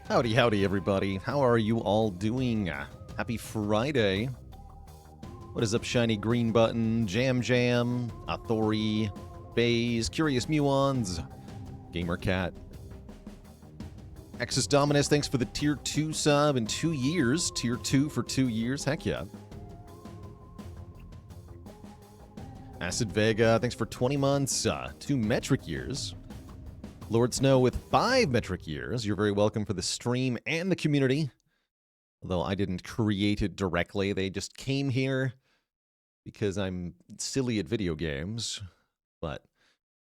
Howdy, howdy, everybody. How are you all doing? Happy Friday. What is up, Shiny Green Button, Jam Jam, Athori, Bays, Curious Muons, Gamer Cat, Exus Dominus, thanks for the Tier 2 sub in 2 years. Tier 2 for 2 years. Heck yeah. Acid Vega, thanks for 20 months. 2 metric years. Lord Snow with 5 metric years. You're very welcome for the stream and the community. Although I didn't create it directly. They just came here because I'm silly at video games. But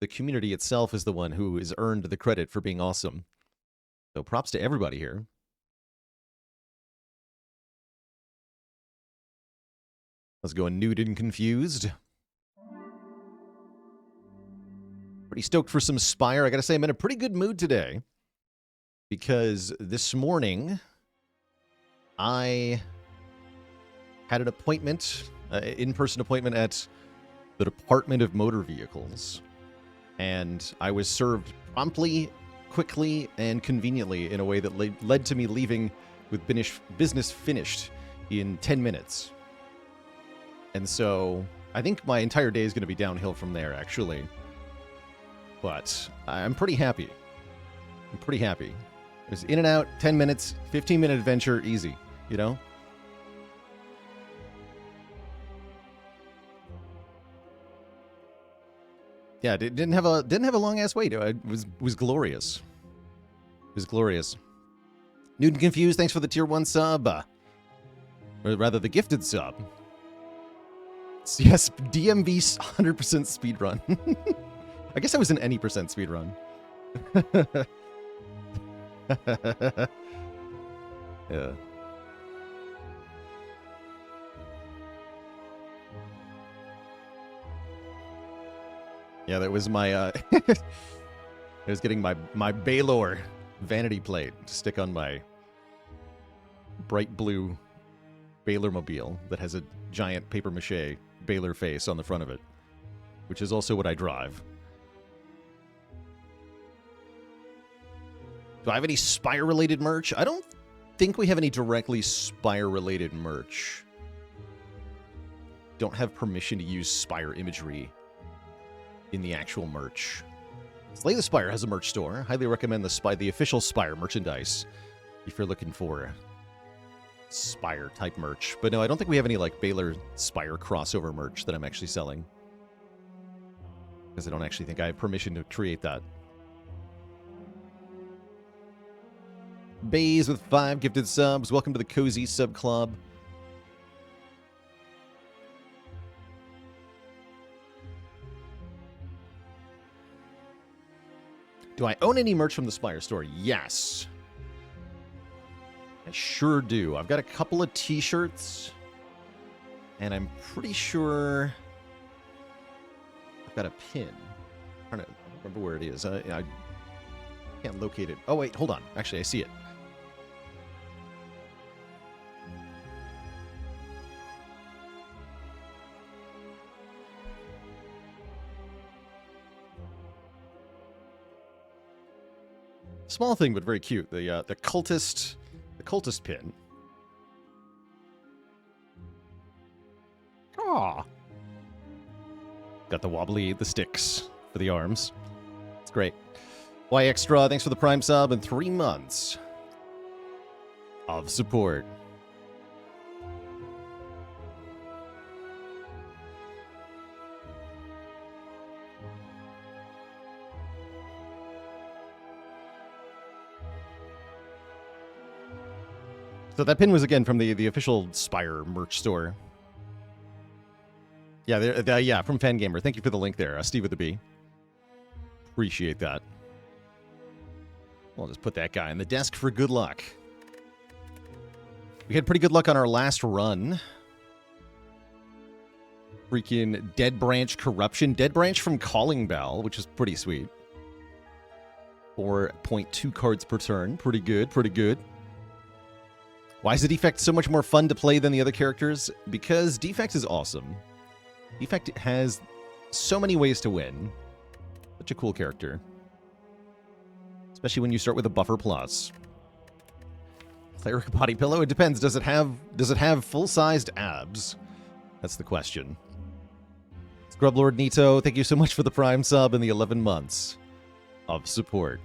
the community itself is the one who has earned the credit for being awesome. So props to everybody here. Let's go nude and confused. Pretty stoked for some Spire. I gotta say, I'm in a pretty good mood today. Because this morning, I had an appointment, in-person appointment at the Department of Motor Vehicles. And I was served promptly, quickly, and conveniently in a way that led to me leaving with business finished in 10 minutes. And so, I think my entire day is going to be downhill from there, actually. But I'm pretty happy. I'm pretty happy. It was in and out, 10 minutes, 15-minute adventure, easy, you know? Yeah, it didn't have a long-ass wait. It was glorious. It was glorious. Nude and Confused, thanks for the Tier 1 sub. Or rather, the gifted sub. Yes, DMV 100% speedrun. I guess I was in any percent speedrun. Yeah. Yeah, that was my, I was getting my Baylor vanity plate to stick on my bright blue Baylor mobile that has a giant papier-mâché Baylor face on the front of it, which is also what I drive. Do I have any Spire-related merch? I don't think we have any directly Spire-related merch. Don't have permission to use Spire imagery in the actual merch. Slay the Spire has a merch store. Highly recommend the official Spire merchandise if you're looking for Spire-type merch. But no, I don't think we have any, like, Baylor Spire crossover merch that I'm actually selling. Because I don't actually think I have permission to create that. Bays with 5 gifted subs. Welcome to the Cozy Sub Club. Do I own any merch from the Spire store? Yes. I sure do. I've got a couple of t-shirts. And I'm pretty sure I've got a pin. I'm trying to remember where it is. I can't locate it. Oh, wait, hold on. Actually, I see it. Small thing, but very cute. The cultist pin. Ah, got the sticks for the arms. It's great. Y Extra, thanks for the Prime sub and 3 months of support. So that pin was, again, from the official Spire merch store. Yeah, yeah, from Fangamer. Thank you for the link there, Steve with the B. Appreciate that. I'll just put that guy on the desk for good luck. We had pretty good luck on our last run. Freaking Dead Branch Corruption. Dead Branch from Calling Bell, which is pretty sweet. 4.2 cards per turn. Pretty good, pretty good. Why is the Defect so much more fun to play than the other characters? Because Defect is awesome. Defect has so many ways to win. Such a cool character. Especially when you start with a buffer plus. Cleric body pillow? It depends. Does it have full-sized abs? That's the question. Scrublord Nito, thank you so much for the Prime sub and the 11 months of support.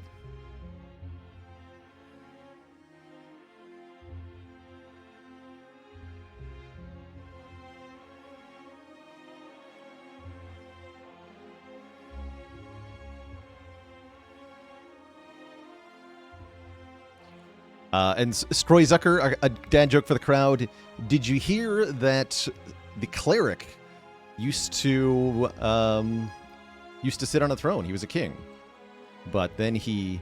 And Stroy Zucker, a dad joke for the crowd. Did you hear that the cleric used to sit on a throne? He was a king, but then he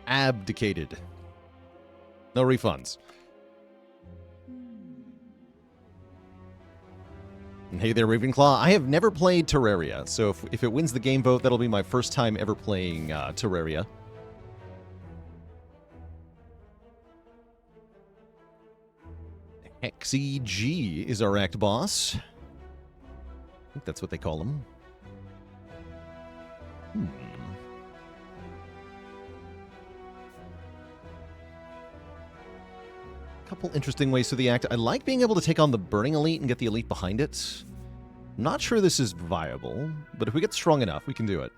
abdicated. No refunds. And hey there, Ravenclaw. I have never played Terraria, so if it wins the game vote, that'll be my first time ever playing Terraria. Hexy G is our act boss. I think that's what they call him. Couple interesting ways to the act. I like being able to take on the Burning Elite and get the Elite behind it. Not sure this is viable, but if we get strong enough, we can do it.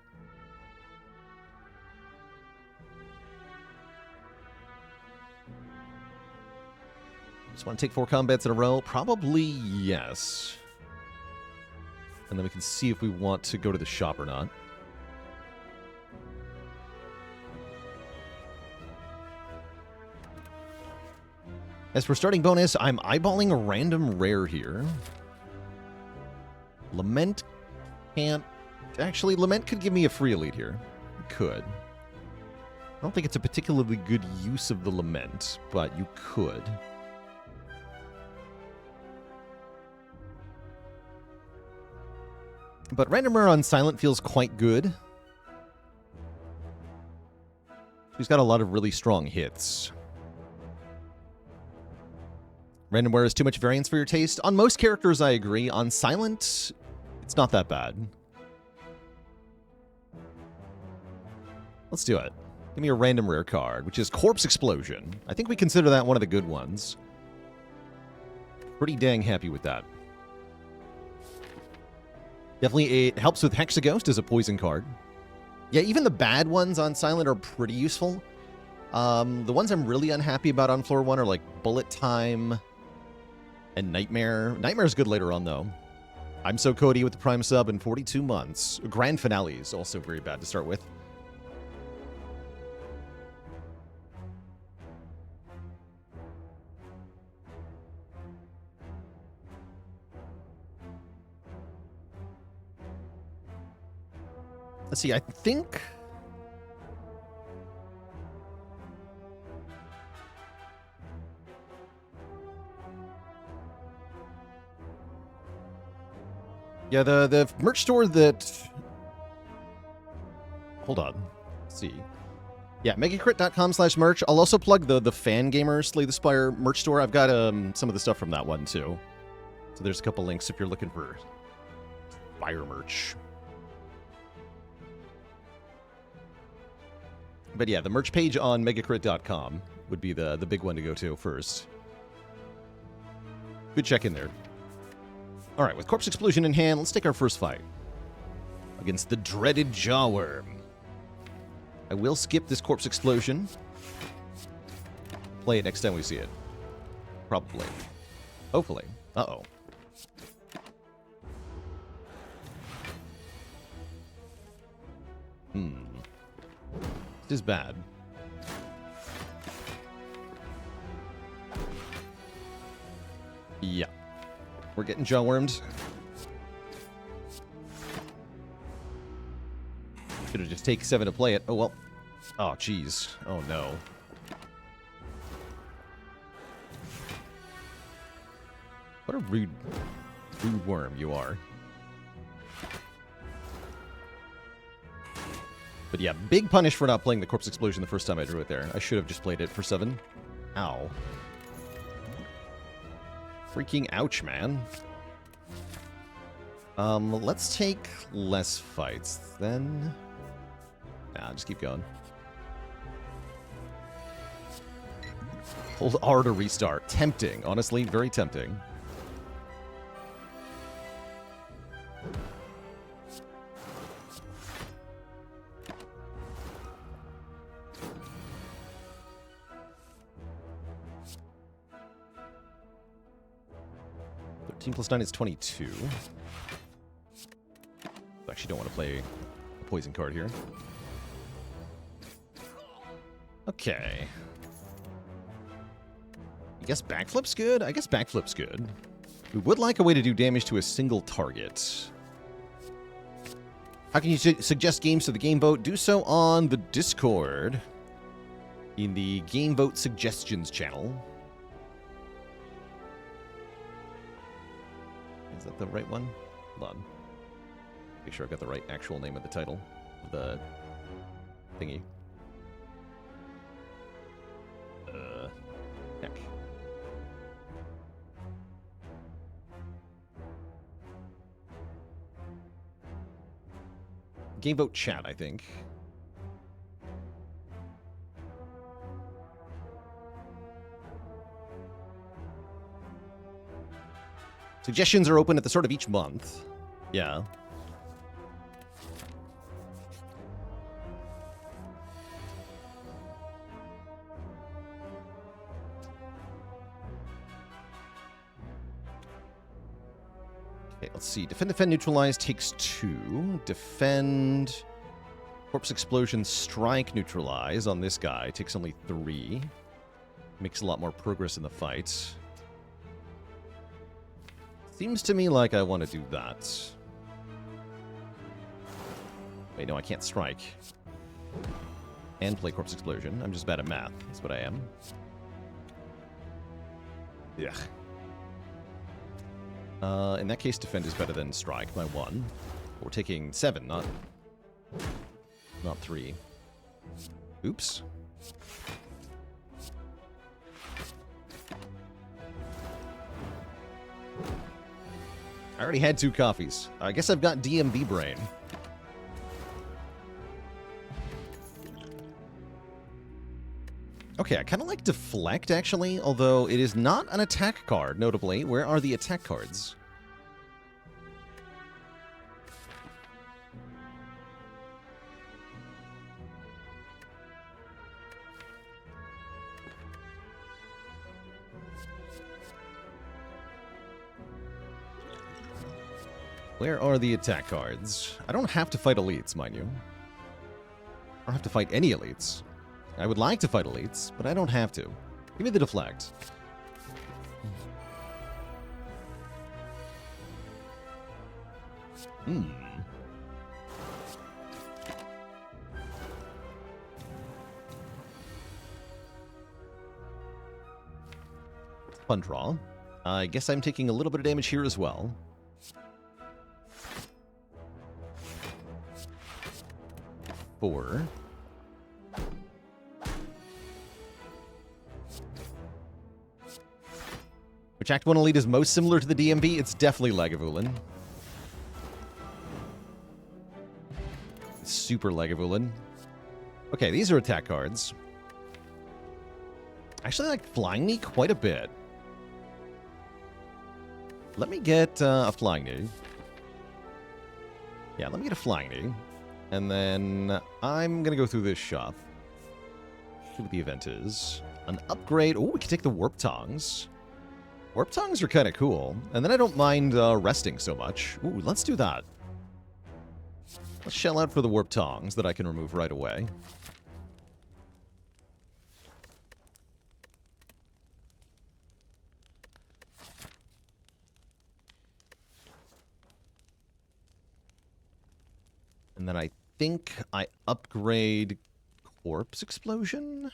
Just want to take 4 combats in a row? Probably yes. And then we can see if we want to go to the shop or not. As for starting bonus, I'm eyeballing a random rare here. Lament can't... Actually, Lament could give me a free elite here. It could. I don't think it's a particularly good use of the Lament, but you could. But random rare on Silent feels quite good. She's got a lot of really strong hits. Random rare is too much variance for your taste. On most characters, I agree. On Silent, it's not that bad. Let's do it. Give me a random rare card, which is Corpse Explosion. I think we consider that one of the good ones. Pretty dang happy with that. Definitely it helps with Hexaghost as a poison card. Yeah, even the bad ones on Silent are pretty useful. The ones I'm really unhappy about on floor 1 are like Bullet Time and Nightmare. Nightmare's good later on, though. I'm So Cody with the Prime sub in 42 months. Grand Finale is also very bad to start with. Let's see, I think... Yeah, the merch store that... Hold on. Let's see. Yeah, megacrit.com/merch. I'll also plug the Fan Gamer Slay the Spire merch store. I've got some of the stuff from that one, too. So there's a couple links if you're looking for Spire merch. But yeah, the merch page on megacrit.com would be the big one to go to first. Good check in there. All right, with Corpse Explosion in hand, let's take our first fight against the dreaded Jawworm. I will skip this Corpse Explosion. Play it next time we see it. Probably. Hopefully. Uh-oh. This is bad. Yeah. We're getting jawwormed. Should have just taken 7 to play it. Oh, well. Oh, jeez. Oh, no. What a rude worm you are. But yeah, big punish for not playing the Corpse Explosion the first time I drew it there. I should have just played it for 7. Ow. Freaking ouch, man. Let's take less fights, then. Nah, just keep going. Hold R to restart. Tempting. Honestly, very tempting. +9 is 22. I actually don't want to play a poison card here. Okay. I guess backflip's good? I guess backflip's good. We would like a way to do damage to a single target. How can you suggest games to the Game Vote? Do so on the Discord. In the Game Vote Suggestions channel. Is that the right one? Hold on. Make sure I've got the right actual name of the title. Of the thingy. Heck. Game Vote Chat, I think. Suggestions are open at the start of each month. Yeah. Okay, let's see. Defend, defend, neutralize takes 2. Defend, corpse explosion, strike, neutralize on this guy takes only 3. Makes a lot more progress in the fight. Seems to me like I want to do that. Wait, no, I can't strike. And play Corpse Explosion. I'm just bad at math. That's what I am. Yeah. In that case, defend is better than strike by 1. We're taking 7, not 3. Oops. I already had 2 coffees. I guess I've got DMV brain. Okay, I kind of like Deflect, actually, although it is not an attack card, notably. Where are the attack cards? Where are the attack cards? I don't have to fight elites, mind you. I don't have to fight any elites. I would like to fight elites, but I don't have to. Give me the Deflect. Fun draw. I guess I'm taking a little bit of damage here as well. Which Act 1 Elite is most similar to the DMV? It's definitely Lagavulin. Super Lagavulin. Okay, these are attack cards. Actually, I like Flying Knee quite a bit. Let me get a Flying Knee. Yeah, let me get a Flying Knee. And then I'm going to go through this shop. See what the event is. An upgrade. Oh, we can take the Warp Tongs. Warp Tongs are kind of cool. And then I don't mind resting so much. Ooh, let's do that. Let's shell out for the Warp Tongs that I can remove right away. And then I think I upgrade Corpse Explosion?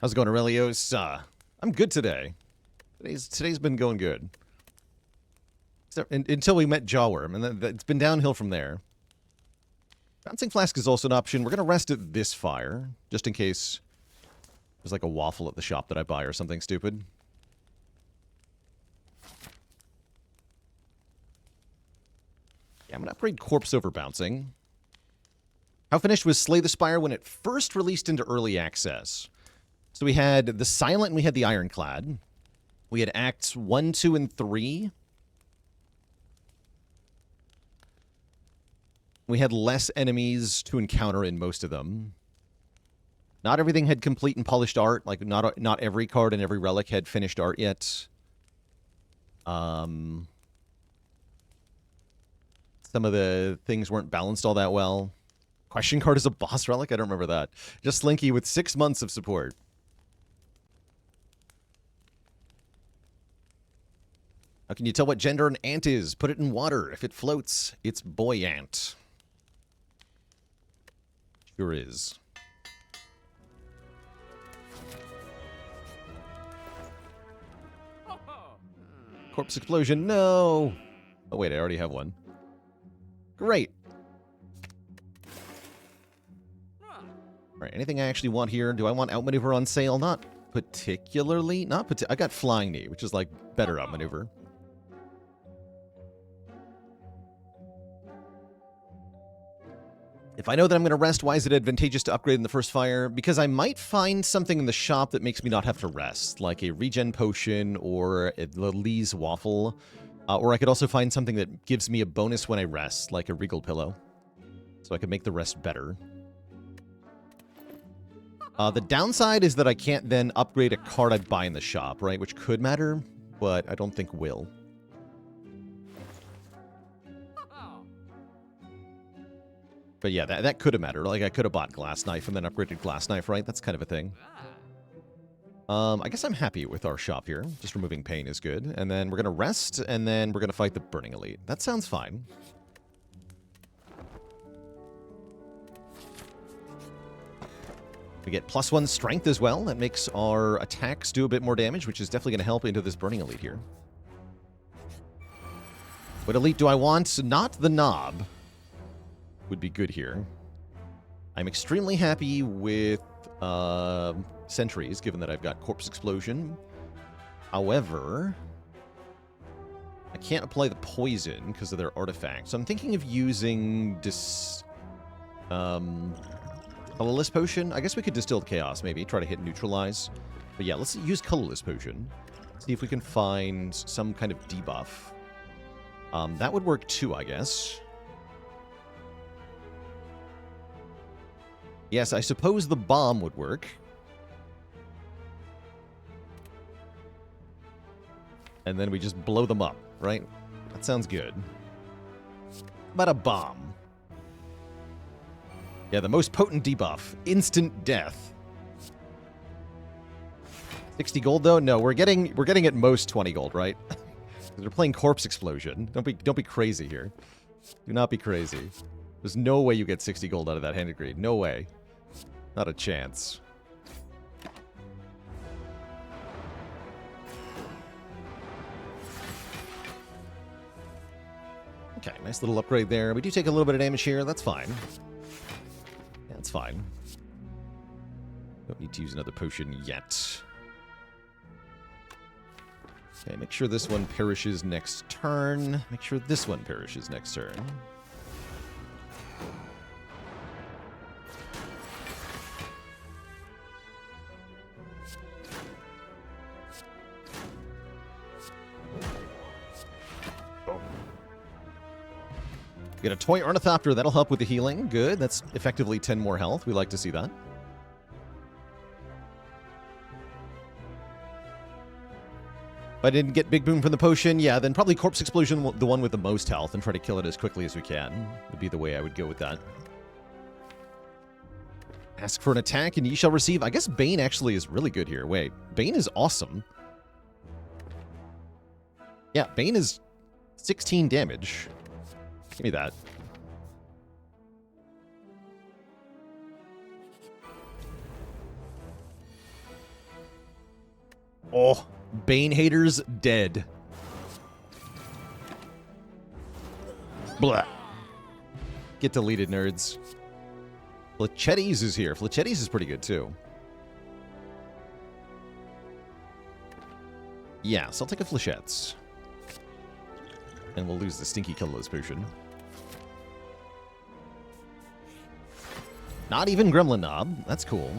How's it going, Aurelios? I'm good today. Today's been going good. Until we met Jawworm, and then it's been downhill from there. Bouncing Flask is also an option. We're going to rest at this fire, just in case there's like a waffle at the shop that I buy or something stupid. I'm going to upgrade Corpse over Bouncing. How finished was Slay the Spire when it first released into early access? So we had the Silent and we had the Ironclad. We had Acts 1, 2, and 3. We had less enemies to encounter in most of them. Not everything had complete and polished art. Like, not every card and every relic had finished art yet. Some of the things weren't balanced all that well. Question card is a boss relic? I don't remember that. Just Slinky with 6 months of support. How can you tell what gender an ant is? Put it in water. If it floats, it's buoyant. Sure is. Corpse explosion, no! Oh wait, I already have one. Great. Alright, anything I actually want here? Do I want outmaneuver on sale? Not particularly. I got flying knee, which is like better outmaneuver. If I know that I'm going to rest, why is it advantageous to upgrade in the first fire? Because I might find something in the shop that makes me not have to rest, like a regen potion or a Lee's waffle. Or I could also find something that gives me a bonus when I rest, like a Regal pillow. So I could make the rest better. The downside is that I can't then upgrade a card I buy in the shop, right? Which could matter, but I don't think will. But yeah, that could have mattered. Like, I could have bought Glass Knife and then upgraded Glass Knife, right? That's kind of a thing. I guess I'm happy with our shop here. Just removing pain is good. And then we're going to rest, and then we're going to fight the Burning Elite. That sounds fine. We get +1 strength as well. That makes our attacks do a bit more damage, which is definitely going to help into this Burning Elite here. What elite do I want? Not the Knob. Would be good here. I'm extremely happy with Sentries, given that I've got Corpse Explosion. However, I can't apply the poison because of their artifacts. So I'm thinking of using Colorless Potion. I guess we could Distilled Chaos, maybe. Try to hit Neutralize. But yeah, let's use Colorless Potion. See if we can find some kind of debuff. That would work too, I guess. Yes, I suppose the bomb would work. And then we just blow them up, right? That sounds good. How about a bomb? Yeah, the most potent debuff. Instant death. 60 gold, though? No, we're getting at most 20 gold, right? They're playing Corpse Explosion. Don't be crazy here. Do not be crazy. There's no way you get 60 gold out of that Handed Greed. No way. Not a chance. Okay, nice little upgrade there. We do take a little bit of damage here. That's fine. Yeah, that's fine. Don't need to use another potion yet. Okay, make sure this one perishes next turn. Make sure this one perishes next turn. Get a Toy Ornithopter. That'll help with the healing. Good. That's effectively 10 more health. We like to see that. If I didn't get Big Boom from the potion, yeah, then probably Corpse Explosion, the one with the most health, and try to kill it as quickly as we can. Would be the way I would go with that. Ask for an attack and ye shall receive. I guess Bane actually is really good here. Wait, Bane is awesome. Yeah, Bane is 16 damage. Give me that. Oh, Bane haters dead. Blah. Get deleted, nerds. Fletchettes is here. Fletchettes is pretty good, too. Yeah, so I'll take a Flechettes. And we'll lose the Stinky Colorless Potion. Not even Gremlin Knob. That's cool.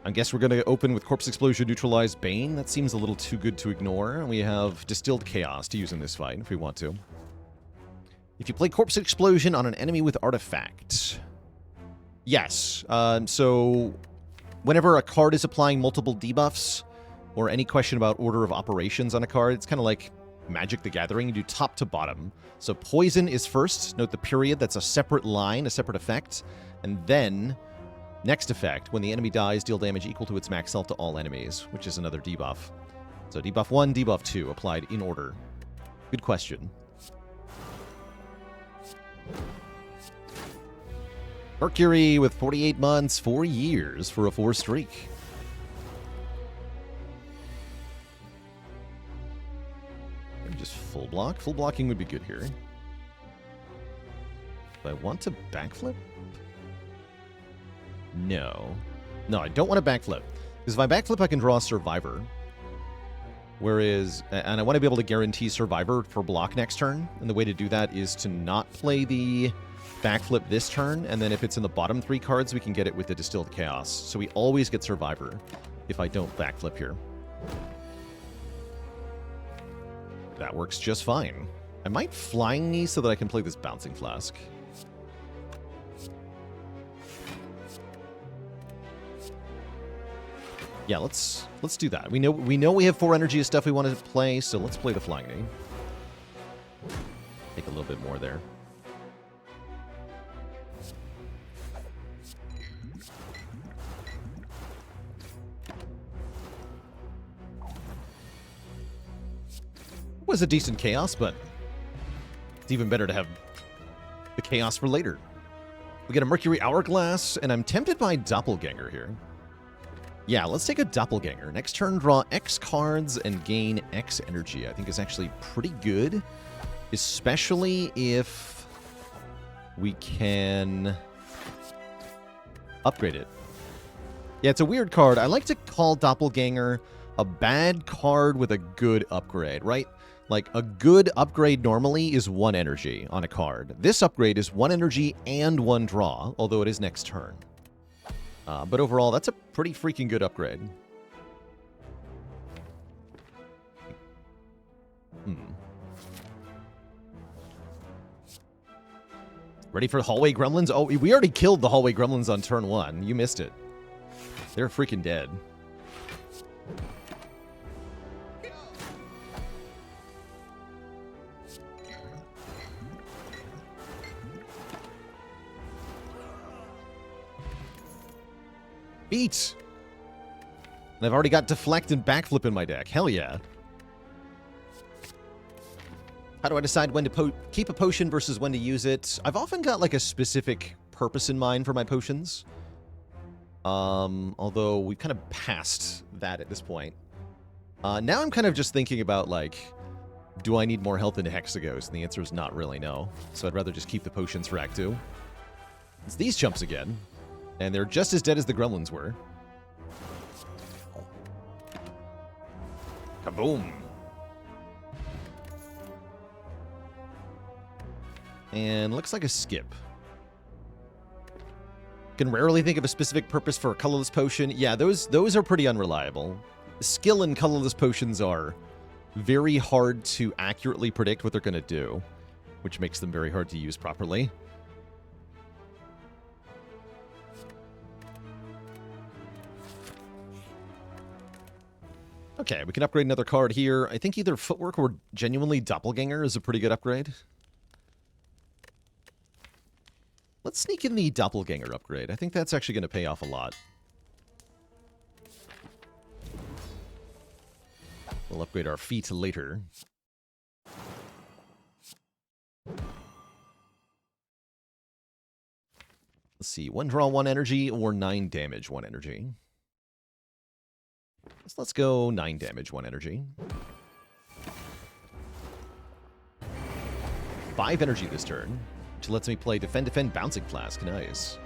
I guess we're going to open with Corpse Explosion, Neutralize Bane. That seems a little too good to ignore. And we have Distilled Chaos to use in this fight if we want to. If you play Corpse Explosion on an enemy with Artifact. Yes. So whenever a card is applying multiple debuffs or any question about order of operations on a card, it's kind of like Magic the Gathering. You do top to bottom. So Poison is first. Note the period. That's a separate line, a separate effect. And then... next effect, when the enemy dies, deal damage equal to its max health to all enemies, which is another debuff. So debuff 1, debuff 2, applied in order. Good question. Mercury with 48 months, 4 years for a 4 streak. Just full block. Full blocking would be good here. Do I want to backflip? No. No, I don't want to backflip. Because if I backflip, I can draw a Survivor. Whereas, and I want to be able to guarantee Survivor for block next turn. And the way to do that is to not play the backflip this turn. And then if it's in the bottom 3 cards, we can get it with the Distilled Chaos. So we always get Survivor if I don't backflip here. That works just fine. I might Flying Knee so that I can play this Bouncing Flask. Yeah, let's do that. We know we have 4 energy of stuff we want to play, so let's play the Flying Knee. Take a little bit more there. It was a decent chaos, but it's even better to have the chaos for later. We get a Mercury Hourglass, and I'm tempted by Doppelganger here. Yeah, let's take a Doppelganger. Next turn, draw X cards and gain X energy. I think is actually pretty good, especially if we can upgrade it. Yeah, it's a weird card. I like to call Doppelganger a bad card with a good upgrade, right? Like, a good upgrade normally is 1 energy on a card. This upgrade is 1 energy and 1 draw, although it is next turn. But overall, that's a pretty freaking good upgrade. Ready for Hallway Gremlins? Oh, we already killed the Hallway Gremlins on turn 1. You missed it. They're freaking dead. Beat! And I've already got Deflect and Backflip in my deck. Hell yeah. How do I decide when to keep a potion versus when to use it? I've often got like a specific purpose in mind for my potions. Although we've kind of passed that at this point. Now I'm kind of just thinking about like, do I need more health into Hexagos? And the answer is not really no. So I'd rather just keep the potions for Act 2. It's these chumps again. And they're just as dead as the gremlins were. Kaboom! And looks like a skip. Can rarely think of a specific purpose for a colorless potion. Yeah, those are pretty unreliable. Skill and colorless potions are very hard to accurately predict what they're going to do, which makes them very hard to use properly. Okay, we can upgrade another card here. I think either Footwork or genuinely Doppelganger is a pretty good upgrade. Let's sneak in the Doppelganger upgrade. I think that's actually going to pay off a lot. We'll upgrade our feet later. Let's see, 1 draw, 1 energy, or 9 damage, 1 energy. So let's go 9 damage, 1 energy. 5 energy this turn, which lets me play Defend, Defend, Bouncing Flask. Nice.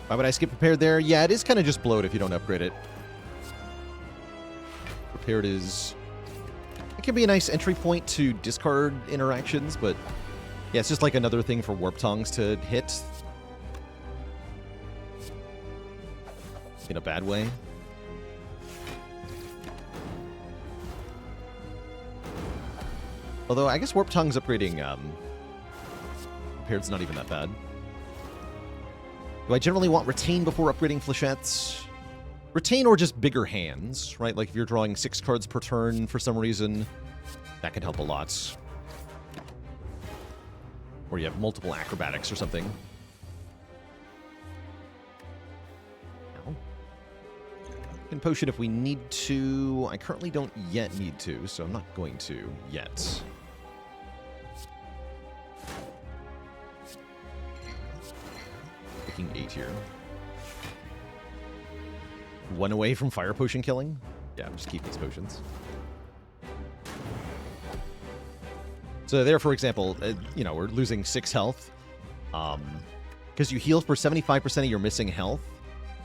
Why would I skip Prepared there? Yeah, it is kind of just bloat if you don't upgrade it. Prepared is... It can be a nice entry point to discard interactions, but yeah, it's just like another thing for Warp Tongues to hit. In a bad way. Although, I guess Warp Tongue's upgrading, Prepared's not even that bad. Do I generally want Retain before upgrading Flechettes? Retain or just bigger hands, right? Like if you're drawing 6 cards per turn for some reason, that can help a lot. Or you have multiple acrobatics or something. No. Can potion if we need to. I currently don't yet need to, so I'm not going to yet. Picking 8 here. 1 away from fire potion killing? Yeah, just keep these potions. So there, for example, you know, we're losing 6 health. Because you heal for 75% of your missing health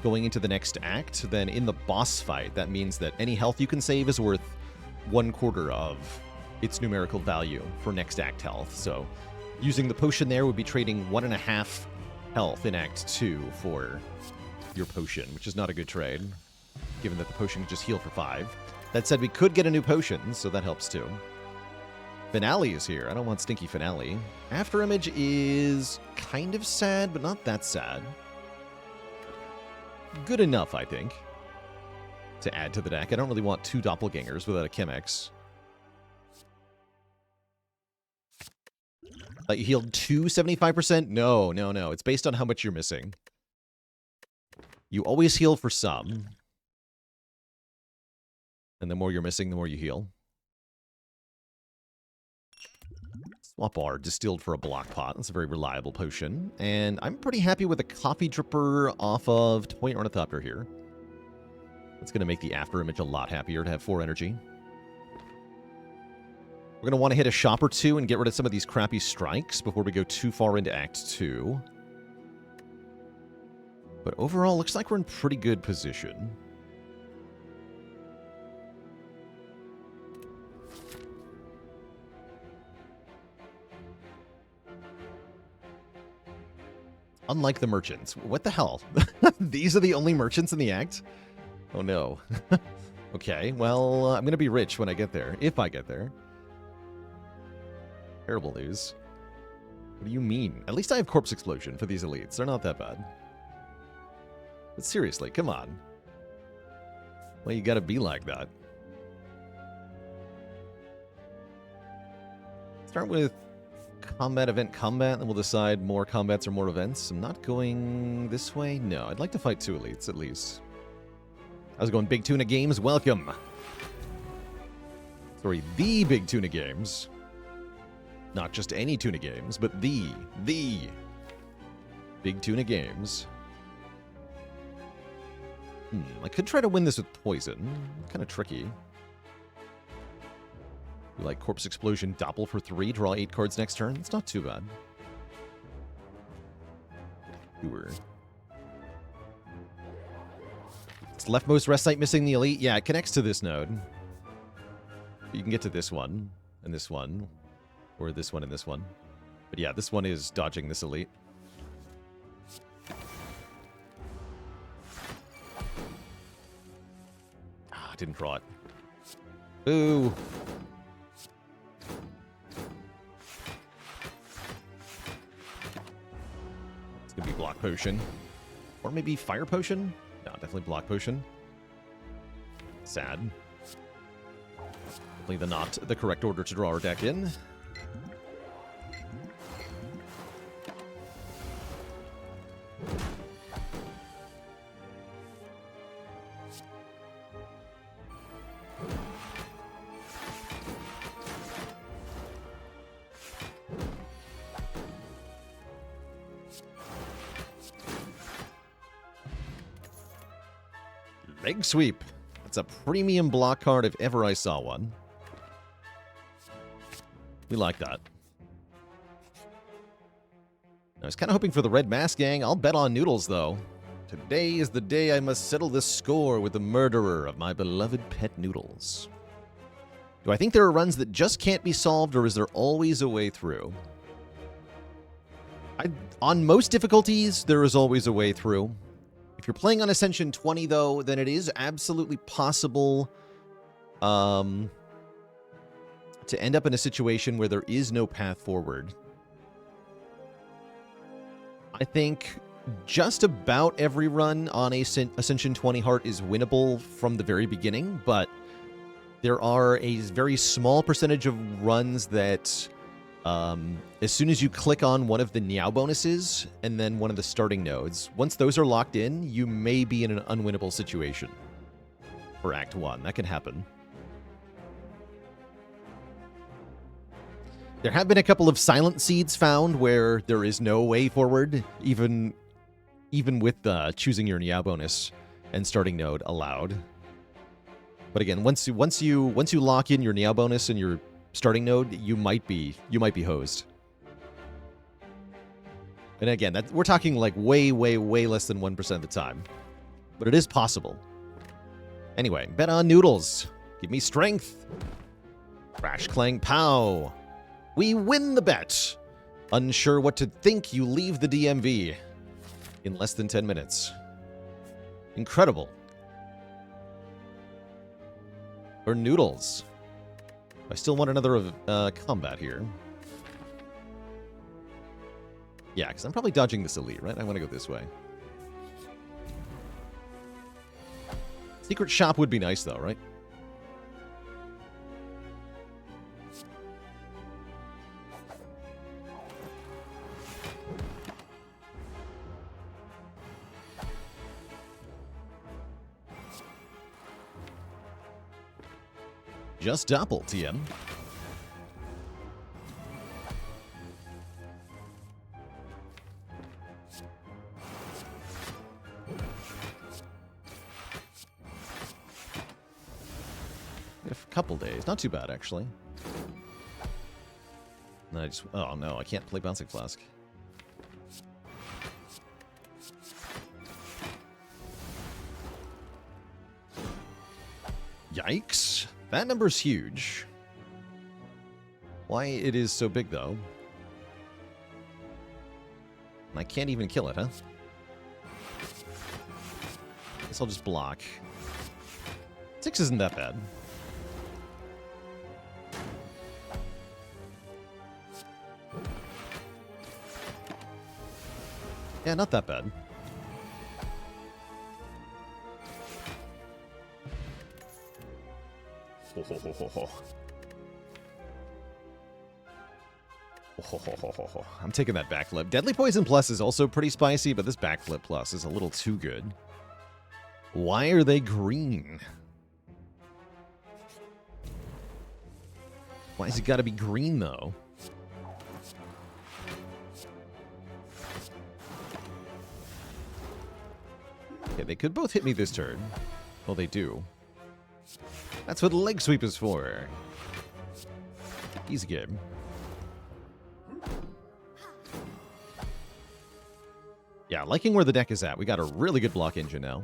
going into the next act, then in the boss fight, that means that any health you can save is worth 1/4 of its numerical value for next act health. So using the potion there would be trading 1.5 health in Act 2 for your potion, which is not a good trade, given that the potion can just heal for 5. That said, we could get a new potion, so that helps too. Finale is here. I don't want Stinky Finale. After Image is kind of sad, but not that sad. Good enough, I think, to add to the deck. I don't really want 2 Doppelgangers without a Chemex. You healed 75%? No, no, no. It's based on how much you're missing. You always heal for some. And the more you're missing, the more you heal. Swap R, distilled for a block pot. That's a very reliable potion. And I'm pretty happy with a coffee dripper off of Toy Ornithopter here. That's going to make the after image a lot happier to have 4 energy. We're going to want to hit a shop or 2 and get rid of some of these crappy strikes before we go too far into Act 2. But overall, looks like we're in pretty good position. Unlike the merchants. What the hell? These are the only merchants in the act? Oh no. Okay, well, I'm going to be rich when I get there. If I get there. Terrible news. What do you mean? At least I have Corpse Explosion for these elites. They're not that bad. But seriously, come on. Well, you gotta be like that. Start with combat, event, combat, and we'll decide more combats or more events. I'm not going this way. No, I'd like to fight 2 elites, at least. I was going Big Tuna Games. Welcome. Sorry, the Big Tuna Games. Not just any Tuna Games, but the Big Tuna Games. I could try to win this with poison. Kind of tricky. We like Corpse Explosion, Doppel for 3, draw 8 cards next turn. It's not too bad. Sure. It's leftmost rest site missing the elite. Yeah, it connects to this node. You can get to this one, and this one, or this one and this one. But yeah, this one is dodging this elite. Didn't draw it. Boo! It's gonna be Block Potion. Or maybe Fire Potion? No, definitely Block Potion. Sad. Definitely not the correct order to draw our deck in. Leg Sweep. That's a premium block card if ever I saw one. We like that. I was kind of hoping for the Red Mask Gang. I'll bet on Noodles, though. Today is the day I must settle the score with the murderer of my beloved pet Noodles. Do I think there are runs that just can't be solved, or is there always a way through? On most difficulties, there is always a way through. If you're playing on Ascension 20, though, then it is absolutely possible to end up in a situation where there is no path forward. I think just about every run on Ascension 20 Heart is winnable from the very beginning, but there are a very small percentage of runs that, as soon as you click on one of the Niao bonuses and then one of the starting nodes, once those are locked in, you may be in an unwinnable situation for Act 1. That can happen. There have been a couple of silent seeds found where there is no way forward, even with choosing your Niao bonus and starting node allowed. But again, once you lock in your Niao bonus and your starting node, you might be hosed. And again, we're talking like way less than 1% of the time, but it is possible. Anyway, bet on Noodles. Give me strength. Crash clang pow. We win the bet. Unsure what to think, you leave the DMV in less than 10 minutes. Incredible. Or Noodles. I still want another combat here. Yeah, because I'm probably dodging this elite, right? I want to go this way. Secret shop would be nice, though, right? Just Doppel, TM. A couple days. Not too bad, actually. And oh no, I can't play Bouncing Flask. Yikes. That number's huge. Why it is so big, though? I can't even kill it, huh? Guess I'll just block. 6 isn't that bad. Yeah, not that bad. I'm taking that backflip. Deadly Poison Plus is also pretty spicy, but this backflip plus is a little too good. Why are they green? Why has it got to be green, though? Okay, they could both hit me this turn. Well, they do. That's what Leg Sweep is for. Easy game. Yeah, liking where the deck is at. We got a really good block engine now.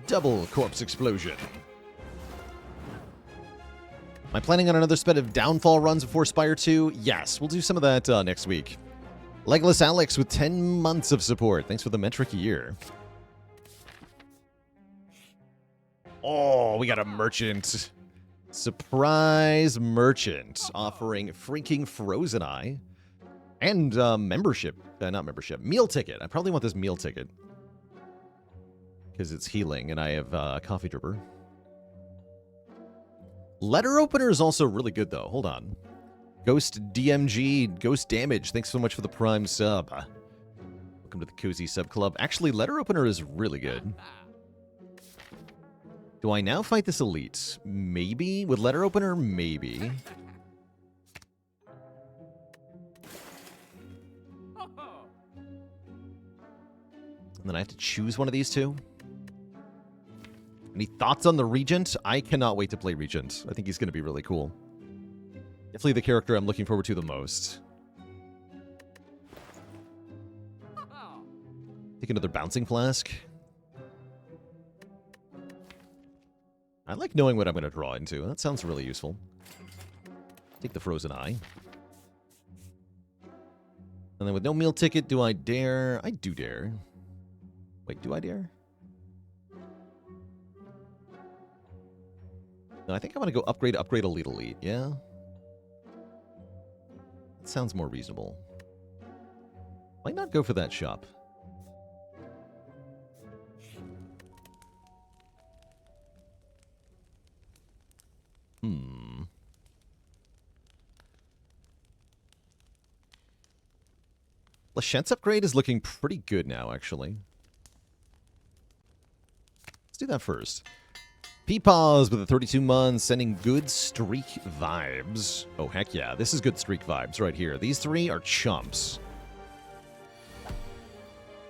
Double corpse explosion. Am I planning on another sped of downfall runs before Spire 2? Yes, we'll do some of that next week. Legless Alex with 10 months of support. Thanks for the metric year. Oh, we got a merchant. Surprise merchant offering freaking Frozen Eye and membership. Not membership. Meal ticket. I probably want this meal ticket because it's healing and I have coffee dripper. Letter opener is also really good, though. Hold on. Ghost DMG, Ghost Damage, thanks so much for the Prime sub. Welcome to the Cozy Sub Club. Actually, letter opener is really good. Do I now fight this elite? Maybe. With letter opener, maybe. And then I have to choose one of these two. Any thoughts on the Regent? I cannot wait to play Regent. I think he's going to be really cool. Definitely the character I'm looking forward to the most. Take another Bouncing Flask. I like knowing what I'm going to draw into. That sounds really useful. Take the Frozen Eye. And then with no meal ticket, do I dare? I do dare. Wait, do I dare? No, I think I'm going to go upgrade, elite. Yeah? That sounds more reasonable. Might not go for that shop. Lachance upgrade is looking pretty good now, actually. Let's do that first. Peepaws with the 32 months, sending good streak vibes. Oh, heck yeah. This is good streak vibes right here. These three are chumps.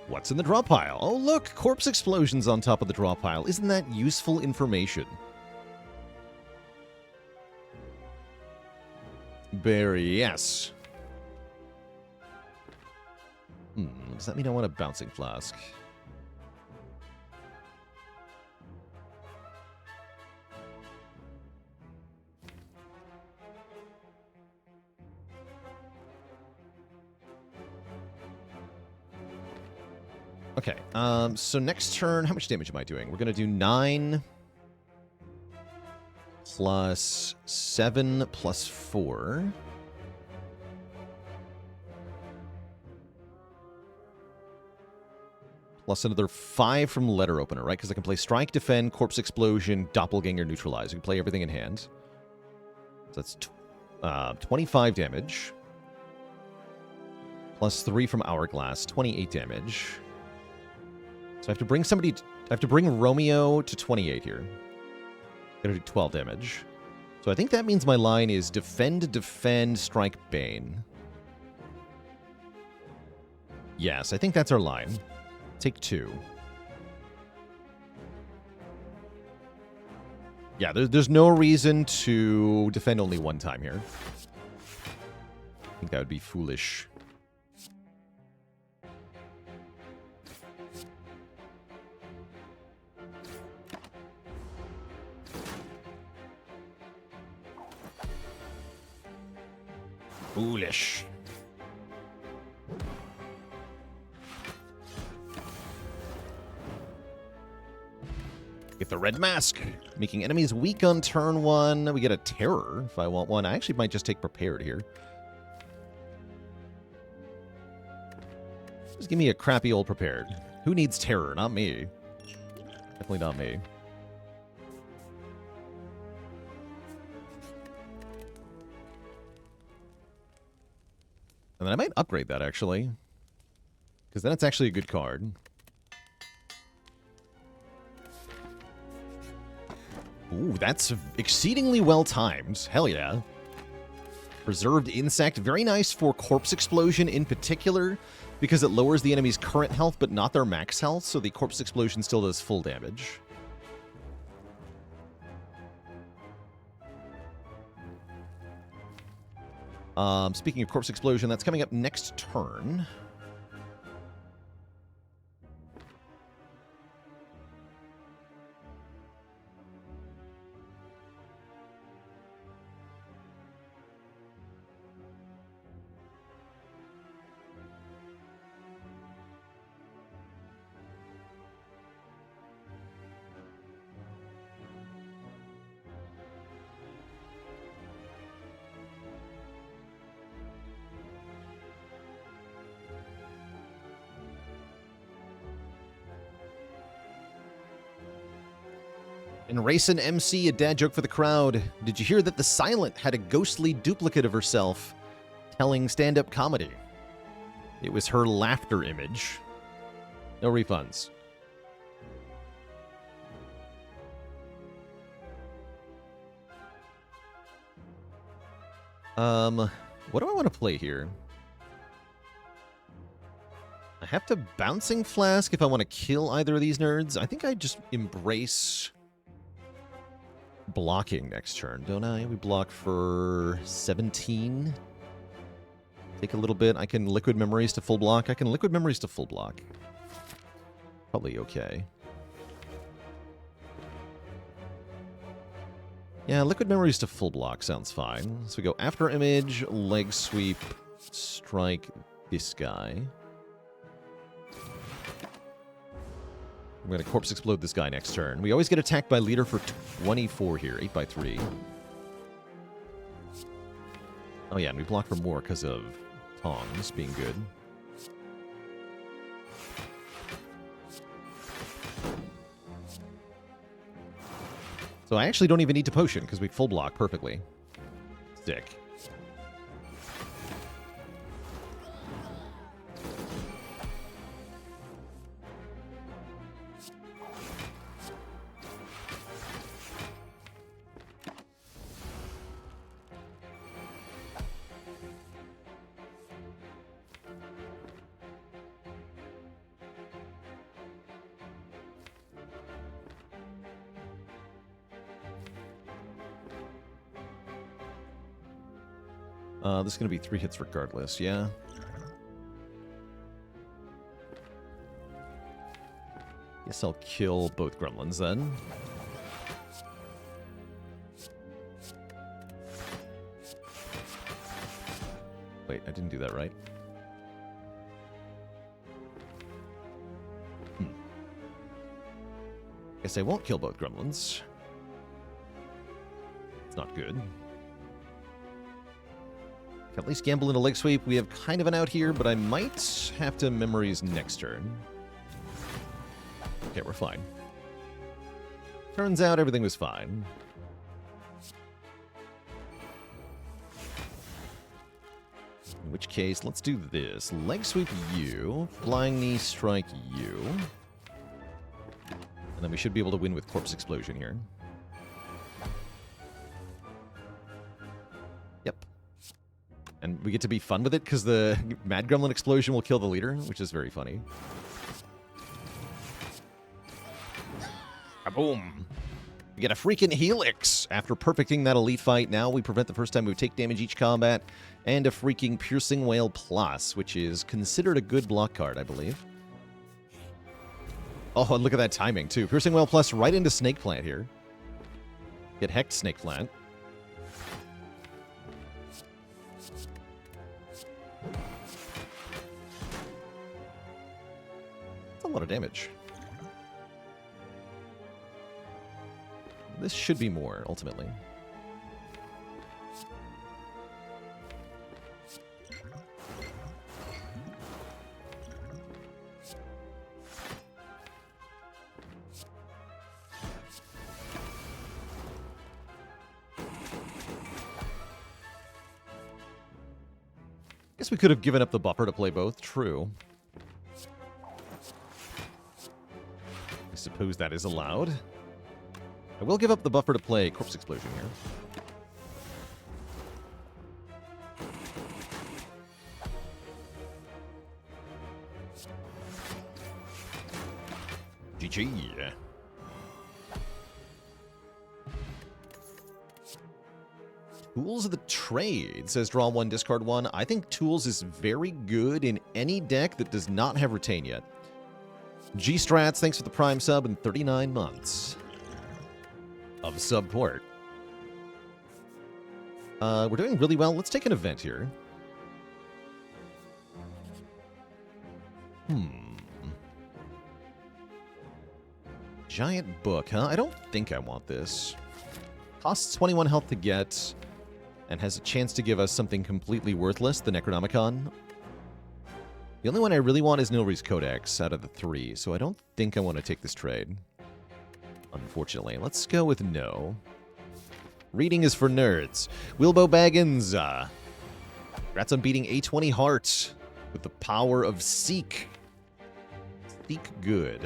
What's in the draw pile? Oh, look! Corpse explosions on top of the draw pile. Isn't that useful information? Berry, yes. Does that mean I want a Bouncing Flask? Okay, so next turn, how much damage am I doing? We're going to do 9 plus 7 plus 4. Plus another 5 from Letter Opener, right? Because I can play Strike, Defend, Corpse Explosion, Doppelganger, Neutralize. You can play everything in hand. So that's 25 damage. Plus 3 from Hourglass, 28 damage. So I have to bring somebody... I have to bring Romeo to 28 here. Gotta do 12 damage. So I think that means my line is Defend, Defend, Strike, Bane. Yes, I think that's our line. Take 2. Yeah, there's no reason to defend only one time here. I think that would be foolish. Foolish. Get the red mask, making enemies weak on turn 1. We get a terror if I want one. I actually might just take prepared here. Just give me a crappy old prepared. Who needs terror? Not me. Definitely not me. And then I might upgrade that, actually. Because then it's actually a good card. Ooh, that's exceedingly well timed. Hell yeah. Preserved Insect. Very nice for Corpse Explosion in particular, because it lowers the enemy's current health, but not their max health, so the Corpse Explosion still does full damage. Speaking of Corpse Explosion, that's coming up next turn. And Racin' MC, a dad joke for the crowd. Did you hear that the Silent had a ghostly duplicate of herself telling stand-up comedy? It was her laughter image. No refunds. What do I want to play here? I have to Bouncing Flask if I want to kill either of these nerds. I think I just embrace blocking next turn, don't I? We block for 17. Take a little bit. I can Liquid Memories to full block. I can Liquid Memories to full block. Probably okay. Yeah, Liquid Memories to full block sounds fine. So we go After Image, Leg Sweep, strike this guy. I'm going to Corpse Explode this guy next turn. We always get attacked by leader for 24 here, 8 by 3. Oh yeah, and we block for more because of Tongs being good. So I actually don't even need to potion because we full block perfectly. Sick. This is going to be 3 hits regardless, yeah? Guess I'll kill both gremlins then. Wait, I didn't do that right. Guess I won't kill both gremlins. It's not good. Can at least gamble in a leg sweep. We have kind of an out here, but I might have to Memories next turn. Okay, we're fine. Turns out everything was fine. In which case, let's do this. Leg sweep you, flying knee strike you. And then we should be able to win with Corpse Explosion here. Yep. And we get to be fun with it because the Mad Gremlin Explosion will kill the leader, which is very funny. Kaboom! We get a freaking Helix after perfecting that elite fight. Now we prevent the first time we take damage each combat, and a freaking Piercing Whale Plus, which is considered a good block card, I believe. Oh, and look at that timing, too. Piercing Whale Plus right into Snake Plant here. Get hecked, Snake Plant. That's a lot of damage. This should be more, ultimately. Guess we could have given up the buffer to play both. True. I suppose that is allowed. I will give up the buffer to play Corpse Explosion here. GG. Tools of the Trade says draw 1, discard 1. I think Tools is very good in any deck that does not have Retain yet. G-Strats, thanks for the Prime sub and 39 months of support. We're doing really well. Let's take an event here. Giant book, huh? I don't think I want this. Costs 21 health to get, and has a chance to give us something completely worthless, the Necronomicon. The only one I really want is Nilri's Codex out of the 3, so I don't think I want to take this trade. Unfortunately. Let's go with no. Reading is for nerds. Wilbo Baggins. Congrats on beating A20 Heart with the power of Seek. Seek good.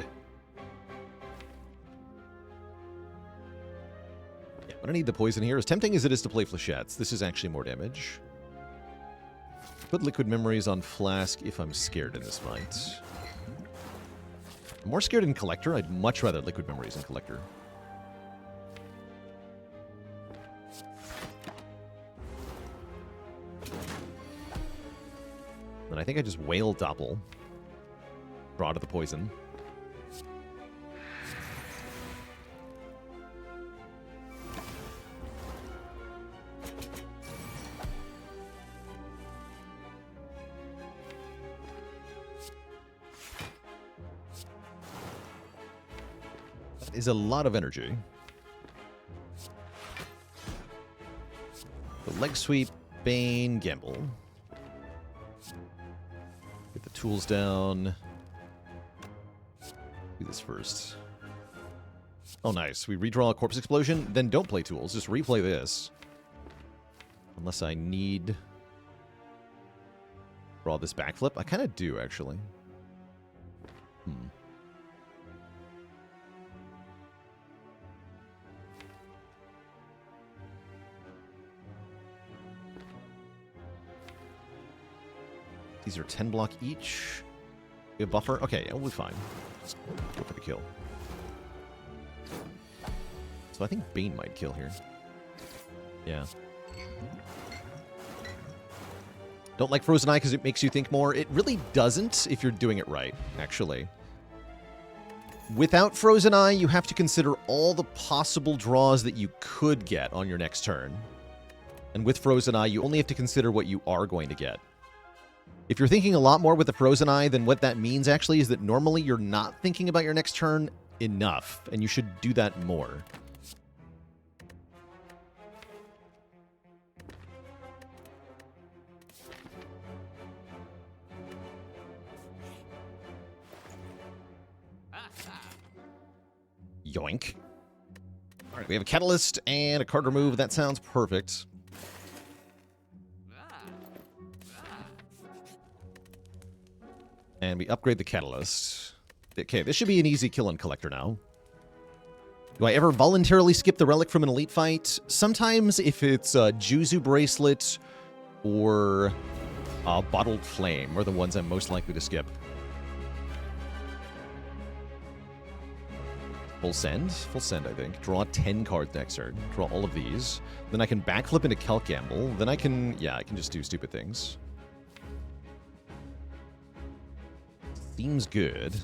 Yeah, I'm gonna need the poison here. As tempting as it is to play Flechettes, this is actually more damage. Put Liquid Memories on Flask if I'm scared in this fight. I'm more scared in Collector. I'd much rather Liquid Memories in Collector. Then I think I just Whale Doppel. Draw to the poison. That is a lot of energy. The leg sweep, Bane, Gamble. Get the tools down. Do this first. Oh, nice. We redraw a Corpse Explosion, then don't play tools. Just replay this. Unless I need... Draw this backflip. I kind of do, actually. These are 10 block each. We have buffer. Okay, yeah, we'll be fine. Just go for the kill. So I think Bane might kill here. Yeah. Don't like Frozen Eye because it makes you think more. It really doesn't if you're doing it right, actually. Without Frozen Eye, you have to consider all the possible draws that you could get on your next turn. And with Frozen Eye, you only have to consider what you are going to get. If you're thinking a lot more with the Frozen Eye, then what that means actually is that normally you're not thinking about your next turn enough, and you should do that more. Yoink. All right, we have a Catalyst and a card remove. That sounds perfect. And we upgrade the Catalyst. Okay, this should be an easy kill on Collector now. Do I ever voluntarily skip the Relic from an Elite fight? Sometimes if it's a Juzu Bracelet or Bottled Flame are the ones I'm most likely to skip. Full send? Full send, I think. Draw 10 cards next turn. Draw all of these. Then I can backflip into Kelk Gamble. Then I can, yeah, I can just do stupid things. Seems good.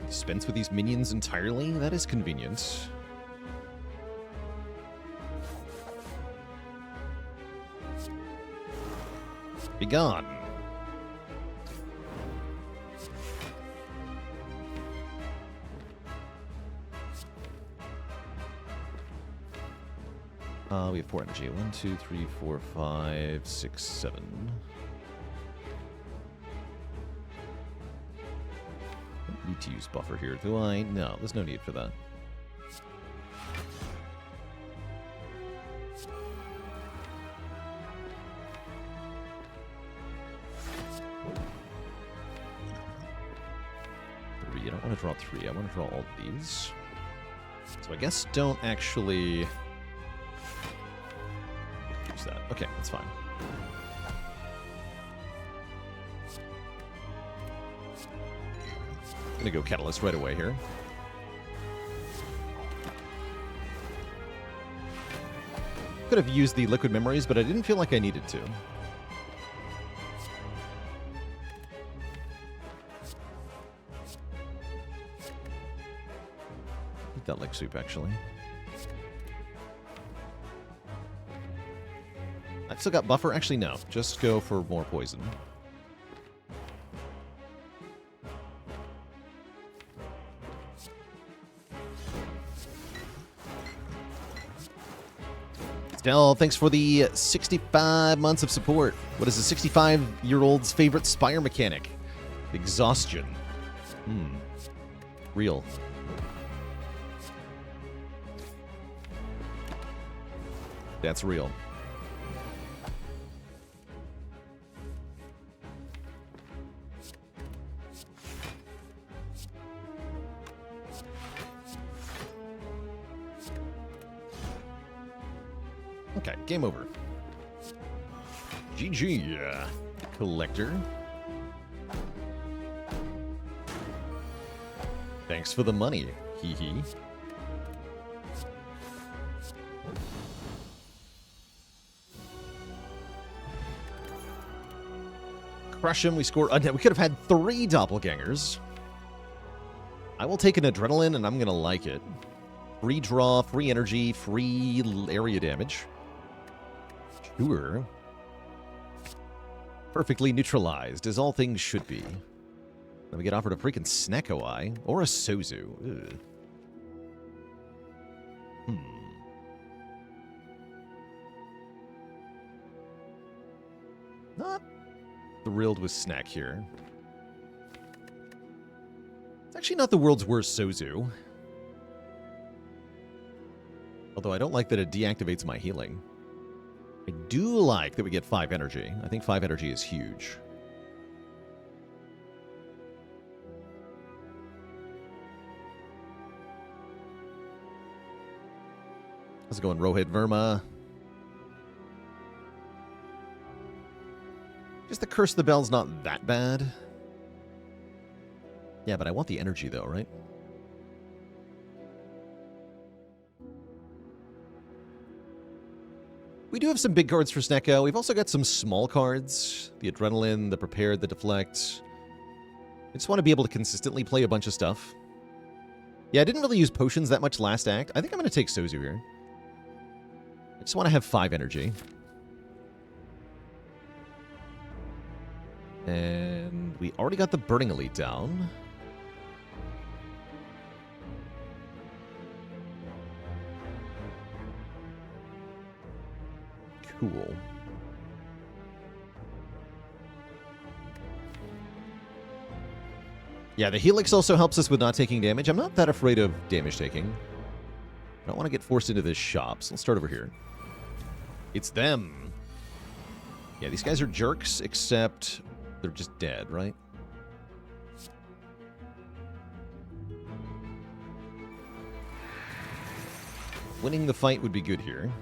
Dispense with these minions entirely? That is convenient. Be gone. We have 4 energy. 1, 2, 3, 4, 5, 6, 7. Don't need to use buffer here, do I? No, there's no need for that. I don't want to draw 3. I want to draw all of these. So I guess don't actually use that. Okay, that's fine. I'm gonna go Catalyst right away here. Could have used the Liquid Memories, but I didn't feel like I needed to. That leg sweep, actually. I've still got buffer. Actually, no. Just go for more poison. Stell, thanks for the 65 months of support. What is a 65-year-old's favorite Spire mechanic? Exhaustion. Real. That's real. Okay, game over. GG, collector. Thanks for the money, hee hee. Crush him, we score. We could have had 3 doppelgangers. I will take an adrenaline, and I'm going to like it. Free draw, free energy, free area damage. Sure. Perfectly neutralized, as all things should be. Then we get offered a freaking Snecko Eye, or a Sozu. Ugh. Not thrilled with Snack here. It's actually not the world's worst Sozu. Although I don't like that it deactivates my healing. I do like that we get 5 energy. I think 5 energy is huge. How's it going, Rohit Verma? Just the Curse of the Bell's not that bad. Yeah, but I want the energy, though, right? We do have some big cards for Snecko. We've also got some small cards. The Adrenaline, the Prepared, the Deflect. I just want to be able to consistently play a bunch of stuff. Yeah, I didn't really use potions that much last act. I think I'm going to take Sozu here. I just want to have 5 energy. And we already got the Burning Elite down. Cool. Yeah, the Helix also helps us with not taking damage. I'm not that afraid of damage taking. I don't want to get forced into this shop, so let's start over here. It's them. Yeah, these guys are jerks, except they're just dead, right? Winning the fight would be good here.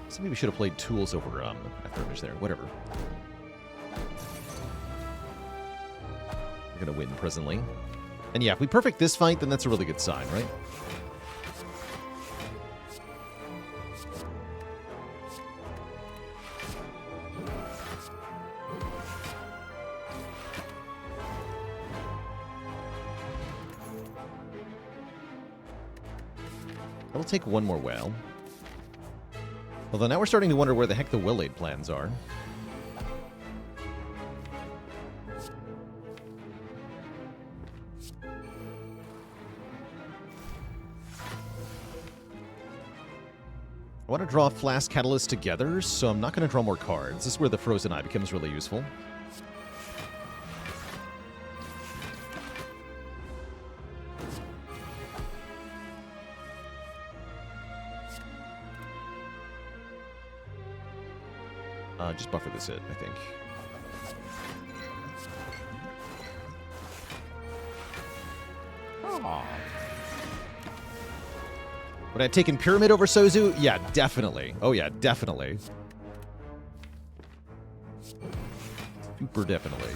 So maybe we should have played tools over after image there. Whatever. We're going to win presently. And yeah, if we perfect this fight, then that's a really good sign, right? I'll take one more whale. Although now we're starting to wonder where the heck the Will-Aid plans are. I want to draw Flask Catalyst together, so I'm not going to draw more cards. This is where the Frozen Eye becomes really useful. Just buffer this hit, I think. Aww. Would I have taken Pyramid over Sozu? Yeah, definitely. Oh yeah, definitely. Super definitely.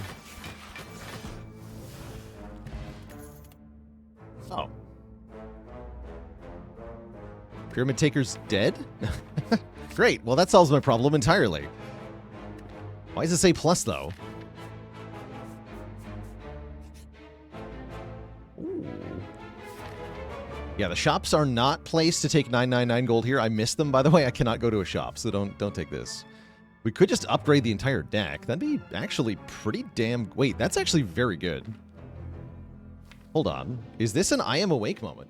Oh. Pyramid Taker's dead? Great, well that solves my problem entirely. Why does it say plus, though? Ooh. Yeah, the shops are not placed to take 999 gold here. I missed them, by the way. I cannot go to a shop, so don't take this. We could just upgrade the entire deck. That'd be actually pretty damn... Wait, that's actually very good. Hold on. Is this an I Am Awake moment?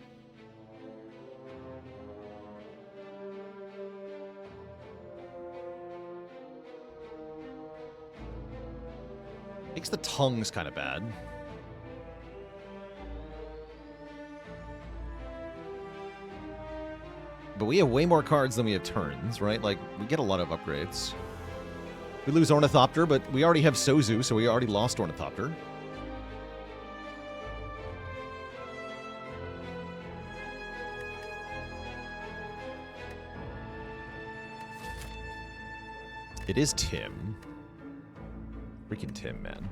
Makes the tongues kind of bad. But we have way more cards than we have turns, right? Like, we get a lot of upgrades. We lose Ornithopter, but we already have Sozu, so we already lost Ornithopter. It is Tim. Freaking Tim, man.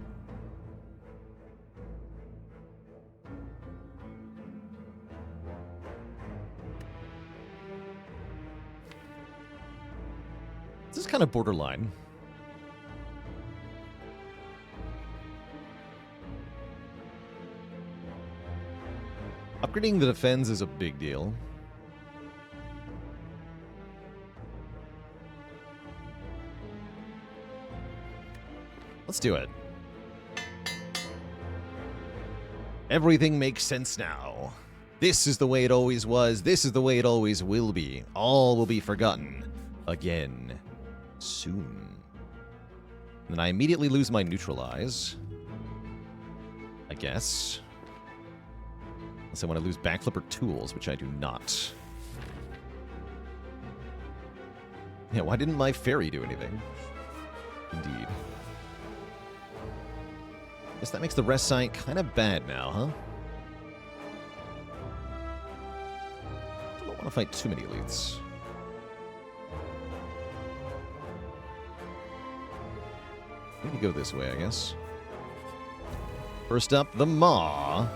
This is kind of borderline. Upgrading the defense is a big deal. Let's do it. Everything makes sense now. This is the way it always was. This is the way it always will be. All will be forgotten again soon. Then I immediately lose my neutralize, I guess. Unless I want to lose backflip or tools, which I do not. Yeah, why didn't my fairy do anything? Indeed. Guess that makes the rest site kind of bad now, huh? I don't want to fight too many elites. We need to go this way, I guess. First up, the Maw.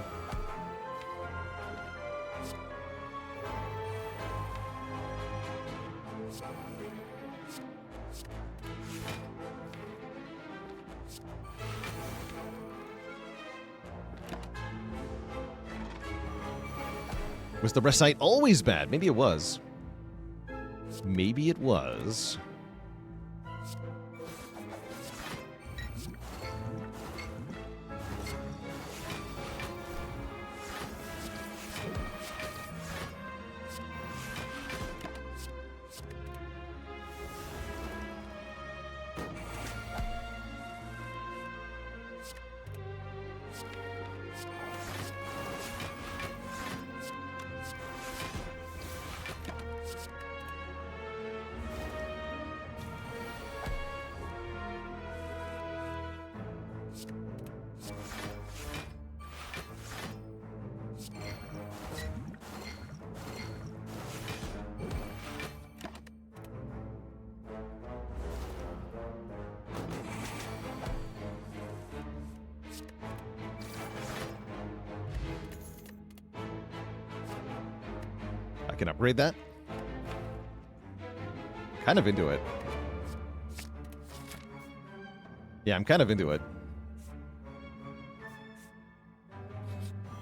Was the rest site always bad? Maybe it was. Maybe it was. Can upgrade that. Kind of into it. Yeah, I'm kind of into it.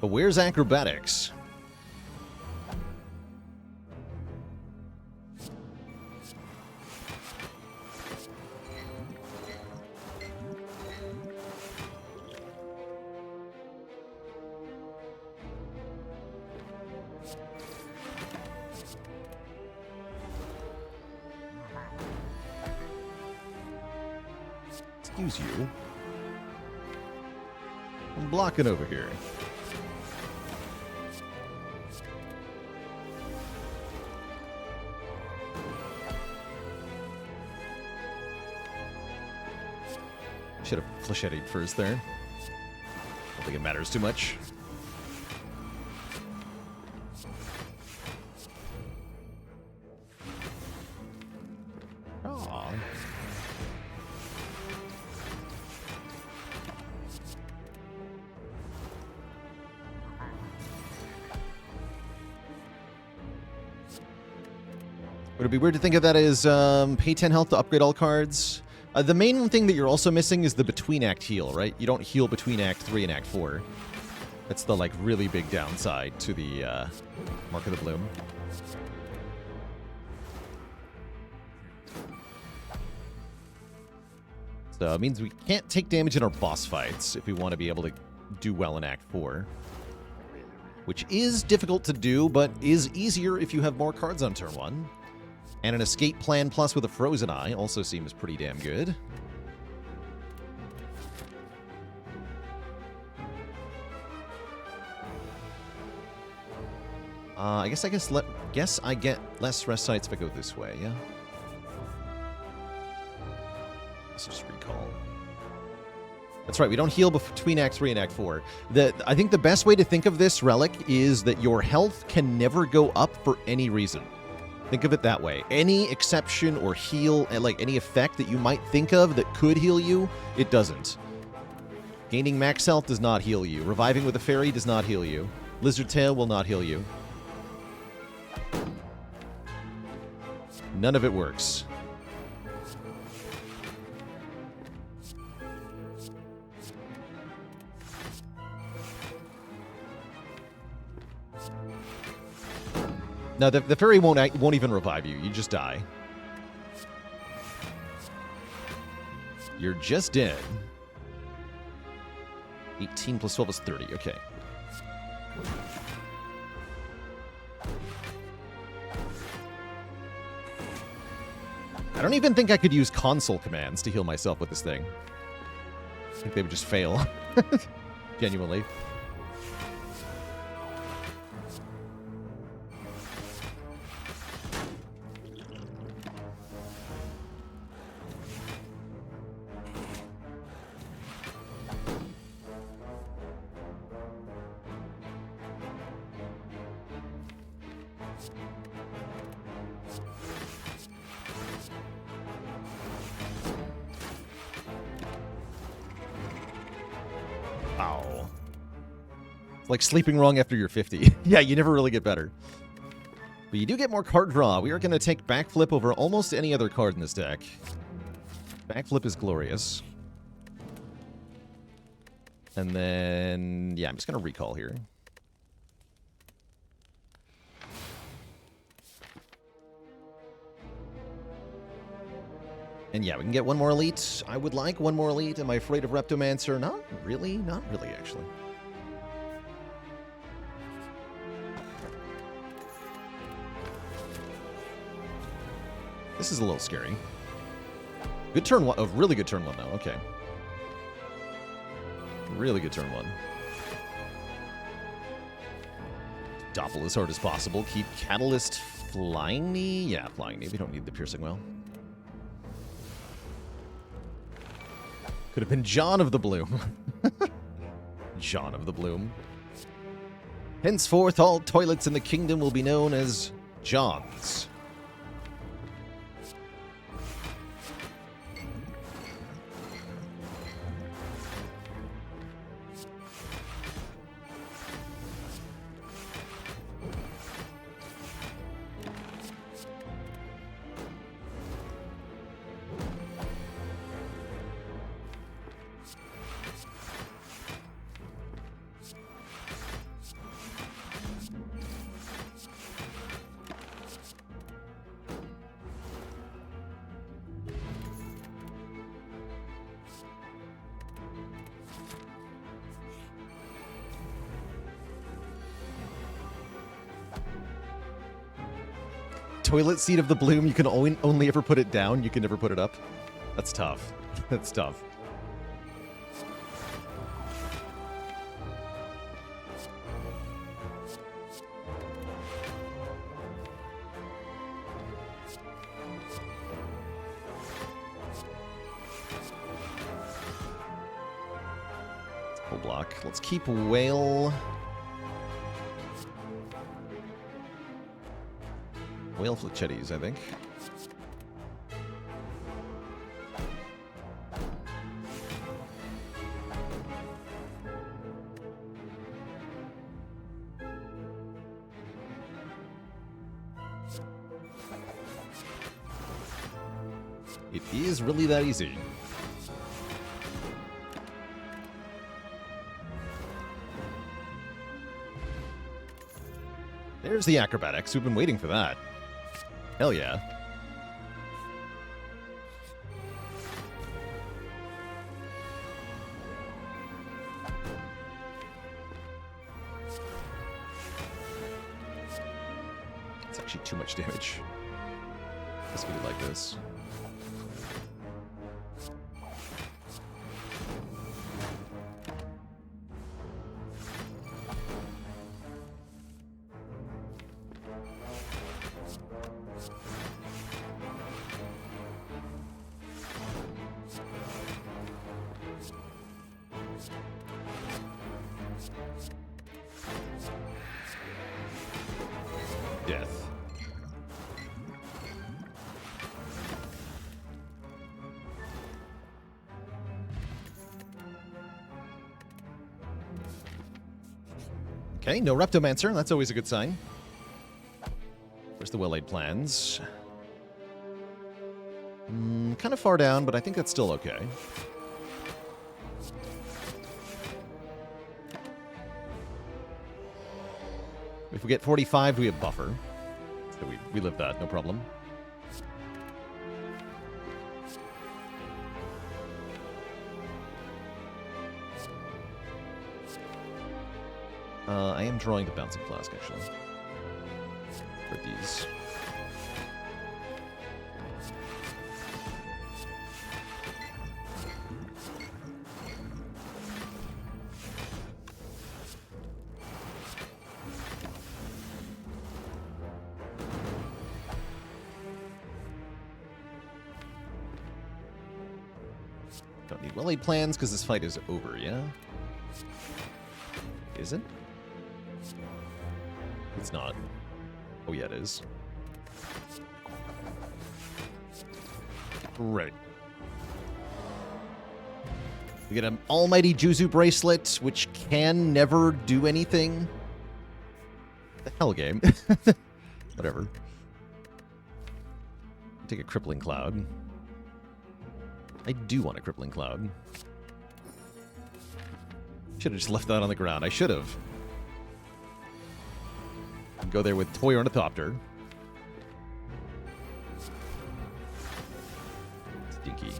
But where's acrobatics? Excuse you. I'm blocking over here. Should have flecheted first there. Don't think it matters too much. Would it be weird to think of that as pay 10 health to upgrade all cards? The main thing that you're also missing is the between act heal, right? You don't heal between Act 3 and Act 4. That's the like really big downside to the Mark of the Bloom. So it means we can't take damage in our boss fights if we want to be able to do well in Act 4. Which is difficult to do, but is easier if you have more cards on turn 1. And an escape plan plus with a frozen eye also seems pretty damn good. I guess I get less rest sites if I go this way, yeah? Let's just recall. That's right, we don't heal between Act 3 and Act 4. I think the best way to think of this relic is that your health can never go up for any reason. Think of it that way. Any exception or heal, like any effect that you might think of that could heal you, it doesn't. Gaining max health does not heal you. Reviving with a fairy does not heal you. Lizard Tail will not heal you. None of it works. No, the fairy won't even revive you. You just die. You're just dead. 18 plus 12 is 30. Okay. I don't even think I could use console commands to heal myself with this thing. I think they would just fail. Genuinely. Like sleeping wrong after you're 50. Yeah, you never really get better. But you do get more card draw. We are going to take Backflip over almost any other card in this deck. Backflip is glorious. And then, yeah, I'm just going to recall here. And yeah, we can get one more elite. I would like one more elite. Am I afraid of Reptomancer? Not really. Not really, actually. This is a little scary. Good turn one. Oh, really good turn one, though. Okay. Really good turn one. Doppel as hard as possible. Keep Catalyst Flying Knee. Yeah, Flying Knee. We don't need the Piercing Well. Could have been John of the Bloom. John of the Bloom. Henceforth, all toilets in the kingdom will be known as John's. Toilet seat of the Bloom, you can only ever put it down, you can never put it up. That's tough. That's tough. Full block. Let's keep Whale. Whale Fletchetties, I think. It is really that easy. There's the acrobatics. We've been waiting for that. Hell yeah. It's actually too much damage. Let's get it like this. Death. Okay, no Reptomancer. That's always a good sign. Where's the well-laid plans? Kind of far down, but I think that's still okay. If we get 45, we have buffer. So we live that, no problem. I am drawing the bouncing flask, actually. For these. Don't need well-laid plans because this fight is over, yeah? Is it? It's not. Oh yeah, it is. Right. We get an Almighty Juzu Bracelet, which can never do anything. The hell game. Whatever. Take a Crippling Cloud. I do want a Crippling Cloud. Should have just left that on the ground. I should have. Go there with Toy Ornithopter. Stinky.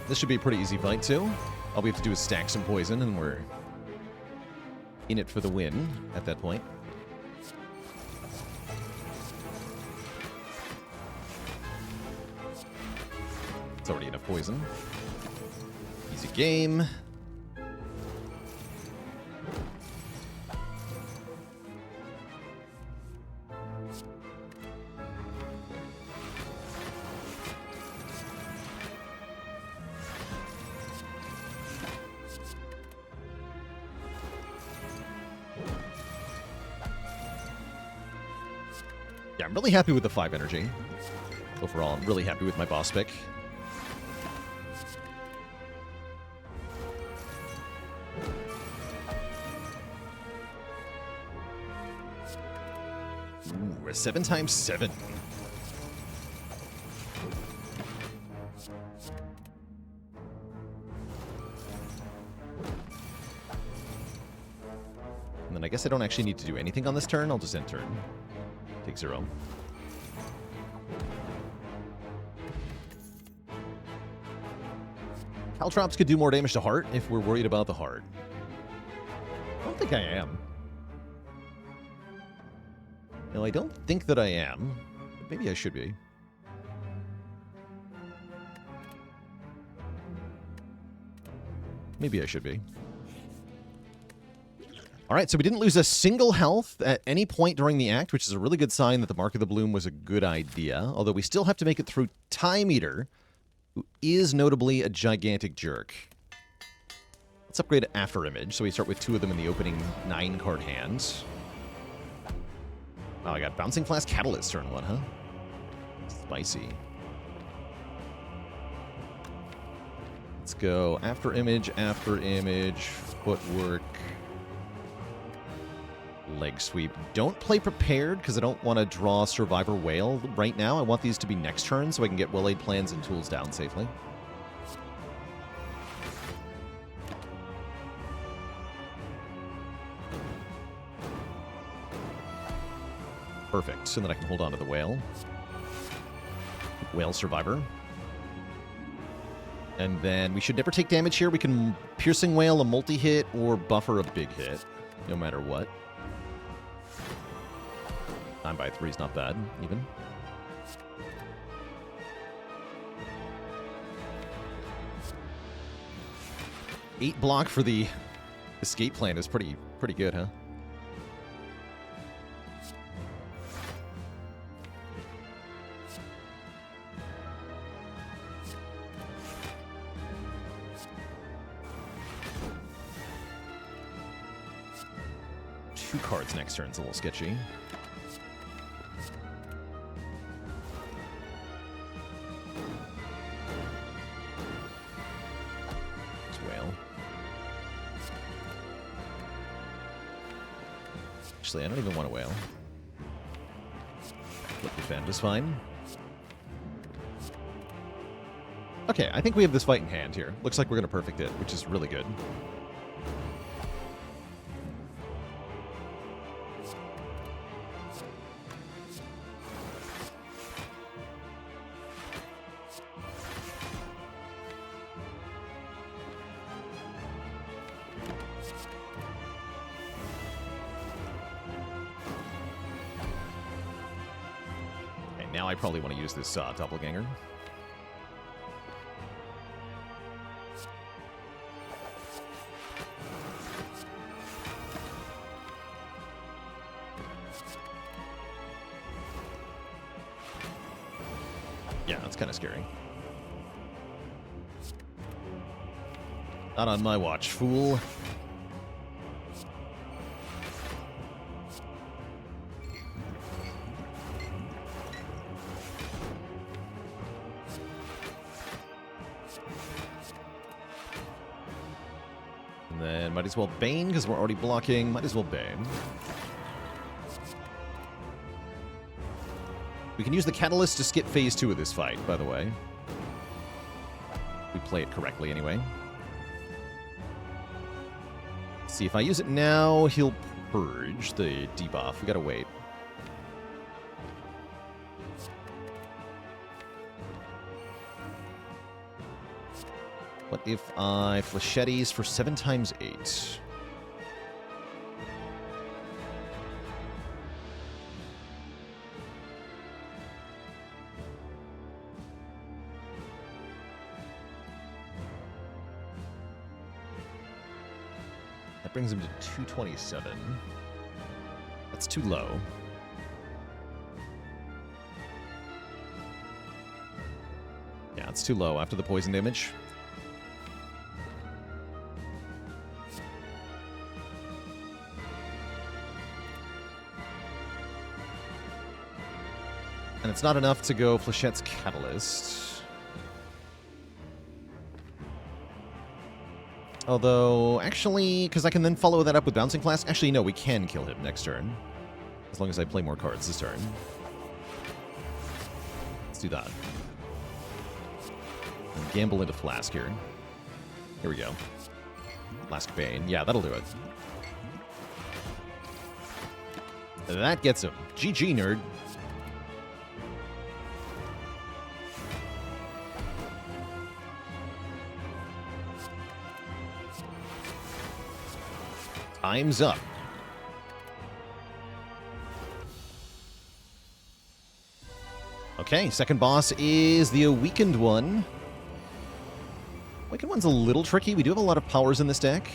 This should be a pretty easy fight, too. All we have to do is stack some poison, and we're in it for the win at that point. It's already enough poison. Easy game. Yeah, I'm really happy with the 5 energy. Overall, I'm really happy with my boss pick. Ooh, a 7x7. And then I guess I don't actually need to do anything on this turn. I'll just end turn. Take 0. Caltrops could do more damage to heart if we're worried about the heart. I don't think I am. No, I don't think that I am. But maybe I should be. Maybe I should be. All right, so we didn't lose a single health at any point during the act, which is a really good sign that the Mark of the Bloom was a good idea. Although we still have to make it through Time Eater, who is notably a gigantic jerk. Let's upgrade to After Image, so we start with 2 of them in the opening 9-card hands. Oh, I got Bouncing Flask Catalyst turn 1, huh? Spicy. Let's go After Image, Footwork. Leg sweep. Don't play prepared because I don't want to draw Survivor Whale right now. I want these to be next turn so I can get well-laid plans and tools down safely. Perfect. So then I can hold on to the whale. Whale Survivor. And then we should never take damage here. We can Piercing Whale a multi-hit or buffer a big hit, no matter what. 9x3 is not bad, even. Eight block for the escape plan is pretty good, huh? 2 cards next turn is a little sketchy. It's whale. Actually, I don't even want a whale. Flip defend is fine. Okay, I think we have this fight in hand here. Looks like we're going to perfect it, which is really good. Okay, now I probably want to use this doppelganger. Yeah, that's kind of scary. Not on my watch, fool. And then might as well Bane, because we're already blocking. Might as well Bane. We can use the Catalyst to skip phase 2 of this fight, by the way. We play it correctly, anyway. See, if I use it now, he'll purge the debuff. We gotta wait. What if I Flechettes for 7 times 8? That brings him to 227. That's too low. Yeah, it's too low after the poison damage. And it's not enough to go Flechette's Catalyst. Although, actually, because I can then follow that up with Bouncing Flask. Actually, no, we can kill him next turn. As long as I play more cards this turn. Let's do that. And gamble into Flask here. Here we go. Flask Bane. Yeah, that'll do it. That gets him. GG, nerd. Time's up. Okay, second boss is the Awakened one. Awakened one's a little tricky. We do have a lot of powers in this deck.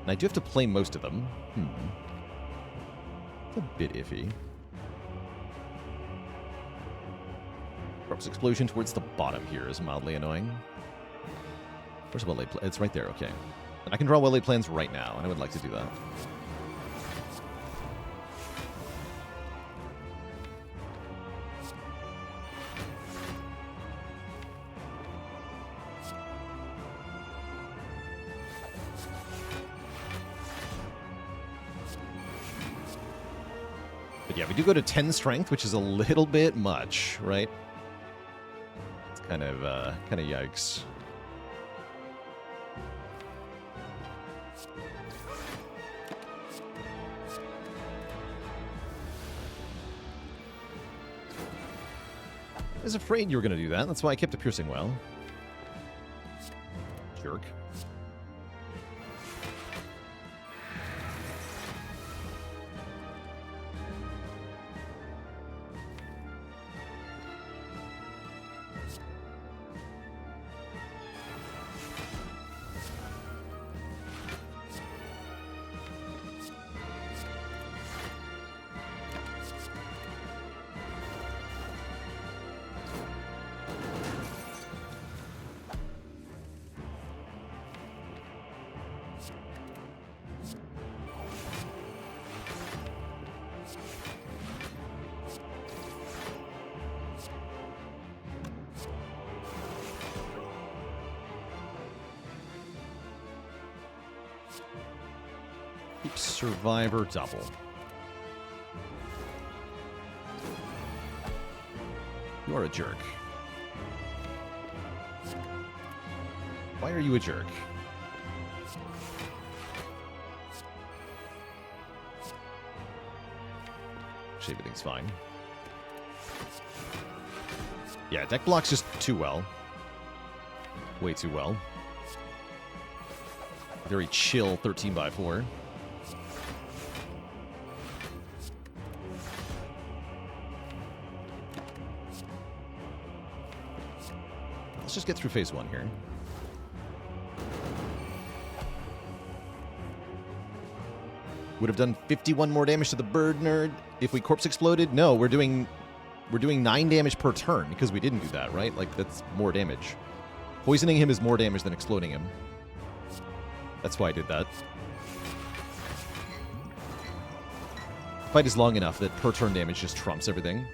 And I do have to play most of them. It's a bit iffy. Corpse Explosion towards the bottom here is mildly annoying. Where's well-laid plans? It's right there, okay. And I can draw well-laid plans right now, and I would like to do that. But yeah, we do go to 10 strength, which is a little bit much, right? It's kind of yikes. I was afraid you were going to do that. That's why I kept the Piercing Well. Jerk. Keep Survivor double. You are a jerk. Why are you a jerk? Actually, everything's fine. Yeah, deck blocks just too well. Way too well. Very chill 13x4. Let's just get through phase 1 here. Would have done 51 more damage to the bird nerd if we corpse exploded. No, we're doing 9 damage per turn because we didn't do that, right? Like, that's more damage. Poisoning him is more damage than exploding him. That's why I did that. Fight is long enough that per turn damage just trumps everything.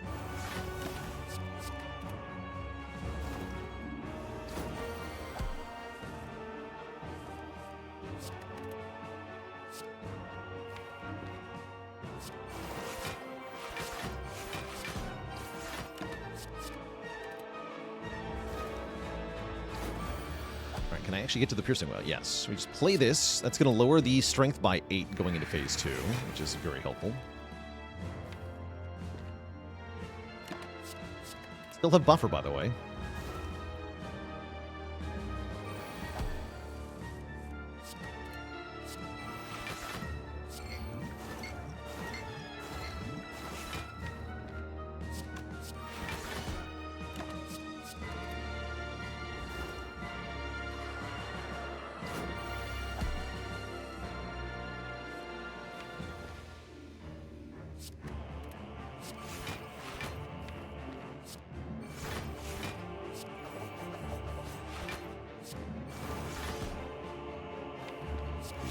Can I actually get to the piercing well? Yes. We just play this. That's going to lower the strength by 8 going into phase 2, which is very helpful. Still have buffer, by the way.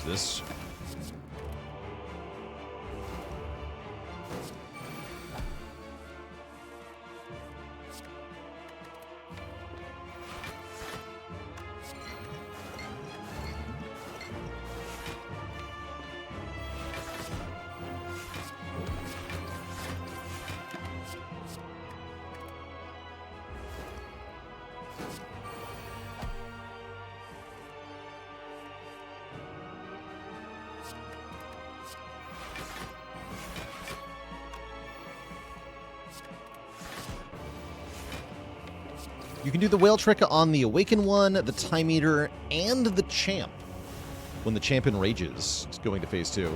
This. You can do the whale trick on the Awaken one, the Time Eater, and the Champ. When the Champ enrages, it's going to phase 2.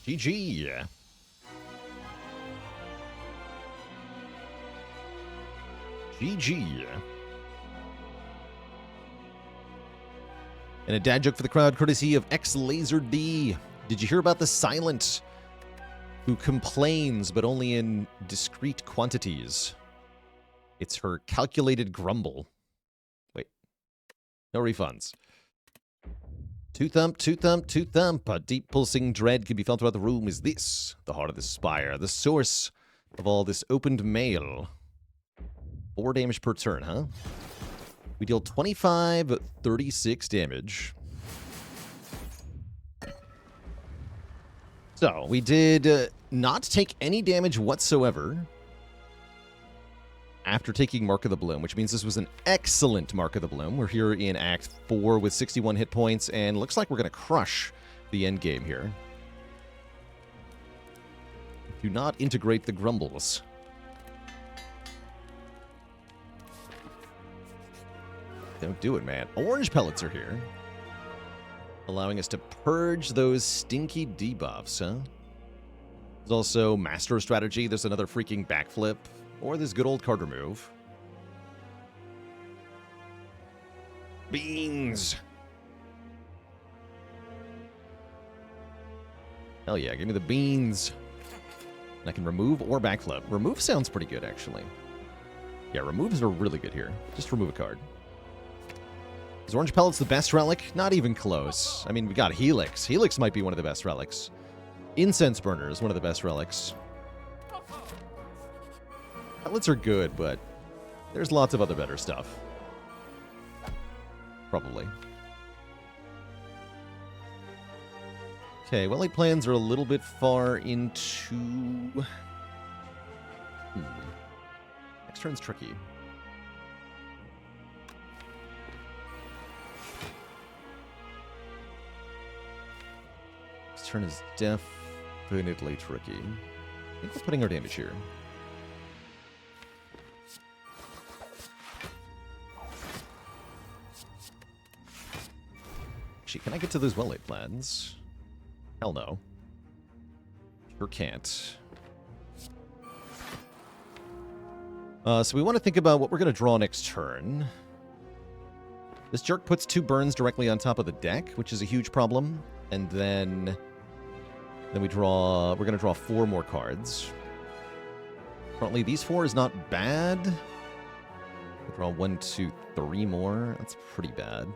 GG. GG. And a dad joke for the crowd, courtesy of XLaserD. Did you hear about the Silent who complains, but only in discrete quantities? It's her calculated grumble. Wait. No refunds. Two thump, two thump, two thump. A deep pulsing dread can be felt throughout the room. Is this the heart of the Spire? The source of all this opened mail. 4 damage per turn, huh? We deal 25, 36 damage. So, we did not take any damage whatsoever after taking Mark of the Bloom, which means this was an excellent Mark of the Bloom. We're here in Act 4 with 61 hit points, and looks like we're going to crush the end game here. Do not integrate the grumbles. Don't do it, man. Orange pellets are here, allowing us to purge those stinky debuffs, huh? There's also Master Strategy. There's another freaking backflip. Or this good old card remove. Beans! Hell yeah, give me the beans. And I can remove or backflip. Remove sounds pretty good, actually. Yeah, removes are really good here. Just remove a card. Is Orange Pellet's the best relic? Not even close. I mean, we got Helix. Helix might be one of the best relics. Incense Burner is one of the best relics. Pellets are good, but there's lots of other better stuff. Probably. Okay, well-laid plans are a little bit far into... Next turn's tricky. This turn is definitely tricky. I think we're putting our damage here. Actually, can I get to those well-laid plans? Hell no. Sure can't. So we want to think about what we're going to draw next turn. This jerk puts 2 burns directly on top of the deck, which is a huge problem. And then we draw... We're going to draw 4 more cards. Currently, these 4 is not bad. We'll draw 1, 2, 3 more. That's pretty bad.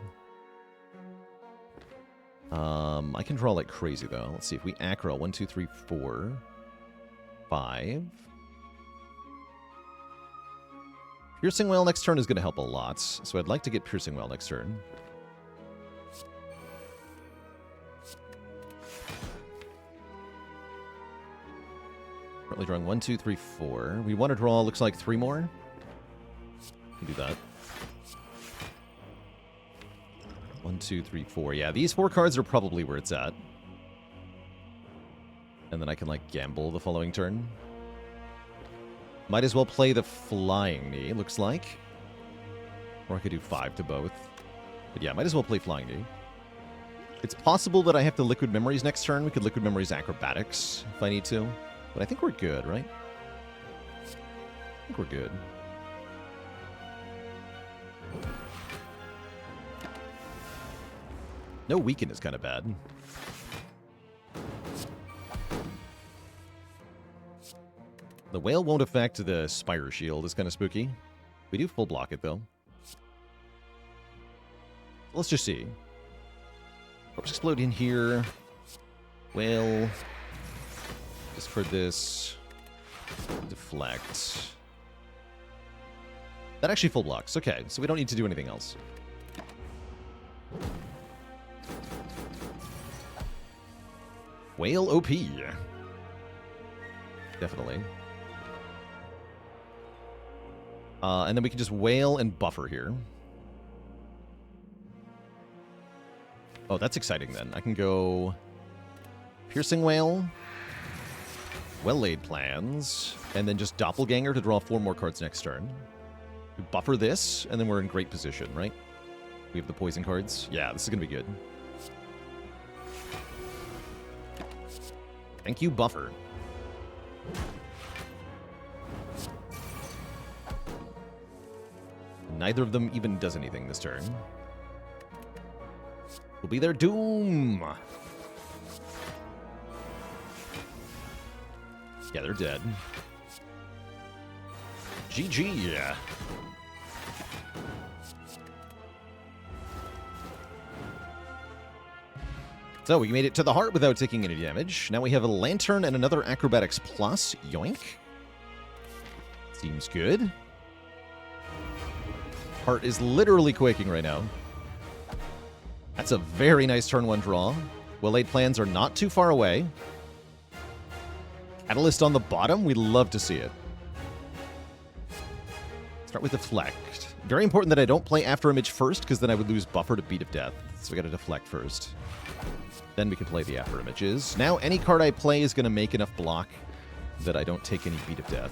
I can draw like crazy, though. Let's see. If we aggro 1, 2, 3, 4, 5... Piercing Wail next turn is going to help a lot, so I'd like to get Piercing Wail next turn. Currently drawing 1, 2, 3, 4. We want to draw, looks like 3 more. We can do that. 1, 2, 3, 4. Yeah, these 4 cards are probably where it's at. And then I can, like, gamble the following turn. Might as well play the Flying Knee, looks like. Or I could do 5 to both. But yeah, might as well play Flying Knee. It's possible that I have to Liquid Memories next turn. We could Liquid Memories Acrobatics if I need to. But I think we're good, right? I think we're good. No Weaken is kind of bad. The Whale won't affect the Spire Shield. It's kind of spooky. We do full block it, though. Let's just see. Corpse Explode in here. Whale. Discard this. Deflect. That actually full blocks. Okay, so we don't need to do anything else. Whale OP. Definitely. And then we can just Wail and Buffer here. Oh, that's exciting then. I can go Piercing Wail, Well-Laid Plans, and then just Doppelganger to draw 4 more cards next turn. We buffer this, and then we're in great position, right? We have the poison cards. Yeah, this is going to be good. Thank you, Buffer. Neither of them even does anything this turn. Will be their doom. Yeah, they're dead. GG. So we made it to the heart without taking any damage. Now we have a Lantern and another Acrobatics Plus. Yoink. Seems good. Heart is literally quaking right now. That's a very nice turn 1 draw. Well-laid plans are not too far away. Catalyst on the bottom, we love to see it. Start with Deflect. Very important that I don't play After Image first, because then I would lose Buffer to Beat of Death. So we gotta Deflect first. Then we can play the After Images. Now any card I play is gonna make enough block that I don't take any Beat of Death.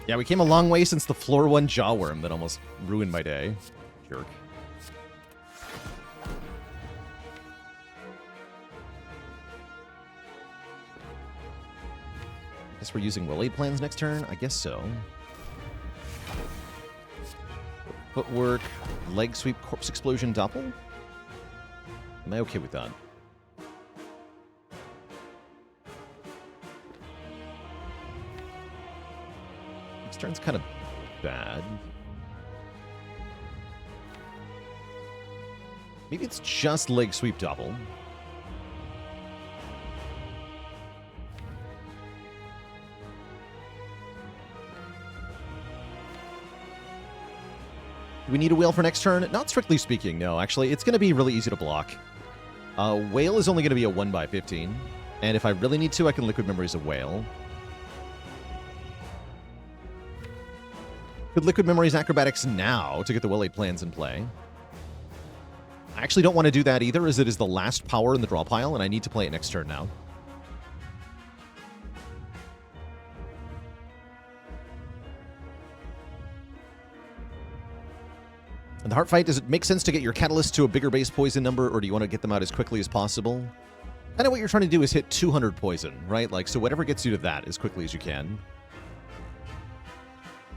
Yeah, we came a long way since the floor 1 Jawworm that almost ruined my day. Jerk. Guess we're using will aid plans next turn? I guess so. Footwork, leg sweep, corpse explosion, doppel? Am I okay with that? This turn's kind of bad. Maybe it's just leg sweep doppel. Do we need a whale for next turn? Not strictly speaking, no. Actually, it's going to be really easy to block. Whale is only going to be a 1/15. And if I really need to, I can Liquid Memories a whale. Could Liquid Memories Acrobatics now to get the Will Aid plans in play. I actually don't want to do that either, as it is the last power in the draw pile, and I need to play it next turn now. In the Heart Fight, does it make sense to get your Catalyst to a bigger base poison number, or do you want to get them out as quickly as possible? Kind of what you're trying to do is hit 200 poison, right? Like, so whatever gets you to that as quickly as you can.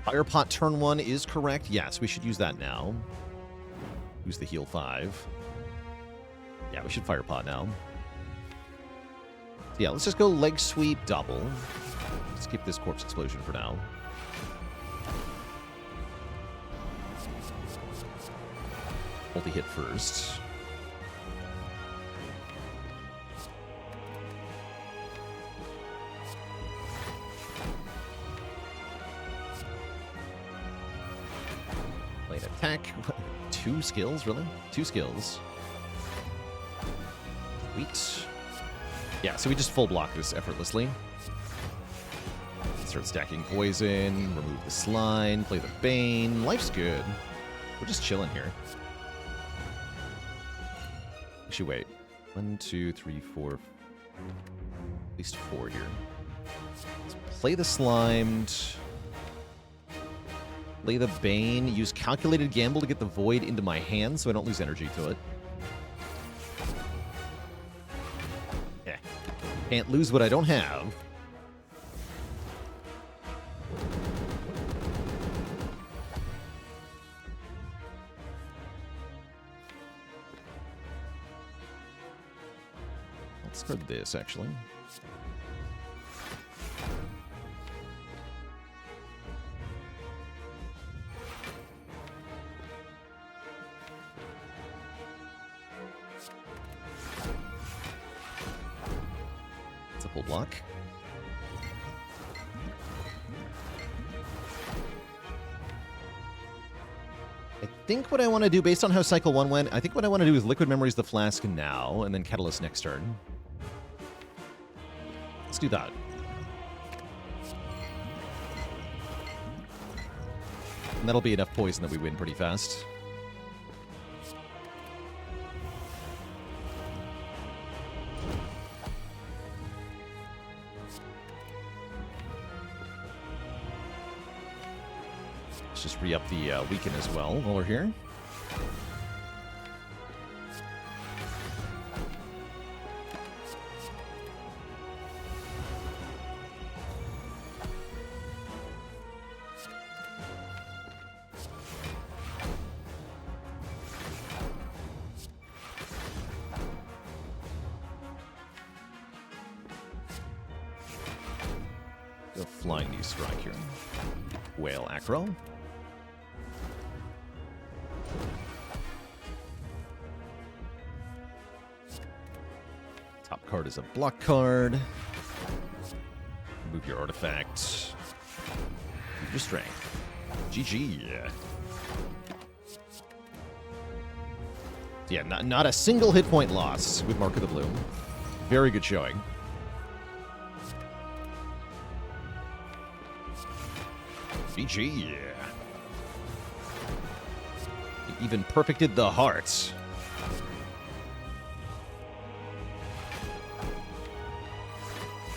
Fire Pot turn 1 is correct. Yes, we should use that now. Use the heal 5. Yeah, we should Fire Pot now. Yeah, let's just go leg sweep, double. Skip this corpse explosion for now. Multi-hit first. Late attack. 2 skills, really? 2 skills. Sweet. Yeah, so we just full block this effortlessly. Start stacking poison, remove the slime, play the Bane. Life's good. We're just chilling here. Actually, wait. 1, 2, 3, 4. At least 4 here. Let's play the Slimed. Play the Bane. Use Calculated Gamble to get the Void into my hand so I don't lose energy to it. Yeah. Can't lose what I don't have. Let's start this, actually. It's a full block. I think what I want to do, based on how Cycle 1 went, I think what I want to do is Liquid Memories the Flask now, and then Catalyst next turn. Let's do that. And that'll be enough poison that we win pretty fast. Let's just re-up the weaken as well while we're here. Go Flying Knee Strike here. Whale Acro. Top card is a block card. Move your artifact. Move your strength. GG. Yeah, not a single hit point loss with Mark of the Bloom. Very good showing. GG. Even perfected the hearts.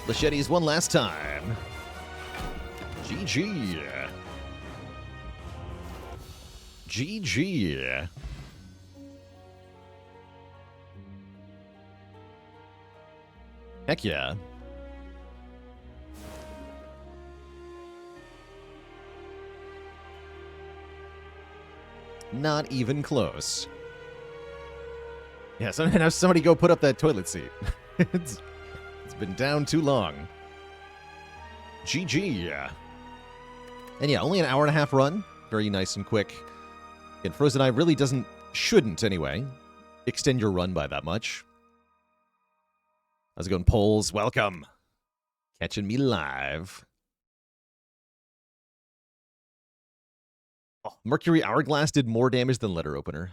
Machetes one last time. GG. GG. Heck yeah. Not even close. Yeah, so now somebody go put up that toilet seat. It's been down too long. GG. And yeah, only an hour and a half run. Very nice and quick. And Frozen Eye really shouldn't anyway, extend your run by that much. How's it going, polls? Welcome. Catching me live. Oh, Mercury Hourglass did more damage than Letter Opener.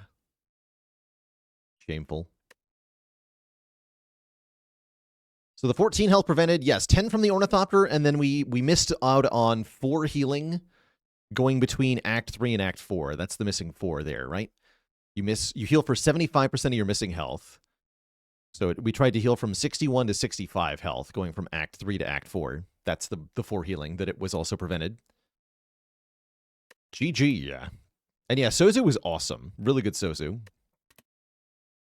Shameful. So the 14 health prevented, yes, 10 from the Ornithopter, and then we missed out on 4 healing going between Act 3 and Act 4. That's the missing 4 there, right? You heal for 75% of your missing health. So we tried to heal from 61 to 65 health, going from Act 3 to Act 4. That's the 4 healing that it was also prevented. GG. And yeah, Sozu was awesome. Really good Sozu.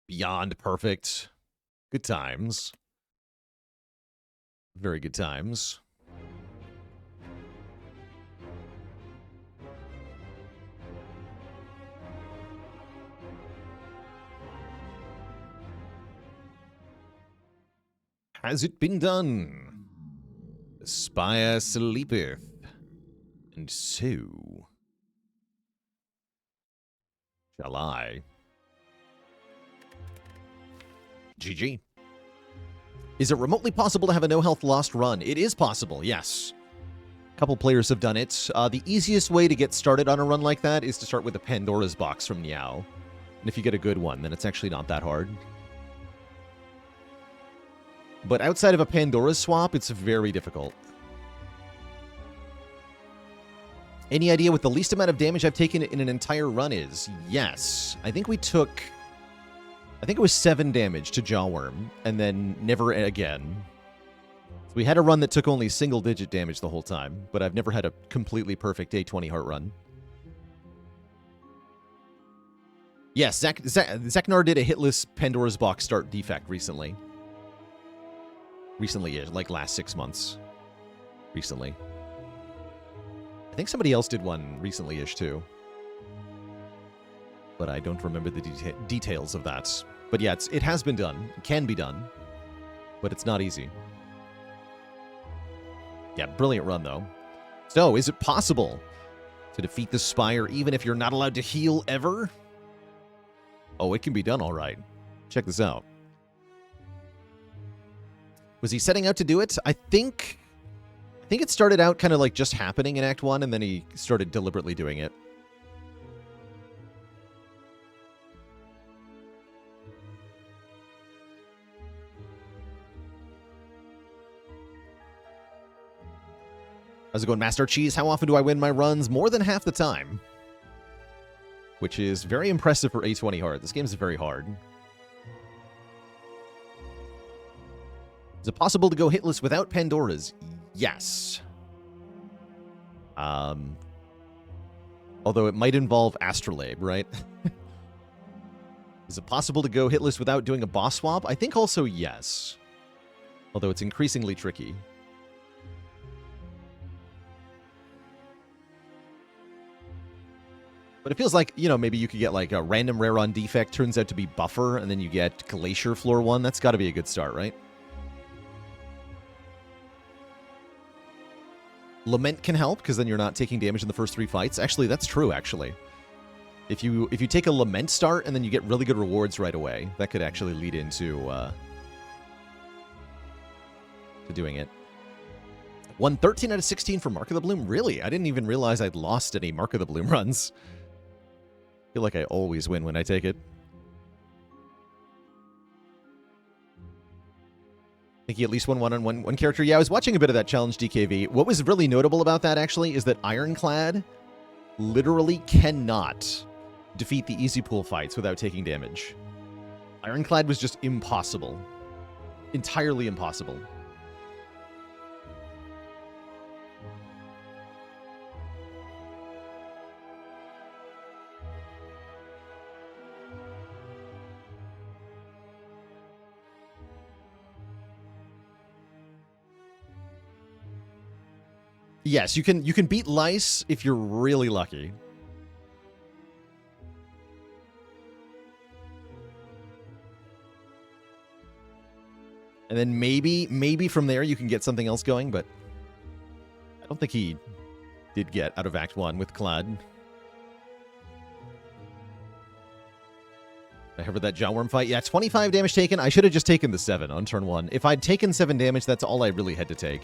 Beyond perfect. Good times. Very good times. Has it been done? The Spire sleepeth, and so shall I. GG. Is it remotely possible to have a no-health lost run? It is possible, yes. A couple players have done it. The easiest way to get started on a run like that is to start with a Pandora's box from Niao. And if you get a good one, then it's actually not that hard. But outside of a Pandora's swap, it's very difficult. Any idea what the least amount of damage I've taken in an entire run is? Yes. I think it was 7 damage to Jawworm, and then never again. So we had a run that took only single-digit damage the whole time, but I've never had a completely perfect A20 heart run. Yes, Zeknar did a hitless Pandora's Box start defect recently. Recently, like last 6 months. Recently. I think somebody else did one recently-ish too. But I don't remember the details of that. But yeah, it has been done. It can be done. But it's not easy. Yeah, brilliant run though. So, is it possible to defeat the Spire even if you're not allowed to heal ever? Oh, it can be done all right. Check this out. Was he setting out to do it? I think it started out kind of like just happening in Act 1, and then he started deliberately doing it. How's it going, Master Cheese? How often do I win my runs? More than half the time. Which is very impressive for A20 hard. This game is very hard. Is it possible to go hitless without Pandoras? Yes. Although it might involve Astrolabe, right? Is it possible to go hitless without doing a boss swap? I think also yes. Although it's increasingly tricky. But it feels like, you know, maybe you could get like a random rare on Defect, turns out to be Buffer, and then you get Glacier Floor 1. That's got to be a good start, right? Lament can help, because then you're not taking damage in the first 3 fights. Actually, that's true, actually. If you take a Lament start, and then you get really good rewards right away, that could actually lead into to doing it. 113 out of 16 for Mark of the Bloom? Really? I didn't even realize I'd lost any Mark of the Bloom runs. I feel like I always win when I take it. I think he at least won one character. Yeah, I was watching a bit of that challenge, DKV. What was really notable about that, actually, is that Ironclad literally cannot defeat the easy pool fights without taking damage. Ironclad was just impossible. Entirely impossible. Yes, you can beat Lice if you're really lucky. And then maybe from there you can get something else going, but I don't think he did get out of Act 1 with Clad. I heard that Jawworm fight. Yeah, 25 damage taken. I should have just taken the 7 on turn 1. If I'd taken 7 damage, that's all I really had to take.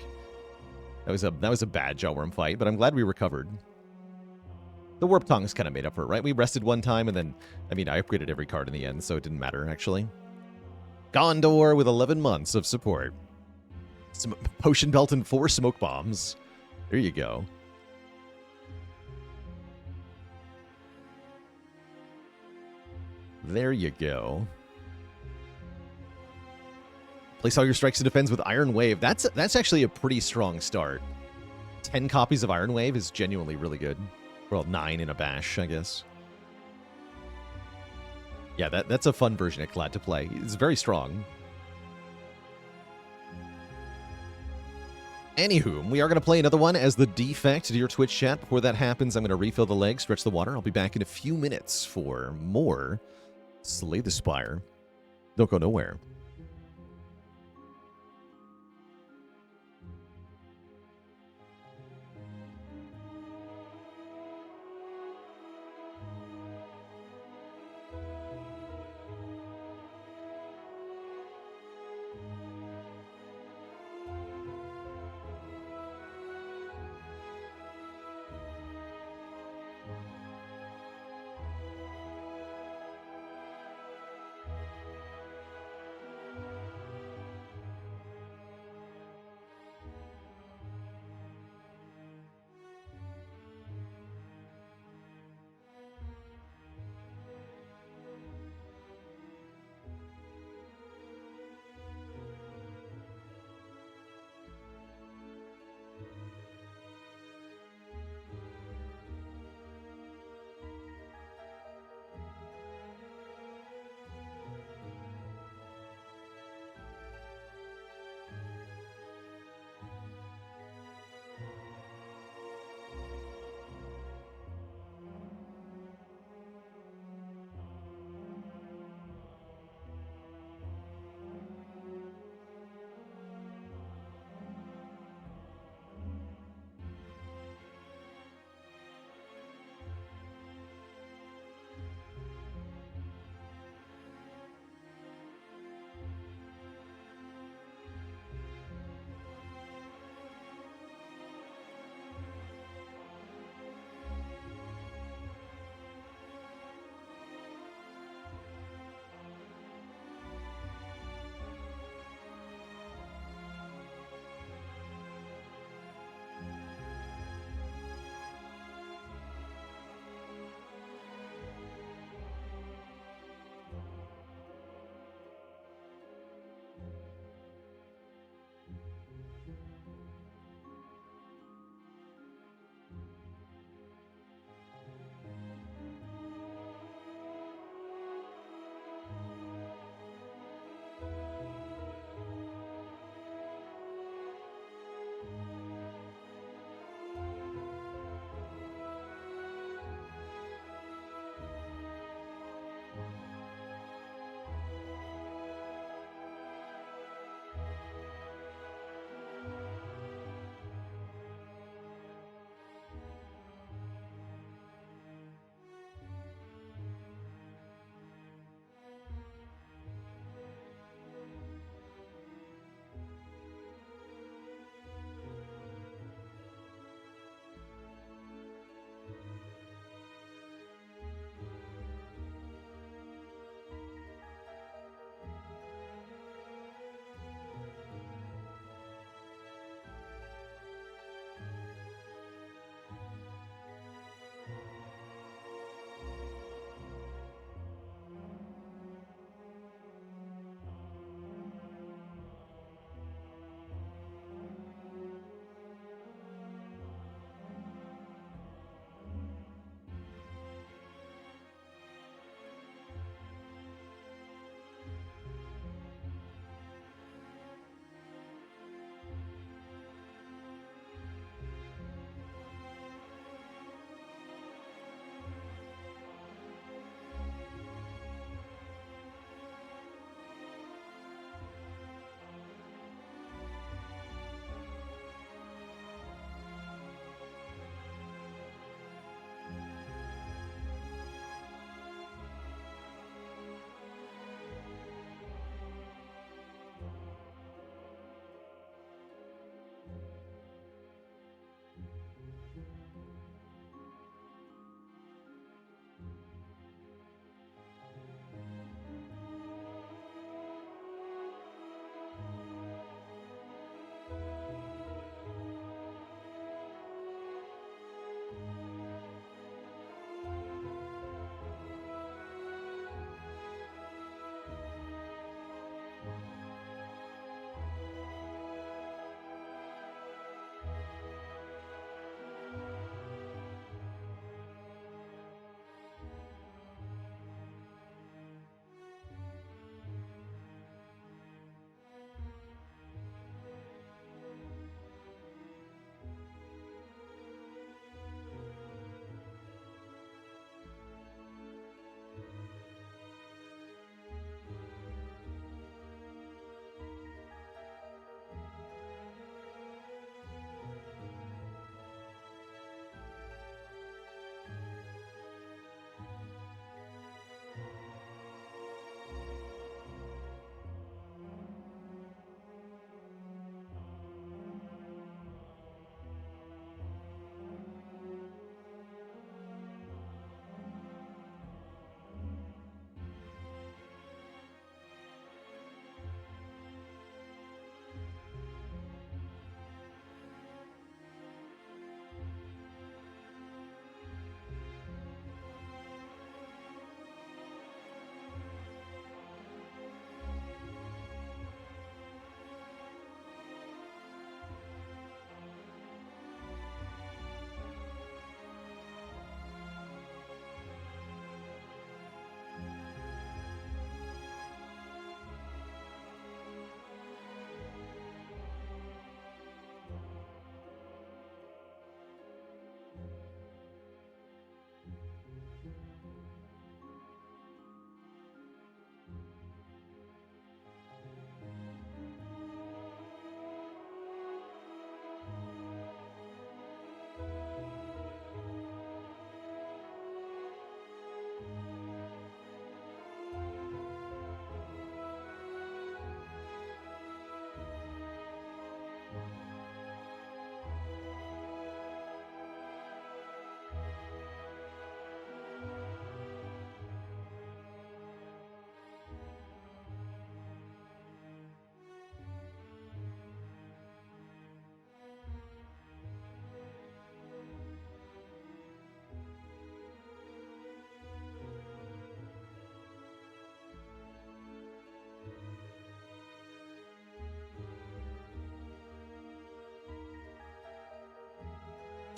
That was a bad Jawworm fight, but I'm glad we recovered. The Warp Tongues kind of made up for it, right? We rested one time, and then, I mean, I upgraded every card in the end, so it didn't matter, actually. Gondor with 11 months of support. Some Potion Belt and 4 Smoke Bombs. There you go. There you go. Place all your strikes and defends with Iron Wave. That's actually a pretty strong start. 10 copies of Iron Wave is genuinely really good. Well, 9 in a bash, I guess. Yeah, that's a fun version of Clad to play. It's very strong. Anywho, we are going to play another one as the Defect to your Twitch chat. Before that happens, I'm going to refill the leg, stretch the water. I'll be back in a few minutes for more Slay the Spire. Don't go nowhere.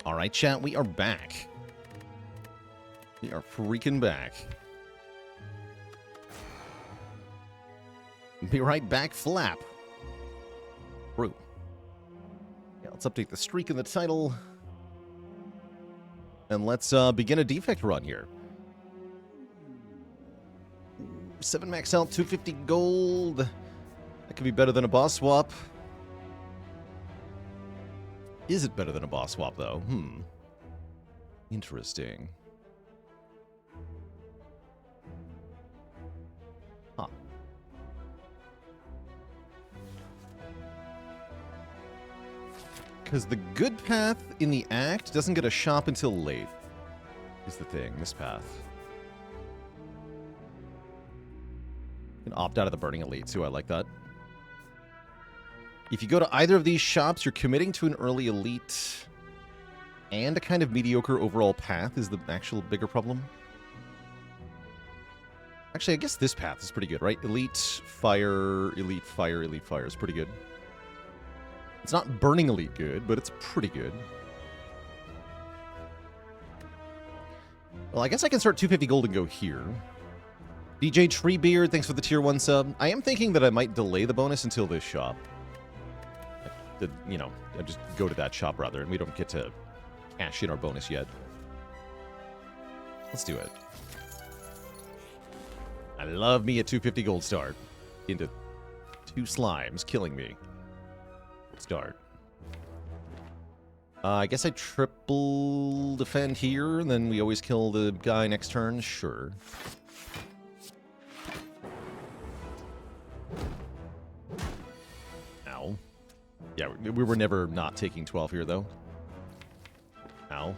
All right, chat, we are back. We are freaking back. Be right back, Flap. True. Yeah, let's update the streak in the title. And let's begin a defect run here. 7 max out, 250 gold. That could be better than a boss swap. Is it better than a boss swap, though? Interesting. Huh. Because the good path in the act doesn't get a shop until late. Is the thing, this path. You can opt out of the Burning Elite, too. I like that. If you go to either of these shops, you're committing to an early elite and a kind of mediocre overall path is the actual bigger problem. Actually, I guess this path is pretty good, right? Elite, fire, elite, fire, elite, fire is pretty good. It's not Burning Elite good, but it's pretty good. Well, I guess I can start 250 gold and go here. DJ Treebeard, thanks for the tier 1 sub. I am thinking that I might delay the bonus until this shop. You know, I just go to that shop rather, and we don't get to cash in our bonus yet. Let's do it. I love me a 250 gold start into 2 slimes killing me. Start. I guess I triple defend here, and then we always kill the guy next turn. Sure. Ow. Yeah, we were never not taking 12 here, though. Ow.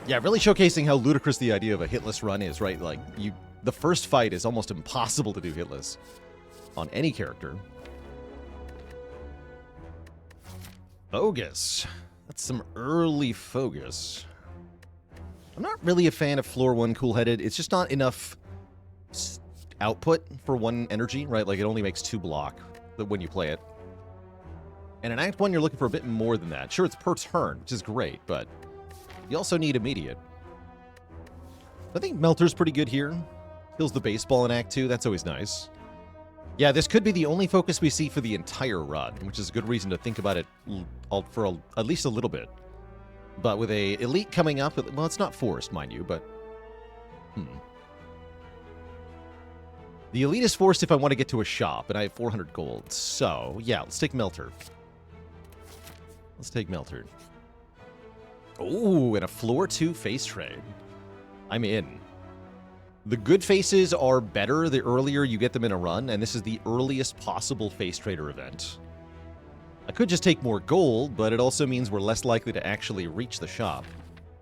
Yeah, really showcasing how ludicrous the idea of a hitless run is, right? Like, the first fight is almost impossible to do hitless on any character. Bogus. That's some early Fogus. I'm not really a fan of floor 1 cool-headed. It's just not enough output for 1 energy, right? Like, it only makes 2 block when you play it. And in Act 1, you're looking for a bit more than that. Sure, it's per turn, which is great, but you also need immediate. I think Melter's pretty good here. Kills the baseball in Act 2. That's always nice. Yeah, this could be the only focus we see for the entire run, which is a good reason to think about it for at least a little bit. But with a elite coming up, well, it's not forced, mind you, but... The elite is forced if I want to get to a shop, and I have 400 gold. So, yeah, let's take Melter. Let's take Melter. Oh, and a floor 2 face trade. I'm in. The good faces are better the earlier you get them in a run, and this is the earliest possible face trader event. I could just take more gold, but it also means we're less likely to actually reach the shop.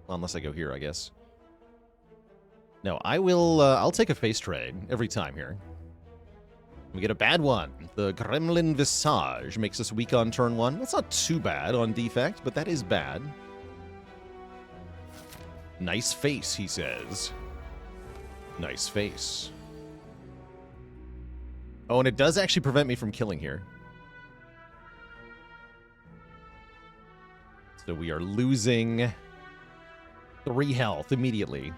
Unless I go here, I guess. No, I'll take a face trade every time here. We get a bad one. The Gremlin Visage makes us weak on turn 1. That's not too bad on Defect, but that is bad. Nice face, he says. Nice face. Oh, and it does actually prevent me from killing here. So we are losing 3 health immediately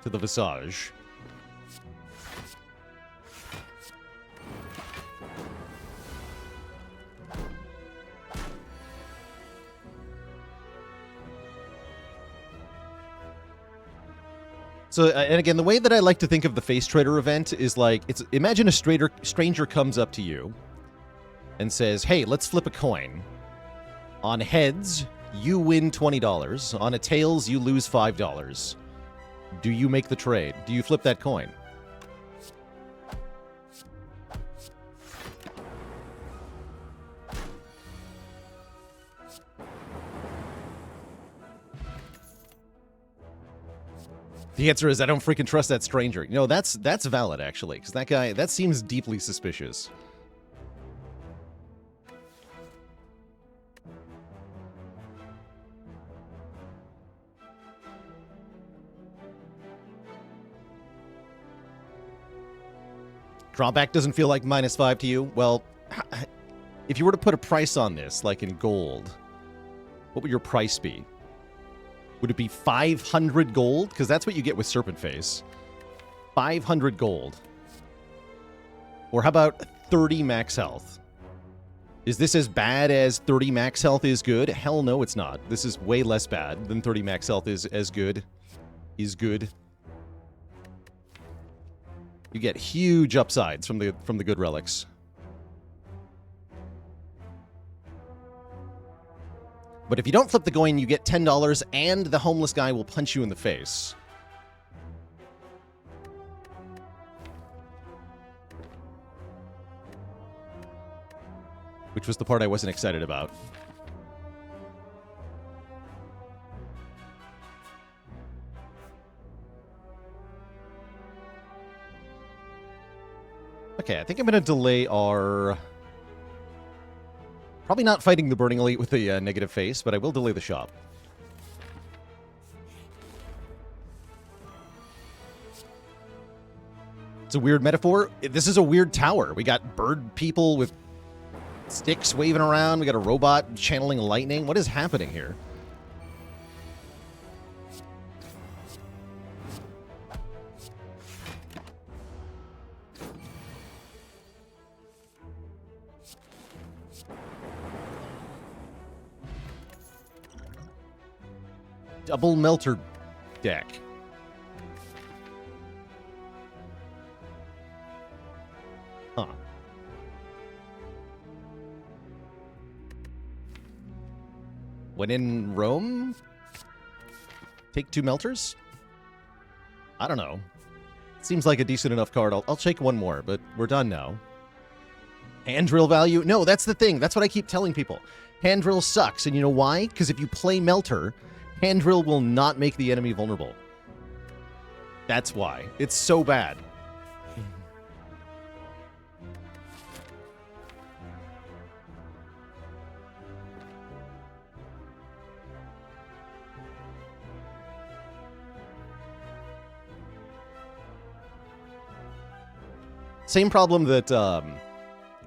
to the Visage. So, and again, the way that I like to think of the Face Trader event is like, imagine a stranger comes up to you and says, hey, let's flip a coin. On heads, you win $20. On a tails, you lose $5. Do you make the trade? Do you flip that coin? The answer is I don't freaking trust that stranger. You know, that's valid, actually, because that guy, that seems deeply suspicious. Drawback doesn't feel like -5 to you? Well, if you were to put a price on this, like in gold, what would your price be? Would it be 500 gold? Because that's what you get with Serpent Face. 500 gold. Or how about 30 max health? Is this as bad as 30 max health is good? Hell no, it's not. This is way less bad than 30 max health is as good. Is good. You get huge upsides from the good relics. But if you don't flip the coin, you get $10 and the homeless guy will punch you in the face. Which was the part I wasn't excited about. Okay, I think I'm going to delay our... Probably not fighting the Burning Elite with the negative face, but I will delay the shop. It's a weird metaphor. This is a weird tower. We got bird people with sticks waving around. We got a robot channeling lightning. What is happening here? Double melter deck. Huh. When in Rome, take 2 melters? I don't know. Seems like a decent enough card. I'll take one more, but we're done now. Hand drill value? No, that's the thing. That's what I keep telling people. Hand drill sucks, and you know why? Because if you play melter, hand drill will not make the enemy vulnerable. That's why. It's so bad. Same problem that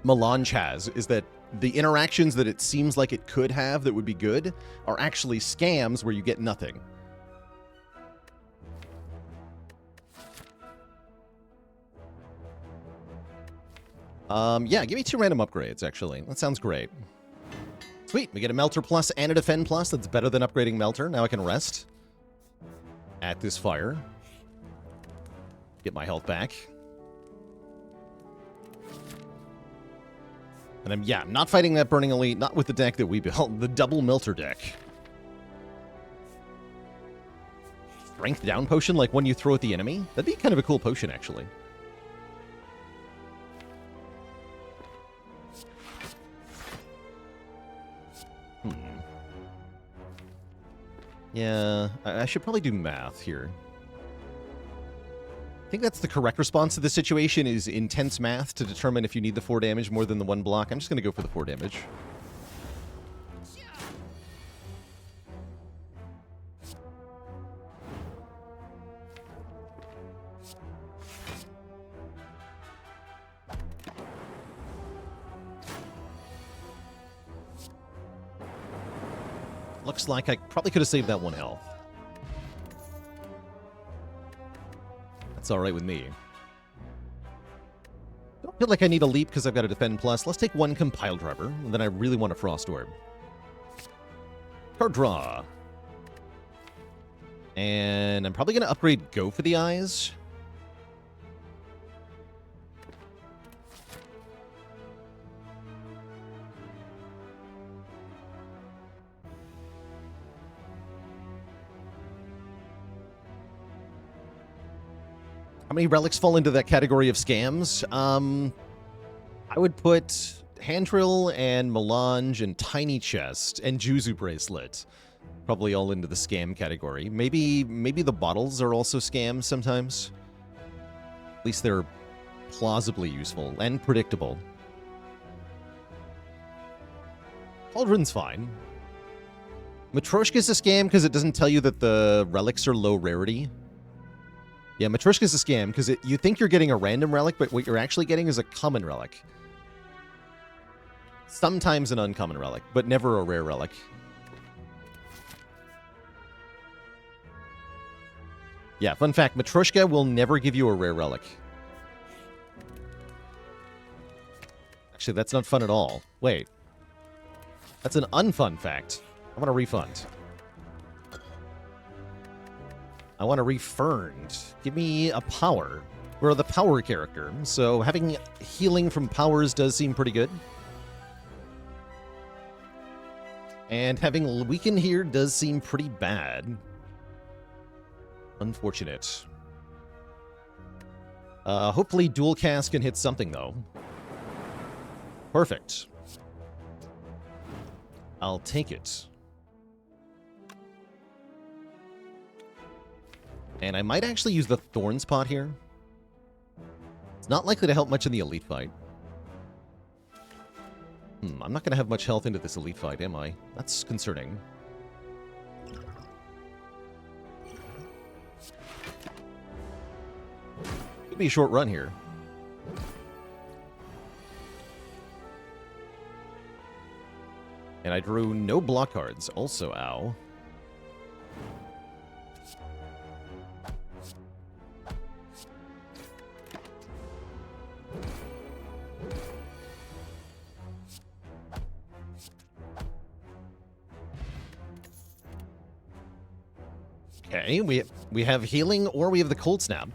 Melange has is that the interactions that it seems like it could have that would be good are actually scams where you get nothing. Yeah, give me 2 random upgrades, actually. That sounds great. Sweet, we get a Melter Plus and a Defend Plus. That's better than upgrading Melter. Now I can rest at this fire. Get my health back. And I'm not fighting that Burning Elite, not with the deck that we built, the double Melter deck. Strength down potion, like one you throw at the enemy? That'd be kind of a cool potion, actually. Yeah, I should probably do math here. I think that's the correct response to this situation is intense math to determine if you need the 4 damage more than the 1 block. I'm just going to go for the 4 damage. Looks like I probably could have saved that 1 health. That's all right with me. Don't feel like I need a leap because I've got a Defend Plus. Let's take 1 Compile Driver, and then I really want a Frost Orb. Card draw. And I'm probably going to upgrade Go for the Eyes. How many relics fall into that category of scams? I would put Hand Drill and Melange and Tiny Chest and Juzu Bracelet probably all into the scam category. Maybe the bottles are also scams sometimes. At least they're plausibly useful and predictable. Cauldron's fine. Matryoshka's a scam because it doesn't tell you that the relics are low rarity. Yeah, Matryoshka's a scam, because you think you're getting a random relic, but what you're actually getting is a common relic. Sometimes an uncommon relic, but never a rare relic. Yeah, fun fact, Matryoshka will never give you a rare relic. Actually, that's not fun at all. Wait. That's an unfun fact. I want a refund. I want a refund. Give me a power. We're the power character, so having healing from powers does seem pretty good. And having weaken here does seem pretty bad. Unfortunate. Hopefully dual cast can hit something, though. Perfect. I'll take it. And I might actually use the Thorns pot here. It's not likely to help much in the elite fight. I'm not going to have much health into this elite fight, am I? That's concerning. Could be a short run here. And I drew no block cards. Also, ow. Okay, we have healing, or we have the Cold Snap.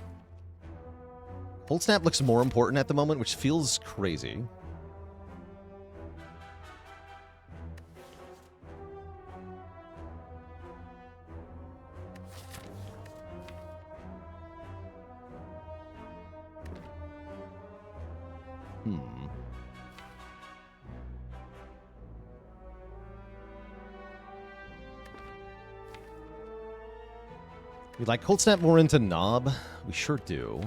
Cold Snap looks more important at the moment, which feels crazy. We'd like Cold Snap more into Knob. We sure do.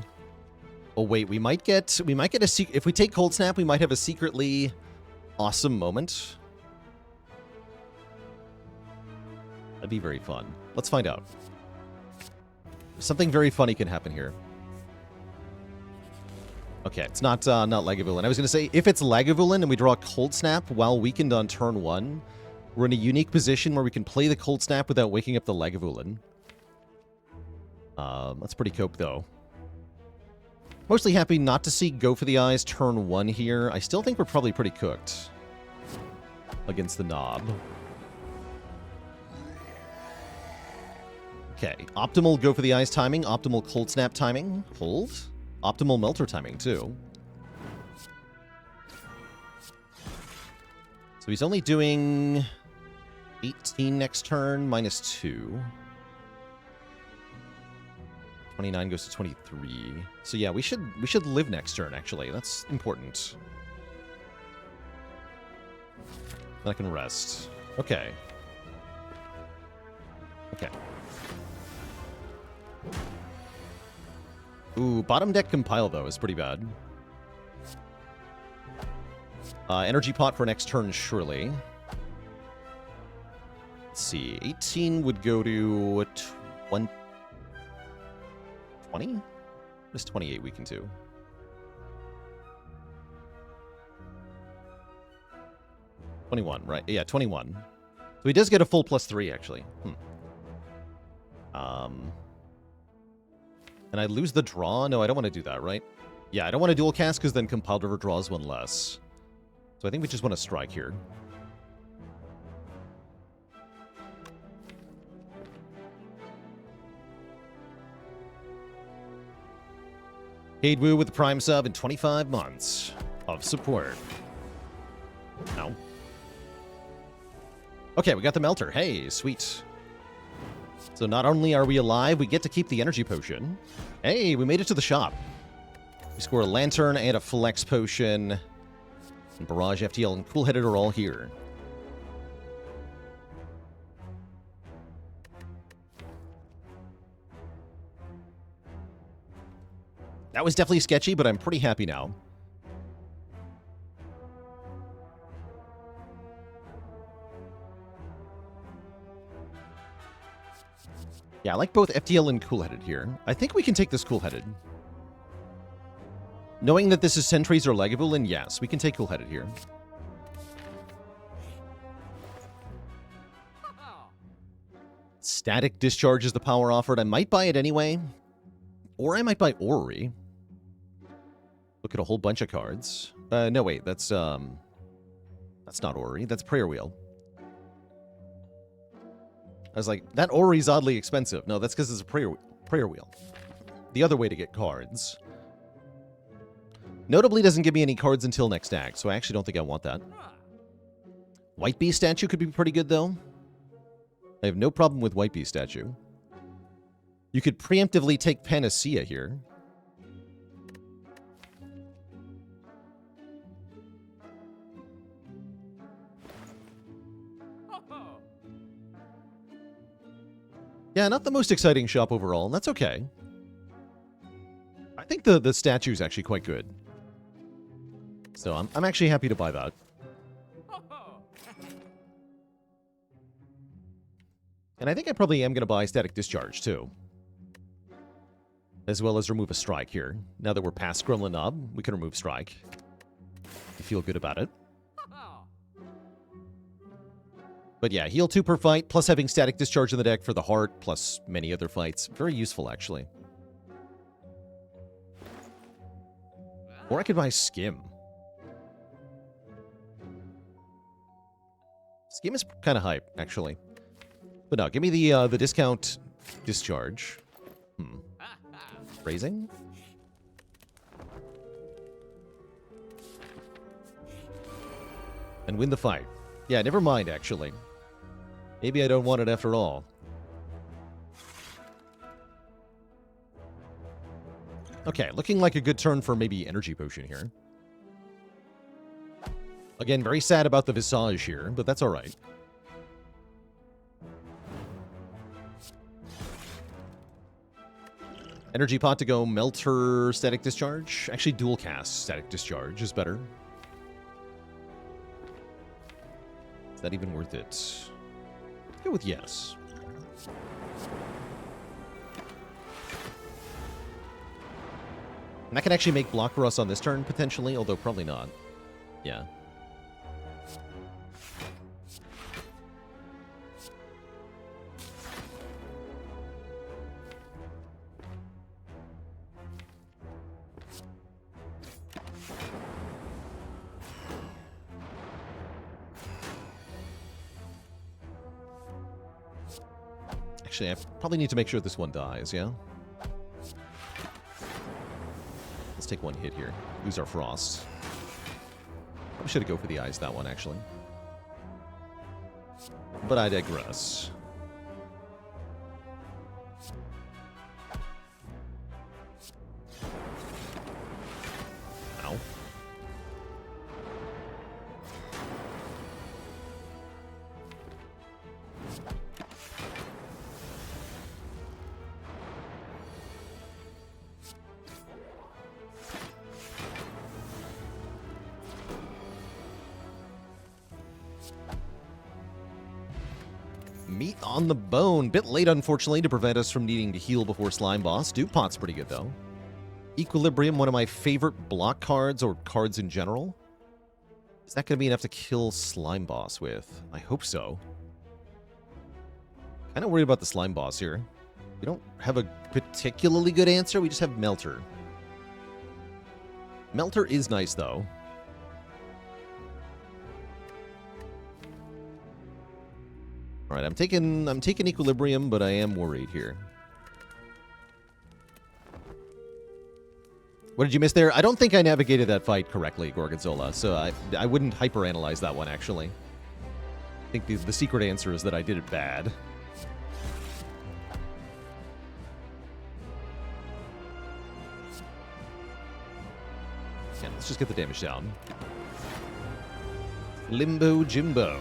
Oh wait, we might get a secret. If we take Cold Snap, we might have a secretly awesome moment. That'd be very fun. Let's find out. Something very funny can happen here. Okay, it's not Lagavulin. I was going to say, if it's Lagavulin and we draw a Cold Snap while weakened on turn 1, we're in a unique position where we can play the Cold Snap without waking up the Lagavulin. That's pretty cope, though. Mostly happy not to see Go for the Eyes turn 1 here. I still think we're probably pretty cooked against the Knob. Okay, optimal Go for the Eyes timing, optimal Cold Snap timing, hold, optimal Melter timing, too. So he's only doing 18 next turn, minus 2. 29 goes to 23. So yeah, we should live next turn, actually. That's important. Then I can rest. Okay. Okay. Ooh, bottom deck compile, though, is pretty bad. Energy pot for next turn, surely. Let's see. 18 would go to 20. 20? It's 28 weaken to. 21, right? Yeah, 21. So he does get a full +3, actually. And I lose the draw? No, I don't want to do that, right? Yeah, I don't want to dual cast because then Compiled River draws one less. So I think we just want to strike here. Cade Wu with the Prime sub and 25 months of support. Ow. Okay, we got the Melter. Hey, sweet. So not only are we alive, we get to keep the energy potion. Hey, we made it to the shop. We score a Lantern and a Flex Potion. And Barrage, FTL, and Cool Headed are all here. That was definitely sketchy, but I'm pretty happy now. Yeah, I like both FTL and cool-headed here. I think we can take this cool-headed. Knowing that this is Sentries or Lagavulin, yes, we can take cool-headed here. Static Discharge is the power offered. I might buy it anyway. Or I might buy Orrery. Look at a whole bunch of cards. No, wait, that's not Orrery. That's Prayer Wheel. I was like, that Orrery's oddly expensive. No, that's because it's a prayer Wheel. The other way to get cards. Notably doesn't give me any cards until next act, so I actually don't think I want that. White Bee statue could be pretty good, though. I have no problem with White Bee statue. You could preemptively take Panacea here. Yeah, not the most exciting shop overall, and that's okay. I think the statue is actually quite good. So I'm actually happy to buy that. And I think I probably am going to buy Static Discharge, too. As well as remove a Strike here. Now that we're past Gremlin Knob, we can remove Strike. I feel good about it. But yeah, heal 2 per fight, plus having Static Discharge in the deck for the heart, plus many other fights. Very useful, actually. Or I could buy Skim. Skim is kind of hype, actually. But no, give me the discount Discharge. Raising? And win the fight. Yeah, never mind, actually. Maybe I don't want it after all. Okay, looking like a good turn for maybe Energy Potion here. Again, very sad about the Visage here, but that's alright. Energy Pot to go Melter Static Discharge. Actually, dual cast Static Discharge is better. Is that even worth it? Let's go with yes. And that can actually make block for us on this turn, potentially, although probably not. Yeah. Actually, I probably need to make sure this one dies, yeah? Let's take one hit here. Lose our Frost. Probably should have go for the eyes, that one, actually. But I digress. Ow. Meat on the bone. Bit late, unfortunately, to prevent us from needing to heal before Slime Boss. Duke Pot's pretty good, though. Equilibrium, one of my favorite block cards, or cards in general. Is that going to be enough to kill Slime Boss with? I hope so. Kind of worried about the Slime Boss here. We don't have a particularly good answer. We just have Melter. Melter is nice, though. All right, I'm taking Equilibrium, but I am worried here. What did you miss there? I don't think I navigated that fight correctly, Gorgonzola, so I wouldn't hyperanalyze that one, actually. I think the secret answer is that I did it bad. Yeah, let's just get the damage down. Limbo Jimbo.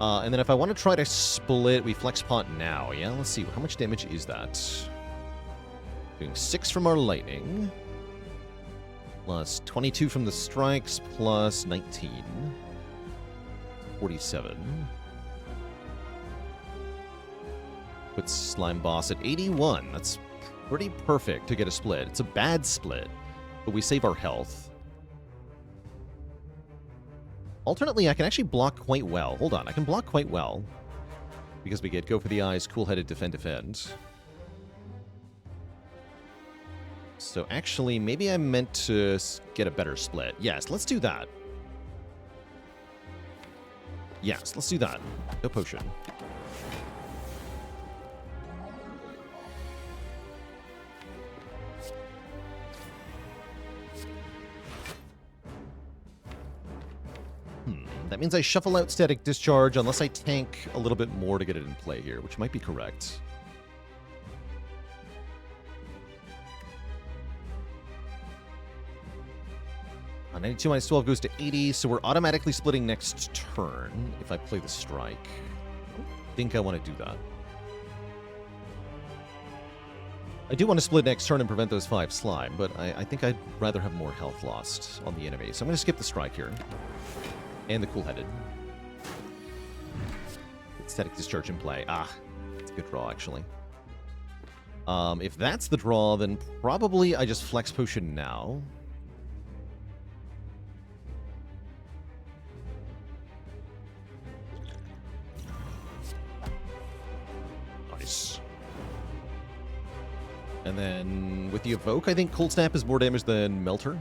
And then if I want to try to split, we flex pot now, yeah? Let's see, how much damage is that? Doing 6 from our lightning. Plus 22 from the strikes, plus 19. 47. Put Slime Boss at 81. That's pretty perfect to get a split. It's a bad split, but we save our health. Alternately, I can actually block quite well. Hold on, I can block quite well. Because we get Go for the Eyes, Cool-Headed, Defend, Defend. So actually, maybe I meant to get a better split. Yes, let's do that. Yes, let's do that. No potion. That means I shuffle out Static Discharge unless I tank a little bit more to get it in play here, which might be correct. On 92 minus 12 goes to 80, so we're automatically splitting next turn if I play the strike. I think I want to do that. I do want to split next turn and prevent those 5 slime, but I think I'd rather have more health lost on the enemy. So I'm going to skip the strike here. And the Cool-Headed. Static Discharge in play. Ah, it's a good draw, actually. If that's the draw, then probably I just Flex Potion now. Nice. And then with the Evoke, I think Cold Snap is more damage than Melter.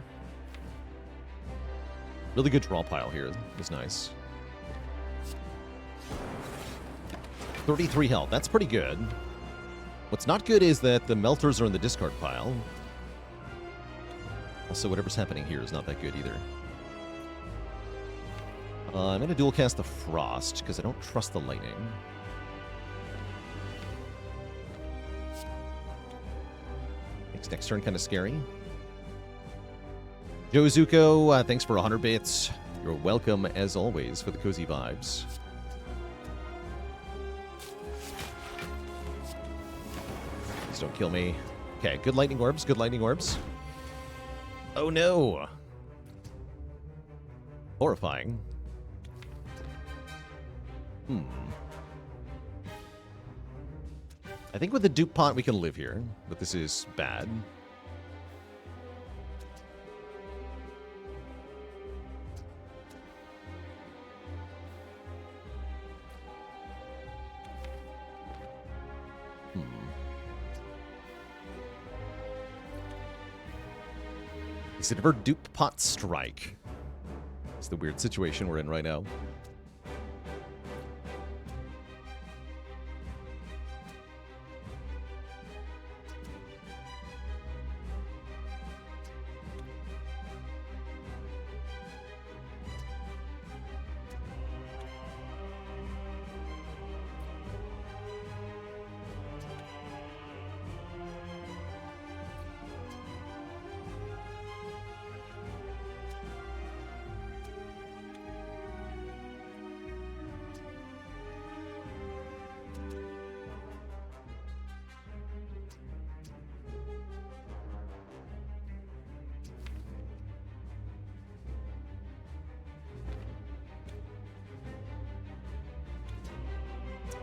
Really good draw pile here. It's nice. 33 health. That's pretty good. What's not good is that the Melters are in the discard pile. Also, whatever's happening here is not that good either. I'm going to dual cast the Frost because I don't trust the Lightning. Makes next turn kind of scary. Joe Zuko, thanks for 100 bits. You're welcome, as always, for the cozy vibes. Please don't kill me. Okay, good lightning orbs, good lightning orbs. Oh no! Horrifying. I think with the dupe pot we can live here, but this is bad. Is it ever dupe pot strike? It's the weird situation we're in right now.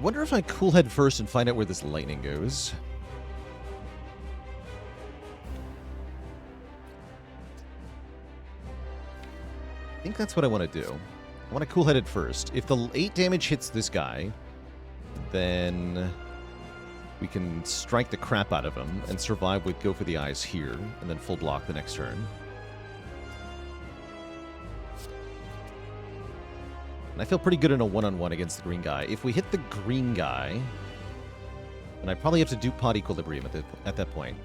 Wonder if I cool head first and find out where this lightning goes. I think that's what I want to do. I want to cool head it first. If the 8 damage hits this guy, then we can strike the crap out of him and survive with Go for the Eyes here, and then full block the next turn. And I feel pretty good in a one-on-one against the green guy. If we hit the green guy, then I probably have to do pot equilibrium at that point.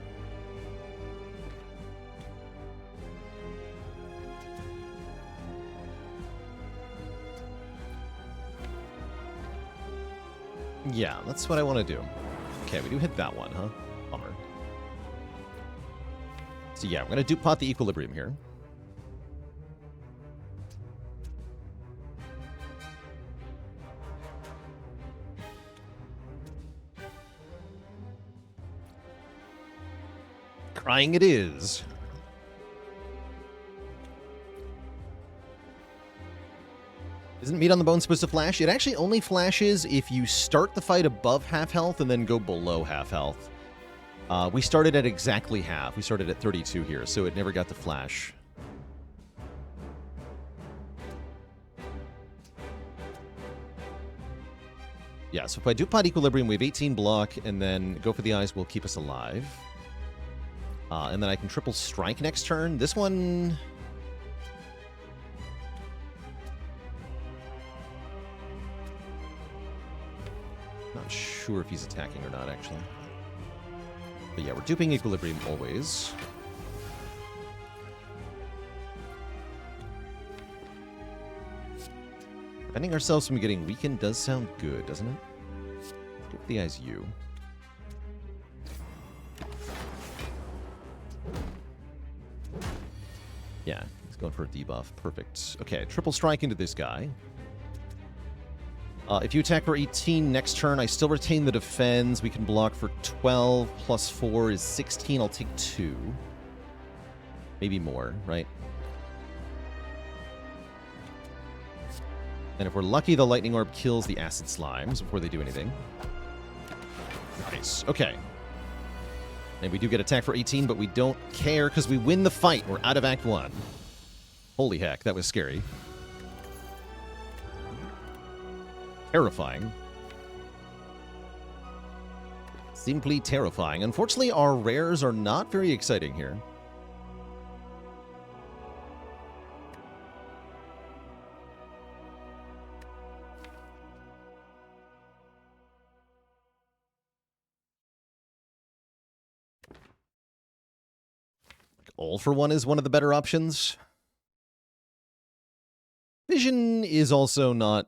Yeah, that's what I want to do. Okay, we do hit that one, huh? Bummer. So yeah, we're going to do pot the equilibrium here. Crying it is. Isn't meat on the bone supposed to flash? It actually only flashes if you start the fight above half health and then go below half health. We started at exactly half. We started at 32 here, so it never got to flash. Yeah, so if I do pot equilibrium, we have 18 block, and then go for the eyes will keep us alive. And then I can triple strike next turn. This one... Not sure if he's attacking or not, actually. But yeah, we're duping equilibrium always. Preventing ourselves from getting weakened does sound good, doesn't it? Give the eyes you. Yeah, he's going for a debuff. Perfect. Okay, triple strike into this guy. If you attack for 18 next turn, I still retain the defense. We can block for 12 plus 4 is 16. I'll take 2. Maybe more, right? And if we're lucky, the lightning orb kills the acid slimes before they do anything. Nice. Okay. And we do get attack for 18, but we don't care because we win the fight. We're out of Act 1. Holy heck, that was scary. Terrifying. Simply terrifying. Unfortunately, our rares are not very exciting here. All for One is one of the better options. Vision is also not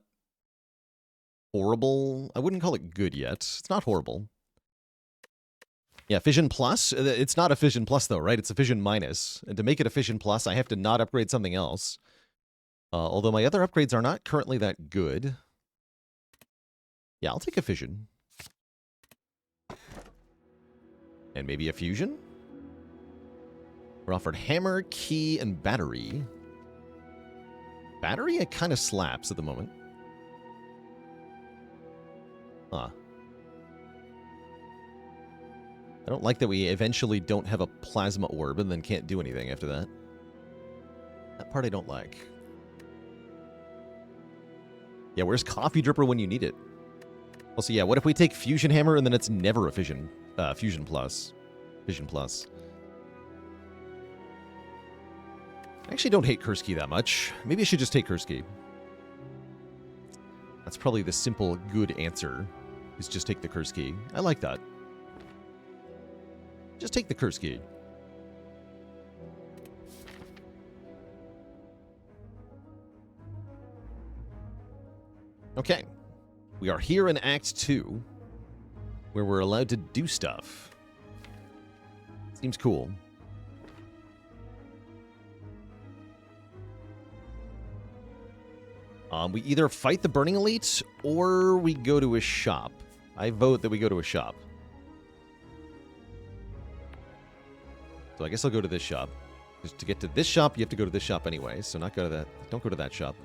horrible. I wouldn't call it good yet. It's not horrible. Yeah, Fission Plus. It's not a Fission Plus, though, right? It's a Fission Minus. And to make it a Fission Plus, I have to not upgrade something else. Although my other upgrades are not currently that good. Yeah, I'll take a Fission. And maybe a Fusion? We're offered Hammer, Key, and Battery. Battery, it kind of slaps at the moment. Huh. I don't like that we eventually don't have a Plasma Orb and then can't do anything after that. That part I don't like. Yeah, where's Coffee Dripper when you need it? Also, yeah, what if we take Fusion Hammer and then it's never a Fusion Plus? Vision Plus. I actually don't hate Curse Key that much. Maybe I should just take Curse Key. That's probably the simple, good answer, is just take the Curse Key. I like that. Just take the Curse Key. Okay. We are here in Act 2, where we're allowed to do stuff. Seems cool. We either fight the Burning Elite, or we go to a shop. I vote that we go to a shop. So I guess I'll go to this shop. Because to get to this shop, you have to go to this shop anyway, so not go to that. Don't go to that shop.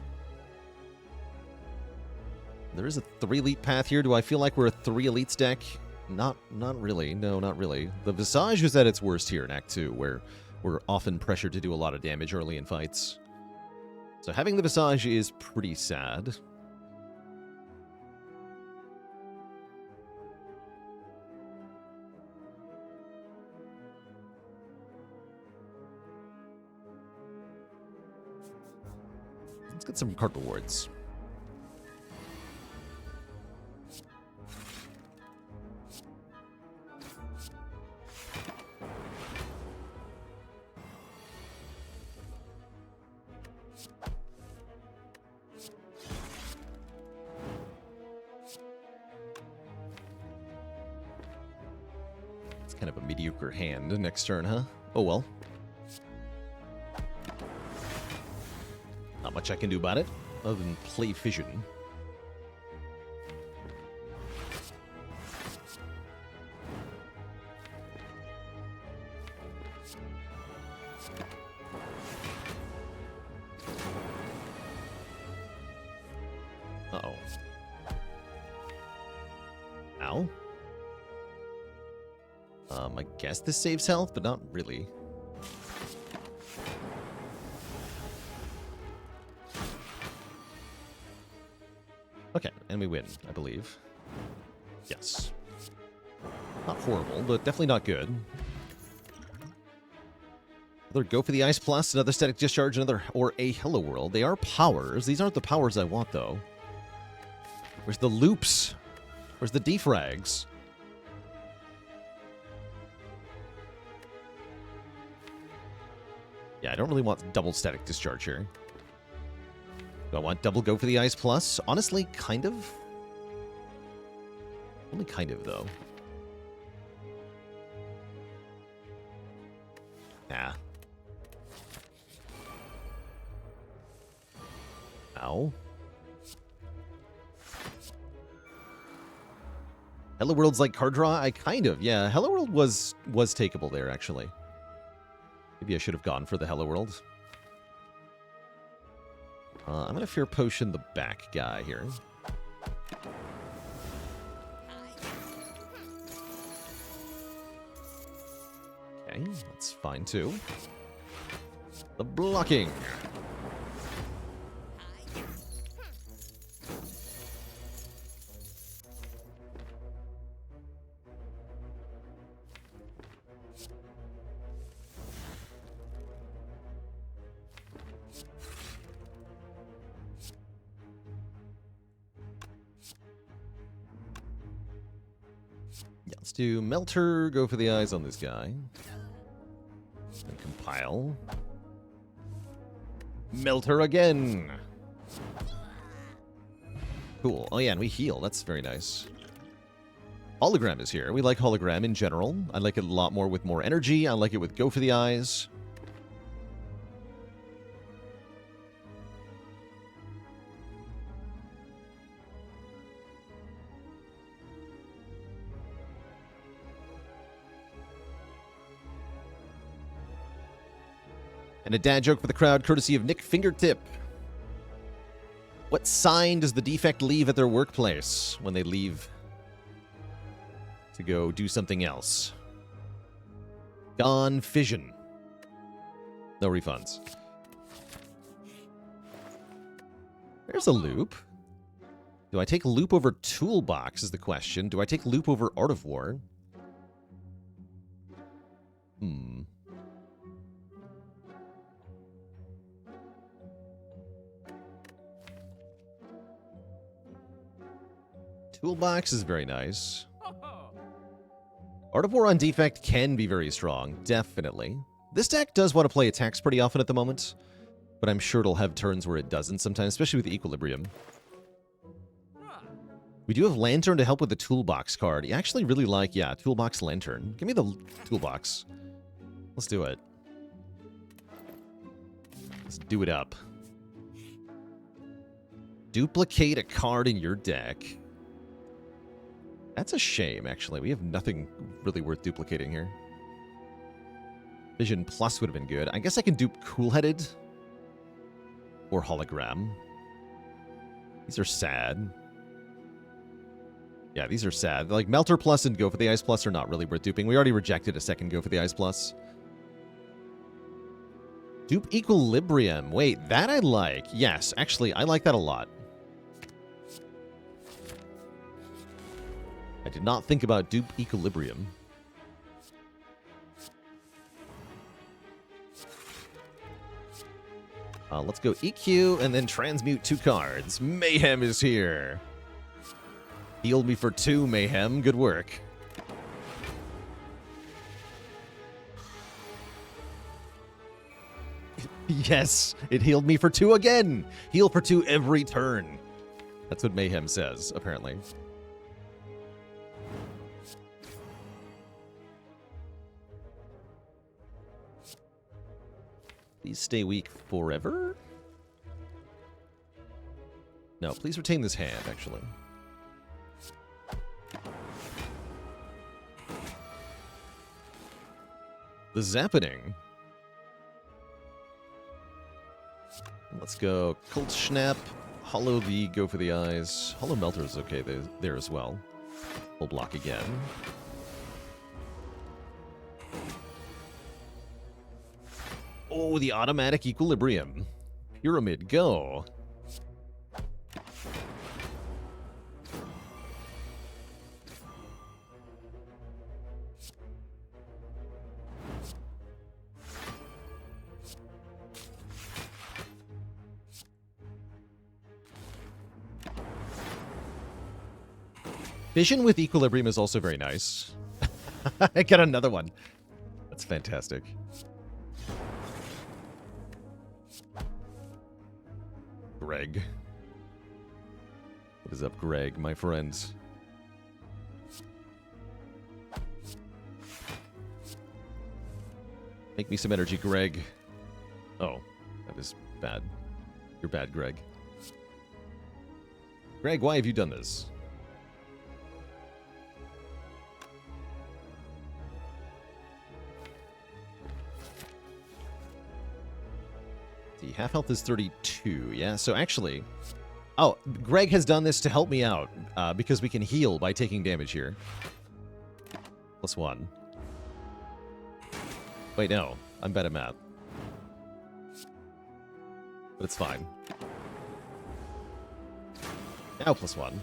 There is a 3 Elite path here. Do I feel like we're a 3 Elites deck? Not really. No, not really. The Visage is at its worst here in Act 2, where we're often pressured to do a lot of damage early in fights. So having the Visage is pretty sad. Let's get some card rewards. Kind of a mediocre hand next turn, huh? Oh well. Not much I can do about it, other than play Fission. Ow. I guess this saves health, but not really. Okay, and we win, I believe. Yes. Not horrible, but definitely not good. Another Go for the Ice Plus, another Static Discharge, another, or a Hello World. They are powers. These aren't the powers I want, though. Where's the loops? Where's the defrags? Yeah, I don't really want double Static Discharge here. Do I want double Go for the Ice Plus? Honestly, kind of. Only kind of, though. Nah. Ow. Hello World's like card draw? I kind of, yeah. Hello World was takeable there, actually. Maybe I should have gone for the Hello World. I'm going to Fear Potion the back guy here. Okay, that's fine too. The blocking. Yeah, let's do Melter, go for the eyes on this guy. And compile. Melter again! Cool. Oh yeah, and we heal. That's very nice. Hologram is here. We like Hologram in general. I like it a lot more with more energy. I like it with Go for the Eyes. And a dad joke for the crowd, courtesy of Nick Fingertip. What sign does the Defect leave at their workplace when they leave to go do something else? Gone fission. No refunds. There's a loop. Do I take loop over toolbox is the question. Do I take loop over Art of War? Toolbox is very nice. Art of War on Defect can be very strong, definitely. This deck does want to play attacks pretty often at the moment, but I'm sure it'll have turns where it doesn't sometimes, especially with Equilibrium. We do have Lantern to help with the Toolbox card. You actually really like, yeah, Toolbox Lantern. Give me the Toolbox. Let's do it. Let's do it up. Duplicate a card in your deck. That's a shame, actually. We have nothing really worth duplicating here. Vision Plus would have been good. I guess I can dupe Cool-Headed or Hologram. These are sad. Yeah, these are sad. Like, Melter Plus and Go for the Ice Plus are not really worth duping. We already rejected a second Go for the Ice Plus. Dupe Equilibrium. Wait, that I like. Yes, actually, I like that a lot. I did not think about Dupe Equilibrium. Let's go EQ and then transmute 2 cards. Mayhem is here. Healed me for 2, Mayhem. Good work. Yes, it healed me for 2 again. Heal for 2 every turn. That's what Mayhem says, apparently. Please stay weak forever? No, please retain this hand, actually. The Zappening. Let's go Cold Snap, Hollow V, Go for the Eyes. Hollow Melter is okay there as well. Full block again. Oh, the automatic equilibrium. Pyramid, go. Vision with equilibrium is also very nice. I got another one. That's fantastic. Greg. What is up, Greg, my friends? Make me some energy, Greg. Oh, that is bad. You're bad, Greg. Greg, why have you done this? The half health is 32, yeah? So actually... Oh, Greg has done this to help me out, because we can heal by taking damage here. +1. Wait, no. I'm bad at math. But it's fine. Now +1.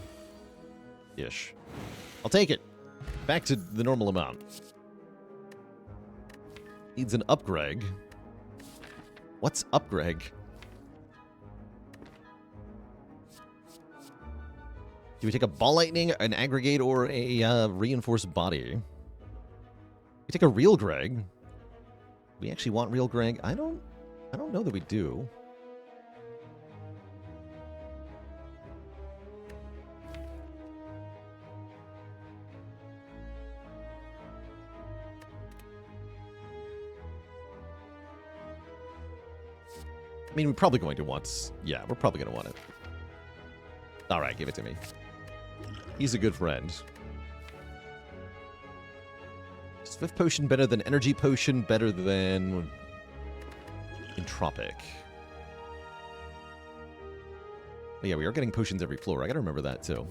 Ish. I'll take it. Back to the normal amount. Needs an up, Greg. What's up, Greg? Do we take a ball lightning, an aggregate, or a reinforced body? We take a real Greg. We actually want real Greg. I don't know that we do. I mean, we're probably going to want... Yeah, we're probably going to want it. Alright, give it to me. He's a good friend. Swift Potion better than Energy Potion, better than... Entropic. But yeah, we are getting potions every floor. I gotta remember that, too.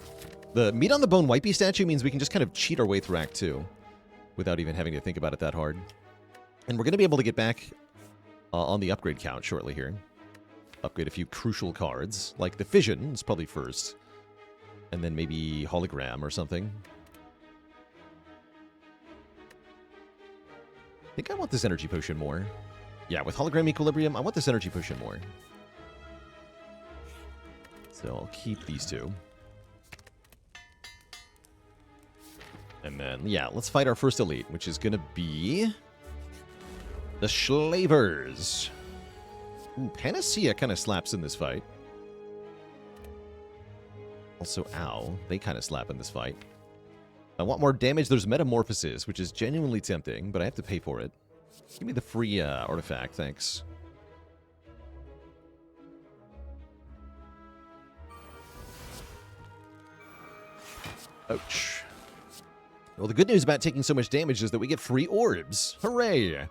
The Meat on the Bone Whitebee statue means we can just kind of cheat our way through Act 2 without even having to think about it that hard. And we're going to be able to get back on the upgrade count shortly here. Upgrade a few crucial cards, like the Fission is probably first. And then maybe Hologram or something. I think I want this Energy Potion more. Yeah, with Hologram Equilibrium, I want this Energy Potion more. So I'll keep these two. And then, yeah, let's fight our first elite, which is going to be... the Slavers. Ooh, Panacea kind of slaps in this fight. Also, ow, they kind of slap in this fight. I want more damage. There's Metamorphosis, which is genuinely tempting, but I have to pay for it. Give me the free artifact, thanks. Ouch. Well, the good news about taking so much damage is that we get free orbs. Hooray!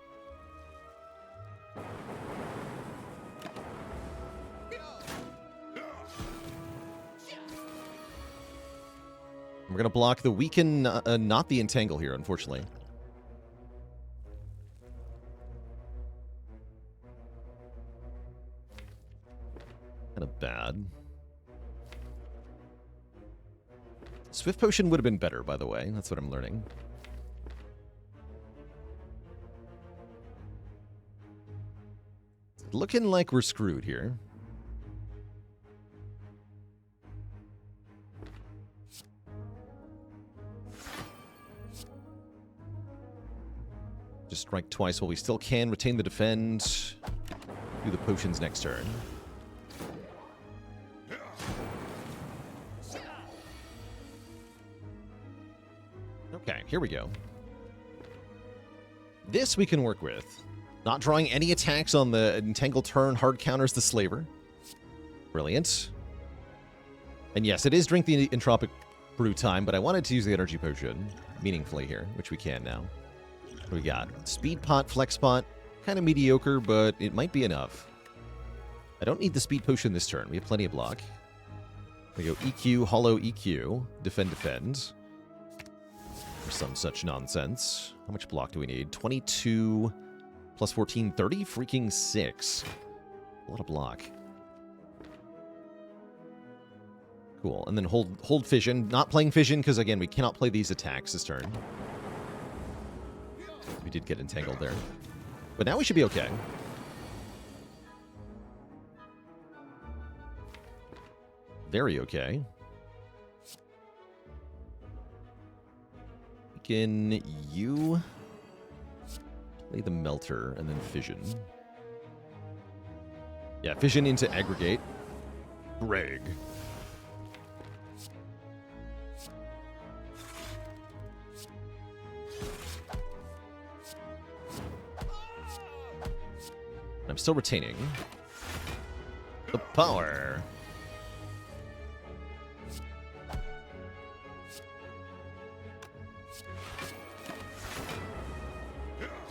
We're going to block the weaken, not the entangle here, unfortunately. Kind of bad. Swift Potion would have been better, by the way. That's what I'm learning. Looking like we're screwed here. Just strike twice while we still can. Retain the defend. Do the potions next turn. Okay, here we go. This we can work with. Not drawing any attacks on the Entangle turn. Hard counters the Slaver. Brilliant. And yes, it is drink the Entropic Brew time, but I wanted to use the Energy Potion meaningfully here, which we can now. What do we got? Speed Pot, Flex Pot. Kind of mediocre, but it might be enough. I don't need the Speed Potion this turn. We have plenty of block. We go EQ, Hollow EQ, Defend, Defend. Or some such nonsense. How much block do we need? 22 plus 14, 30? Freaking 6. A lot of block. Cool. And then hold fission. Not playing fission because, again, we cannot play these attacks this turn. We did get entangled there. But now we should be okay. Very okay. Can you play the melter and then fission? Yeah, fission into aggregate. Greg. I'm still retaining the power.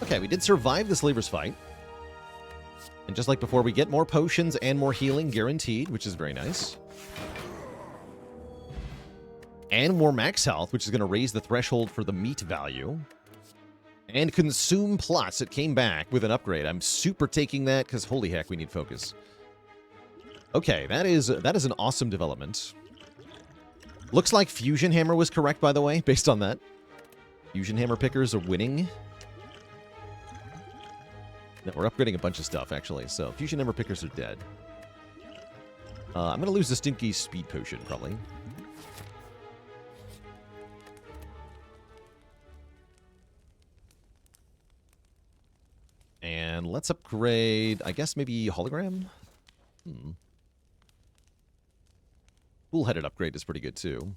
Okay, we did survive the Slaver's fight. And just like before, we get more potions and more healing guaranteed, which is very nice. And more max health, which is going to raise the threshold for the meat value. And Consume Plus, it came back with an upgrade. I'm super taking that because holy heck, we need focus. Okay, that is an awesome development. Looks like Fusion Hammer was correct, by the way, based on that. Fusion Hammer pickers are winning. No, we're upgrading a bunch of stuff, actually. So, Fusion Hammer pickers are dead. I'm going to lose the Stinky Speed Potion, probably. And let's upgrade, I guess, maybe Hologram? Bull-headed upgrade is pretty good, too.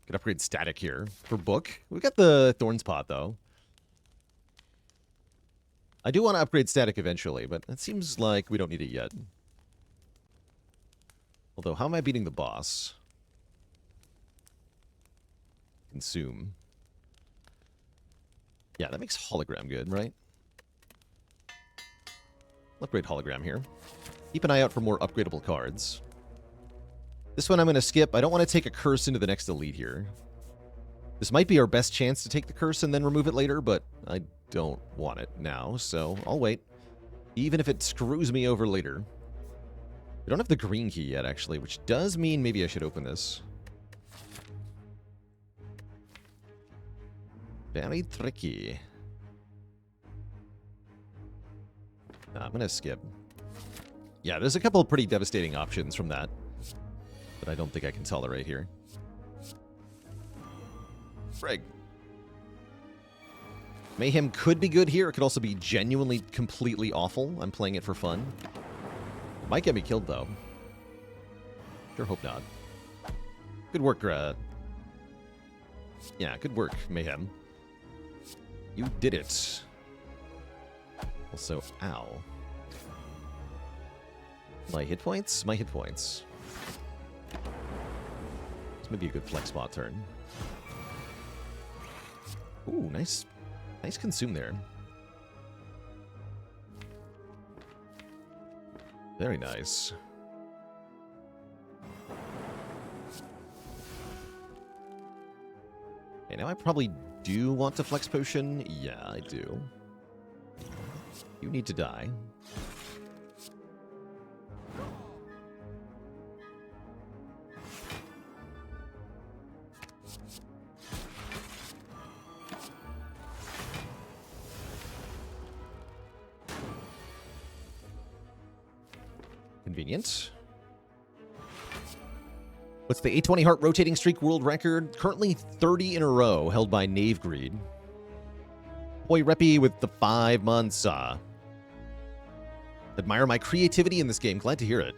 Could upgrade Static here for Book. We got the Thorns Pot, though. I do want to upgrade Static eventually, but it seems like we don't need it yet. Although, how am I beating the boss? Consume. Yeah, that makes Hologram good, right? Upgrade Hologram here. Keep an eye out for more upgradable cards. This one I'm going to skip. I don't want to take a curse into the next elite here. This might be our best chance to take the curse and then remove it later, but I don't want it now, so I'll wait. Even if it screws me over later. We don't have the green key yet, actually, which does mean maybe I should open this. Very tricky. Nah, I'm going to skip. Yeah, there's a couple of pretty devastating options from that. But I don't think I can tolerate here. Frag. Mayhem could be good here. It could also be genuinely completely awful. I'm playing it for fun. It might get me killed, though. Sure hope not. Good work, yeah, good work, Mayhem. You did it. Also, ow. My hit points? My hit points. This may be a good flex spot turn. Ooh, nice. Nice consume there. Very nice. Okay, now I probably do want to flex potion. Yeah, I do. You need to die. Convenient. What's the 820 heart rotating streak world record? Currently 30 in a row, held by Knave Greed. Boy Reppy with the 5 months. Admire my creativity in this game. Glad to hear it.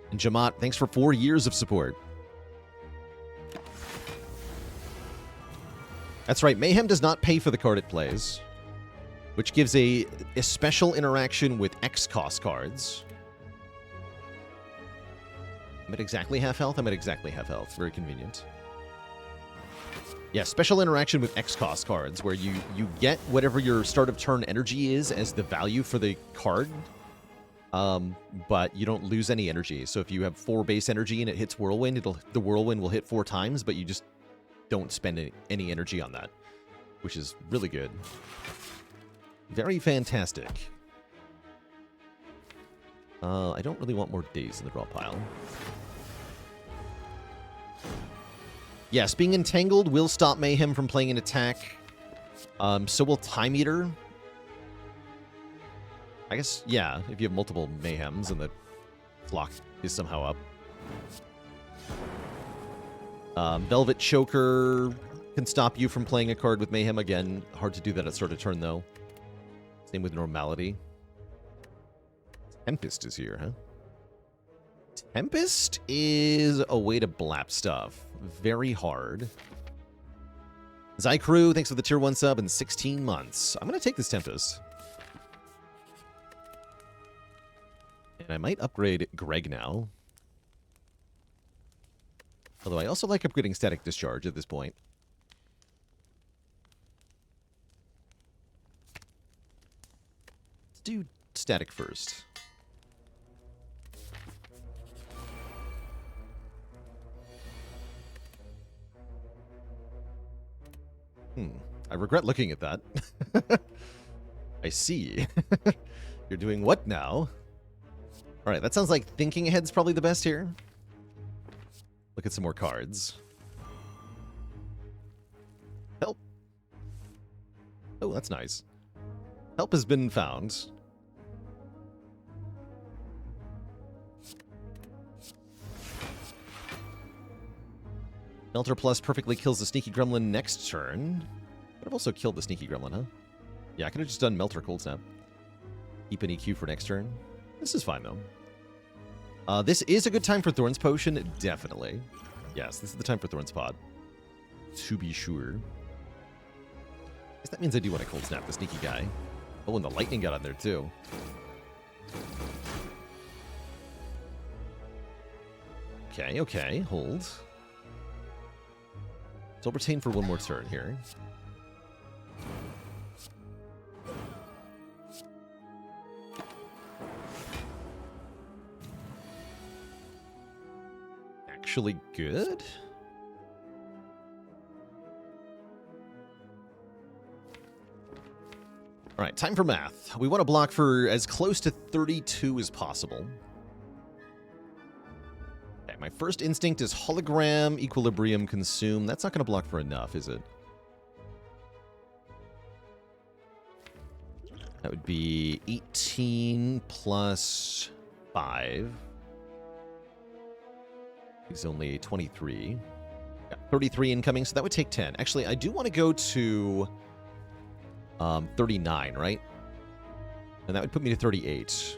And Jamat, thanks for 4 years of support. That's right, Mayhem does not pay for the card it plays, which gives a special interaction with X-Cost cards. I'm at exactly half health. I'm at exactly half health. Very convenient. Yeah, special interaction with X-Cost cards, where you get whatever your start of turn energy is as the value for the card. but you don't lose any energy. So if you have 4 base energy and it hits Whirlwind, the Whirlwind will hit 4 times, but you just don't spend any energy on that, which is really good. Very fantastic. I don't really want more days in the draw pile. Yes, being entangled will stop Mayhem from playing an attack. So will Time Eater. I guess, yeah, if you have multiple Mayhems and the clock is somehow up. Velvet Choker can stop you from playing a card with Mayhem. Again, hard to do that at start of turn, though. Same with Normality. Tempest is here, huh? Tempest is a way to blap stuff. Very hard. Zycrew, thanks for the tier 1 sub in 16 months. I'm going to take this Tempest. And I might upgrade Greg now. Although I also like upgrading Static Discharge at this point. Let's do Static first. I regret looking at that. I see. You're doing what now? Alright, that sounds like thinking ahead's probably the best here. Look at some more cards. Help. Oh, that's nice. Help has been found. Melter Plus perfectly kills the Sneaky Gremlin next turn. Could have also killed the Sneaky Gremlin, huh? Yeah, I could have just done Melter Cold Snap. Keep an EQ for next turn. This is fine, though. This is a good time for Thorn's Potion, definitely. Yes, this is the time for Thorn's Pod. To be sure. I guess that means I do want to Cold Snap the Sneaky guy. Oh, and the Lightning got on there, too. Okay, okay, hold. So I'll retain for one more turn here. Actually good? Alright, time for math. We want to block for as close to 32 as possible. Okay, my first instinct is Hologram, Equilibrium, Consume. That's not going to block for enough, is it? That would be 18 plus 5. He's only 23. Got 33 incoming, so that would take 10. Actually, I do want to go to 39, right? And that would put me to 38.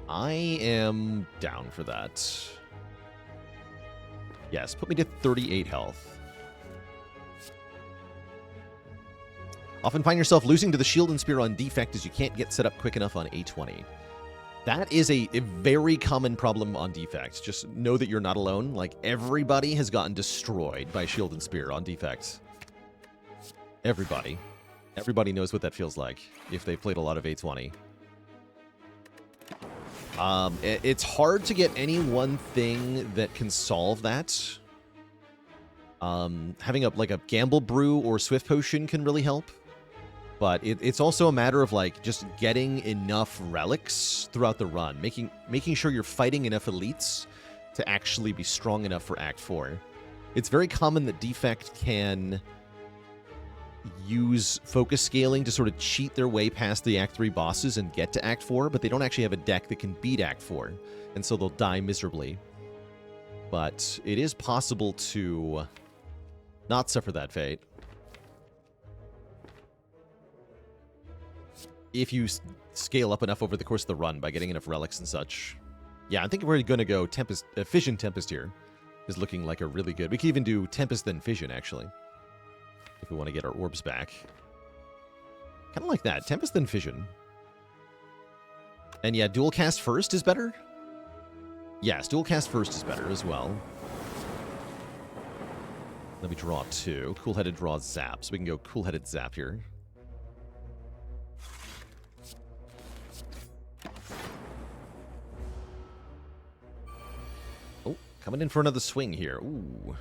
I am down for that. Yes, put me to 38 health. Often find yourself losing to the Shield and Spear on Defect as you can't get set up quick enough on A20. That is a very common problem on Defect. Just know that you're not alone. Like, everybody has gotten destroyed by Shield and Spear on Defect. Everybody. Everybody knows what that feels like if they've played a lot of A20. It's hard to get any one thing that can solve that. Having a Gamble Brew or Swift Potion can really help. But it's also a matter of, like, just getting enough relics throughout the run. Making sure you're fighting enough elites to actually be strong enough for Act 4. It's very common that Defect can use focus scaling to sort of cheat their way past the Act 3 bosses and get to Act 4, but they don't actually have a deck that can beat Act 4, and so they'll die miserably. But it is possible to not suffer that fate if you scale up enough over the course of the run by getting enough relics and such. Yeah, I think we're going to go Tempest, Fission Tempest here is looking like a really good... We can even do Tempest then Fission, actually, if we want to get our orbs back. Kind of like that. Tempest then Fission. And yeah, Dual Cast first is better? Yes, Dual Cast first is better as well. Let me draw 2. Cool-Headed draws Zap, so we can go Cool-Headed Zap here. Oh, coming in for another swing here. Ooh.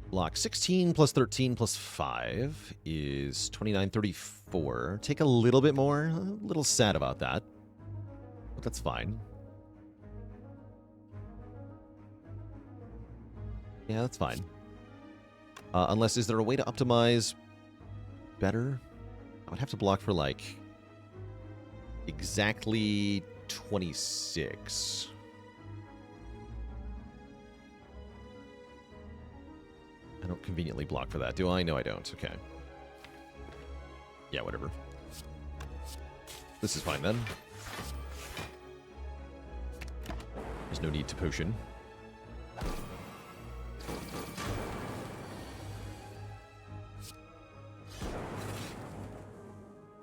Block 16 plus 13 plus 5 is 29.34. Take a little bit more. A little sad about that. But that's fine. Yeah, that's fine. Unless, is there a way to optimize better? I would have to block for, like, exactly 26. I don't conveniently block for that, do I? No, I don't. Okay. Yeah, whatever. This is fine, then. There's no need to potion.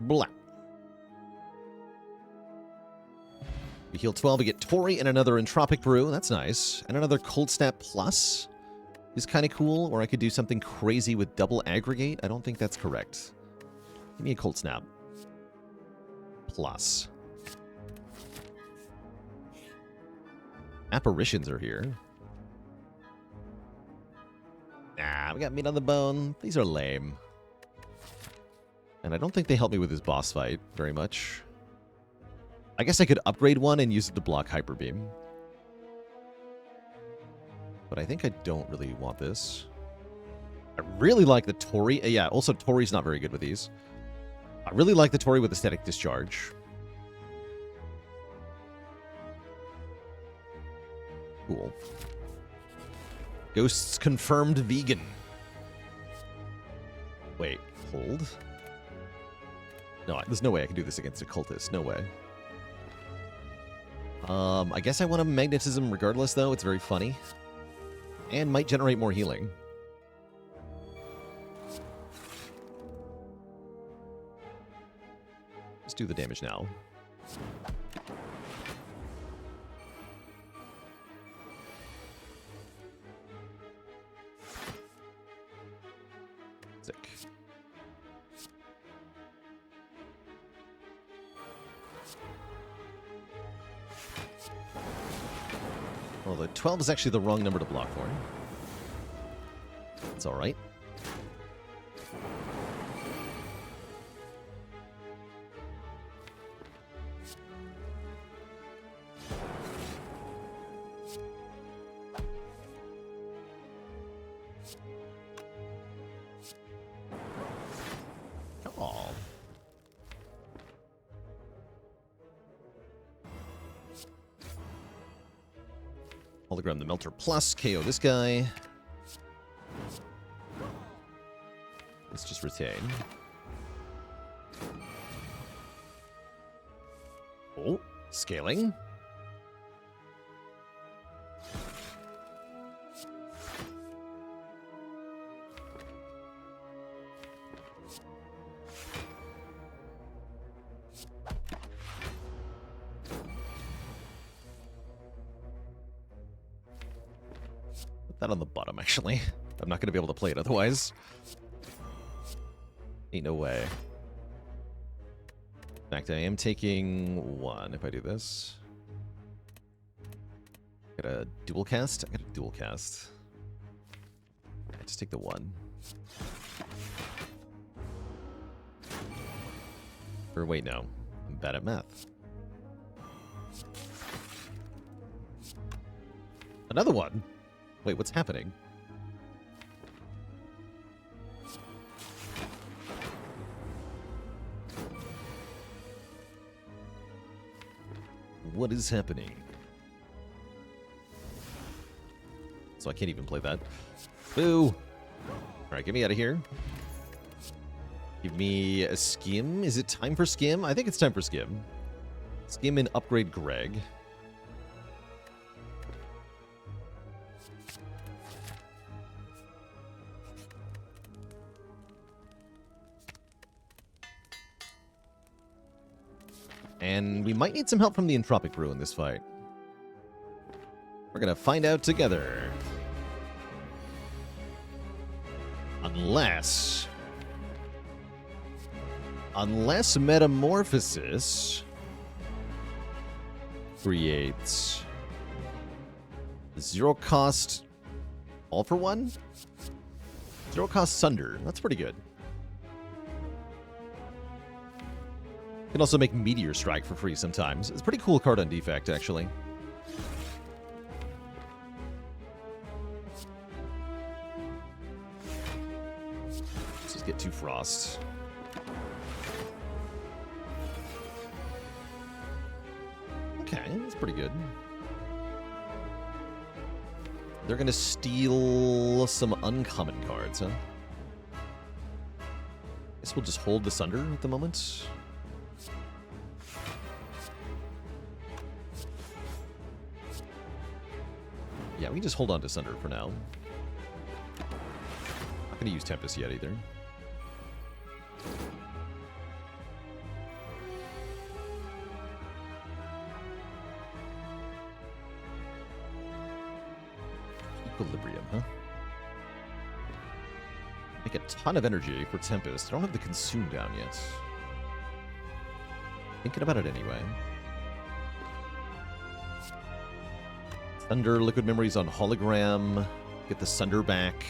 Blah. We heal 12, we get Tori and another Entropic Brew. That's nice. And another Cold Snap Plus is kind of cool. Or I could do something crazy with double aggregate. I don't think that's correct. Give me a Cold Snap Plus. Apparitions are here. Nah, we got meat on the bone. These are lame. And I don't think they help me with this boss fight very much. I guess I could upgrade one and use it to block Hyper Beam. But I think I don't really want this. I really like the Tori. Yeah, also Tori's not very good with these. I really like the Tori with Aesthetic Discharge. Cool. Ghosts confirmed vegan. Wait, hold? No, there's no way I can do this against a cultist. No way. I guess I want a magnetism regardless, though. It's very funny. And might generate more healing. Let's do the damage now. Sick. Well, the 12 is actually the wrong number to block for. It's all right. Oh. Hologram the Melter Plus, KO this guy. Let's just retain. Oh, scaling. Put that on the bottom, actually. I'm not going to be able to play it otherwise. Ain't no way. In fact, I am taking 1 if I do this. Got a dual cast? I got a dual cast. I just take the 1. Or wait, no. I'm bad at math. Another 1! Wait, what's happening? What is happening? So I can't even play that. Boo! Alright, get me out of here. Give me a skim. Is it time for skim? I think it's time for skim. Skim and upgrade Greg. And we might need some help from the Entropic Brew in this fight. We're gonna find out together. Unless Unless Metamorphosis creates 0 cost all for 1? 0 cost Sunder. That's pretty good. You can also make Meteor Strike for free sometimes. It's a pretty cool card on Defect, actually. Let's just get 2 Frost. Okay, that's pretty good. They're going to steal some uncommon cards, huh? Guess we'll just hold the Sunder at the moment. Yeah, we can just hold on to Sunder for now. Not going to use Tempest yet either. Equilibrium, huh? Make a ton of energy for Tempest. I don't have the Consume down yet. Thinking about it anyway. Thunder, Liquid Memories on Hologram. Get the Sunder back.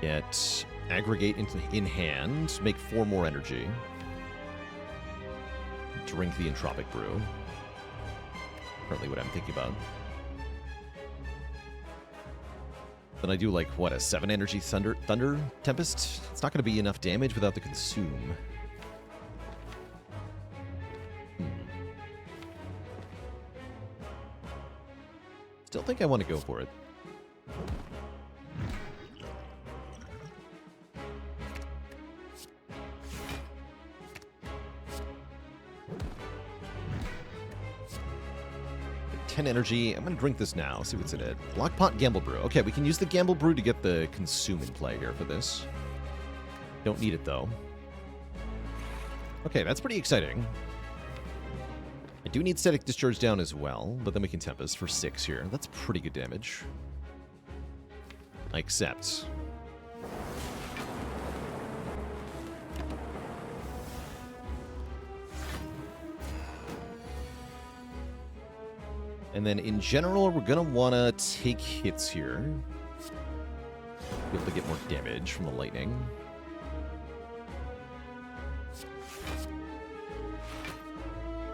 Get Aggregate in hand. Make 4 more energy. Drink the Entropic Brew. Currently what I'm thinking about. Then I do, like, what, a 7 energy Thunder Tempest? It's not going to be enough damage without the Consume. Still think I want to go for it. Energy. I'm going to drink this now, see what's in it. Lockpot Gamble Brew. Okay, we can use the Gamble Brew to get the Consume in play here for this. Don't need it, though. Okay, that's pretty exciting. I do need Static Discharge down as well, but then we can Tempest for 6 here. That's pretty good damage. I accept. And then, in general, we're going to want to take hits here. Be able to get more damage from the lightning.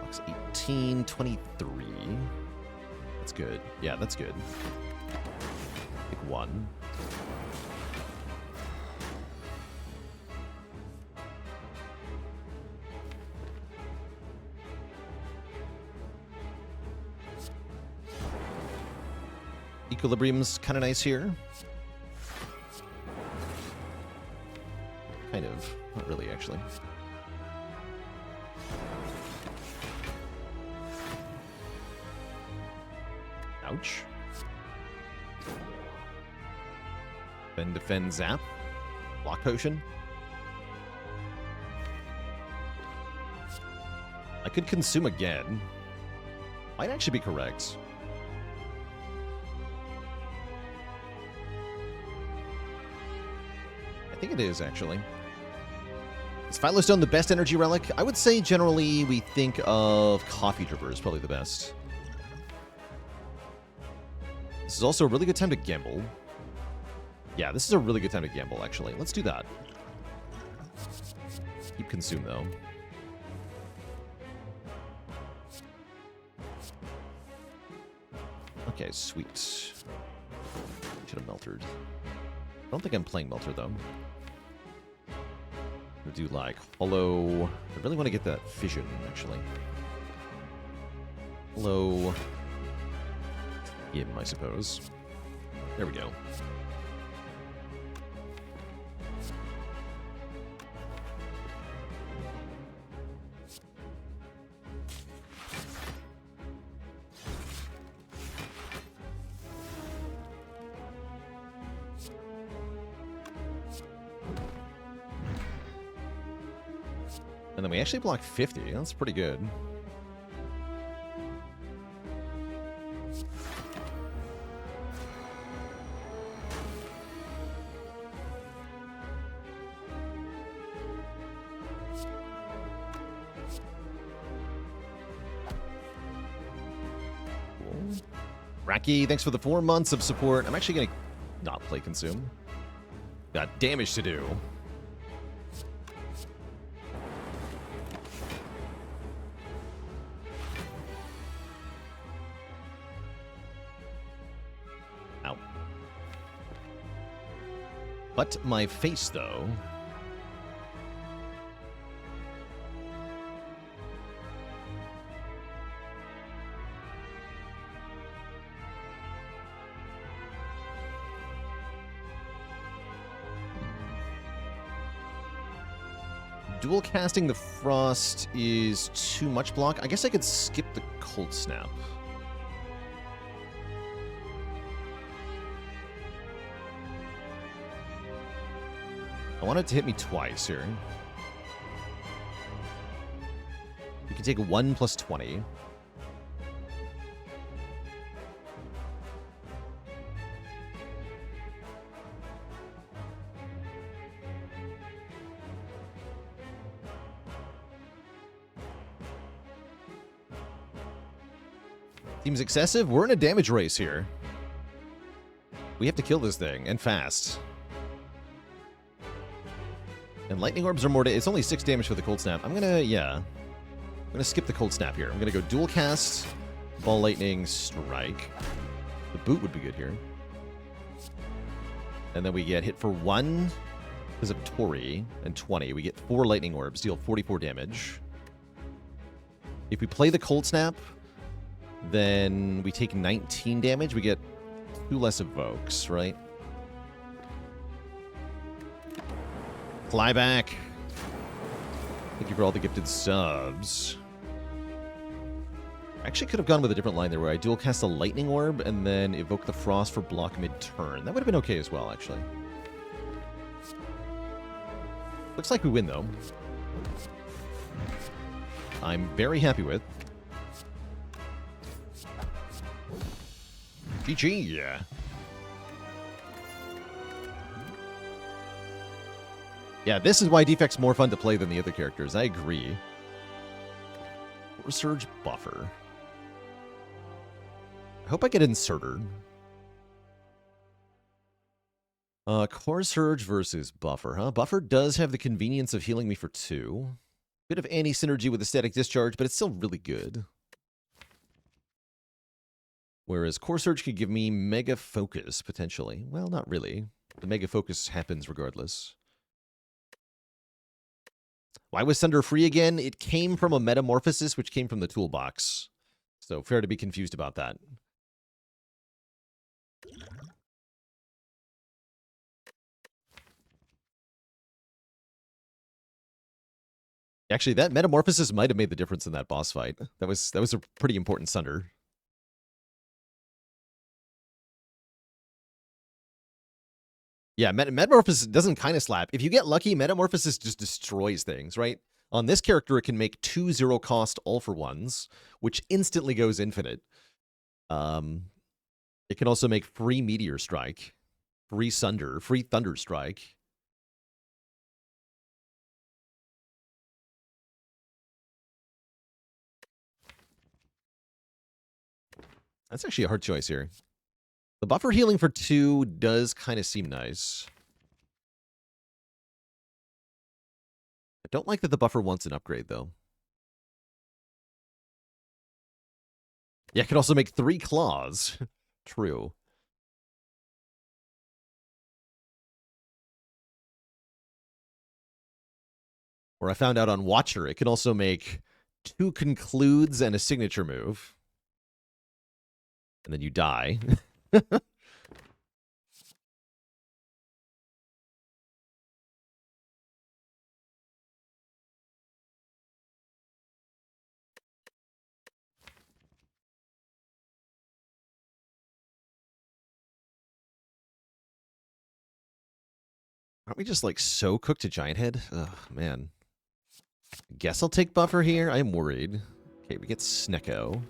Box 18, 23. That's good. Yeah, that's good. Pick 1. Equilibrium's kind of nice here. Kind of. Not really, actually. Ouch. Then defend zap. Block potion. I could consume again. Might actually be correct. I think it is, actually. Is Phylostone the best energy relic? I would say generally we think of Coffee Dripper as probably the best. This is also a really good time to gamble. Yeah, this is a really good time to gamble, actually. Let's do that. Keep Consume, though. Okay, sweet. Should have Meltered. I don't think I'm playing Melter, though. We'll do, like, Hollow. I really want to get that Fission, actually. Hollow. Him, I suppose. There we go. And then we actually blocked 50. That's pretty good. Racky, thanks for the 4 months of support. I'm actually going to not play Consume. Got damage to do. Ow. But my face, though. Dual casting the Frost is too much block. I guess I could skip the Cold Snap. I want it to hit me twice here. You can take 1 plus 20. Seems excessive. We're in a damage race here. We have to kill this thing, and fast. And lightning orbs are more... It's only 6 damage for the cold snap. I'm gonna, yeah. I'm gonna skip the cold snap here. I'm gonna go dual cast, ball lightning, strike. The boot would be good here. And then we get hit for 1 because of Tori, and 20. We get 4 lightning orbs, deal 44 damage. If we play the cold snap, then we take 19 damage. We get 2 less evokes, right? Fly back. Thank you for all the gifted subs. I actually could have gone with a different line there where I dual cast a lightning orb and then evoke the frost for block mid-turn. That would have been okay as well, actually. Looks like we win, though. I'm very happy with. GG, yeah. Yeah, this is why Defect's more fun to play than the other characters. I agree. Core Surge Buffer. I hope I get inserted. Core Surge versus Buffer, huh? Buffer does have the convenience of healing me for 2. Bit of anti-synergy with the Static Discharge, but it's still really good. Whereas Core Surge could give me Mega Focus, potentially. Well, not really. The Mega Focus happens regardless. Why was Sunder free again? It came from a Metamorphosis, which came from the toolbox. So, fair to be confused about that. Actually, that Metamorphosis might have made the difference in that boss fight. That was a pretty important Sunder. Yeah, Metamorphosis doesn't kind of slap. If you get lucky, Metamorphosis just destroys things, right? On this character, it can make 2 0-cost all-for-ones, which instantly goes infinite. It can also make free Meteor Strike, free Sunder, free Thunder Strike. That's actually a hard choice here. The buffer healing for 2 does kind of seem nice. I don't like that the buffer wants an upgrade, though. Yeah, it could also make 3 claws. True. Or I found out on Watcher, it can also make 2 concludes and a signature move. And then you die. Aren't we just, like, so cooked to Giant Head? Ugh, man. Guess I'll take Buffer here. I'm worried. Okay, we get Snecko.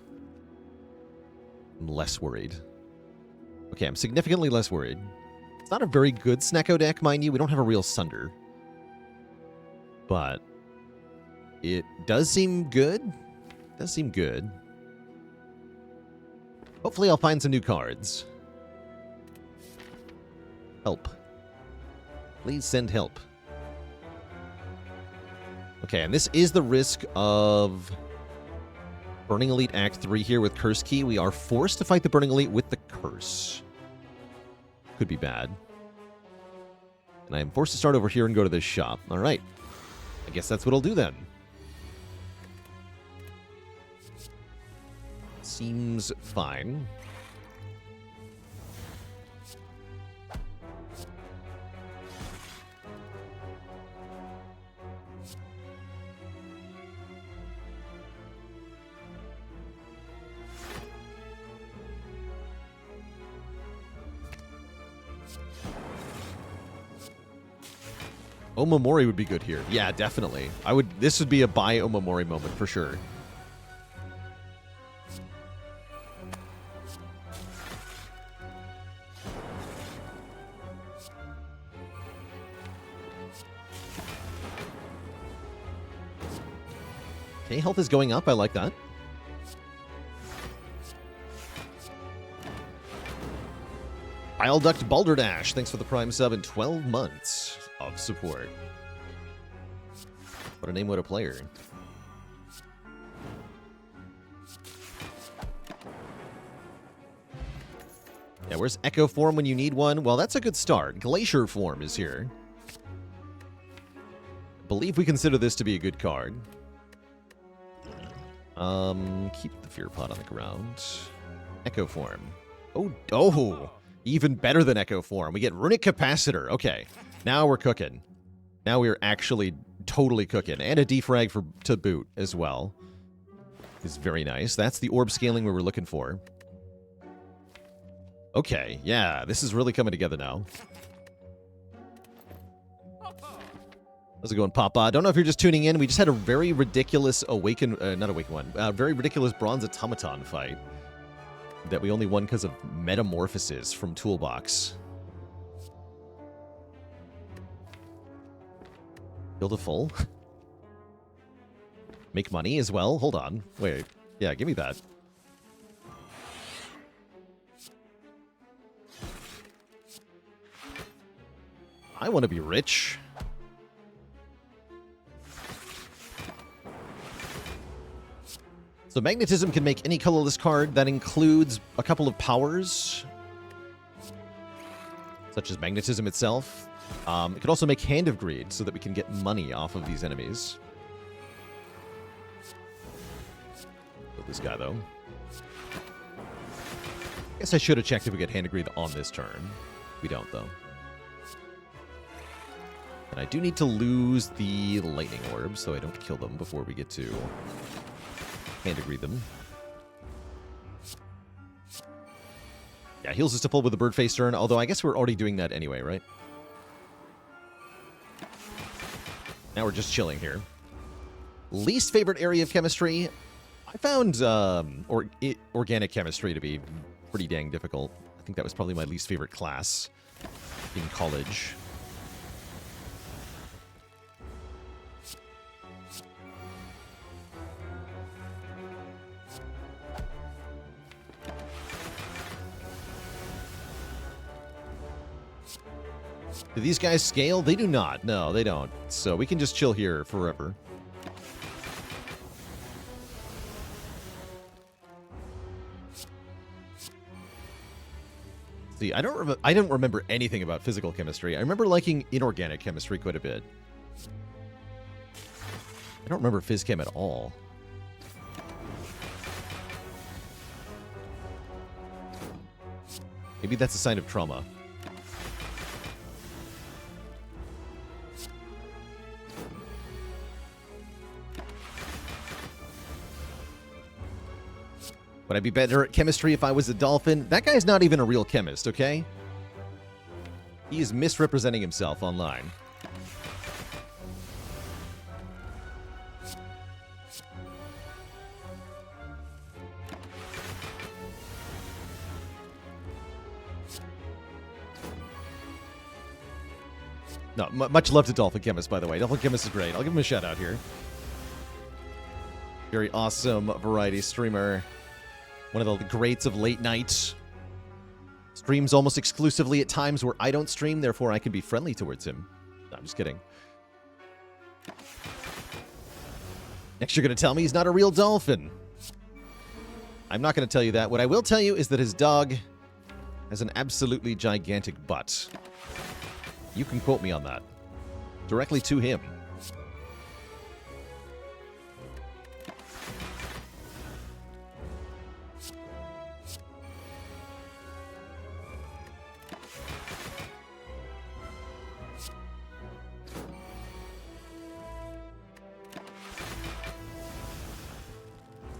I'm less worried. Okay, I'm significantly less worried. It's not a very good Snecko deck, mind you. We don't have a real Sunder. But it does seem good. It does seem good. Hopefully I'll find some new cards. Help. Please send help. Okay, and this is the risk of Burning Elite Act 3 here with Curse Key. We are forced to fight the Burning Elite with the Curse. Could be bad. And I am forced to start over here and go to this shop. All right. I guess that's what I'll do then. Seems fine. Omamori would be good here. Yeah, definitely. This would be a buy Omamori moment for sure. Okay, health is going up. I like that. Isle Duct Balderdash, thanks for the Prime sub and 12 months of support. What a name, what a player. Yeah, where's Echo Form when you need one? Well, that's a good start. Glacier Form is here. I believe we consider this to be a good card. Keep the Fear Pot on the ground. Echo Form. Oh, even better than Echo Form. We get Runic Capacitor. Okay, now we're cooking. Now we're actually totally cooking. And a defrag to boot as well. Is very nice. That's the orb scaling we were looking for. Okay, yeah, this is really coming together now. How's it going, Papa? Don't know if you're just tuning in. We just had a very ridiculous very ridiculous Bronze Automaton fight that we only won because of Metamorphosis from Toolbox. Build a full. Make money as well? Hold on. Wait. Yeah, give me that. I want to be rich. So Magnetism can make any colorless card. That includes a couple of powers, such as Magnetism itself. It could also make Hand of Greed so that we can get money off of these enemies. Kill this guy, though. Guess I should have checked if we get Hand of Greed on this turn. We don't, though. And I do need to lose the Lightning Orbs so I don't kill them before we get to Hand of Greed them. Yeah, heals us to full with the Bird Face turn, although I guess we're already doing that anyway, right? Now we're just chilling here. Least favorite area of chemistry? I found organic chemistry to be pretty dang difficult. I think that was probably my least favorite class in college. Do these guys scale? They do not. No, they don't. So we can just chill here forever. See, I don't remember anything about physical chemistry. I remember liking inorganic chemistry quite a bit. I don't remember phys chem at all. Maybe that's a sign of trauma. Would I be better at chemistry if I was a dolphin? That guy's not even a real chemist, okay? He is misrepresenting himself online. No, much love to Dolphin Chemist, by the way. Dolphin Chemist is great. I'll give him a shout out here. Very awesome variety streamer. One of the greats of late night. Streams almost exclusively at times where I don't stream, therefore I can be friendly towards him. No, I'm just kidding. Next you're going to tell me he's not a real dolphin. I'm not going to tell you that. What I will tell you is that his dog has an absolutely gigantic butt. You can quote me on that. Directly to him.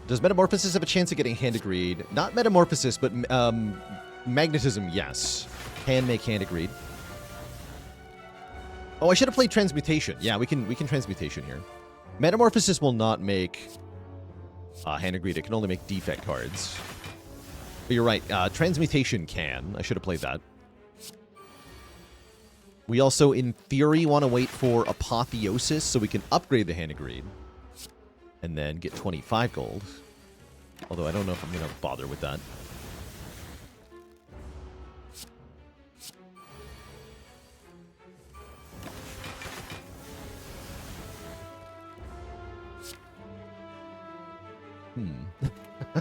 Does Metamorphosis have a chance of getting hand agreed? Not Metamorphosis, but Magnetism, yes. Can make hand agreed. Oh, I should have played Transmutation. Yeah, we can Transmutation here. Metamorphosis will not make hand agreed. It can only make Defect cards. But you're right. Transmutation can. I should have played that. We also, in theory, want to wait for Apotheosis so we can upgrade the hand agreed. And then get 25 gold. Although I don't know if I'm going to bother with that.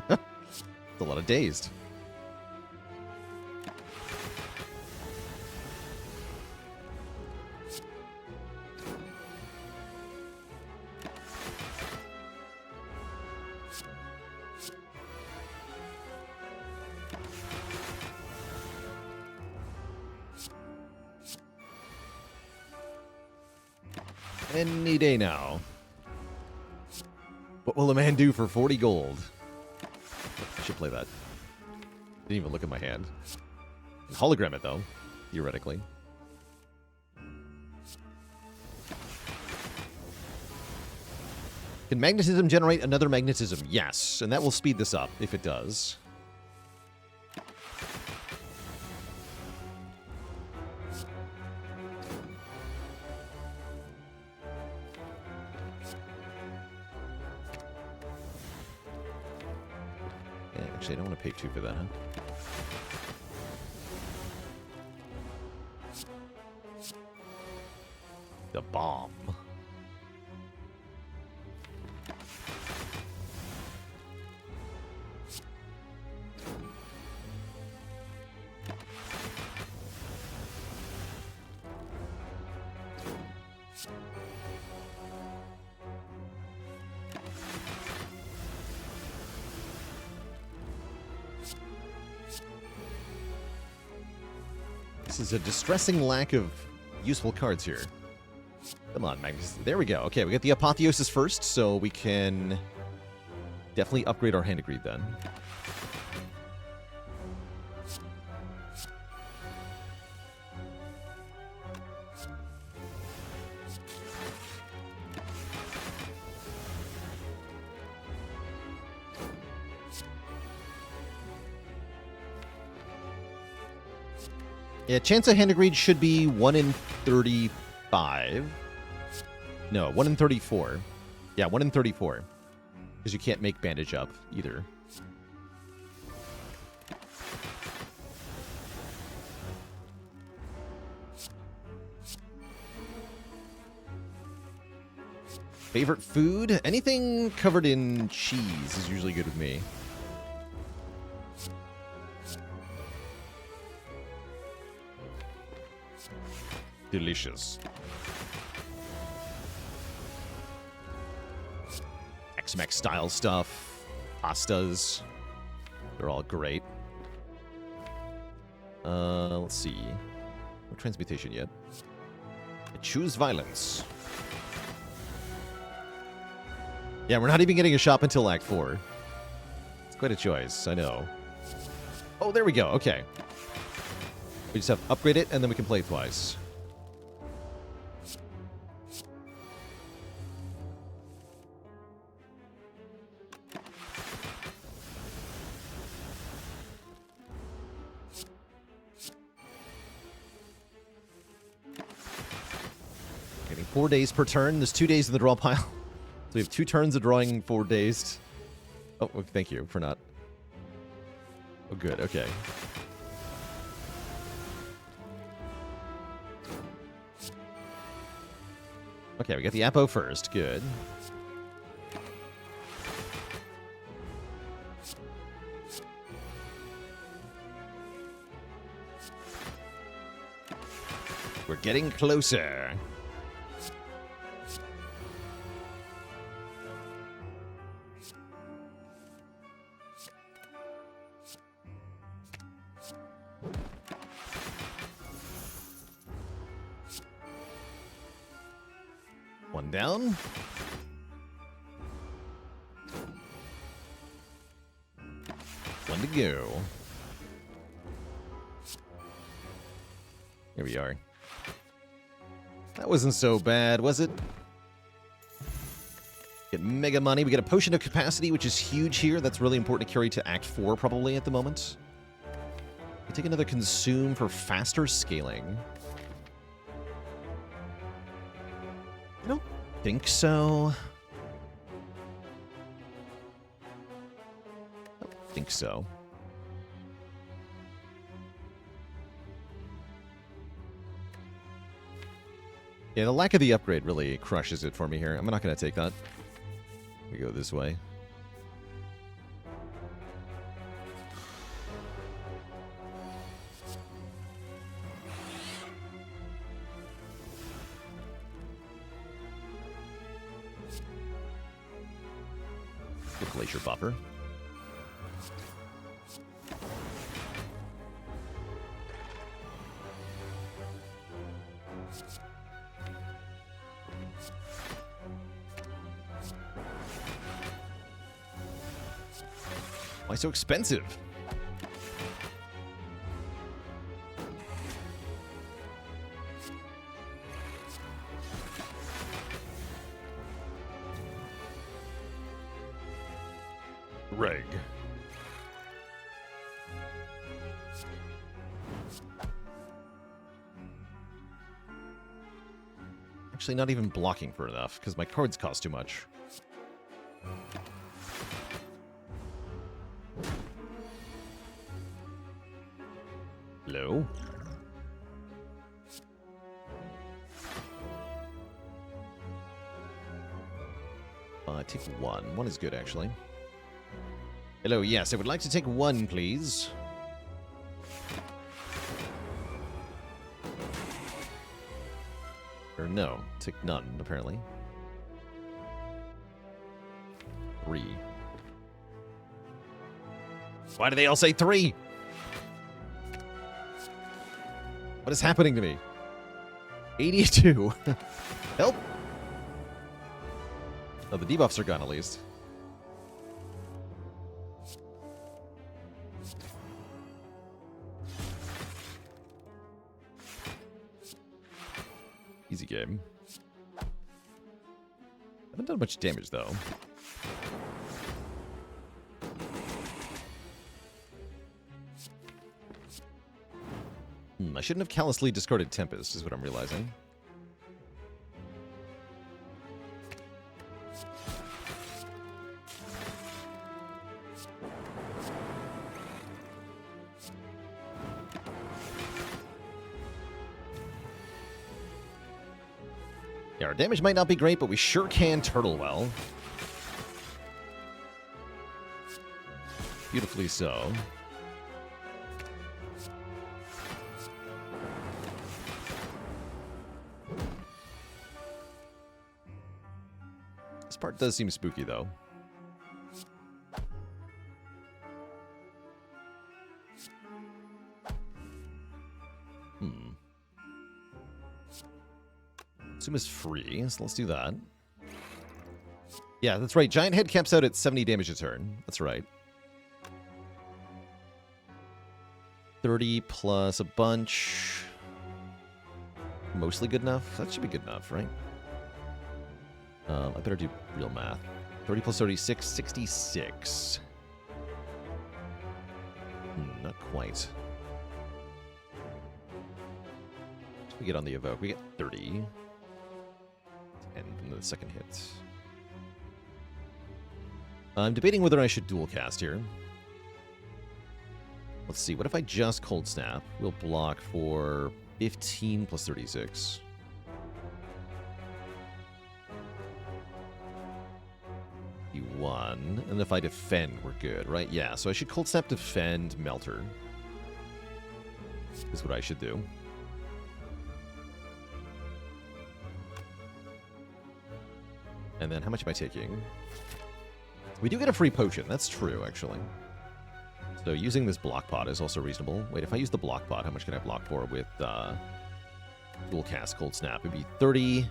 It's a lot of dazed. Any day now. What will a man do for 40 gold? I should play that. Didn't even look at my hand. Hologram it, though, theoretically. Can magnetism generate another magnetism? Yes, and that will speed this up if it does. Actually, I don't want to pay 2 for that, huh? The bomb. This is a distressing lack of useful cards here. Come on, Magnus. There we go. Okay, we got the Apotheosis first, so we can definitely upgrade our hand agreed then. Yeah, chance of hand agreed should be 1 in 35. No, 1 in 34. Yeah, 1 in 34. Because you can't make bandage up either. Favorite food? Anything covered in cheese is usually good with me. Delicious. X-Mex style stuff. Pastas. They're all great. Let's see. No transmutation yet. I choose violence. Yeah, we're not even getting a shop until Act 4. It's quite a choice, I know. Oh, there we go. Okay. We just have to upgrade it, and then we can play twice. Getting 4 days per turn. There's 2 days in the draw pile. So we have 2 turns of drawing 4 days. Oh, thank you for not Oh, good. Okay. Okay, we got the Apo first. Good. We're getting closer. One down. One to go. Here we are. That wasn't so bad, was it? Get mega money. We get a potion of capacity, which is huge here. That's really important to carry to Act 4, probably, at the moment. We take another consume for faster scaling. I don't think so. I don't think so. Yeah, the lack of the upgrade really crushes it for me here. I'm not going to take that. We go this way. The glacier buffer. Why so expensive? Reg. Actually, not even blocking for enough, because my cards cost too much. Hello? Take one. One is good, actually. Hello, yes, I would like to take one, please. Or no, take none, apparently. 3. Why do they all say 3? What is happening to me? 82. Help! Oh, the debuffs are gone, at least. Easy game. Haven't done much damage, though. I shouldn't have callously discarded Tempest, is what I'm realizing. Yeah, our damage might not be great, but we sure can turtle well. Beautifully so. This part does seem spooky, though. Assume is free, so let's do that. Yeah, that's right. Giant head caps out at 70 damage a turn. That's right. 30 plus a bunch. Mostly good enough? That should be good enough, right? I better do real math. 30 plus 36, 66. Not quite. What do we get on the evoke? We get 30. And from the second hit. I'm debating whether I should dual cast here. Let's see. What if I just Cold Snap? We'll block for 15 plus 36. One, and if I defend, we're good, right? Yeah, so I should Cold Snap, defend, Melter. Is what I should do. And then how much am I taking? We do get a free potion. That's true, actually. So using this block pot is also reasonable. Wait, if I use the block pot, how much can I block for with dual cast Cold Snap? It'd be 30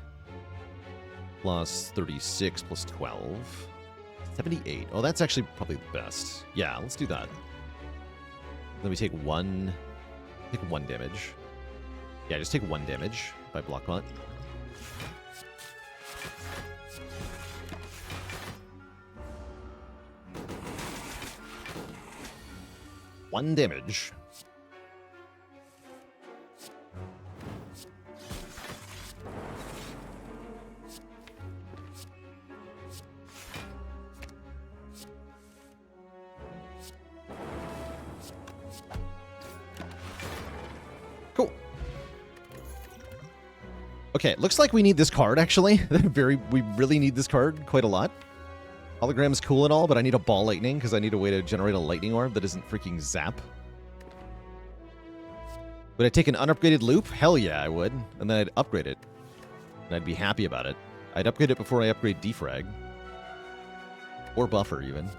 plus 36 plus 12. 78. Oh, that's actually probably the best. Yeah, let's do that. Let me take one damage. Yeah, just take 1 damage by block pot. One damage. Cool. Okay, looks like we need this card, actually. We really need this card quite a lot. Hologram's cool and all, but I need a ball lightning because I need a way to generate a lightning orb that doesn't freaking zap. Would I take an unupgraded loop? Hell yeah, I would. And then I'd upgrade it. And I'd be happy about it. I'd upgrade it before I upgrade defrag. Or buffer, even.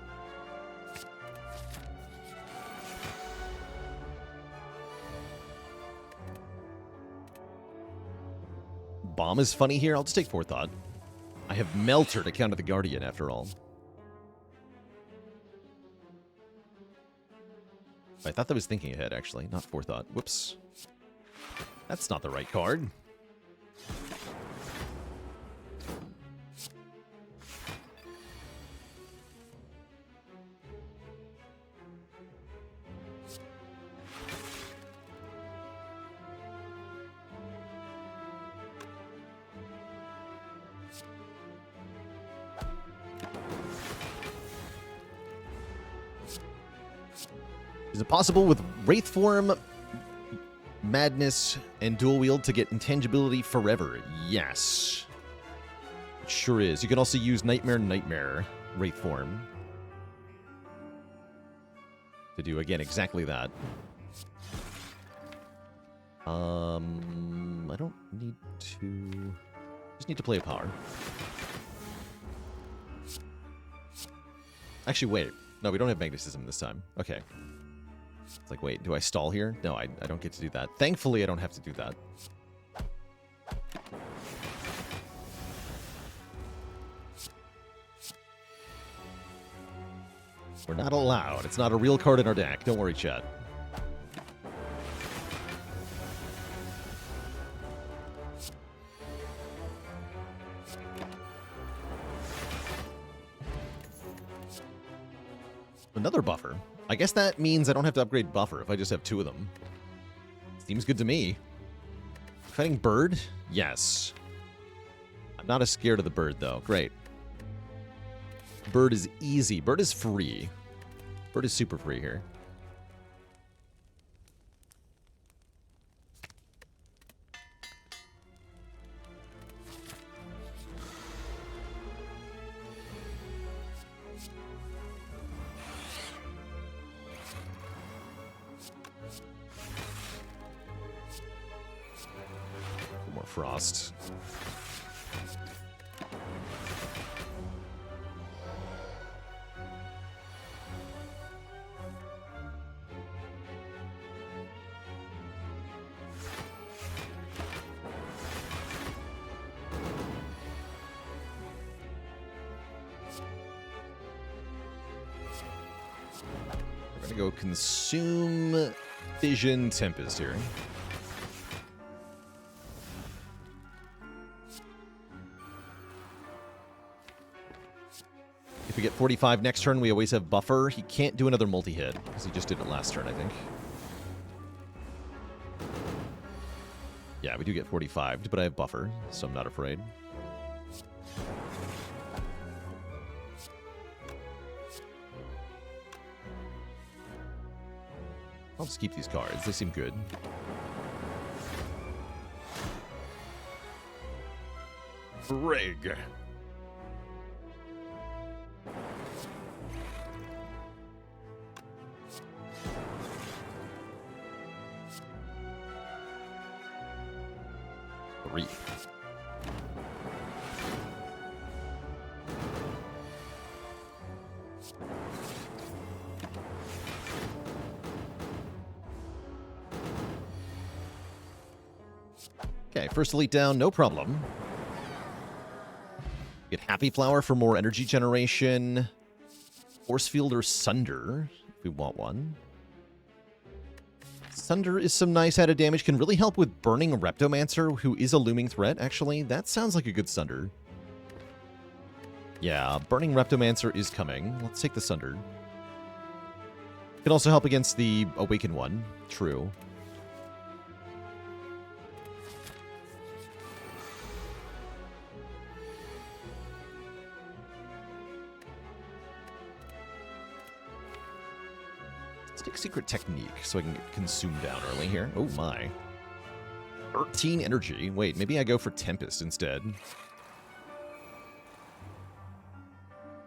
Bomb is funny here. I'll just take Forethought. I have Melter to counter the Guardian, after all. I thought that was thinking ahead, actually, not Forethought. Whoops. That's not the right card. Is it possible with Wraith Form, Madness, and Dual Wield to get Intangibility forever? Yes. It sure is. You can also use Nightmare, Wraith Form. To do, again, exactly that. I don't need to... Just need to play a power. Actually, wait. No, we don't have Magnetism this time. Okay. It's like, wait, do I stall here? No, I don't get to do that. Thankfully, I don't have to do that. We're not allowed. It's not a real card in our deck. Don't worry, chat. Another buffer. I guess that means I don't have to upgrade buffer if I just have 2 of them. Seems good to me. Fighting bird? Yes. I'm not as scared of the bird, though. Great. Bird is easy. Bird is free. Bird is super free here. Frost. We're gonna go consume Fission Tempest here. If we get 45 next turn, we always have buffer. He can't do another multi-hit, because he just did it last turn, I think. Yeah, we do get 45, but I have buffer, so I'm not afraid. I'll just keep these cards. They seem good. Rig. Reap. Okay, first elite down, no problem. Get Happy Flower for more energy generation. Force Field or Sunder, if we want one. Sunder is some nice added damage. Can really help with Burning Reptomancer, who is a looming threat, actually. That sounds like a good Sunder. Yeah, Burning Reptomancer is coming. Let's take the Sunder. Can also help against the Awakened one. True. Secret Technique so I can get consumed down early here. Oh my. 13 energy. Wait, maybe I go for Tempest instead.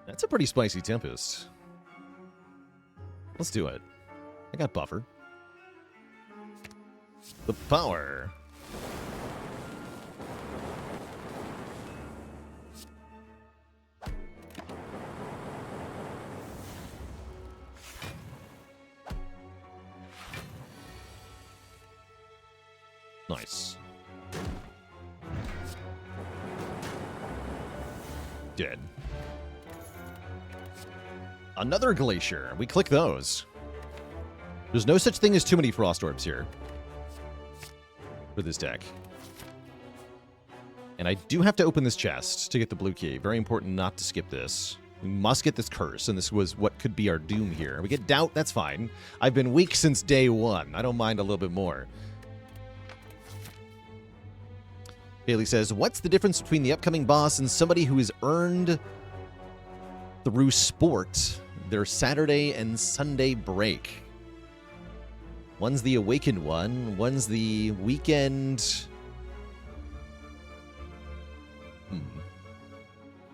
That's a pretty spicy Tempest. Let's do it. I got buffer. The power. Nice. Dead. Another Glacier. We click those. There's no such thing as too many Frost Orbs here for this deck. And I do have to open this chest to get the blue key. Very important not to skip this. We must get this curse, and this was what could be our doom here. We get Doubt, that's fine. I've been weak since day one. I don't mind a little bit more. Bailey says, what's the difference between the upcoming boss and somebody who has earned through sport their Saturday and Sunday break? One's the Awakened one, one's the weekend...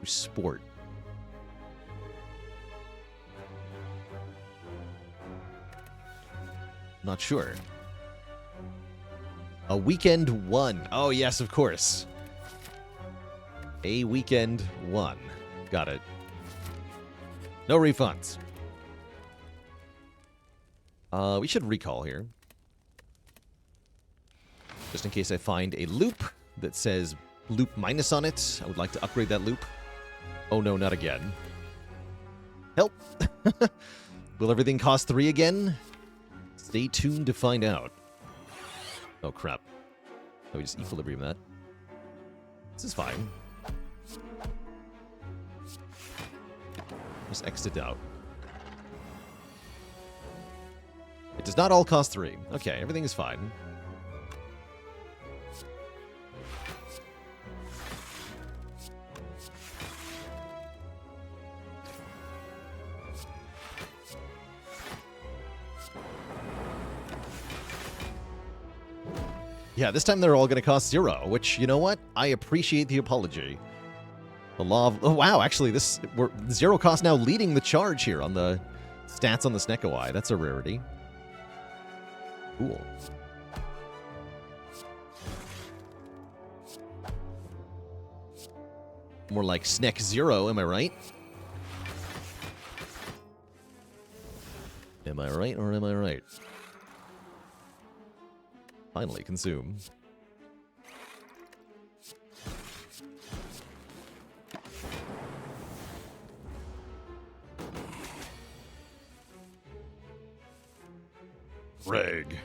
Sport. Not sure. A weekend one. Oh, yes, of course. A weekend one. Got it. No refunds. We should recall here. Just in case I find a loop that says loop minus on it. I would like to upgrade that loop. Oh no, not again. Help! Will everything cost 3 again? Stay tuned to find out. Oh, crap. Oh, we just equilibrium that. This is fine. Just exit out. It does not all cost 3. Okay, everything is fine. Yeah, this time they're all going to cost 0, which, you know what? I appreciate the apology. The law of... Oh, wow, actually, we're 0 cost now leading the charge here on the stats on the Snekawai. That's a rarity. Cool. More like Snek 0, am I right? Am I right or am I right? Finally, consume. Greg.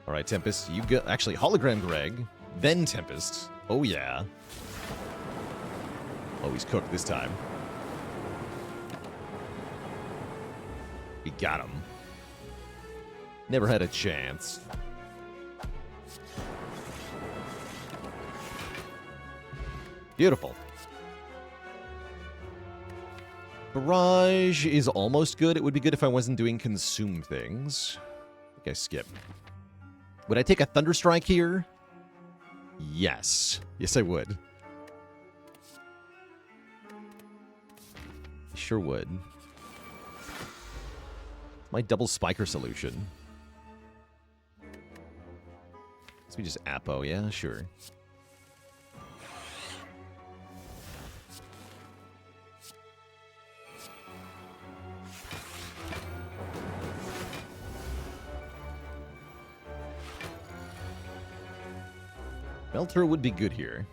All right, Tempest, you go. Actually, Hologram Greg, then Tempest. Oh, yeah. Oh, he's cooked this time. We got him. Never had a chance. Beautiful. Barrage is almost good. It would be good if I wasn't doing consume things. I think I skip. Would I take a Thunderstrike here? Yes. Yes, I would. I sure would. My double spiker solution. So we just Apo, yeah, sure. Melter would be good here.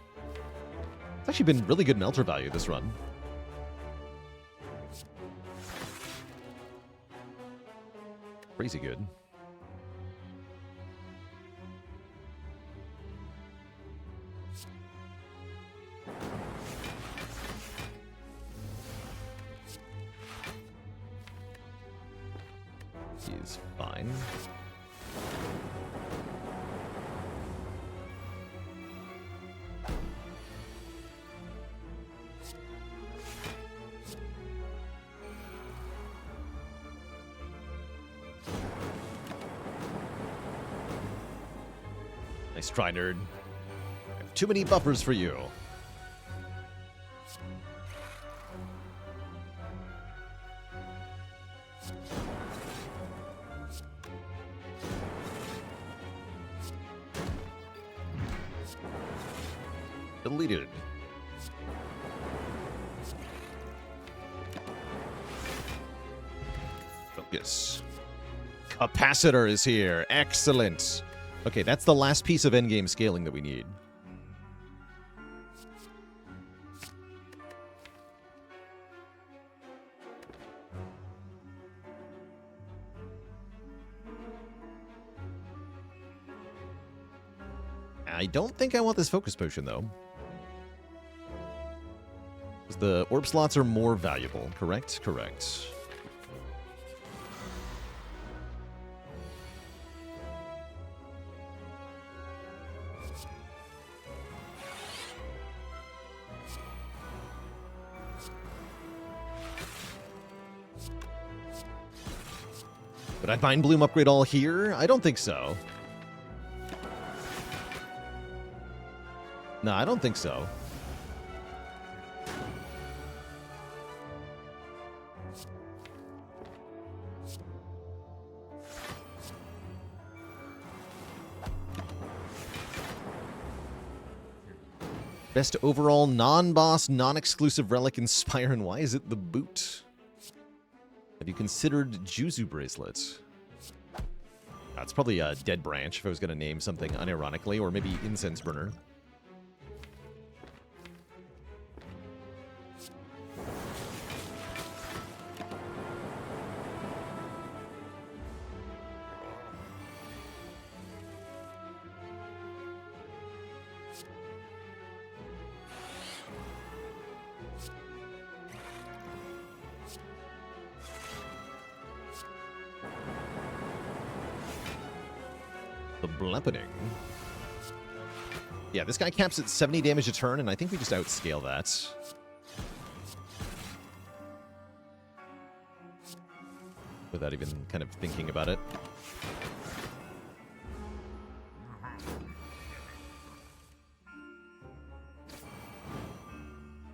It's actually been really good Melter value this run. Crazy good. He's fine. Nice try, nerd. I have too many buffers for you. Deleted. Focus. Capacitor is here. Excellent. Okay, that's the last piece of endgame scaling that we need. I don't think I want this focus potion, though. The orb slots are more valuable, correct? Correct. Would I Mind Bloom upgrade all here? I don't think so. No, I don't think so. Best overall non-boss, non-exclusive relic in Spire, and why is it the boot? Have you considered Juzu Bracelet? That's probably a Dead Branch if I was going to name something unironically, or maybe Incense Burner. The Bleppening. Yeah, this guy caps at 70 damage a turn, and I think we just outscale that. Without even kind of thinking about it.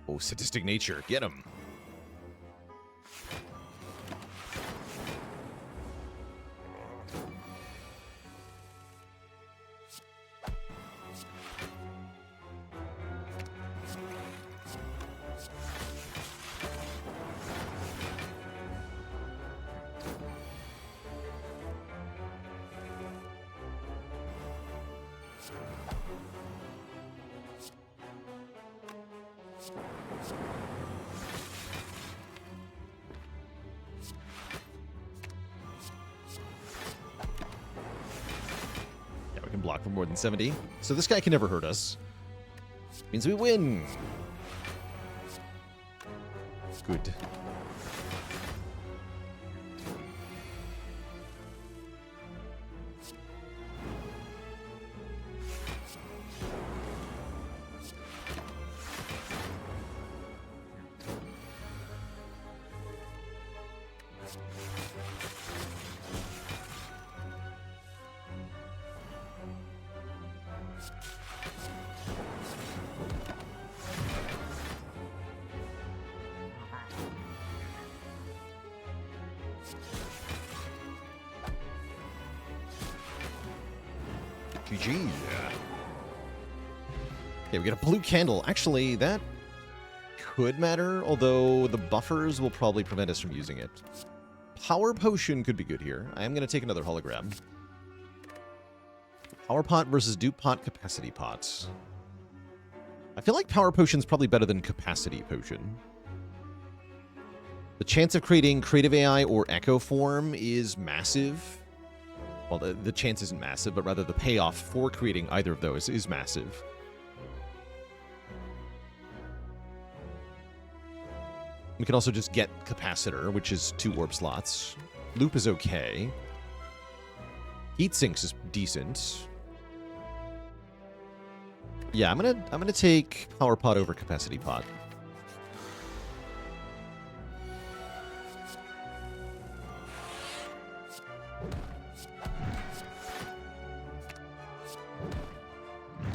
Oh, Sadistic Nature. Get him. Block for more than 70. So this guy can never hurt us. Means we win. Good. GG. Okay, we get a blue candle. Actually, that could matter, although the buffers will probably prevent us from using it. Power Potion could be good here. I am going to take another hologram. Power Pot versus Dupe Pot, Capacity Pot. I feel like Power Potion's probably better than Capacity Potion. The chance of creating Creative AI or Echo Form is massive. Well, the chance isn't massive, but rather the payoff for creating either of those is massive. We can also just get Capacitor, which is 2 warp slots. Loop is okay. Heat Sinks is decent. Yeah, I'm gonna take Power Pot over Capacity Pot.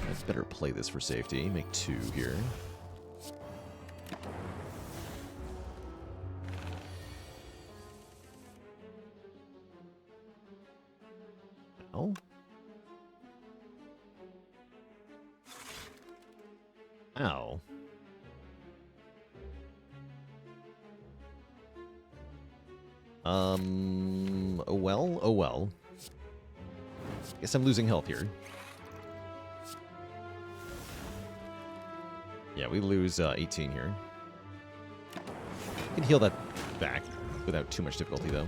I'd better play this for safety. Make 2 here. Oh. Ow. Oh well, oh well. Guess I'm losing health here. Yeah, we lose 18 here. We can heal that back without too much difficulty, though.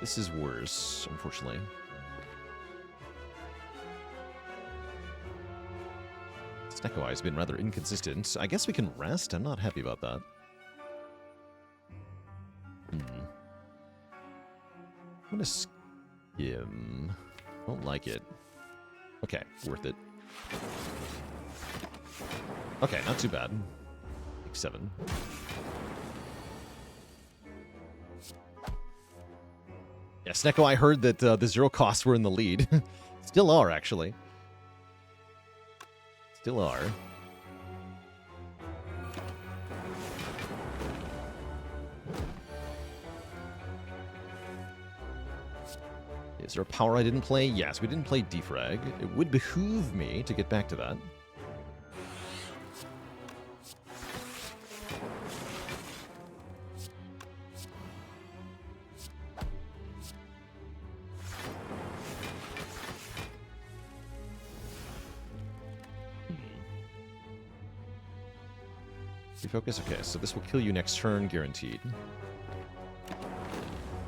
This is worse, unfortunately. Snecko has been rather inconsistent. I guess we can rest? I'm not happy about that. I'm gonna skim. Don't like it. Okay, worth it. Okay, not too bad. Like 7. Yeah, Snecko, I heard that the 0 costs were in the lead. Still are, actually. Still are. Is there a power I didn't play? Yes, we didn't play Defrag. It would behoove me to get back to that. Refocus? Okay, so this will kill you next turn, guaranteed.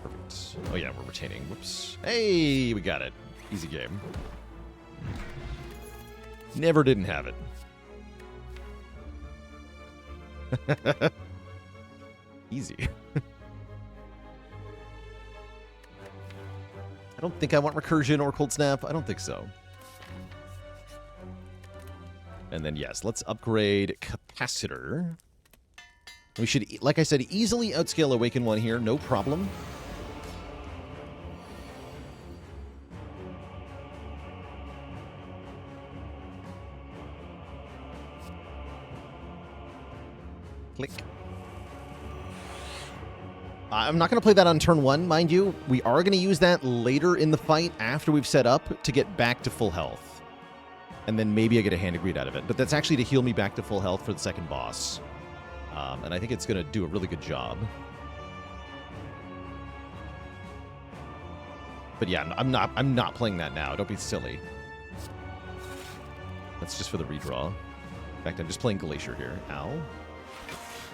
Perfect. Oh yeah, we're retaining. Whoops. Hey, we got it. Easy game. Never didn't have it. Easy. I don't think I want Recursion or Cold Snap. I don't think so. And then, yes, let's upgrade Capacitor. We should, like I said, easily outscale Awaken 1 here. No problem. Click. I'm not going to play that on turn 1, mind you. We are going to use that later in the fight after we've set up to get back to full health. And then maybe I get a Hand of Greed out of it. But that's actually to heal me back to full health for the second boss. And I think it's going to do a really good job. But yeah, I'm not playing that now. Don't be silly. That's just for the redraw. In fact, I'm just playing Glacier here. Ow.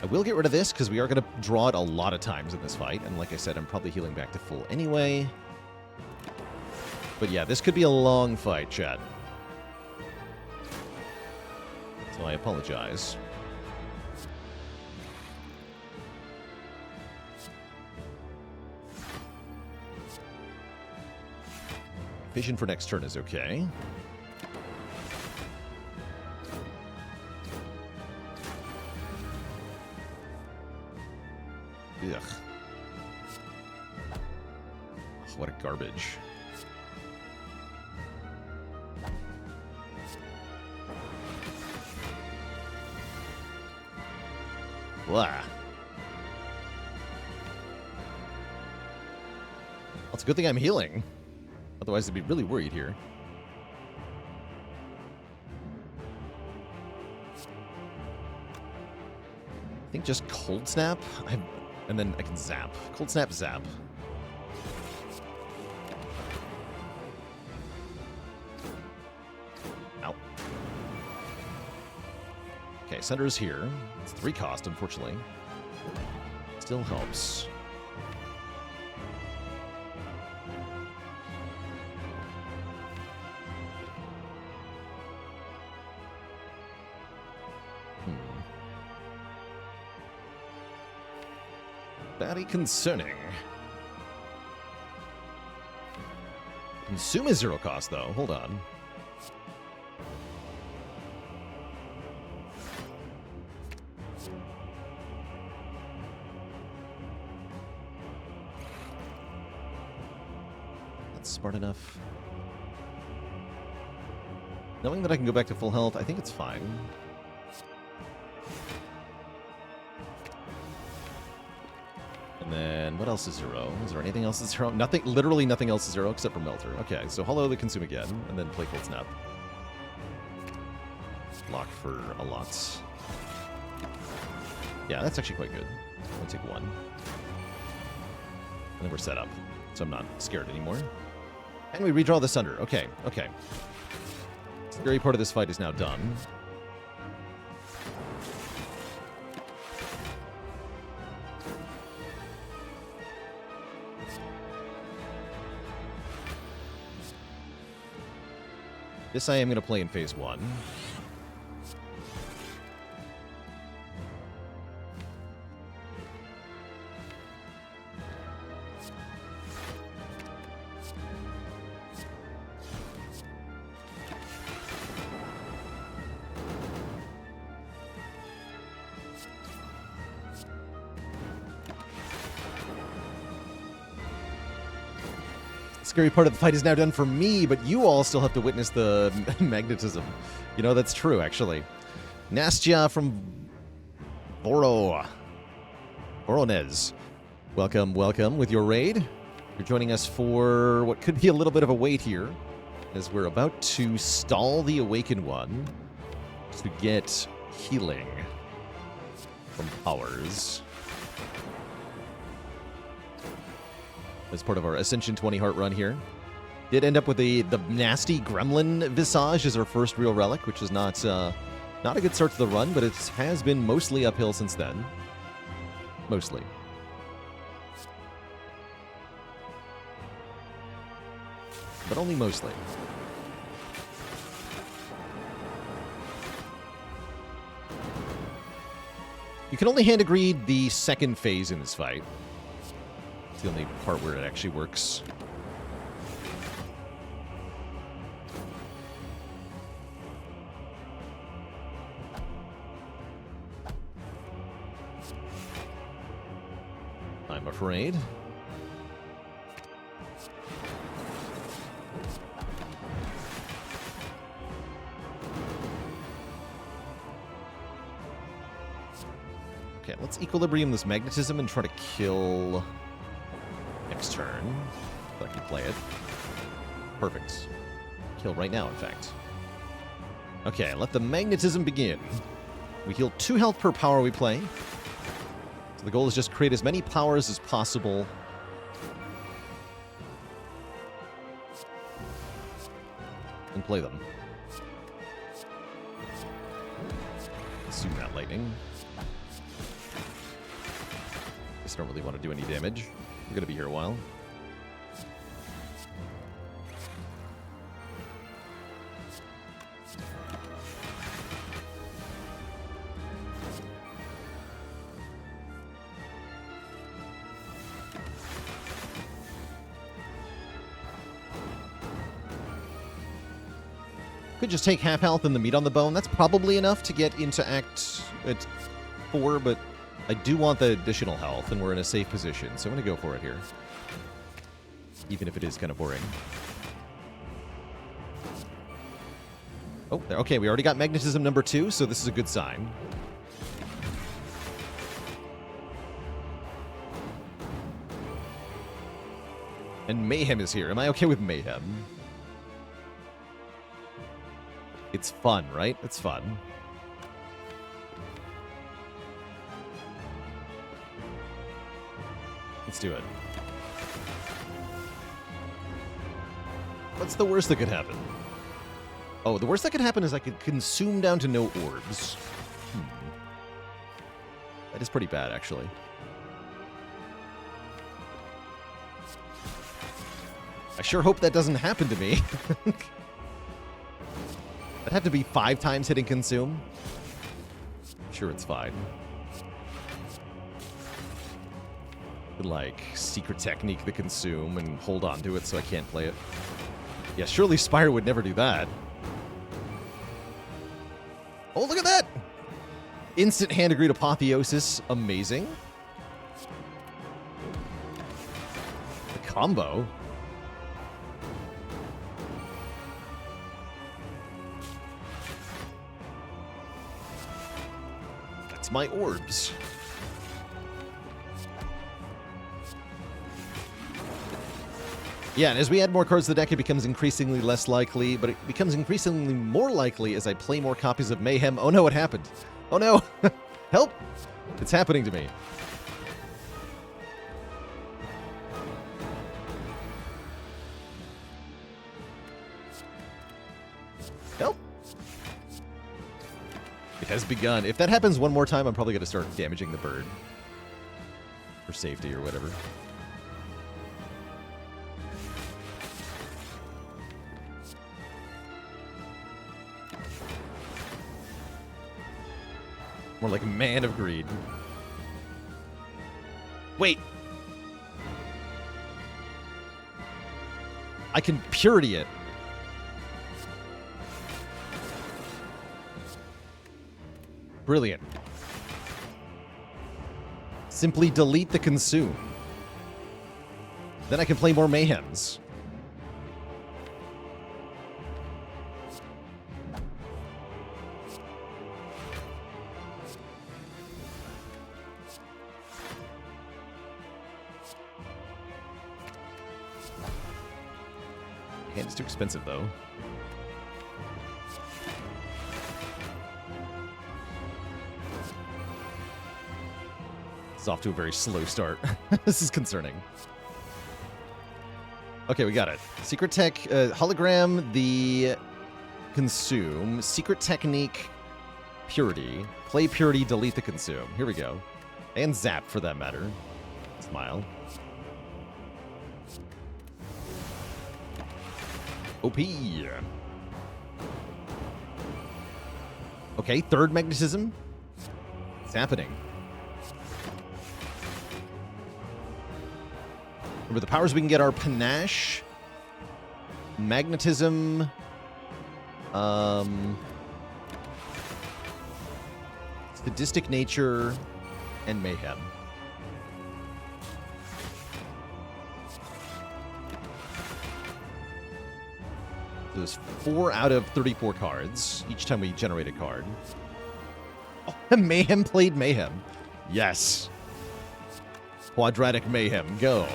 I will get rid of this because we are going to draw it a lot of times in this fight. And like I said, I'm probably healing back to full anyway. But yeah, this could be a long fight, chat. So I apologize. Vision for next turn is okay. Ugh. What a garbage. Blah. It's a good thing I'm healing. Otherwise, I'd be really worried here. I think just Cold Snap, and then I can Zap. Cold Snap, Zap. Ow. Okay, Sunder is here. It's 3 cost, unfortunately. Still helps. Very concerning. Consume is 0 cost, though. Hold on. That's smart enough. Knowing that I can go back to full health, I think it's fine. And then, what else is 0? Is there anything else that's 0? Nothing, literally nothing else is 0 except for Melter. Okay, so hollow the Consume again, and then play Cold Snap. Block for a lot. Yeah, that's actually quite good. I'll take 1. And then we're set up, so I'm not scared anymore. And we redraw the Sunder. Okay, okay. The scary part of this fight is now done. This I am going to play in phase 1. Scary part of the fight is now done for me, but you all still have to witness the magnetism. You know, that's true, actually. Nastya from Voronezh. Welcome, welcome with your raid. You're joining us for what could be a little bit of a wait here, as we're about to stall the Awakened One to get healing from powers. As part of our Ascension 20 heart run here. Did end up with the nasty Gremlin Visage as our first real relic, which is not a good start to the run, but it has been mostly uphill since then. Mostly. But only mostly. You can only hand agree the second phase in this fight. The only part where it actually works. I'm afraid. Okay, let's equilibrium this magnetism and try to kill next turn. So I can play it. Perfect. Kill right now, in fact. Okay, let the magnetism begin. We heal 2 health per power we play. So the goal is just create as many powers as possible. And play them. Assume that lightning. Just don't really want to do any damage. We're going to be here a while. Could just take half health and the meat on the bone. That's probably enough to get into Act 4, but I do want the additional health, and we're in a safe position, so I'm going to go for it here. Even if it is kind of boring. Oh, there. Okay, we already got magnetism number 2, so this is a good sign. And mayhem is here. Am I okay with mayhem? It's fun, right? It's fun. Let's do it. What's the worst that could happen? Oh, the worst that could happen is I could consume down to no orbs. That is pretty bad, actually. I sure hope that doesn't happen to me. I'd have to be 5 times hitting consume. Sure, it's fine. Like, secret technique the consume and hold on to it so I can't play it. Yeah, surely Spire would never do that. Oh, look at that! Instant hand agreed apotheosis. Amazing. The combo. That's my orbs. Yeah, and as we add more cards to the deck, it becomes increasingly less likely, but it becomes increasingly more likely as I play more copies of Mayhem. Oh no, it happened. Oh no! Help! It's happening to me. Help! It has begun. If that happens one more time, I'm probably going to start damaging the bird. For safety or whatever. More like Man of Greed. Wait. I can Purity it. Brilliant. Simply delete the consume. Then I can play more Mayhems. Hand is too expensive, though. It's off to a very slow start. This is concerning. Okay, we got it. Secret Tech, Hologram, the Consume, Secret Technique, Purity, Play Purity, delete the Consume. Here we go. And Zap, for that matter. Smile. OP. Okay, third magnetism. It's happening. Remember the powers we can get are panache, magnetism, sadistic nature, and mayhem. There's 4 out of 34 cards each time we generate a card. Oh, Mayhem played Mayhem. Yes. Quadratic Mayhem, go.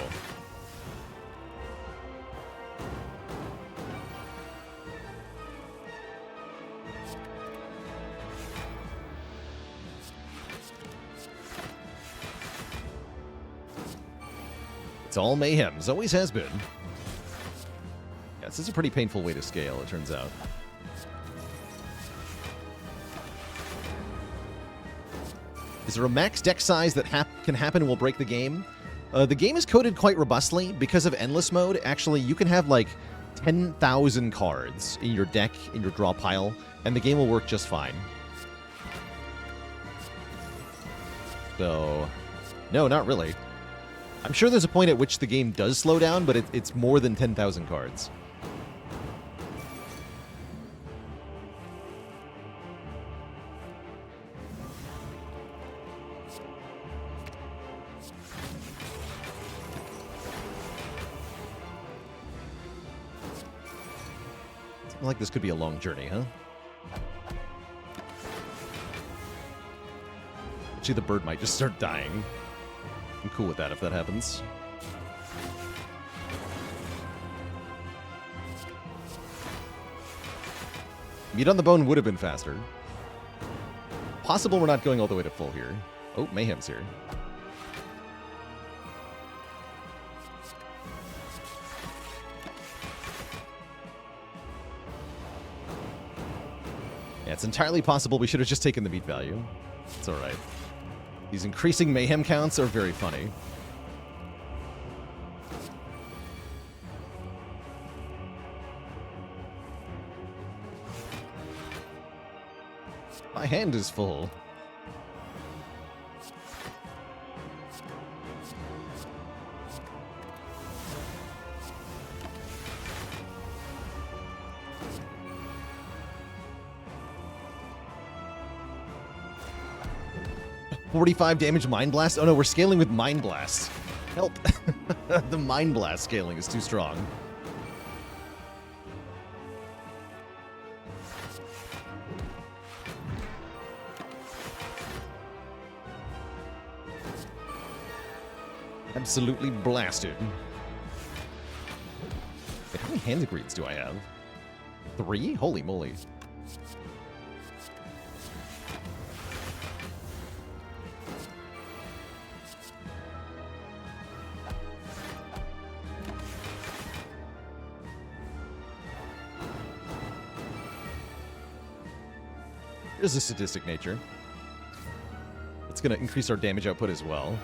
It's all Mayhems, always has been. This is a pretty painful way to scale, it turns out. Is there a max deck size that can happen and will break the game? The game is coded quite robustly because of endless mode. Actually, you can have like 10,000 cards in your deck, in your draw pile, and the game will work just fine. So, no, not really. I'm sure there's a point at which the game does slow down, but it's more than 10,000 cards. Like this could be a long journey, huh? Actually, the bird might just start dying. I'm cool with that if that happens. Meat on the Bone would have been faster. Possible we're not going all the way to full here. Oh, Mayhem's here. Yeah, it's entirely possible we should have just taken the meat value. It's alright. These increasing Mayhem counts are very funny. My hand is full. $45 damage Mind Blast? Oh no, we're scaling with Mind Blast. Help. The Mind Blast scaling is too strong. Absolutely blasted. Wait, how many hand greens do I have? 3? Holy moly. Here's a sadistic nature. It's going to increase our damage output as well.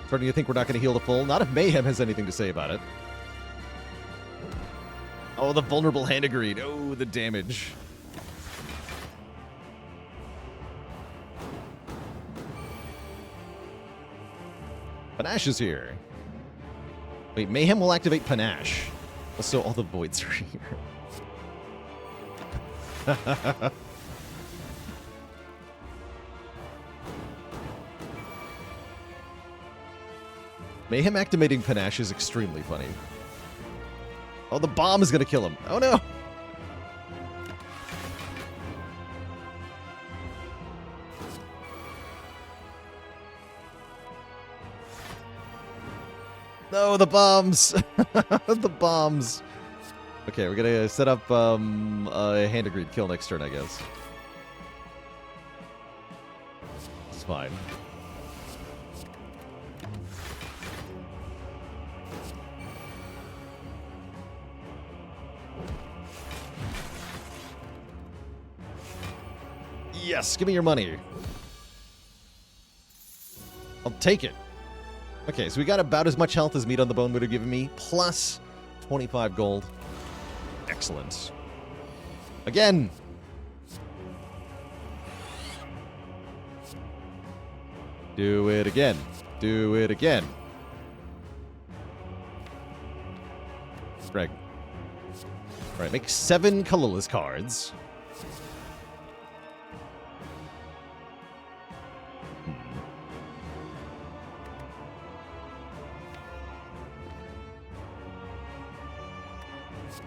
Starting to think we're not going to heal the full. Not if Mayhem has anything to say about it. Oh, the vulnerable hand agreed. Oh, the damage. Panache is here. Wait, Mayhem will activate Panache. So all the voids are here. Mayhem activating Panache is extremely funny. Oh, the bomb is going to kill him. Oh, no. No, the bombs. The bombs. Okay, we're going to set up a hand agreed kill next turn, I guess. It's fine. Yes, give me your money. I'll take it. Okay, so we got about as much health as Meat on the Bone would have given me, plus 25 gold. Excellent. Again. Do it again. Do it again. Greg. All right, make 7 colorless cards.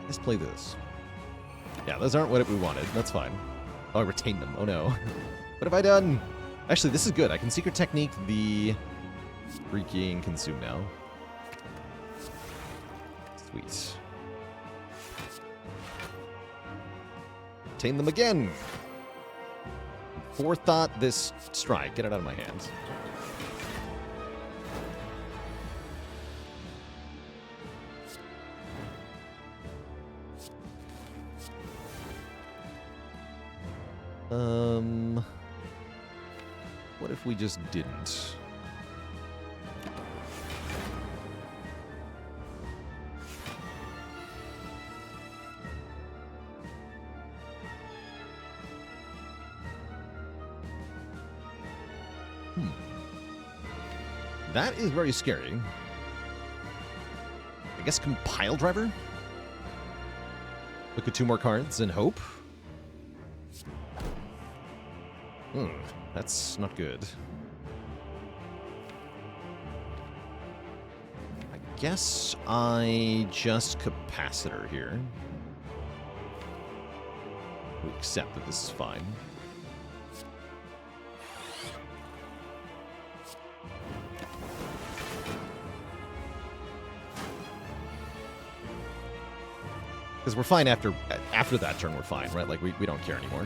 Let's play this. Yeah, those aren't what we wanted. That's fine. Oh, I retained them. Oh no. What have I done? Actually, this is good. I can Secret Technique the freaking Consume now. Sweet. Retain them again. Forethought this strike. Get it out of my hands. What if we just didn't? That is very scary. I guess Compile Driver? Look at 2 more cards and hope. That's not good. I guess I just Capacitor here. We accept that this is fine. Because we're fine after that turn, we're fine, right? Like, we don't care anymore.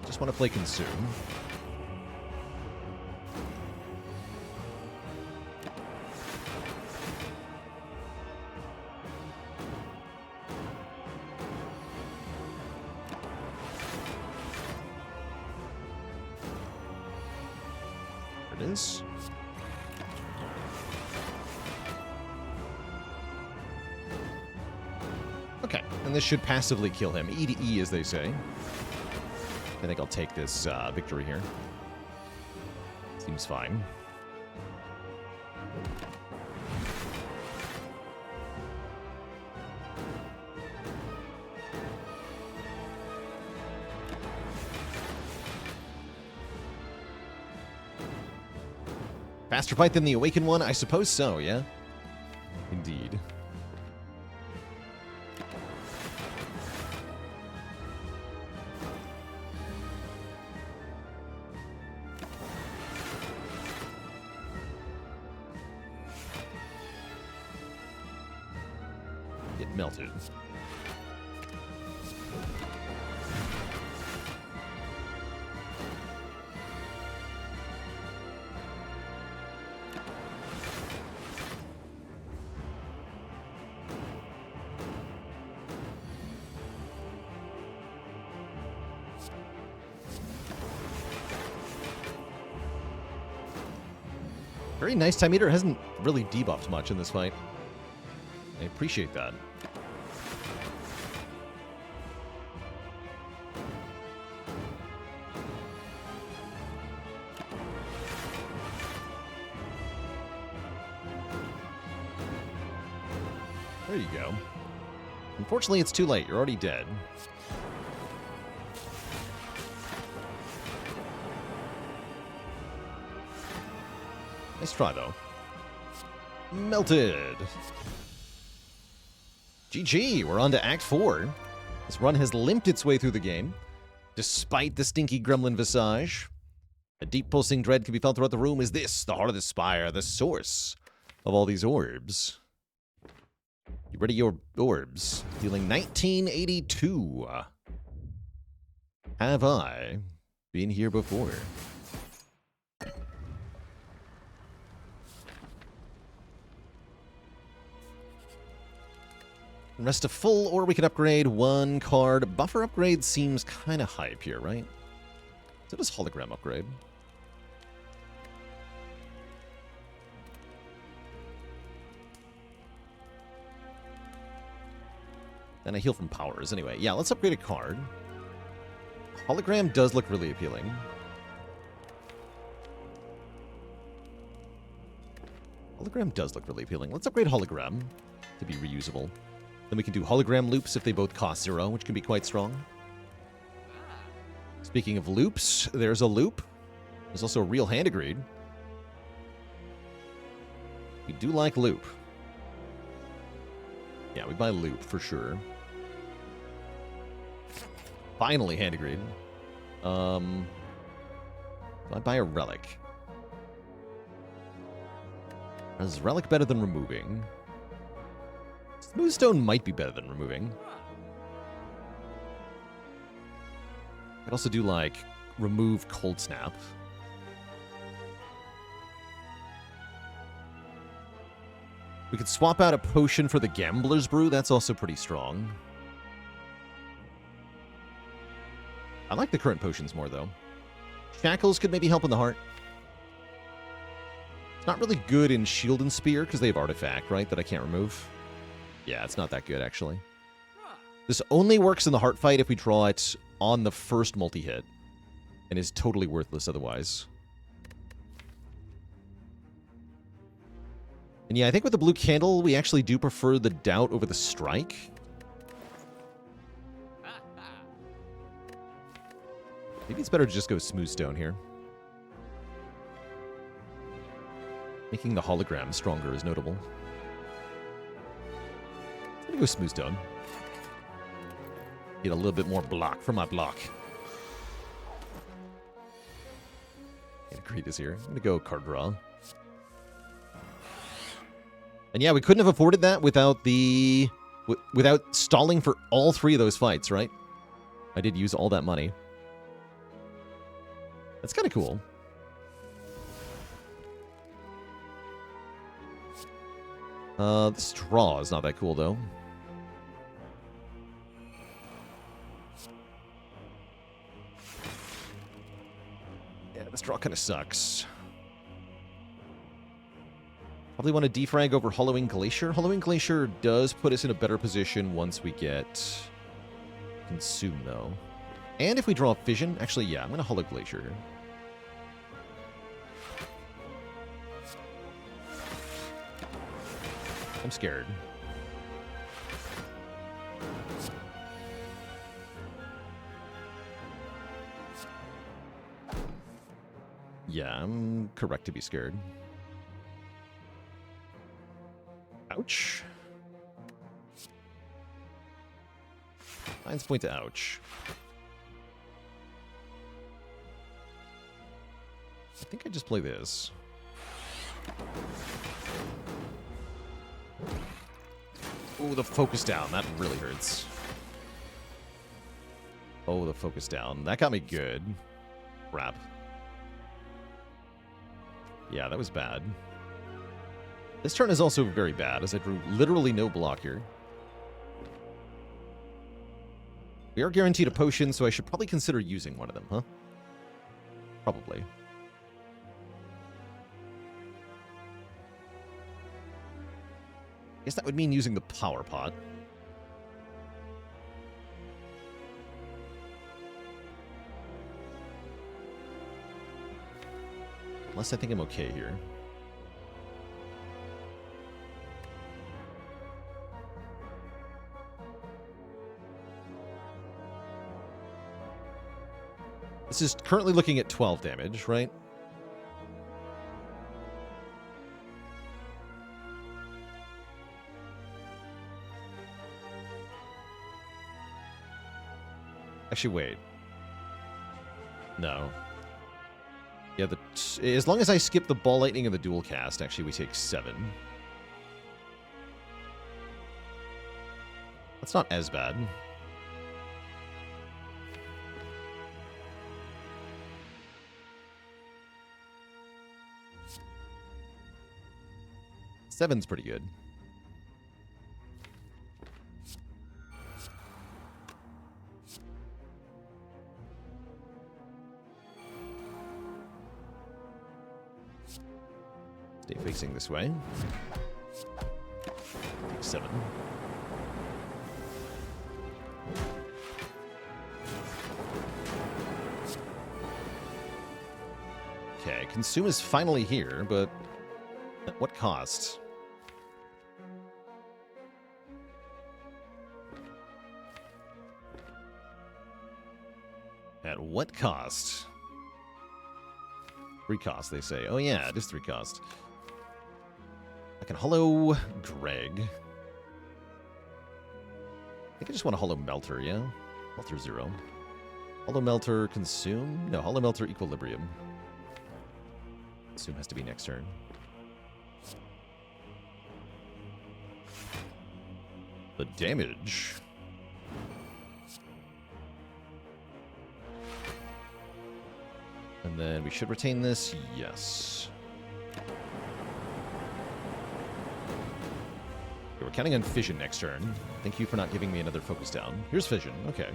Just want to play Consume. There it is. Okay, and this should passively kill him. E to E, as they say. I think I'll take this victory here. Seems fine. Faster fight than the Awakened one? I suppose so, yeah? Indeed. It melted. Very nice time eater. Hasn't really debuffed much in this fight. I appreciate that. There you go. Unfortunately, it's too late. You're already dead. Nice try, though. Melted. GG, we're on to Act 4. This run has limped its way through the game, despite the stinky gremlin visage. A deep pulsing dread can be felt throughout the room. Is this the heart of the Spire, the source of all these orbs? You ready your orbs? Dealing 1982. Have I been here before? Rest a full, or we can upgrade one card. Buffer upgrade seems kind of hype here, right? So does hologram upgrade. And I heal from powers. Anyway, yeah, let's upgrade a card. Hologram does look really appealing. Hologram does look really appealing. Let's upgrade hologram to be reusable. Then we can do hologram loops if they both cost 0, which can be quite strong. Speaking of loops, there's a loop. There's also a real hand agreed. We do like loop. Yeah, we buy loop for sure. Finally hand agreed. I buy a relic. Is relic better than removing? Smoothstone might be better than removing. I could also do, like, remove Cold Snap. We could swap out a potion for the Gambler's Brew. That's also pretty strong. I like the current potions more, though. Shackles could maybe help in the heart. It's not really good in Shield and Spear, because they have Artifact, right, that I can't remove. Yeah, it's not that good, actually. This only works in the heart fight if we draw it on the first multi-hit, and is totally worthless otherwise. And yeah, I think with the blue candle, we actually do prefer the Doubt over the Strike. Maybe it's better to just go smooth stone here. Making the hologram stronger is notable. I'm gonna go smooth stone. Get a little bit more block for my block. And Creed is here. I'm gonna go card draw. And yeah, we couldn't have afforded that without the... without stalling for all 3 of those fights, right? I did use all that money. That's kind of cool. This draw is not that cool, though. Yeah, this draw kind of sucks. Probably want to defrag over Hollowing Glacier. Hollowing Glacier does put us in a better position once we get Consume, though. And if we draw Fission... Actually, yeah, I'm going to Hollow Glacier here. I'm scared. Yeah, I'm correct to be scared. Ouch. Lines point to ouch. I think I just play this. Oh, the focus down. That really hurts. Oh, the focus down. That got me good. Crap. Yeah, that was bad. This turn is also very bad, as I drew literally no block here. We are guaranteed a potion, so I should probably consider using one of them, huh? Probably. I guess that would mean using the power pot. Unless I think I'm okay here. This is currently looking at 12 damage, right? Actually, wait. No. Yeah, as long as I skip the Ball Lightning and the Dual Cast, actually we take 7. That's not as bad. Seven's pretty good. Stay facing this way. Take 7. Okay, Consume is finally here, but at what cost? At what cost? 3 cost, they say. Oh yeah, it is 3 cost. I can Hollow Greg. I think I just want to Hollow Melter, yeah? Melter 0. Hollow Melter Consume? No, Hollow Melter Equilibrium. Consume has to be next turn. The damage. And then we should retain this. Yes. Okay, we're counting on Fission next turn. Thank you for not giving me another focus down. Here's Fission. Okay.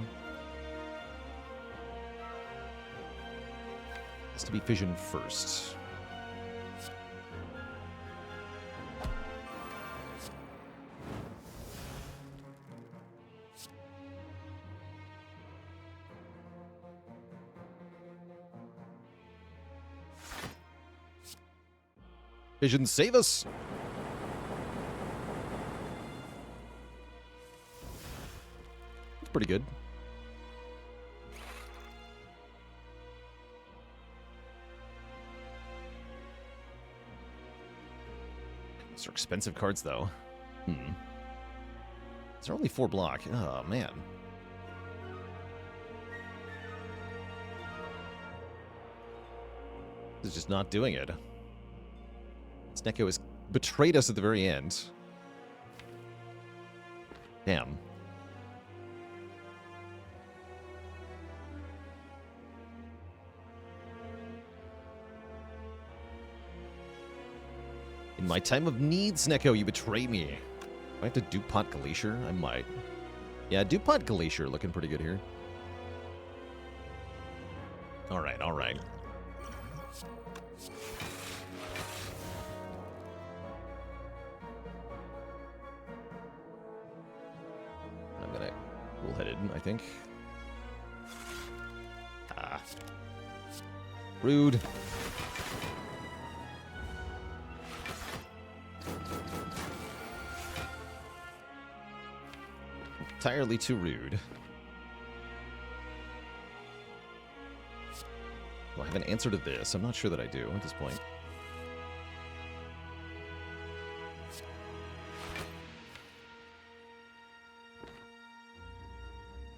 Has to be Fission first. Fission, save us! It's pretty good. These are expensive cards, though. These are only 4 block. Oh, man. This is just not doing it. Snecko has betrayed us at the very end. Damn. In my time of need, Snecko, you betray me. Do I have to DuPont Glacier? I might. Yeah, DuPont Glacier looking pretty good here. Alright, alright. I'm gonna bullheaded, I think. Ah. Rude. Entirely too rude. Well, I have an answer to this. I'm not sure that I do at this point.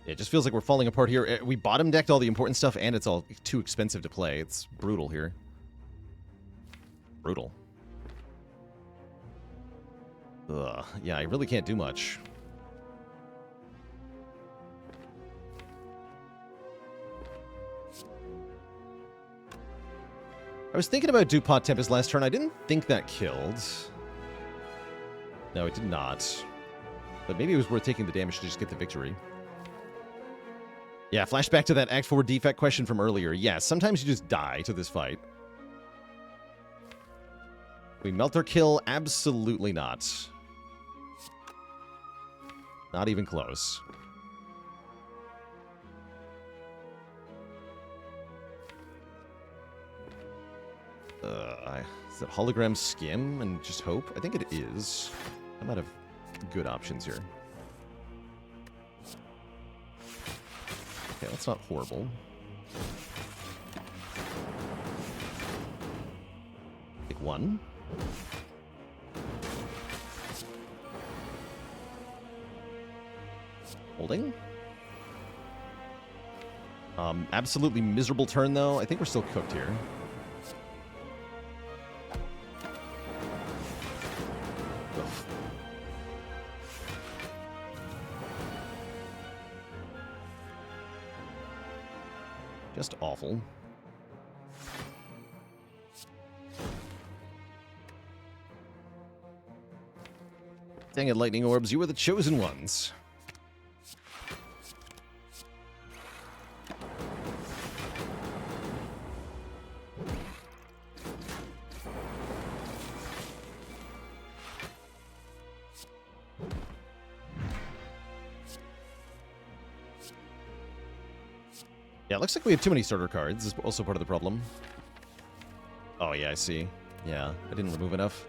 It just feels like we're falling apart here. We bottom decked all the important stuff, and it's all too expensive to play. It's brutal here. Brutal. Ugh. Yeah, I really can't do much. I was thinking about DuPont Tempest last turn. I didn't think that killed. No, it did not. But maybe it was worth taking the damage to just get the victory. Yeah, flashback to that Act 4 defect question from earlier. Yes, sometimes you just die to this fight. We melt or kill? Absolutely not. Not even close. Is it hologram skim and just hope? I think it is. I might have good options here. Okay, that's not horrible. Take 1. Holding. Absolutely miserable turn, though. I think we're still cooked here. Just awful. Dang it, lightning orbs, you were the chosen ones. Yeah, it looks like we have too many starter cards. This is also part of the problem. Oh, yeah, I see. Yeah, I didn't remove enough.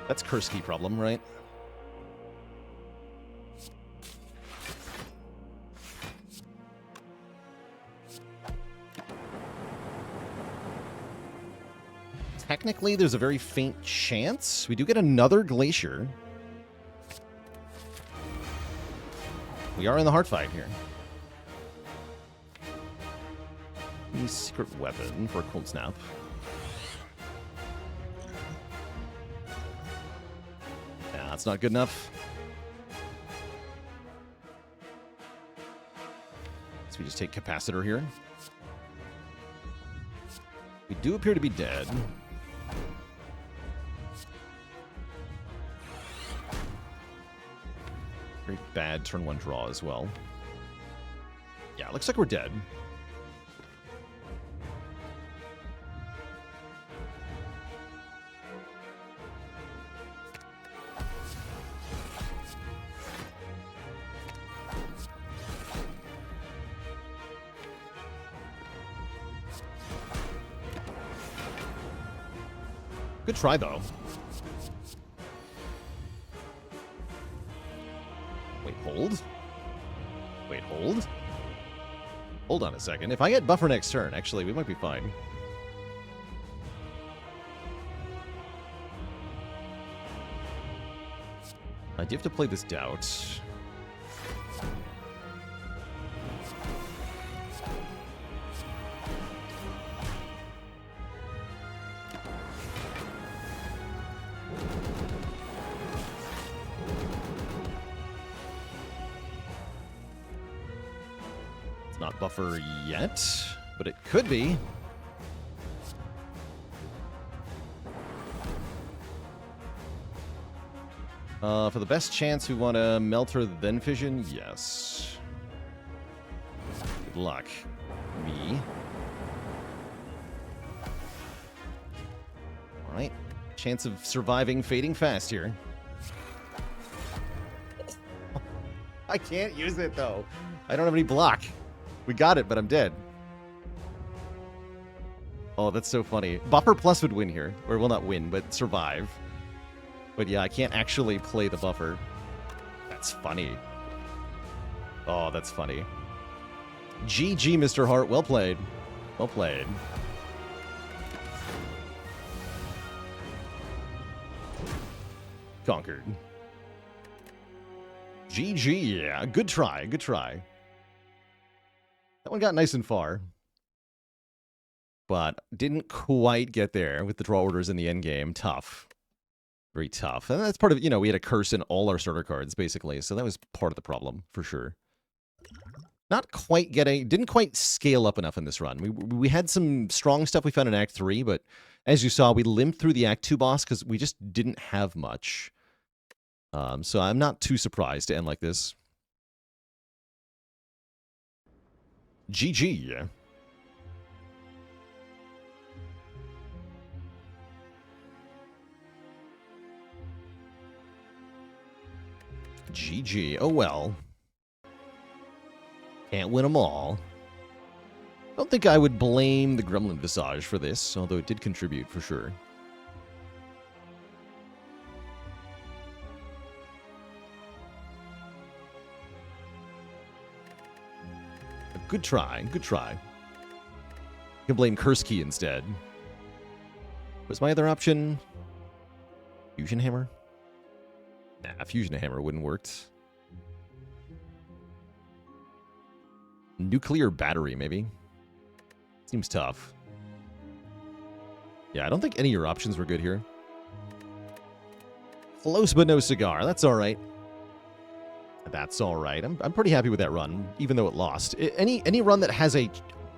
That's Kursky problem, right? Technically, there's a very faint chance. We do get another Glacier. We are in the hard fight here. Secret weapon for a cold snap. Yeah, that's not good enough. So we just take capacitor here. We do appear to be dead. Very bad turn 1 draw as well. Yeah, it looks like we're dead. Good try, though. Wait, hold? Wait, hold? Hold on a second. If I get buffer next turn, actually, we might be fine. I do have to play this Doubt. It's not buffer yet, but it could be. For the best chance, we want to melt her, then fission? Yes. Good luck. Me. Alright. Chance of surviving fading fast here. I can't use it, though. I don't have any block. We got it, but I'm dead. Oh, that's so funny. Buffer plus would win here. Or, well, not win, but survive. But yeah, I can't actually play the buffer. That's funny. Oh, that's funny. GG, Mr. Hart. Well played. Well played. Conquered. GG, yeah. Good try, good try. That one got nice and far. But didn't quite get there with the draw orders in the end game. Tough. Very tough. And that's part of, you know, we had a curse in all our starter cards, basically. So that was part of the problem, for sure. Not quite getting, didn't quite scale up enough in this run. We had some strong stuff we found in Act 3, but as you saw, we limped through the Act 2 boss because we just didn't have much. So I'm not too surprised to end like this. GG. GG. Oh well. Can't win them all. Don't think I would blame the Gremlin Visage for this, although it did contribute for sure. Good try, good try. You can blame Curse Key instead. What's my other option? Fusion Hammer? Nah, Fusion Hammer wouldn't work. Nuclear Battery, maybe? Seems tough. Yeah, I don't think any of your options were good here. Close but no cigar. That's all right. That's all right. I'm pretty happy with that run, even though it lost. Any run that has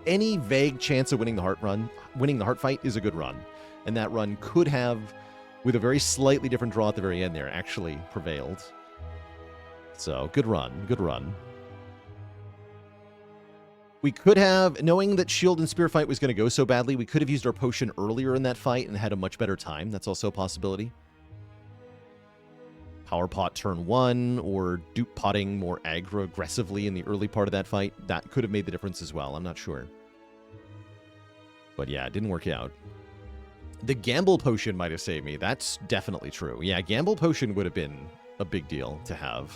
any vague chance of winning the heart fight is a good run. And that run could have, with a very slightly different draw at the very end there, actually prevailed. So, good run. Good run. We could have, knowing that Shield and Spear fight was going to go so badly, we could have used our potion earlier in that fight and had a much better time. That's also a possibility. Power Pot turn 1, or dupe potting more aggro aggressively in the early part of that fight. That could have made the difference as well. I'm not sure. But yeah, it didn't work out. The Gamble Potion might have saved me. That's definitely true. Yeah, Gamble Potion would have been a big deal to have.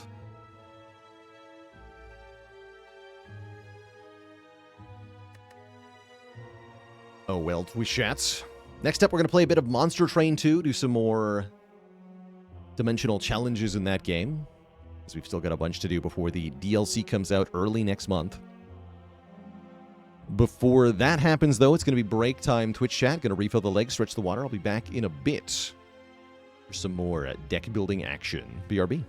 Oh, well, we shats. Next up, we're going to play a bit of Monster Train 2, do some more dimensional challenges in that game, because we've still got a bunch to do before the DLC comes out early next month. Before that happens, though, it's going to be break time Twitch chat. Going to refill the legs, stretch the water. I'll be back in a bit for some more deck building action. BRB.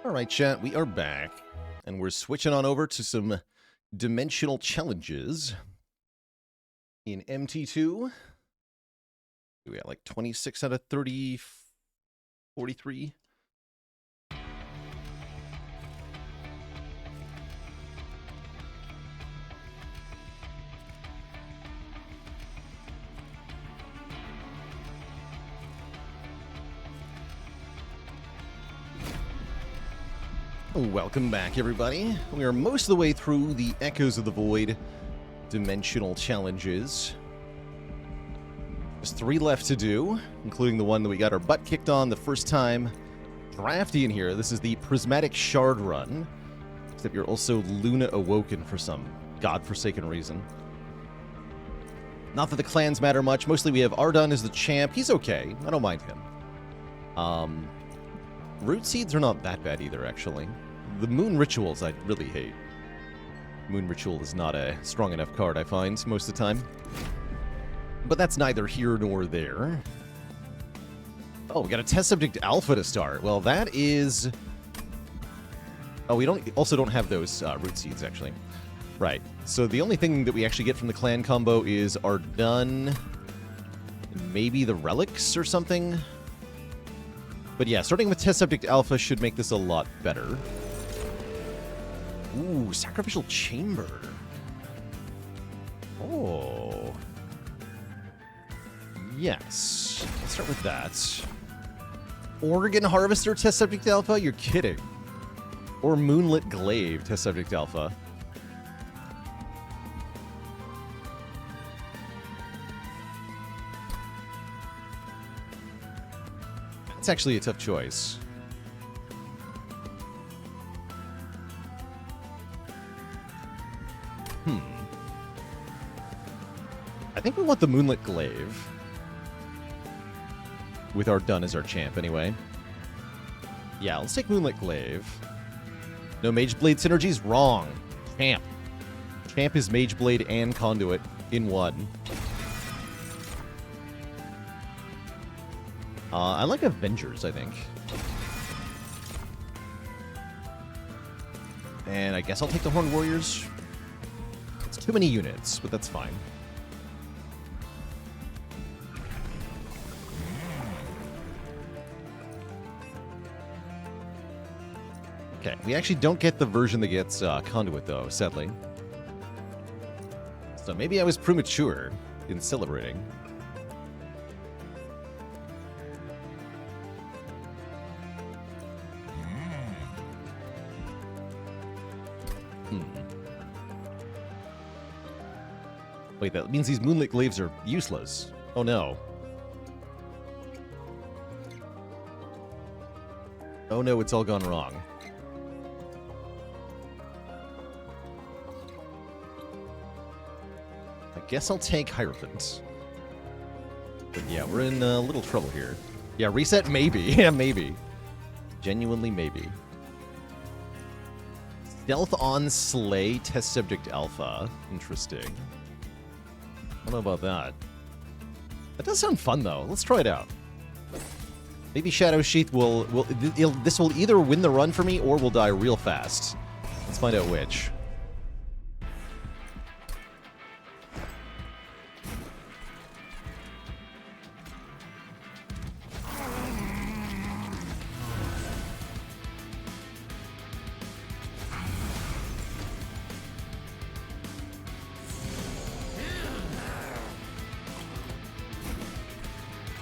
All right, chat, we are back, and we're switching on over to some dimensional challenges in MT2. We got like 26 out of 30, 43. Welcome back, everybody. We are most of the way through the Echoes of the Void dimensional challenges. There's 3 left to do, including the one that we got our butt kicked on the first time. Drafty in here. This is the Prismatic Shard run, except you're also Luna Awoken for some godforsaken reason. Not that the clans matter much. Mostly we have Ardun as the champ. He's okay. I don't mind him. Root Seeds are not that bad either, actually. The Moon Rituals I really hate. Moon Ritual is not a strong enough card, I find, most of the time. But that's neither here nor there. Oh, we got a test subject alpha to start. Well, that is... Oh, we also don't have those Root Seeds, actually. Right. So the only thing that we actually get from the clan combo is Ardun, maybe the Relics or something. But yeah, starting with Test Subject Alpha should make this a lot better. Ooh, Sacrificial Chamber. Oh. Yes. Let's start with that. Organ Harvester Test Subject Alpha? You're kidding. Or Moonlit Glaive Test Subject Alpha. It's actually a tough choice. I think we want the Moonlit Glaive. With Ardun as our champ, anyway. Yeah, let's take Moonlit Glaive. No Mage Blade synergies? Wrong. Champ. Champ is Mage Blade and Conduit in one. I like Avengers, I think. And I guess I'll take the Horned Warriors. It's too many units, but that's fine. Okay, we actually don't get the version that gets Conduit, though, sadly. So maybe I was premature in celebrating. Wait, that means these Moonlit Glaives are useless. Oh no. Oh no, it's all gone wrong. I guess I'll take Hierophant. But yeah, we're in a little trouble here. Yeah, reset? Maybe. Yeah, maybe. Genuinely maybe. Stealth on Slay Test Subject Alpha. Interesting. I don't know about that. That does sound fun, though. Let's try it out. Maybe Shadow Sheath this will either win the run for me or will die real fast. Let's find out which.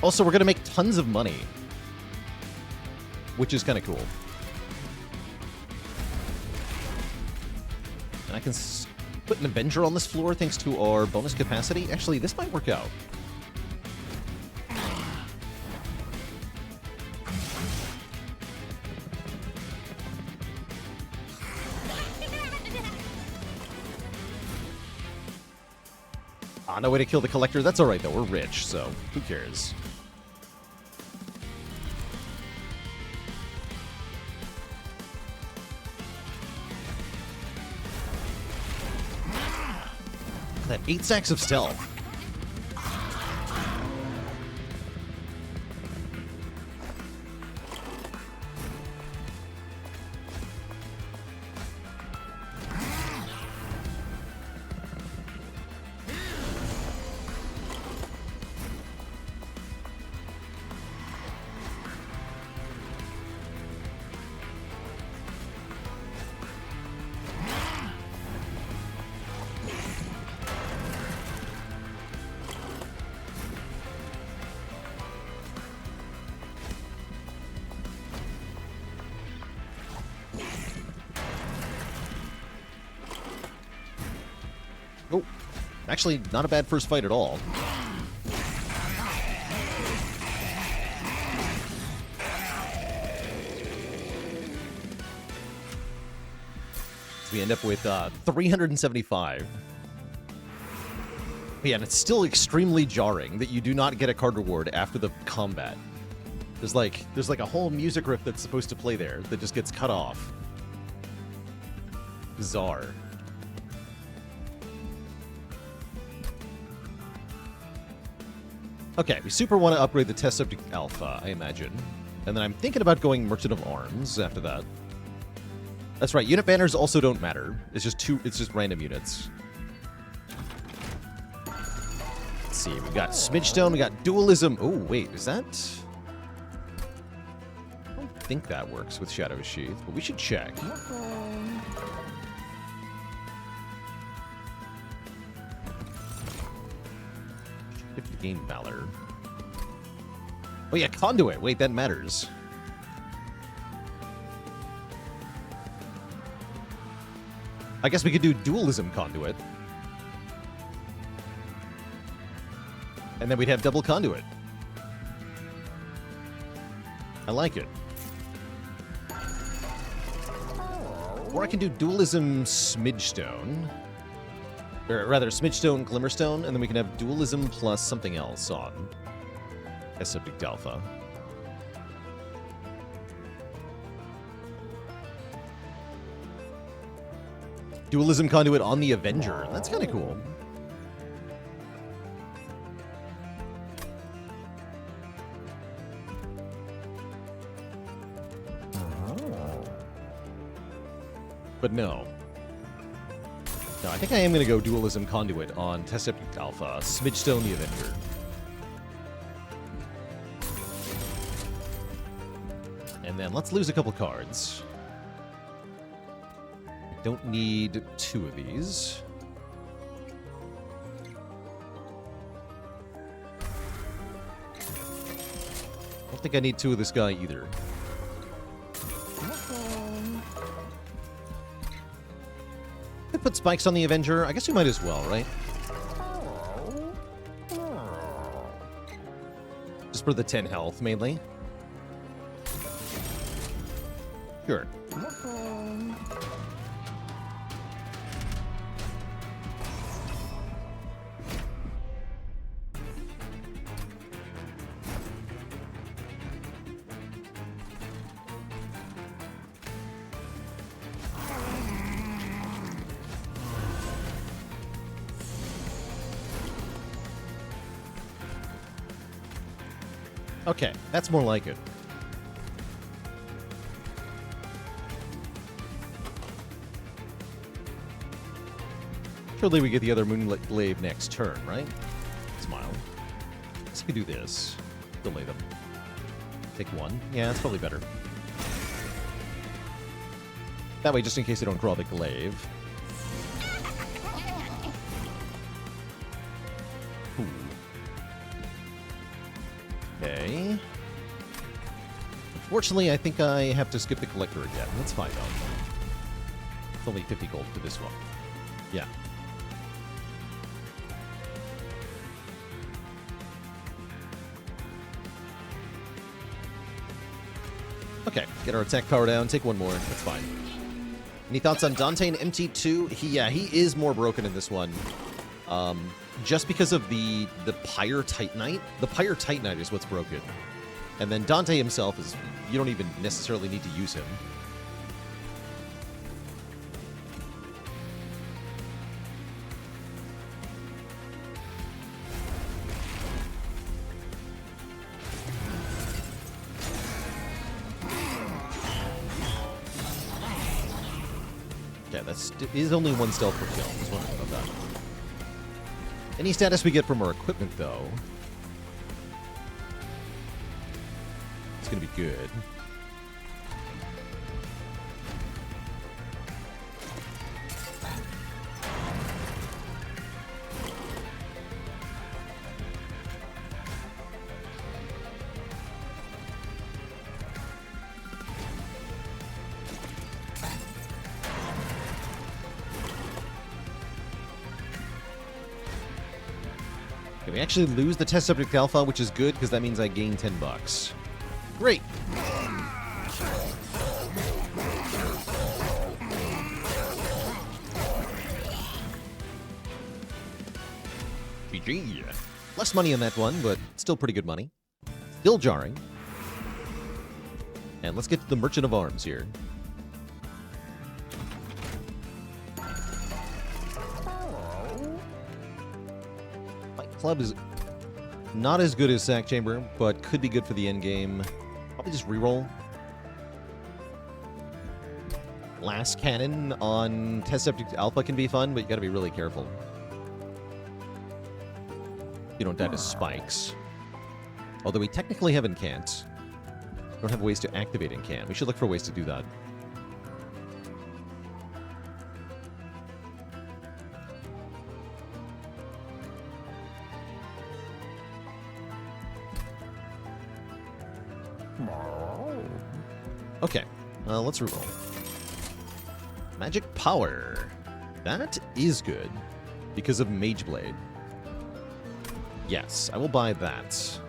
Also, we're going to make tons of money, which is kind of cool. And I can put an Avenger on this floor thanks to our bonus capacity. Actually, this might work out. No way to kill the Collector. That's alright, though. We're rich, so who cares? That 8 stacks of stealth. Actually, not a bad first fight at all. So we end up with 375. Yeah, and it's still extremely jarring that you do not get a card reward after the combat. There's like a whole music riff that's supposed to play there that just gets cut off. Bizarre. Okay, we super want to upgrade the test subject alpha, I imagine. And then I'm thinking about going Merchant of Arms after that. That's right, unit banners also don't matter. It's just random units. Let's see, we got Smidgestone, we got Dualism. Oh, wait, is that... I don't think that works with Shadow's Sheath, but we should check. 50 gain Valor. Oh yeah, Conduit. Wait, that matters. I guess we could do Dualism Conduit. And then we'd have double Conduit. I like it. Or I can do Dualism Smidgestone. Or rather, Smidgestone Glimmerstone, and then we can have Dualism plus something else on as Subject Alpha. Dualism Conduit on the Avenger. That's kind of cool. But no. No, I think I am going to go Dualism Conduit on Test Subject Alpha, Smidgestone the Avenger. And then let's lose a couple cards. I don't need 2 of these. I don't think I need 2 of this guy either. Put spikes on the Avenger. I guess we might as well, right? Just for the 10 health, mainly. Sure. Okay, that's more like it. Surely we get the other Moonglaive next turn, right? Smile. Let's do this. Delay them. Take 1. Yeah, that's probably better. That way, just in case they don't draw the glaive. Ooh. Okay. Unfortunately, I think I have to skip the collector again. That's fine, though. It's only 50 gold for this one. Yeah. Okay, get our attack power down. Take 1 more. That's fine. Any thoughts on Dante and MT2? He is more broken in this one. Just because of the Pyre Titanite. The Pyre Titanite is what's broken. And then Dante himself is... You don't even necessarily need to use him. Yeah, that is only 1 stealth per kill. I was wondering about that. Any status we get from our equipment, though, it's going to be good. We actually lose the test subject alpha, which is good because that means I gain $10. Great. GG. Less money on that one, but still pretty good money. Still jarring. And let's get to the Merchant of Arms here. Fight Club is not as good as Sack Chamber, but could be good for the end game. Probably just reroll. Last Cannon on Test Subject Alpha can be fun, but you gotta be really careful. You don't die to spikes. Although we technically have Incant. Don't have ways to activate Incant. We should look for ways to do that. Okay, let's reroll. Magic Power. That is good because of Mage Blade. Yes, I will buy that.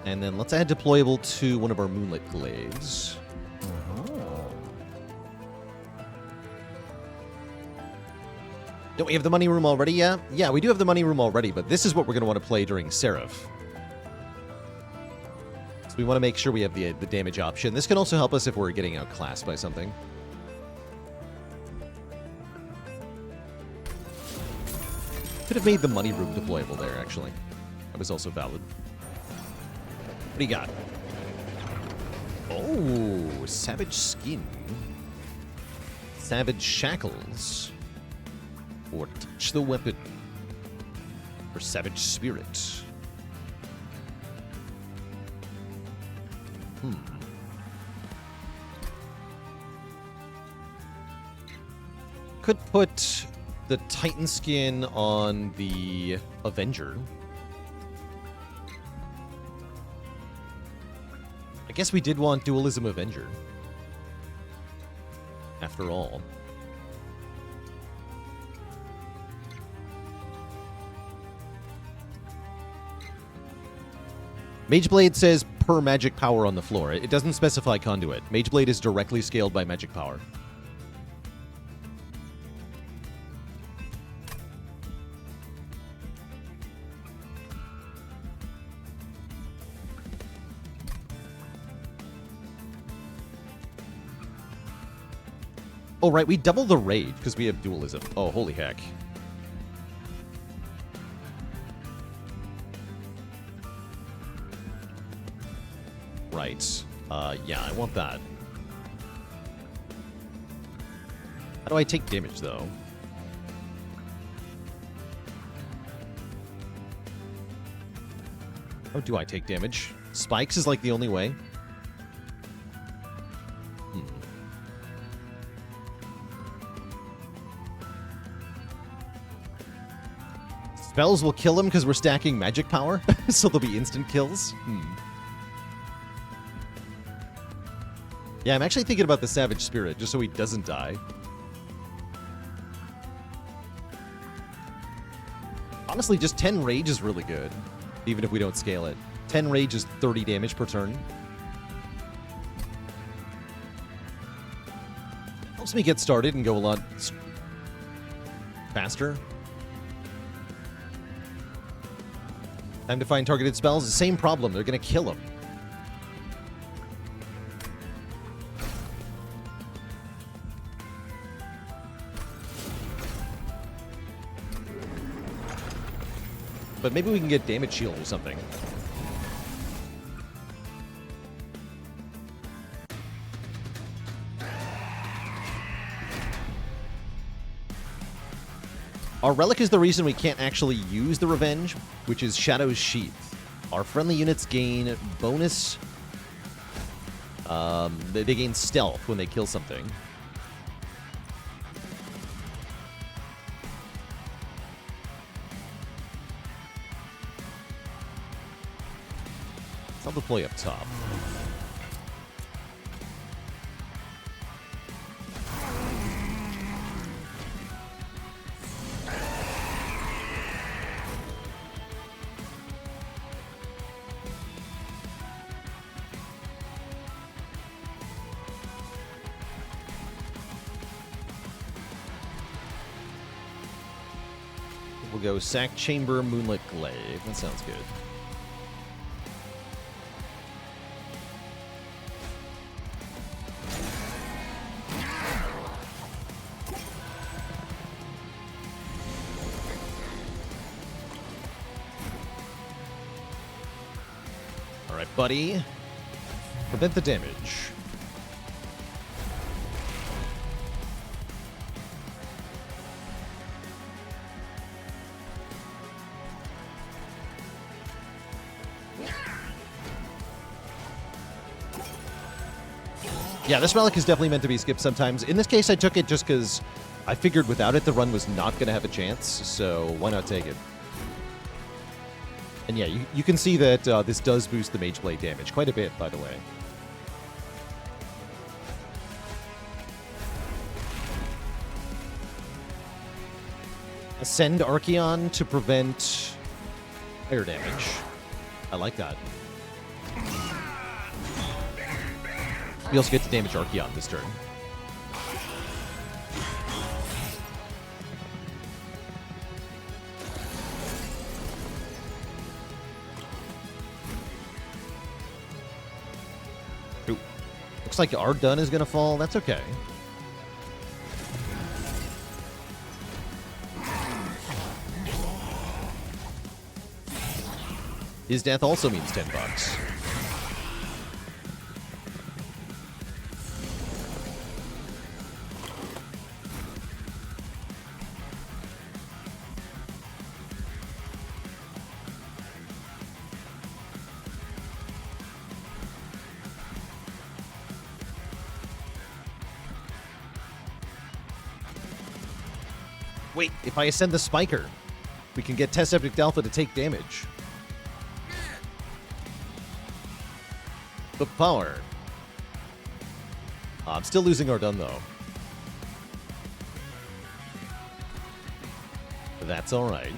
And then let's add deployable to one of our Moonlit Glaives. Don't we have the money room already? Yeah, we do have the money room already, but this is what we're going to want to play during Seraph. So we want to make sure we have the damage option. This can also help us if we're getting outclassed by something. Could have made the money room deployable there, actually. That was also valid. What do you got? Oh, Savage Skin. Savage Shackles. Or Touch the Weapon. Or Savage Spirit. Could put the Titan Skin on the Avenger. I guess we did want Dualism Avenger. After all. Mageblade says per magic power on the floor. It doesn't specify conduit. Mageblade is directly scaled by magic power. Oh, right, we double the rage because we have dualism. Oh, holy heck. Right. Yeah, I want that. How do I take damage, though? How do I take damage? Spikes is like the only way. Spells will kill him because we're stacking magic power, so there'll be instant kills. Yeah, I'm actually thinking about the Savage Spirit, just so he doesn't die. Honestly, just 10 Rage is really good, even if we don't scale it. 10 Rage is 30 damage per turn. Helps me get started and go a lot faster. Time to find targeted spells. The same problem. They're going to kill him. But maybe we can get damage shield or something. Our relic is the reason we can't actually use the Revenge, which is Shadow's Sheath. Our friendly units gain bonus... they gain stealth when they kill something. I'll deploy up top. we'll go Sack Chamber, Moonlit Glaive. That sounds good. All right, buddy. Prevent the damage. Yeah, this relic is definitely meant to be skipped sometimes. In this case, I took it just because I figured without it, the run was not going to have a chance, so why not take it? And yeah, you can see that this does boost the Mage Blade damage quite a bit, by the way. Ascend Archeon to prevent fire damage. I like that. We also get to damage Archeon this turn. Ooh. Looks like our dun is going to fall. That's okay. His death also means $10. Wait, if I ascend the Spiker, we can get Test Epic Alpha to take damage. The power. I'm still losing our dun, though. That's alright.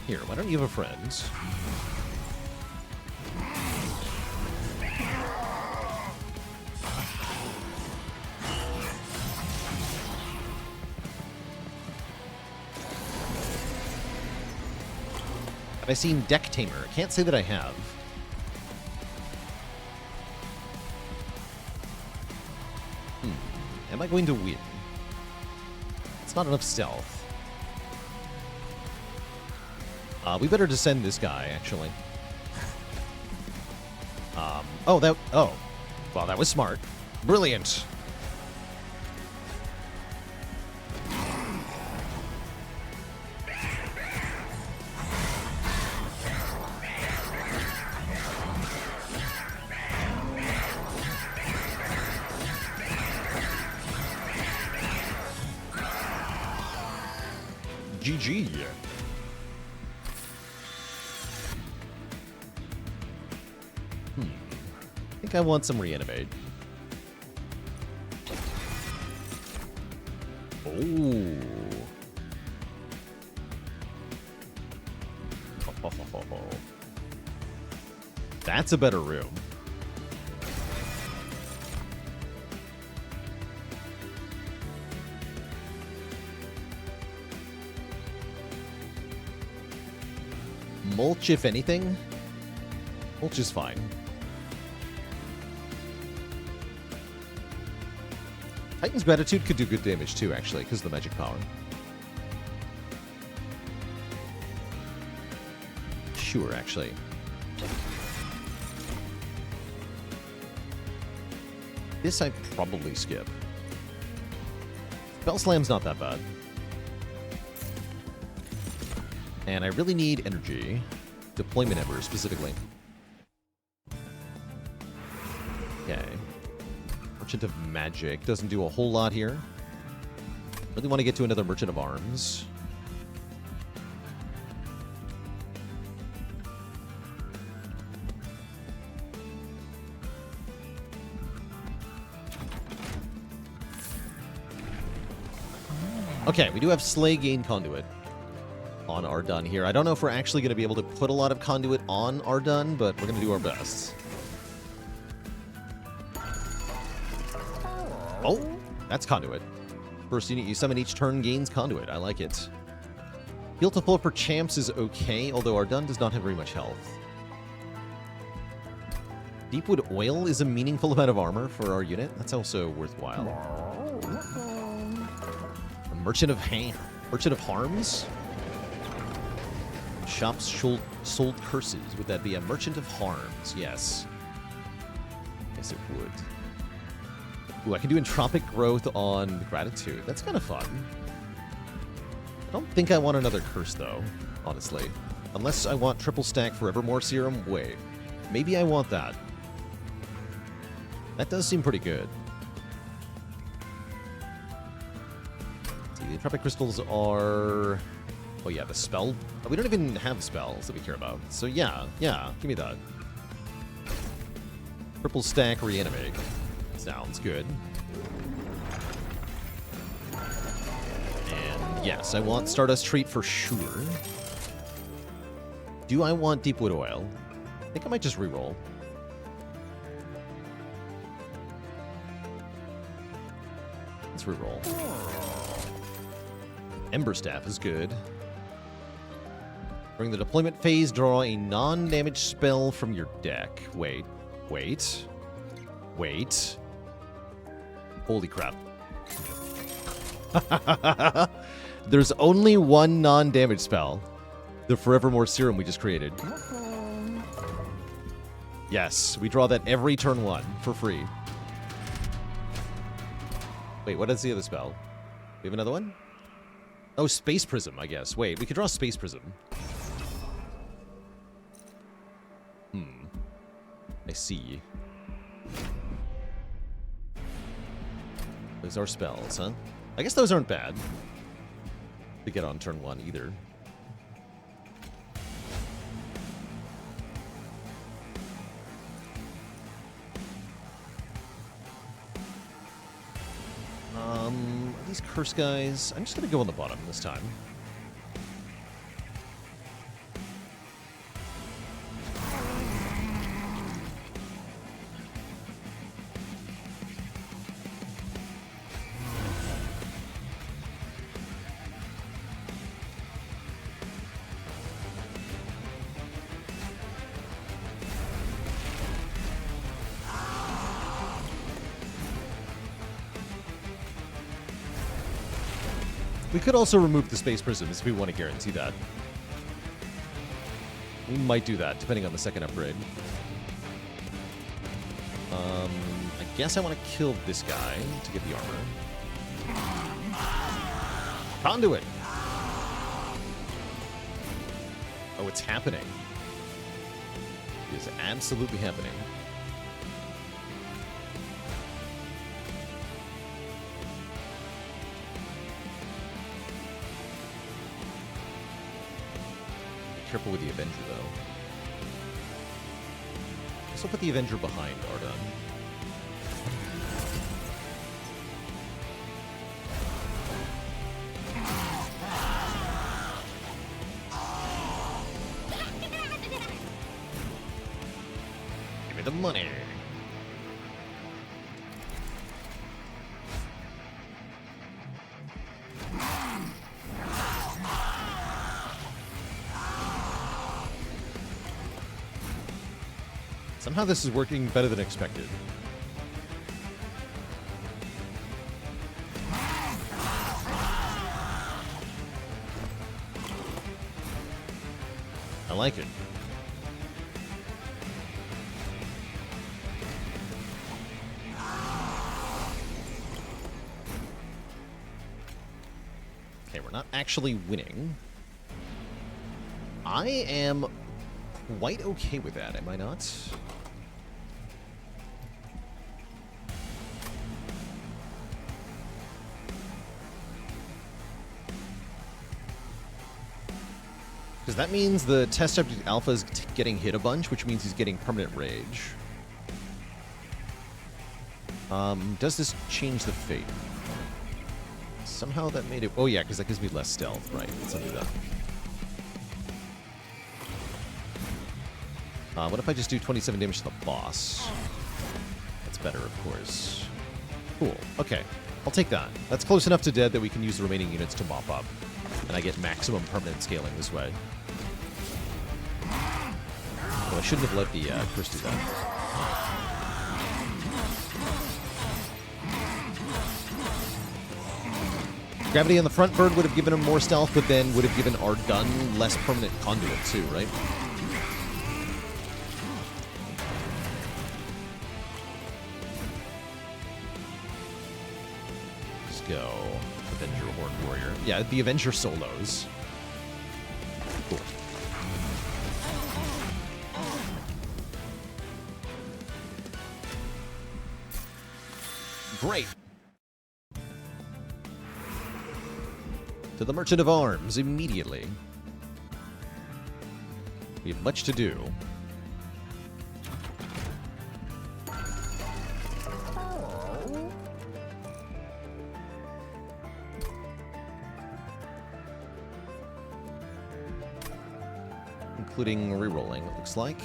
Here, why don't you have a friend? Have I seen Deck Tamer? I can't say that I have. Am I going to win? It's not enough stealth. We better descend this guy, actually. Oh, well, that was smart. Brilliant. GG. I think I want some reanimate. Oh. That's a better room. Mulch, if anything. Mulch is fine. Titan's Gratitude could do good damage too, actually, because of the magic power. Sure, actually. This I'd probably skip. Spell Slam's not that bad. And I really need energy. Deployment Ember, specifically. Okay. Merchant of Magic doesn't do a whole lot here. Really want to get to another Merchant of Arms. Okay, we do have Slay Gain Conduit on our dun here. I don't know if we're actually going to be able to put a lot of conduit on our dun, but we're going to do our best. Oh, that's conduit. First unit you summon each turn gains Conduit. I like it. Heal to full for champs is okay, although Ardun does not have very much health. Deepwood Oil is a meaningful amount of armor for our unit. That's also worthwhile. A Merchant of Harms? Shops sold curses. Would that be a Merchant of Harms? Yes. Yes, it would. Ooh, I can do Entropic Growth on Gratitude. That's kind of fun. I don't think I want another curse, though, honestly. Unless I want triple stack Forevermore Serum. Wait. Maybe I want that. That does seem pretty good. Let's see, the Entropic Crystals are... Oh, yeah, the spell... We don't even have spells that we care about. So, yeah, give me that. Triple stack Reanimate. Sounds good. And yes, I want Stardust Treat for sure. Do I want Deepwood Oil? I think I might just reroll. Let's reroll. Ember Staff is good. During the deployment phase, draw a non-damage spell from your deck. Wait. Holy crap. There's only one non-damage spell. The Forevermore Serum we just created. Yes, we draw that every turn 1 for free. Wait, what is the other spell? We have another one? Oh, Space Prism, I guess. Wait, we could draw Space Prism. I see. Those are spells, huh? I guess those aren't bad to get on turn 1 either. These curse guys, I'm just gonna go on the bottom this time. We could also remove the Space Prisms if we want to guarantee that. We might do that, depending on the second upgrade. I guess I want to kill this guy to get the armor. Conduit! Oh, it's happening. It is absolutely happening. Careful with the Avenger, though. So I'll put the Avenger behind Ardun. Give me the money. Somehow this is working better than expected. I like it. Okay, we're not actually winning. I am quite okay with that, am I not? Because that means the test subject alpha is getting hit a bunch, which means he's getting permanent rage. Does this change the fate? Somehow that made it... Oh yeah, because that gives me less stealth. Right, let's undo that. What if I just do 27 damage to the boss? That's better, of course. Cool. Okay. I'll take that. That's close enough to dead that we can use the remaining units to mop up. And I get maximum permanent scaling this way. Well, I shouldn't have let the Chris do that. Gravity on the front bird would have given him more stealth, but then would have given our gun less permanent conduit too, right? Let's go. Avenger Horde Warrior. Yeah, the Avenger solos. Cool. Great. To the Merchant of Arms immediately. We have much to do. Including rerolling, it looks like.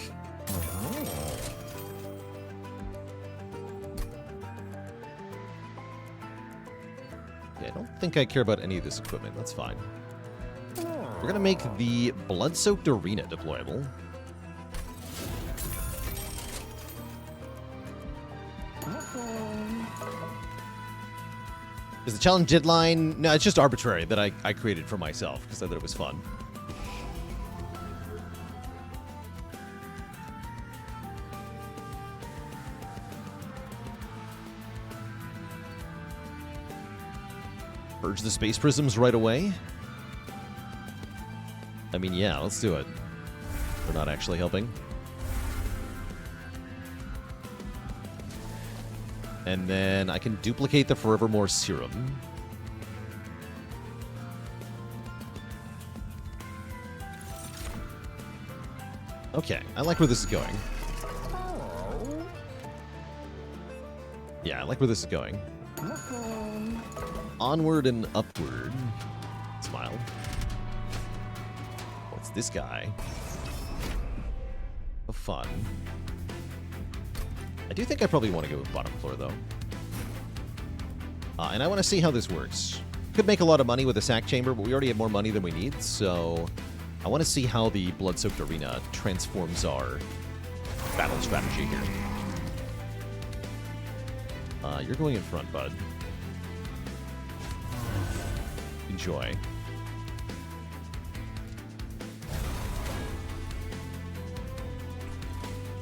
I don't think I care about any of this equipment. That's fine. We're going to make the Blood-Soaked Arena deployable. Is the challenge deadline? No, it's just arbitrary that I created for myself because I thought it was fun. Purge the space prisms right away? I mean, yeah, let's do it. We're not actually helping. And then I can duplicate the Forevermore Serum. Okay, I like where this is going. Yeah, I like where this is going. Onward and upward. Smile. What's this guy? Oh, fun. I do think I probably want to go with bottom floor, though. And I want to see how this works. Could make a lot of money with a sack chamber, but we already have more money than we need, so I want to see how the Blood-Soaked Arena transforms our battle strategy here. You're going in front, bud. Enjoy.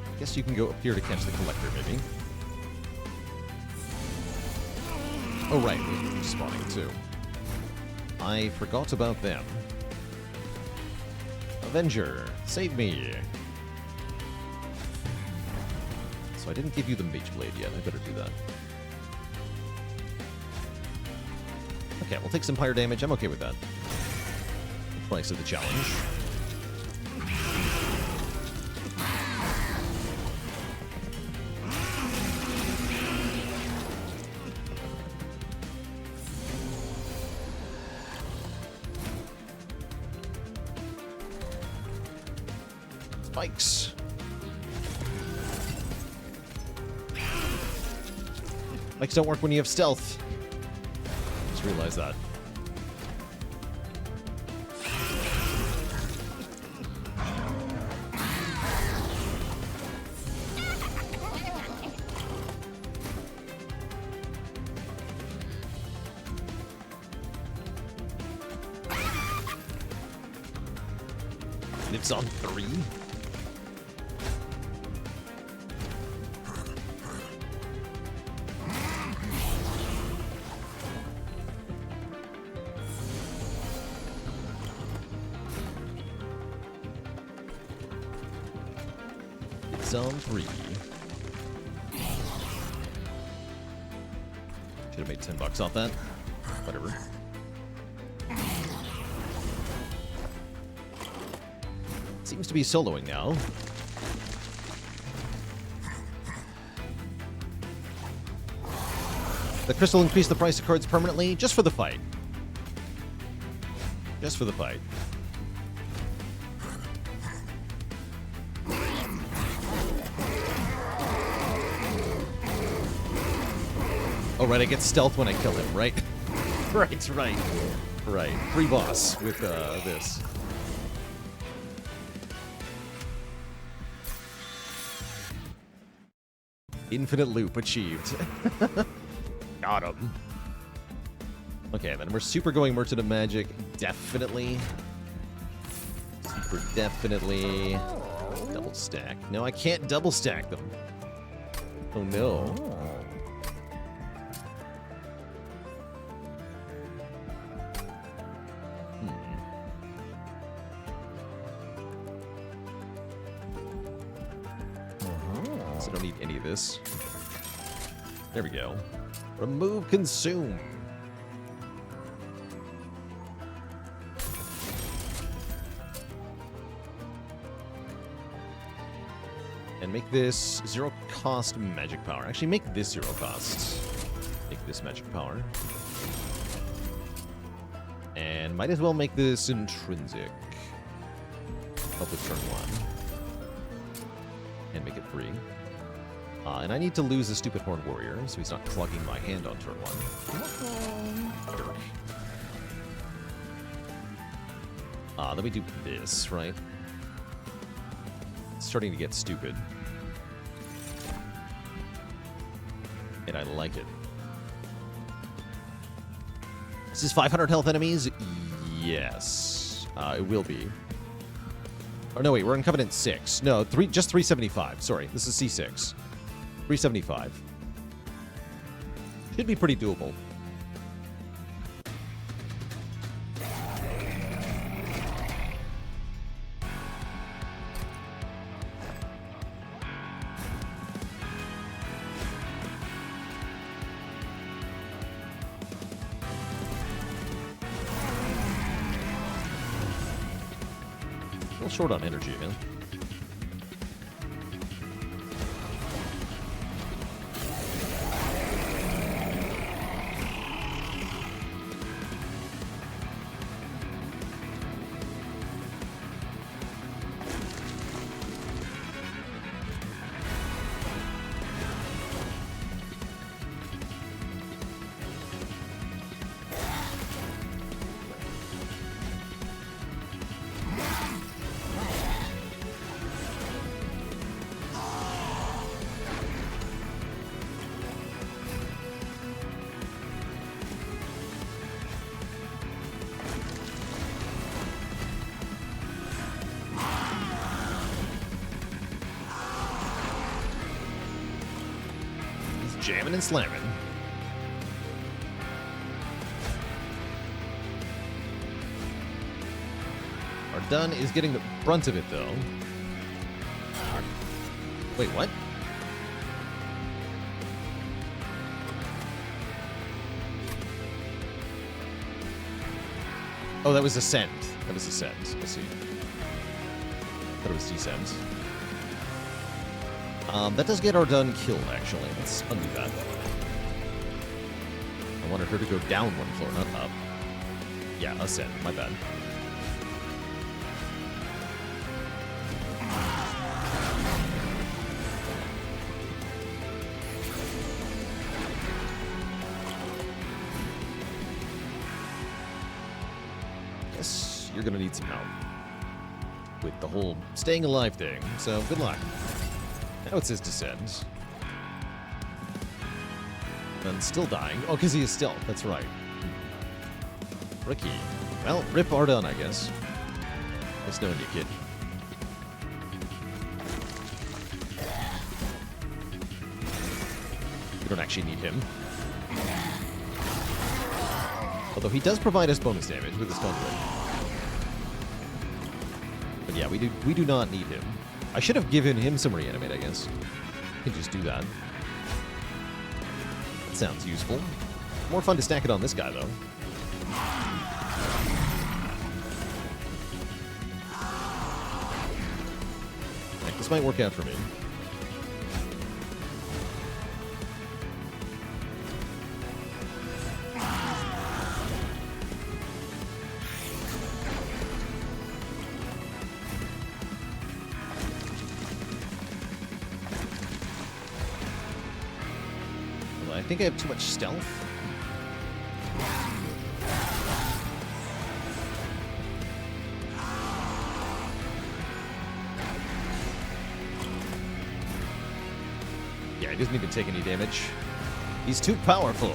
I guess you can go up here to catch the collector, maybe. Oh, right, we're spawning too. I forgot about them. Avenger, save me. So I didn't give you the Mage Blade yet. I better do that. Okay, we'll take some fire damage. I'm okay with that. Price of the challenge. Spikes. Spikes don't work when you have stealth. Just realized that. It's on 3. It's on 3. Should have made $10 off that. Whatever. Seems to be soloing now. The crystal increased the price of cards permanently, just for the fight. Just for the fight. Oh, right, I get stealth when I kill him, right? Right. Free boss with this. Infinite loop achieved. Got him. Okay, then we're super going Merchant of Magic. Definitely. Super definitely. Double stack. No, I can't double stack them. Oh, no. So I don't need any of this. There we go. Remove consume. And make this 0 cost magic power. Actually, make this 0 cost. Make this magic power. And might as well make this intrinsic. Help with turn 1. And make it free. And I need to lose the stupid Horned Warrior, so he's not clogging my hand on turn 1. Then we do this, right? It's starting to get stupid. And I like it. This is 500 health enemies? Yes. It will be. Oh, no, wait, we're in Covenant 6. No, just 375. Sorry, this is C6. 375. Should be pretty doable. A little short on energy again. Jamming and slamming. Our done is getting the brunt of it, though. Wait, what? Oh, that was ascent. That was ascent. I see. Thought it was descent. That does get our done killed, actually. Let's undo that. I wanted her to go down one floor, not up. Yeah, ascend. My bad. Guess you're gonna need some help with the whole staying alive thing, so good luck. Now it says descend. And still dying. Oh, because he is stealth. That's right. Ricky. Well, rip Ardun, I guess. Nice knowing you, kid. We don't actually need him. Although he does provide us bonus damage with his conduit. But yeah, we do not need him. I should have given him some reanimate, I guess. I can just do that. That sounds useful. More fun to stack it on this guy, though. Like, this might work out for me. I think I have too much stealth. Yeah, he doesn't even take any damage. He's too powerful.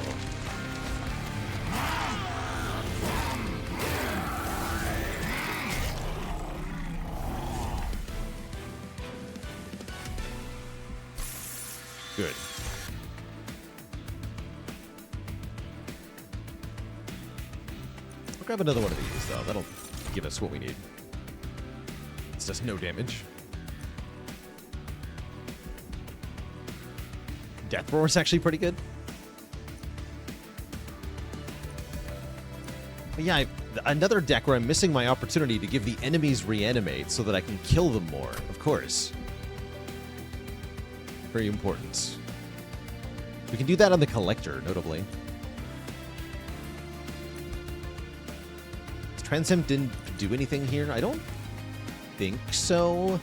Good. I'll grab another one of these, though. That'll give us what we need. This does no damage. Death Roar is actually pretty good. But yeah, another deck where I'm missing my opportunity to give the enemies reanimate so that I can kill them more, of course. Very important. We can do that on the Collector, notably. Transcend didn't do anything here? I don't think so.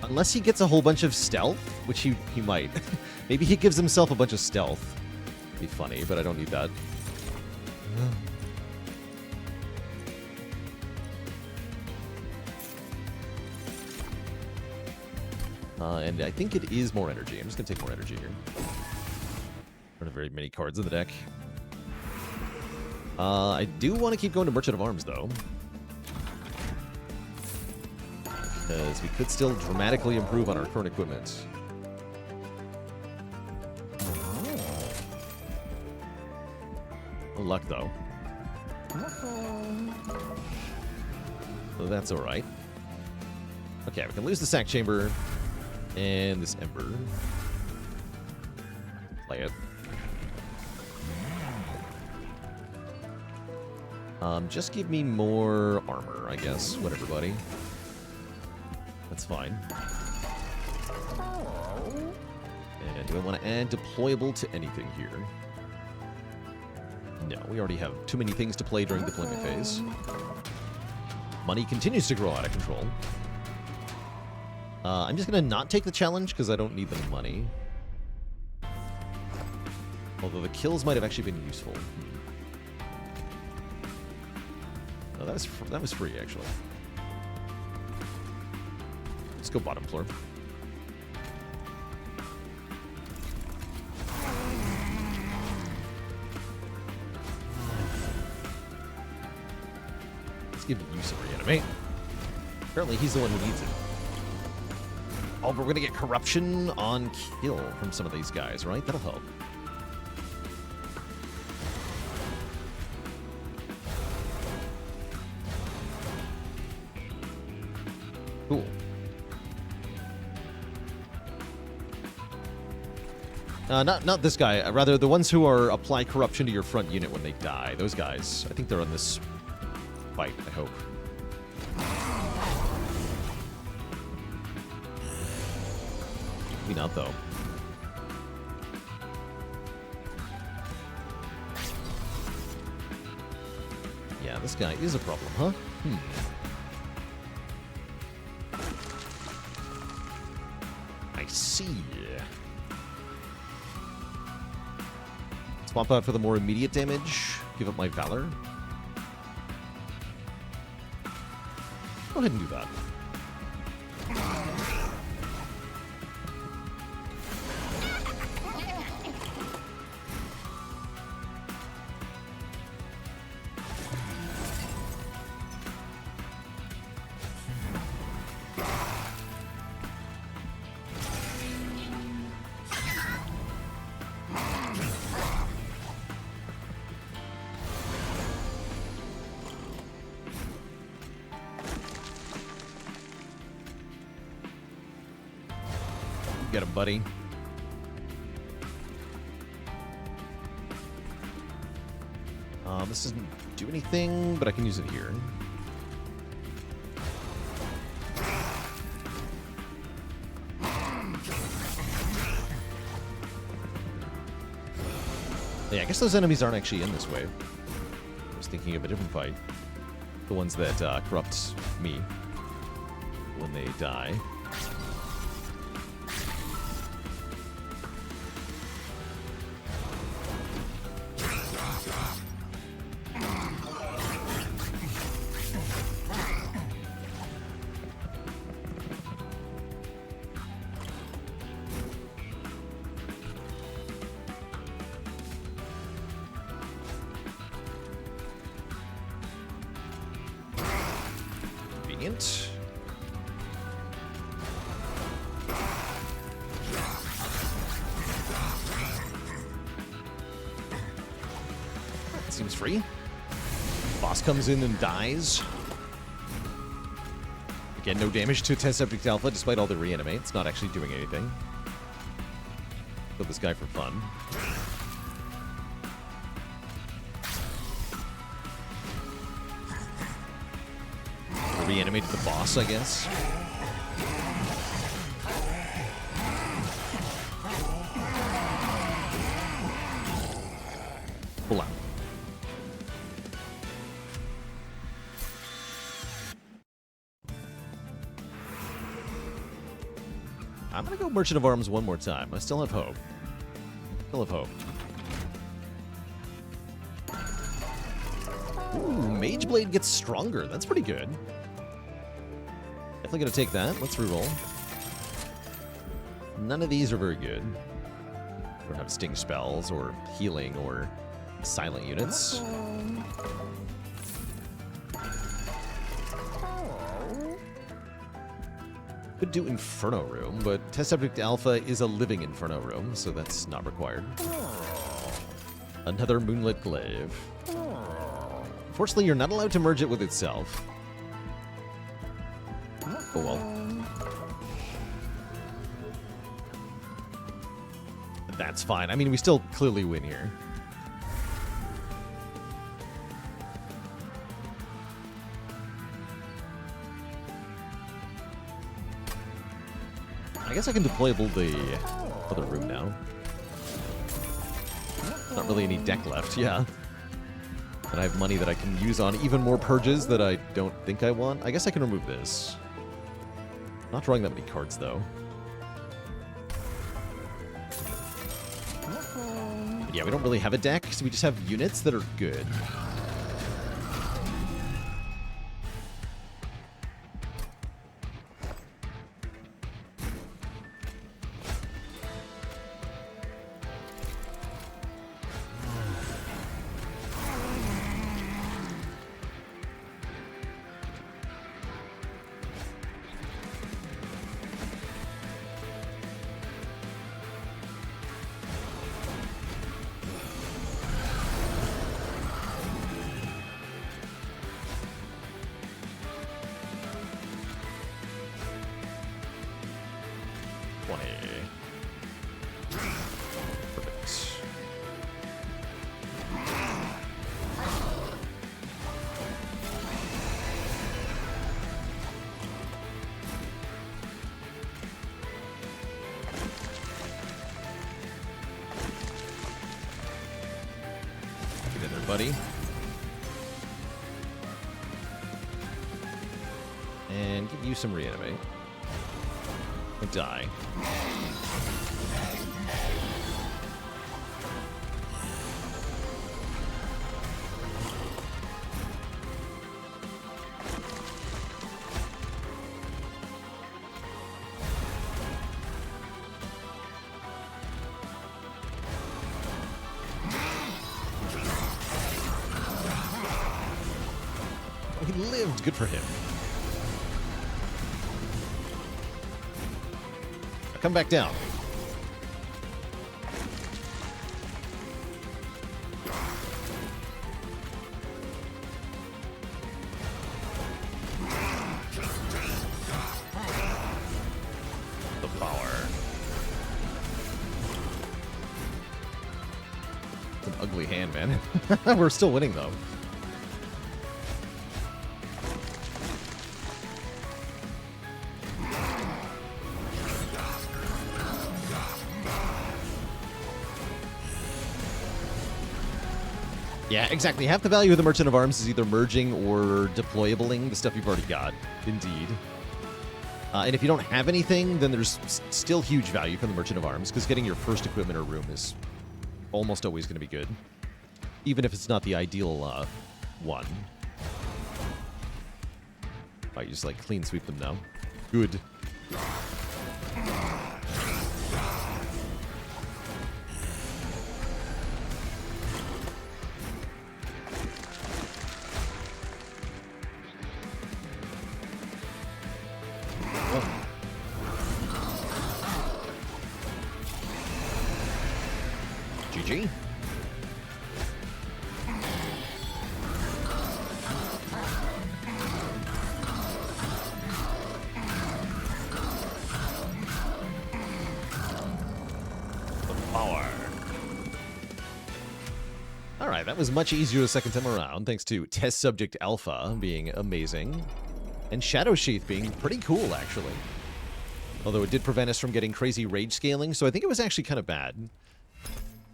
Unless he gets a whole bunch of stealth, which he might. Maybe he gives himself a bunch of stealth. It'd be funny, but I don't need that. And I think it is more energy. I'm just going to take more energy here. Don't have very many cards in the deck. I do want to keep going to Merchant of Arms, though. Because we could still dramatically improve on our current equipment. No luck, though. So that's alright. Okay, we can lose the Sack Chamber. And this Ember. Play it. Just give me more armor, I guess. Whatever, buddy. That's fine. And do I want to add deployable to anything here? No, we already have too many things to play during deployment phase. Money continues to grow out of control. I'm just going to not take the challenge because I don't need the money. Although the kills might have actually been useful. No, that was free, actually. Let's go bottom floor. Let's give you some reanimate. Apparently he's the one who needs it. Oh, but we're going to get corruption on kill from some of these guys, right? That'll help. Cool. Not this guy. Rather, the ones who are apply corruption to your front unit when they die. Those guys. I think they're on this fight, I hope. Maybe not, though. Yeah, this guy is a problem, huh? I see. Swap out for the more immediate damage. Give up my Valor. Go ahead and do that. Get him, buddy. This doesn't do anything, but I can use it here. Yeah, I guess those enemies aren't actually in this wave. I was thinking of a different fight. The ones that corrupt me when they die. convenient. That seems free. Boss comes in and dies. Again, no damage to Test Subject Alpha despite all the reanimate. It's not actually doing anything. Kill this guy for fun. Reanimated the boss, I guess. Pull out. I'm gonna go Merchant of Arms one more time. I still have hope. Still have hope. Ooh, Mage Blade gets stronger. That's pretty good. Definitely gonna take that. Let's reroll. None of these are very good. We don't have sting spells or healing or silent units. Could do Inferno Room, but Test Subject Alpha is a living Inferno Room, so that's not required. Another Moonlit Glaive. Unfortunately, you're not allowed to merge it with itself. Oh well. That's fine. I mean, we still clearly win here. I guess I can deployable the other room now. Not really any deck left, yeah. And I have money that I can use on even more purges that I don't think I want. I guess I can remove this. Not drawing that many cards, though. Yeah, we don't really have a deck, so we just have units that are good. Buddy. And give you some reanimate. And die. Lived. Good for him. Now come back down. The power. It's an ugly hand, man. We're still winning, though. Yeah, exactly. Half the value of the Merchant of Arms is either merging or deployabling the stuff you've already got. Indeed. And if you don't have anything, then there's still huge value from the Merchant of Arms, because getting your first equipment or room is almost always going to be good. Even if it's not the ideal one. I just, like, clean sweep them now. Good. All right, that was much easier the second time around, thanks to Test Subject Alpha being amazing, and Shadow Sheath being pretty cool, actually. Although it did prevent us from getting crazy rage scaling, so I think it was actually kind of bad.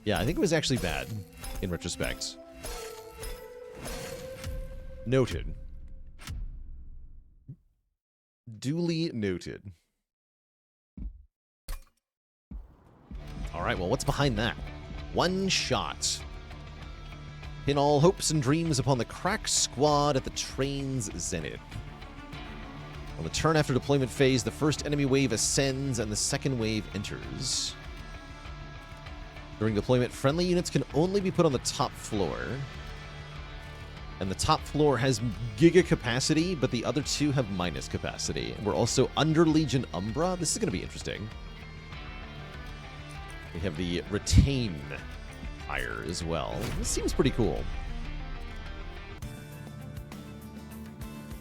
Yeah, I think it was actually bad, in retrospect. Noted. Duly noted. All right, well, what's behind that? One shot. Pin all hopes and dreams upon the crack squad at the train's zenith. On the turn after deployment phase, the first enemy wave ascends and the second wave enters. During deployment, friendly units can only be put on the top floor. And the top floor has giga capacity, but the other two have minus capacity. We're also under Legion Umbra. This is going to be interesting. We have the Retain Fire as well. This seems pretty cool.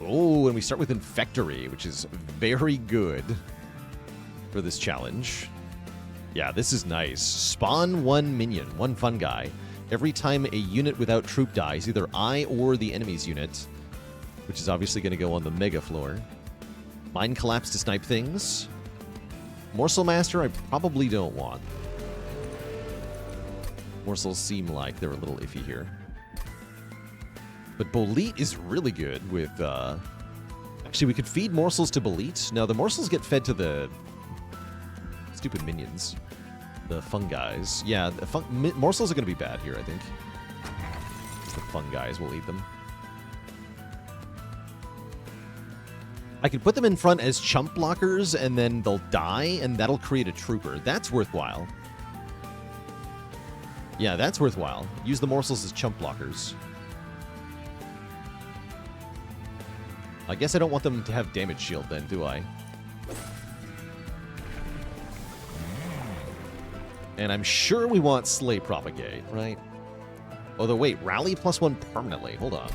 Oh, and we start with Infectory, which is very good for this challenge. Yeah, this is nice. Spawn one minion, one fun guy. Every time a unit without troop dies, either I or the enemy's unit, which is obviously going to go on the Mega floor. Mind Collapse to snipe things. Morsel Master I probably don't want. Morsels seem like they're a little iffy here. But Bolete is really good with, actually, we could feed morsels to Bolete. No, the morsels get fed to the stupid minions. The fungis. Yeah, the morsels are going to be bad here, I think. The fungis will eat them. I could put them in front as chump blockers, and then they'll die, and that'll create a trooper. That's worthwhile. Yeah, that's worthwhile. Use the morsels as chump blockers. I guess I don't want them to have damage shield then, do I? And I'm sure we want Slay Propagate, right? Although, wait, Rally +1 permanently. Hold on.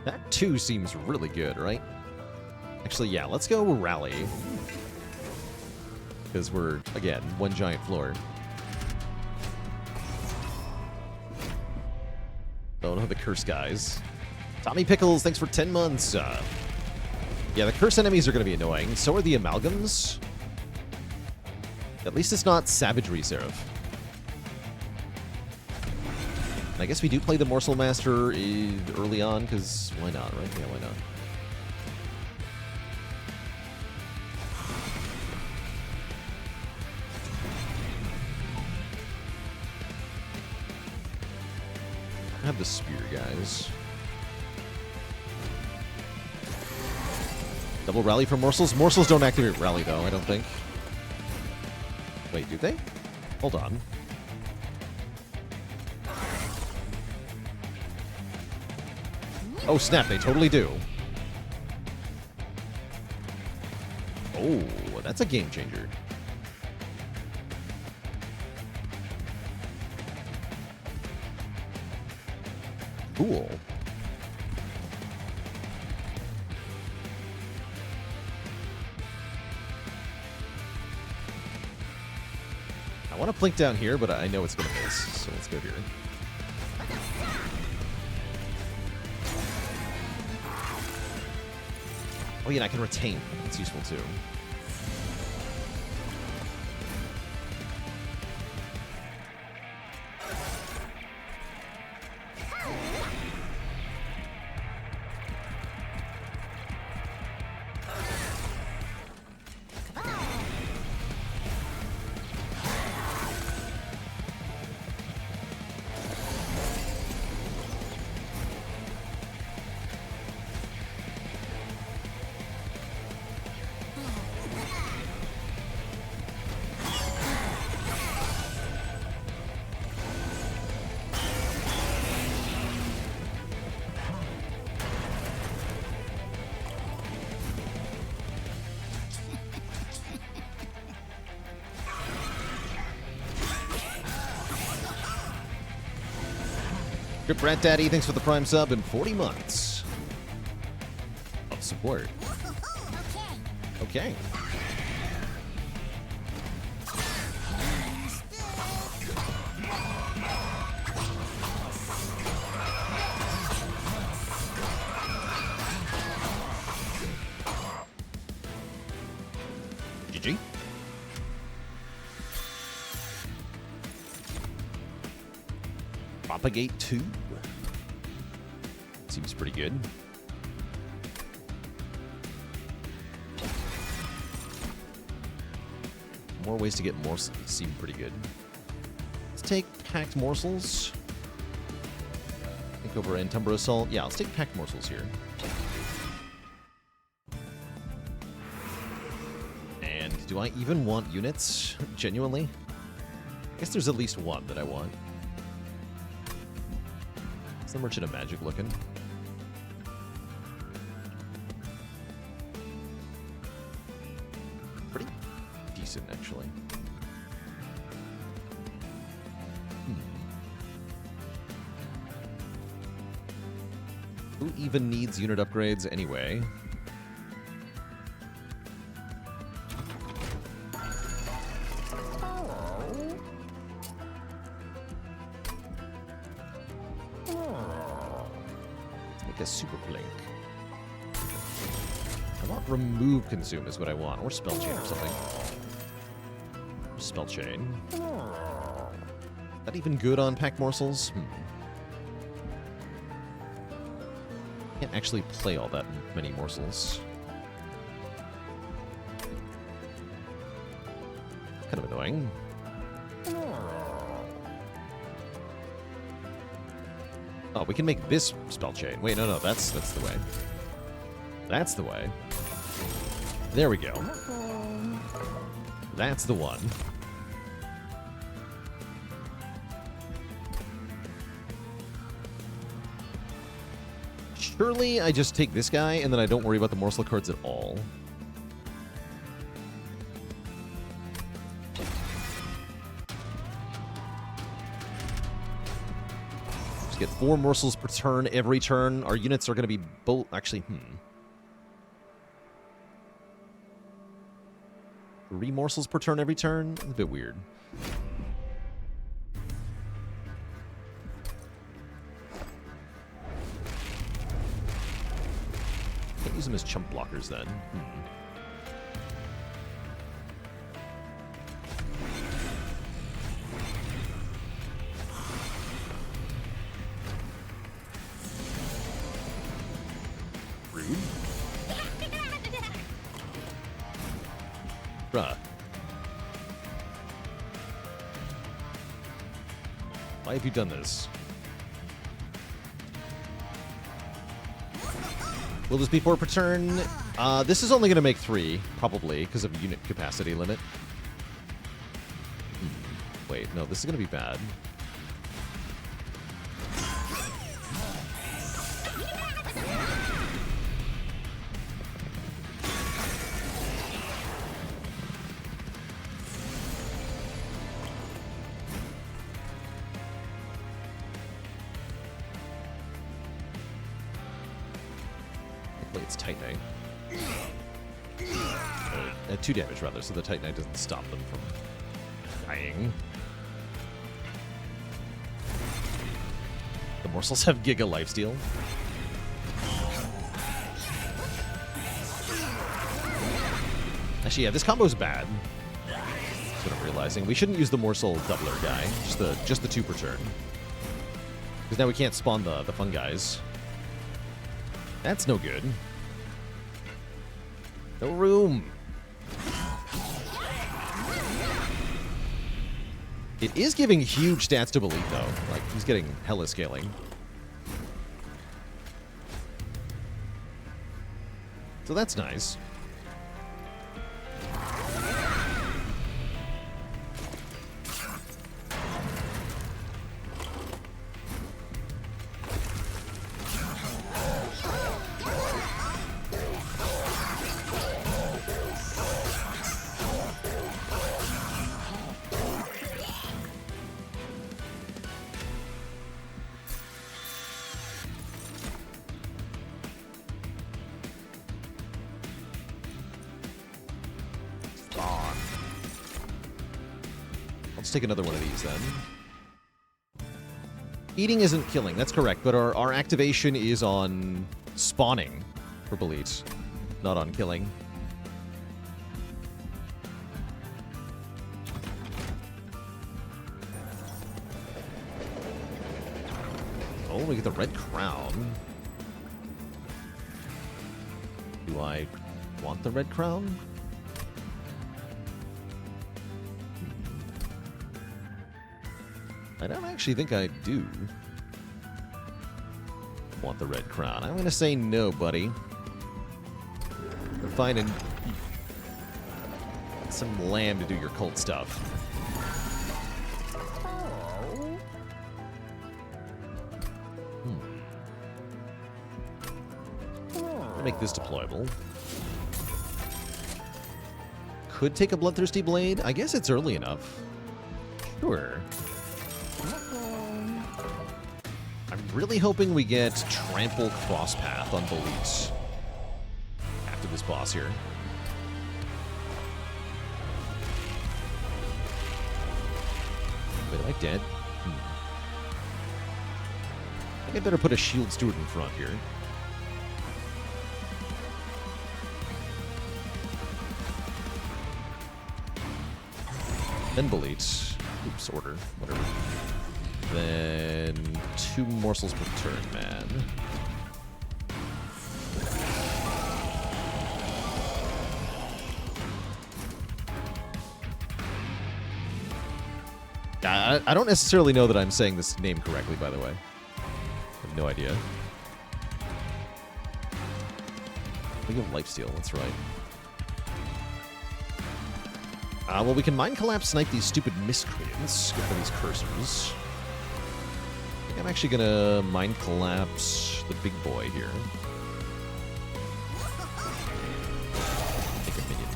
That too seems really good, right? Actually, yeah, let's go Rally. Because we're, again, one giant floor. Oh no, the curse guys. Tommy Pickles, thanks for 10 months. Yeah, the curse enemies are going to be annoying. So are the amalgams. At least it's not Savagery Seraph. I guess we do play the Morsel Master early on, because why not, right? Yeah, why not? I have the spear, guys. Double rally for morsels. Morsels don't activate rally, though, I don't think. Wait, do they? Hold on. Oh, snap, they totally do. Oh, that's a game changer. Cool. I want to plink down here, but I know it's going to miss, so let's go here. Oh, yeah, I can retain. That's useful, too. Good Brat Daddy, thanks for the Prime sub and 40 months of support. Okay. Propagate 2. Seems pretty good. More ways to get morsels seem pretty good. Let's take packed morsels. Think over Entumbra Assault. Yeah, let's take packed morsels here. And do I even want units? Genuinely? I guess there's at least one that I want. It's the Merchant of Magic looking. Pretty decent, actually. Who even needs unit upgrades anyway? A super blink. I want remove consume is what I want, or spell chain or something. Spell chain. That even good on packed morsels? Can't actually play all that many morsels. Kind of annoying. Oh, we can make this spell chain. Wait, no, that's the way. That's the way. There we go. That's the one. Surely I just take this guy and then I don't worry about the morsel cards at all. Get 4 morsels per turn every turn. Our units are going to be both... Actually, 3 morsels per turn every turn? That's a bit weird. Can't use them as chump blockers then. Bruh. Why have you done this? Will this be 4 per turn? This is only going to make 3, probably, because of unit capacity limit. Wait, no, this is going to be bad. It's Titanite. 2 damage, rather, so the Titanite doesn't stop them from dying. The morsels have Giga Lifesteal. Actually, yeah, this combo's bad. That's what I'm realizing. We shouldn't use the morsel doubler guy, just the 2 per turn. Because now we can't spawn the fun guys. That's no good. No room. It is giving huge stats to Belit, though. Like, he's getting hella scaling. So that's nice. Let's take another one of these, then. Eating isn't killing, that's correct, but our activation is on spawning for Belit, not on killing. we get the red crown. Do I want the red crown? I don't actually think I do want the red crown. I'm going to say no, buddy. We're finding some land to do your cult stuff. Make this deployable. Could take a Bloodthirsty Blade. I guess it's early enough. Sure. I'm really hoping we get Trample Crosspath on Beliefs after this boss here. Wait, am I dead? I think I better put a Shield Steward in front here. Then Beliefs. Oops, order. Whatever. Then 2 morsels per turn, man. I don't necessarily know that I'm saying this name correctly, by the way. I have no idea. League of Lifesteal, that's right. Well, we can Mind Collapse Snipe these stupid miscreants. Get rid of these cursors. I think I'm actually gonna Mind Collapse the big boy here. Take a minion.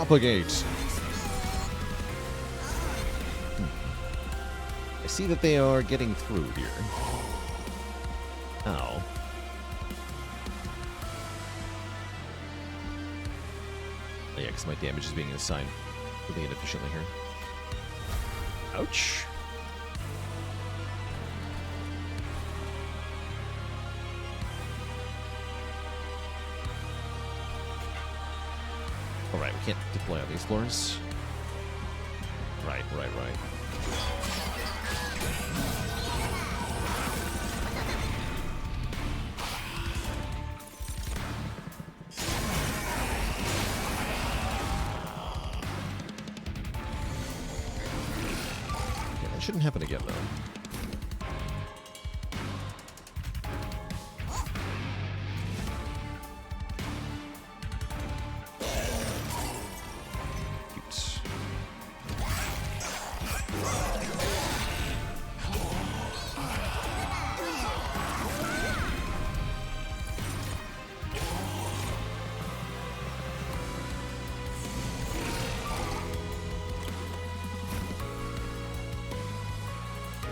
Propagate. I see that they are getting through here. Ow. Oh, yeah, because my damage is being assigned really inefficiently here. Ouch. Alright, we can't deploy on these floors. Right. Yeah, that shouldn't happen again, though.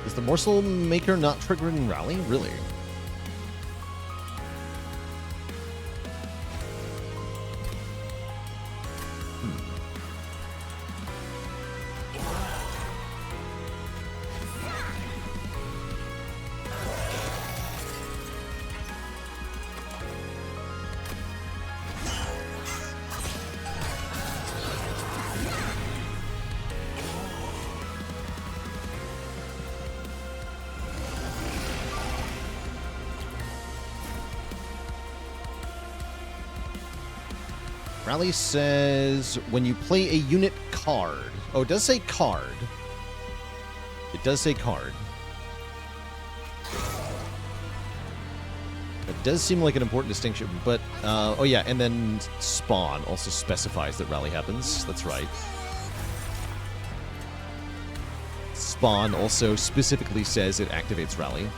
Is the Morsel Maker not triggering Rally? Really? Rally says when you play a unit card. Oh, it does say card. It does say card. It does seem like an important distinction, but oh yeah, and then spawn also specifies that rally happens. That's right. Spawn also specifically says it activates rally.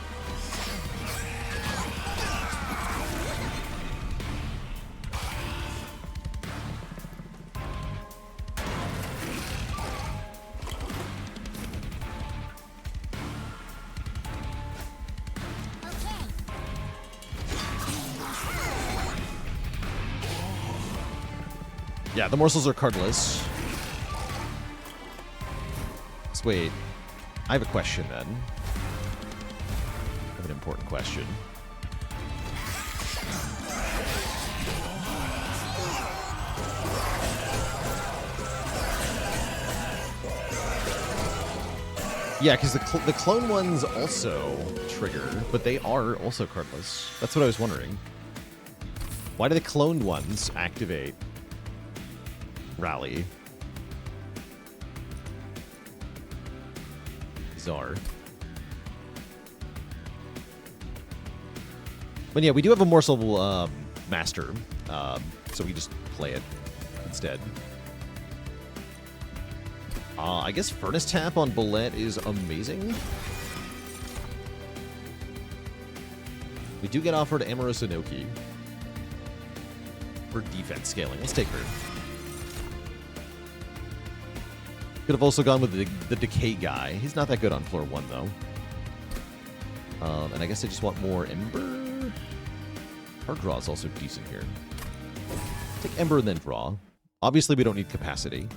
Yeah, the morsels are cardless. So wait, I have a question then. I have an important question. Yeah, because the clone ones also trigger, but they are also cardless. That's what I was wondering. Why do the cloned ones activate Rally? Bizarre. But yeah, we do have a morsel master, so we just play it instead. I guess Furnace Tap on Bullet is amazing. We do get offered Amorosa Noki for defense scaling. Let's take her. Could have also gone with the Decay guy. He's not that good on floor 1, though. And I guess I just want more Ember. Card draw is also decent here. Take Ember and then draw. Obviously, we don't need capacity.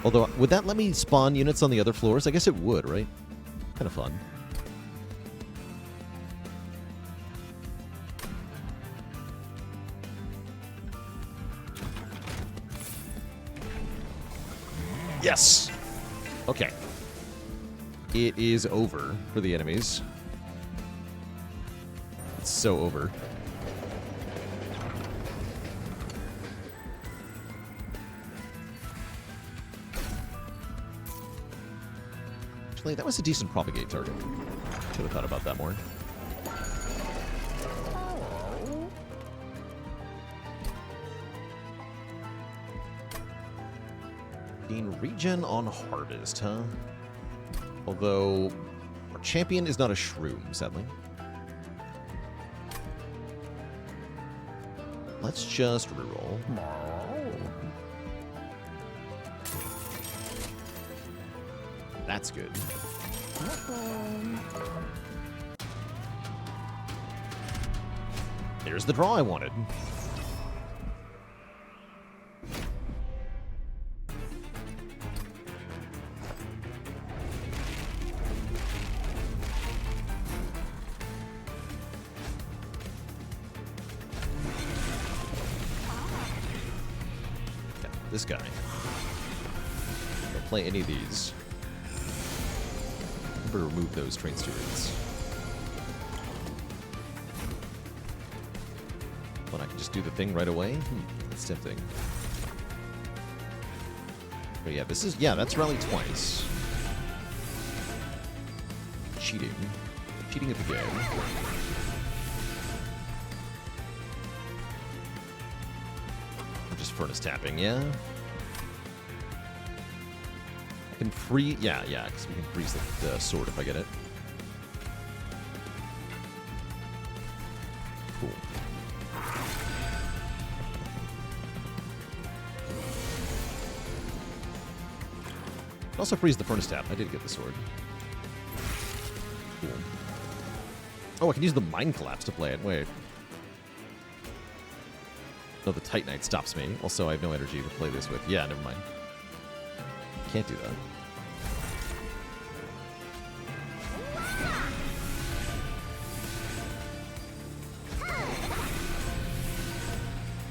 Although, would that let me spawn units on the other floors? I guess it would, right? Kind of fun. Yes! Okay. It is over for the enemies. It's so over. Actually, that was a decent propagate target. Should have thought about that more. Gain regen on Harvest, huh? Although, our champion is not a shroom, sadly. Let's just reroll. That's good. There's the draw I wanted. Yeah, this guy. Don't play any of these. Remove those train stewards. But I can just do the thing right away? That's tempting. But yeah, this is... Yeah, that's rally twice. Cheating. Cheating at the game. I'm just furnace tapping, yeah? Can free, yeah, because we can freeze the sword if I get it. Cool. Also freeze the furnace tap. I did get the sword. Cool. Oh, I can use the Mind Collapse to play it. Wait. No, the Titanite stops me. Also, I have no energy to play this with. Yeah, never mind. Can't do that.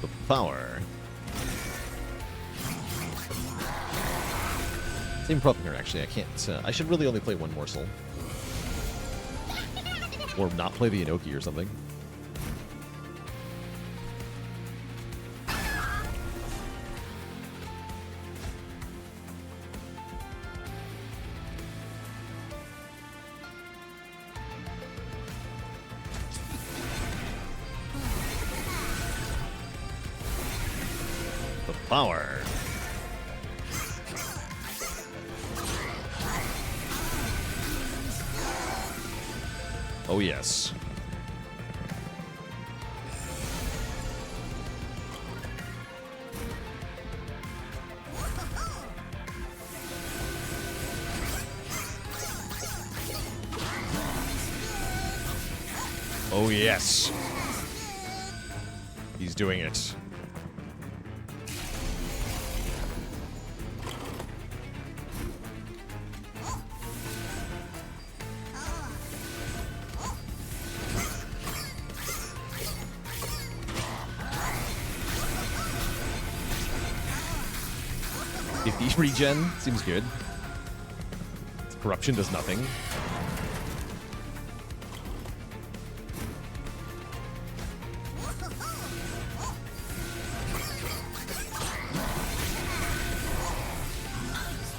The power. Same problem here, actually. I can't... I should really only play one morsel. Or not play the Inoki or something. Power. Oh, yes. Oh, yes. He's doing it. 50 regen. Seems good. Corruption does nothing.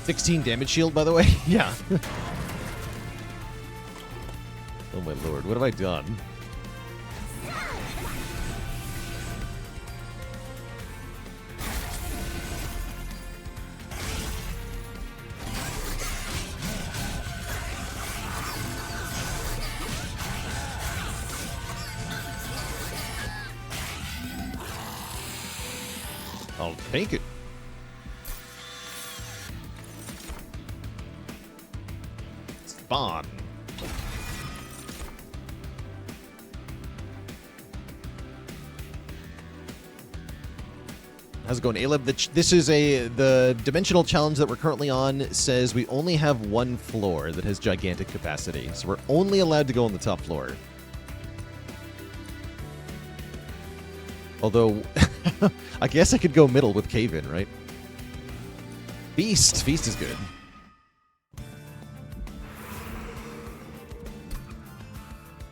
$16 damage shield, by the way. Yeah. Oh my lord, what have I done? I'll take it. Spawn. How's it going, Aleb? This is the dimensional challenge that we're currently on says we only have one floor that has gigantic capacity, so we're only allowed to go on the top floor. Although, I guess I could go middle with Cave-In, right? Feast. Feast is good.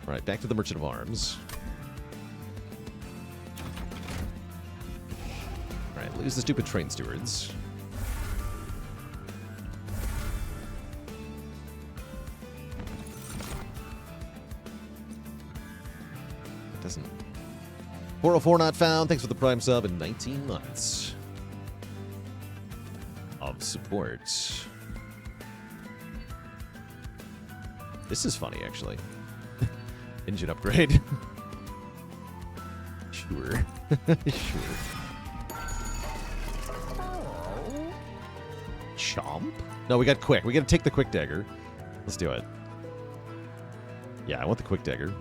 All right, back to the Merchant of Arms. All right, lose the stupid train stewards. It doesn't... 404 not found. Thanks for the Prime sub in 19 months of support. This is funny, actually. Engine upgrade. Sure. Sure. Chomp? No, we got quick. We gotta take the quick dagger. Let's do it. Yeah, I want the quick dagger.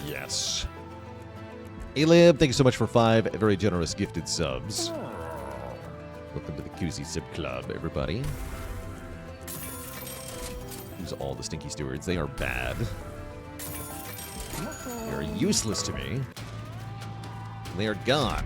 Yes. Alib, thank you so much for 5 very generous gifted subs. Welcome to the Koozie Sub Club, everybody. Use all the stinky stewards. They are bad. They are useless to me. They are gone.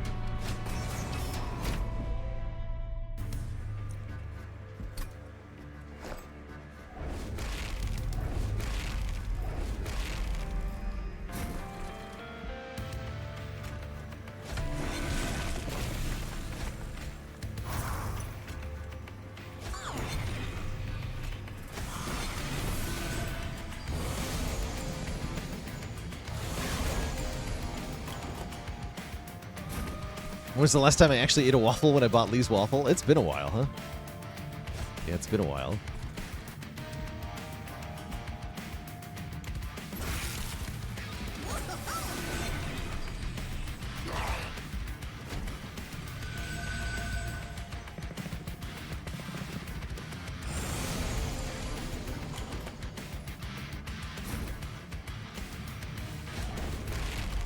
When was the last time I actually ate a waffle when I bought Lee's Waffle? It's been a while, huh? Yeah, it's been a while.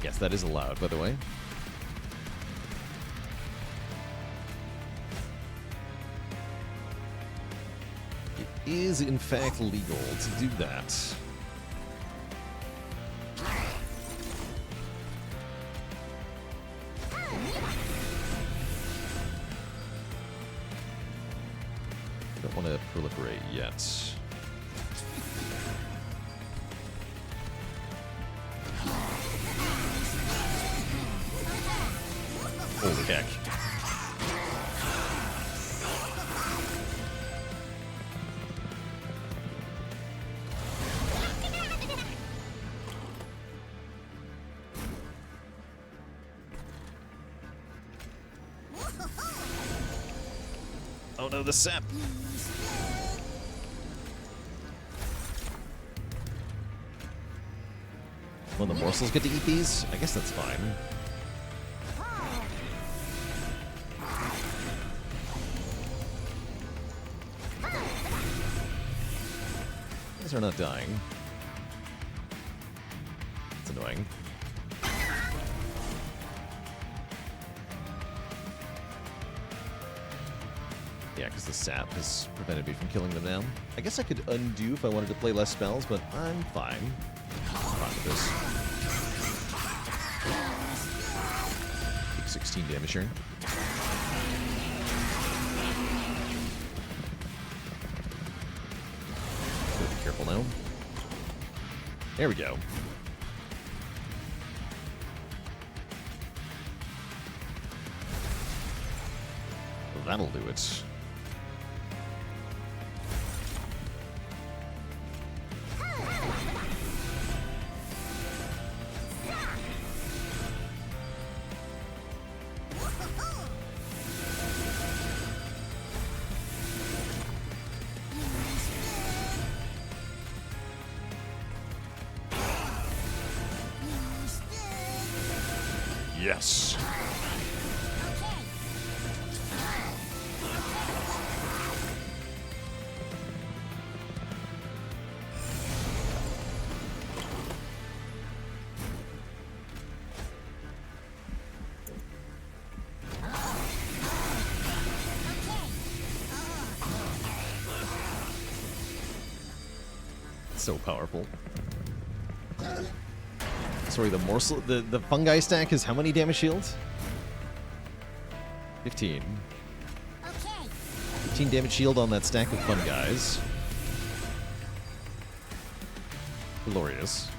Yes, that is allowed, by the way. Is in fact legal to do that. Don't want to proliferate yet. Holy heck. Oh no, the sap. Will the morsels get to eat these? I guess that's fine. These are not dying. It's annoying. Yeah, because the sap has prevented me from killing them now. I guess I could undo if I wanted to play less spells, but I'm fine. I'm fine with this. Take 16 damage here. Be careful now. There we go. Well, that'll do it. Yes. So powerful. Sorry, the morsel, the fungi stack is how many damage shields? 15. 15 damage shield on that stack of fungis. Glorious.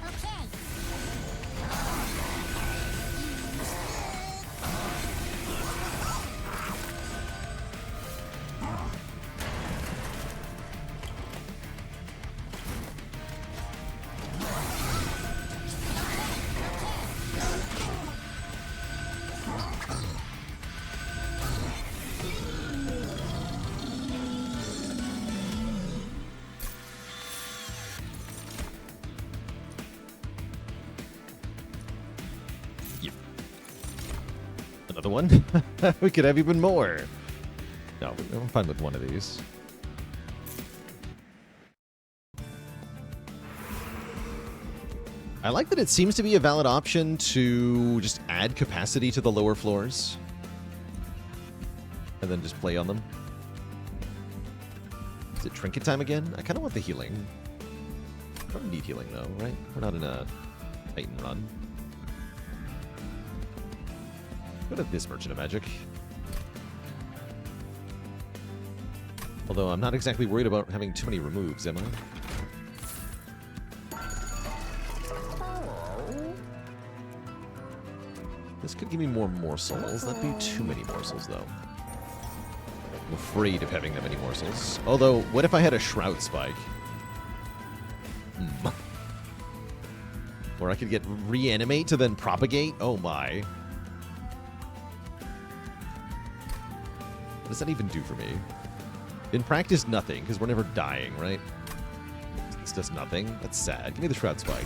Another one? We could have even more. No, I'm fine with one of these. I like that it seems to be a valid option to just add capacity to the lower floors. And then just play on them. Is it trinket time again? I kind of want the healing. I don't need healing though, right? We're not in a Titan run. Go to this Merchant of Magic. Although I'm not exactly worried about having too many removes, am I? This could give me more morsels. That'd be too many morsels, though. I'm afraid of having that many morsels. Although, what if I had a Shroud Spike? Or I could get Reanimate to then Propagate? Oh my. What does that even do for me? In practice, nothing, because we're never dying, right? This does nothing. That's sad. Give me the Shroud Spike.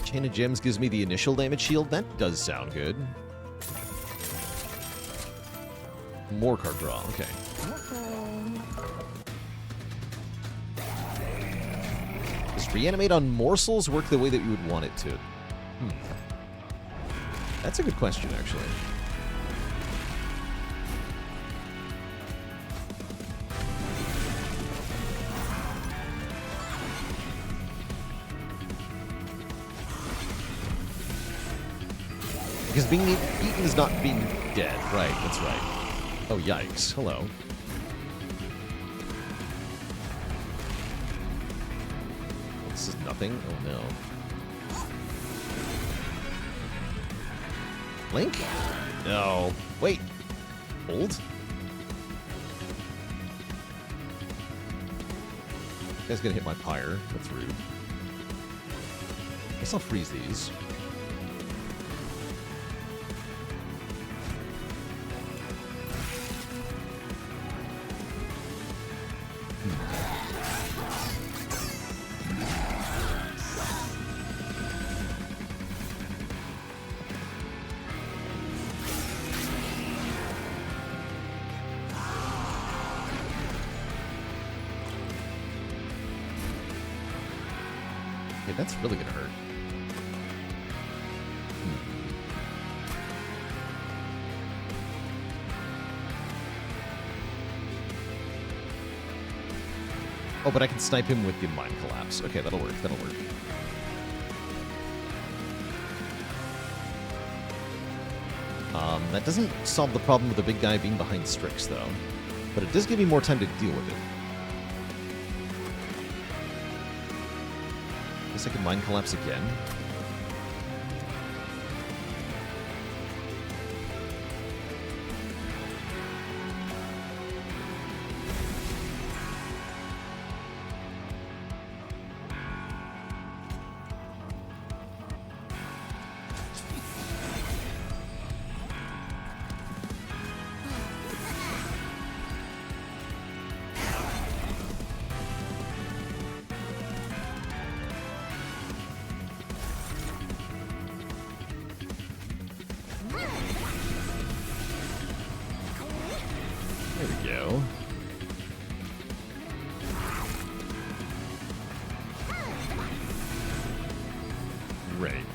Chain of Gems gives me the initial damage shield. That does sound good. More card draw. Okay. Does Reanimate on morsels work the way that you would want it to? That's a good question, actually. Because being eaten is not being dead. Right, that's right. Oh, yikes. Hello. This is nothing? Oh, no. Link? No. Wait. Hold? This guy's gonna hit my pyre. That's rude. I guess I'll freeze these. Okay, that's really gonna hurt. Oh, but I can snipe him with the Mind Collapse. Okay, that'll work, that'll work. That doesn't solve the problem with the big guy being behind Strix, though. But it does give me more time to deal with it. Guess I can Mind Collapse again. There we go. Right.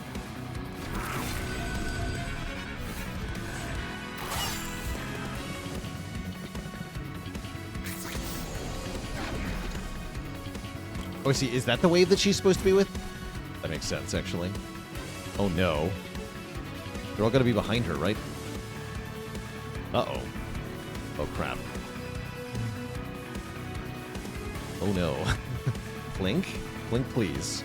Oh, I see. Is that the wave that she's supposed to be with? That makes sense, actually. Oh, no. They're all going to be behind her, right? Uh-oh. Oh, crap. Oh, no. Blink? Blink, please.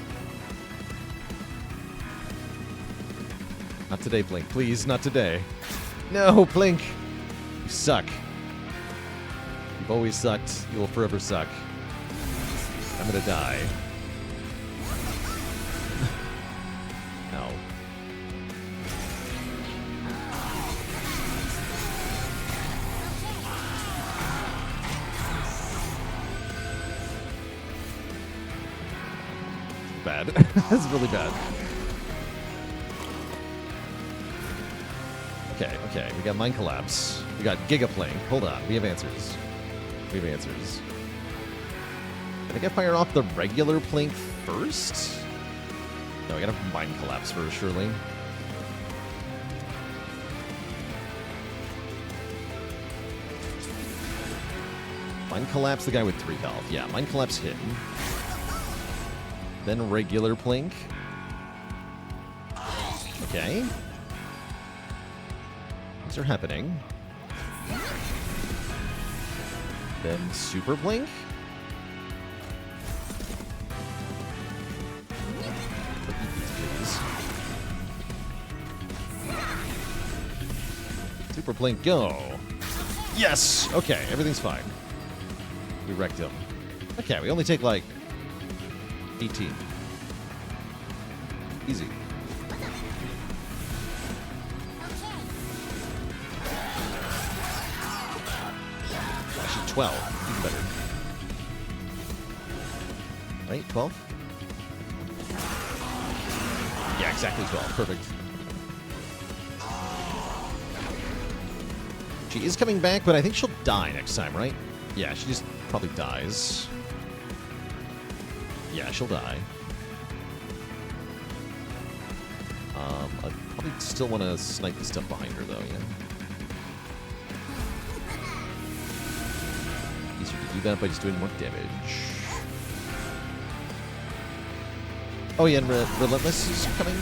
Not today, Blink. Please, not today. No, Blink! You suck. You've always sucked. You will forever suck. I'm gonna die. No. Bad. That's really bad. Okay, okay. We got Mind Collapse. We got Giga Plank. Hold on. We have answers. We have answers. I think I fire off the regular Plank first? No, I gotta Mind Collapse first, surely. Mind Collapse the guy with 3 health. Yeah, Mind Collapse hit. Then regular Plank. Okay. These are happening. Then Super Blink. Please. Super Blink, go. Yes! Okay, everything's fine. We wrecked him. Okay, we only take like 18. Easy. Actually, 12. Even better. Right? 12? Yeah, exactly 12. Perfect. She is coming back, but I think she'll die next time, right? Yeah, she just probably dies. Yeah, she'll die. I probably still want to snipe the stuff behind her, though, yeah. Easier to do that by just doing more damage. Oh, yeah, and Relentless is coming.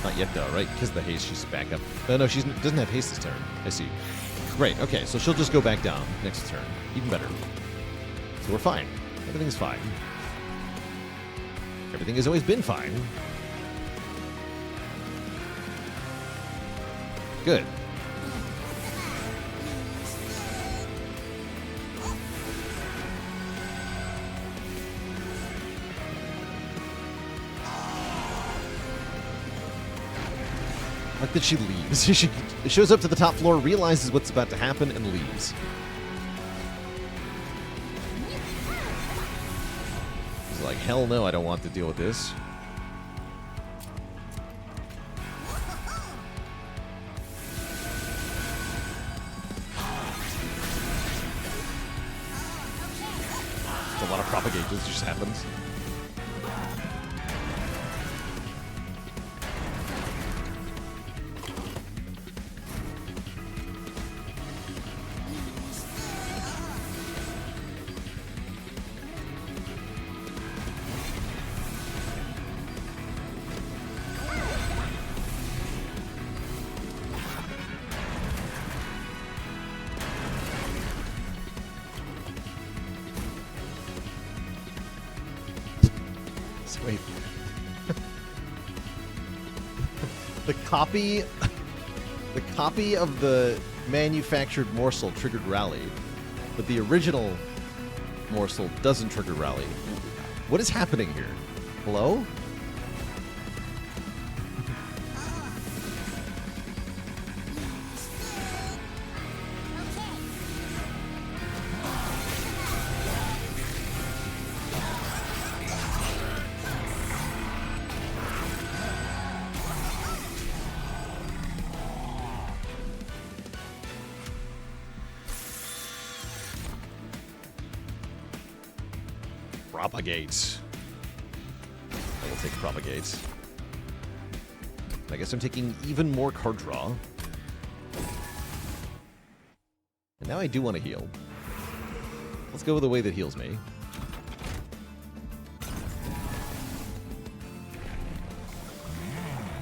Not yet, though, right? Because of the haste, she's back up. Oh, no, she doesn't have haste this turn. I see. Great, okay, so she'll just go back down next turn. Even better. So we're fine. Everything's fine. Everything has always been fine. Good. Like that she leaves. She shows up to the top floor, realizes what's about to happen, and leaves. She's like, hell no, I don't want to deal with this. a lot of propagate that just happens. Wait. The copy of the manufactured morsel triggered rally, but the original morsel doesn't trigger rally. What is happening here? Hello? Propagate. I will take propagate. I guess I'm taking even more card draw. And now I do want to heal. Let's go with the way that heals me.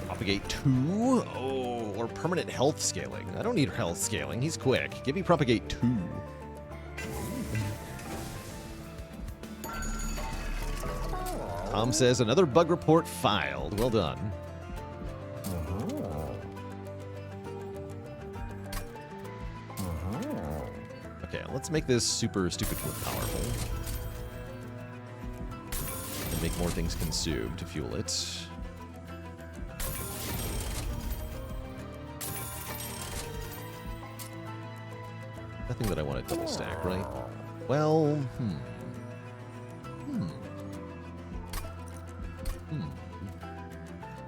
Propagate 2. Oh, or permanent health scaling. I don't need health scaling. He's quick. Give me propagate 2. Tom says, another bug report filed. Well done. Okay, let's make this super stupid powerful. And make more things consume to fuel it. Nothing that I want to double stack, right? Well,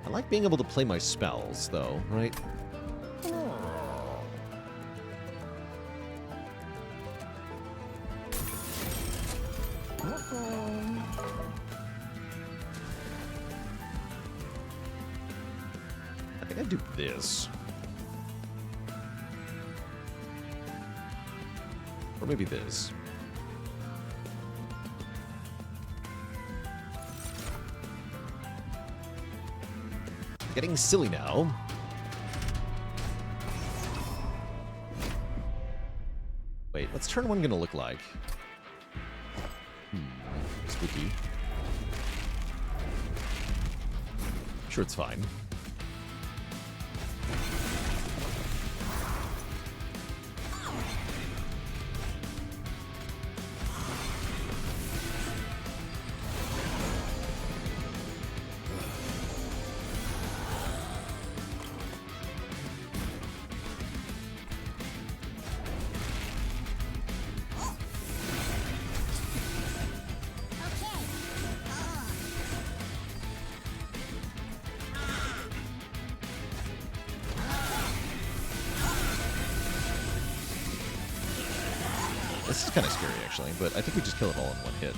I like being able to play my spells, though, right? I think I'd do this. Or maybe this. Getting silly now. Wait, what's turn 1 gonna look like? Spooky. Sure, it's fine. This is kind of scary, actually, but I think we just kill it all in one hit.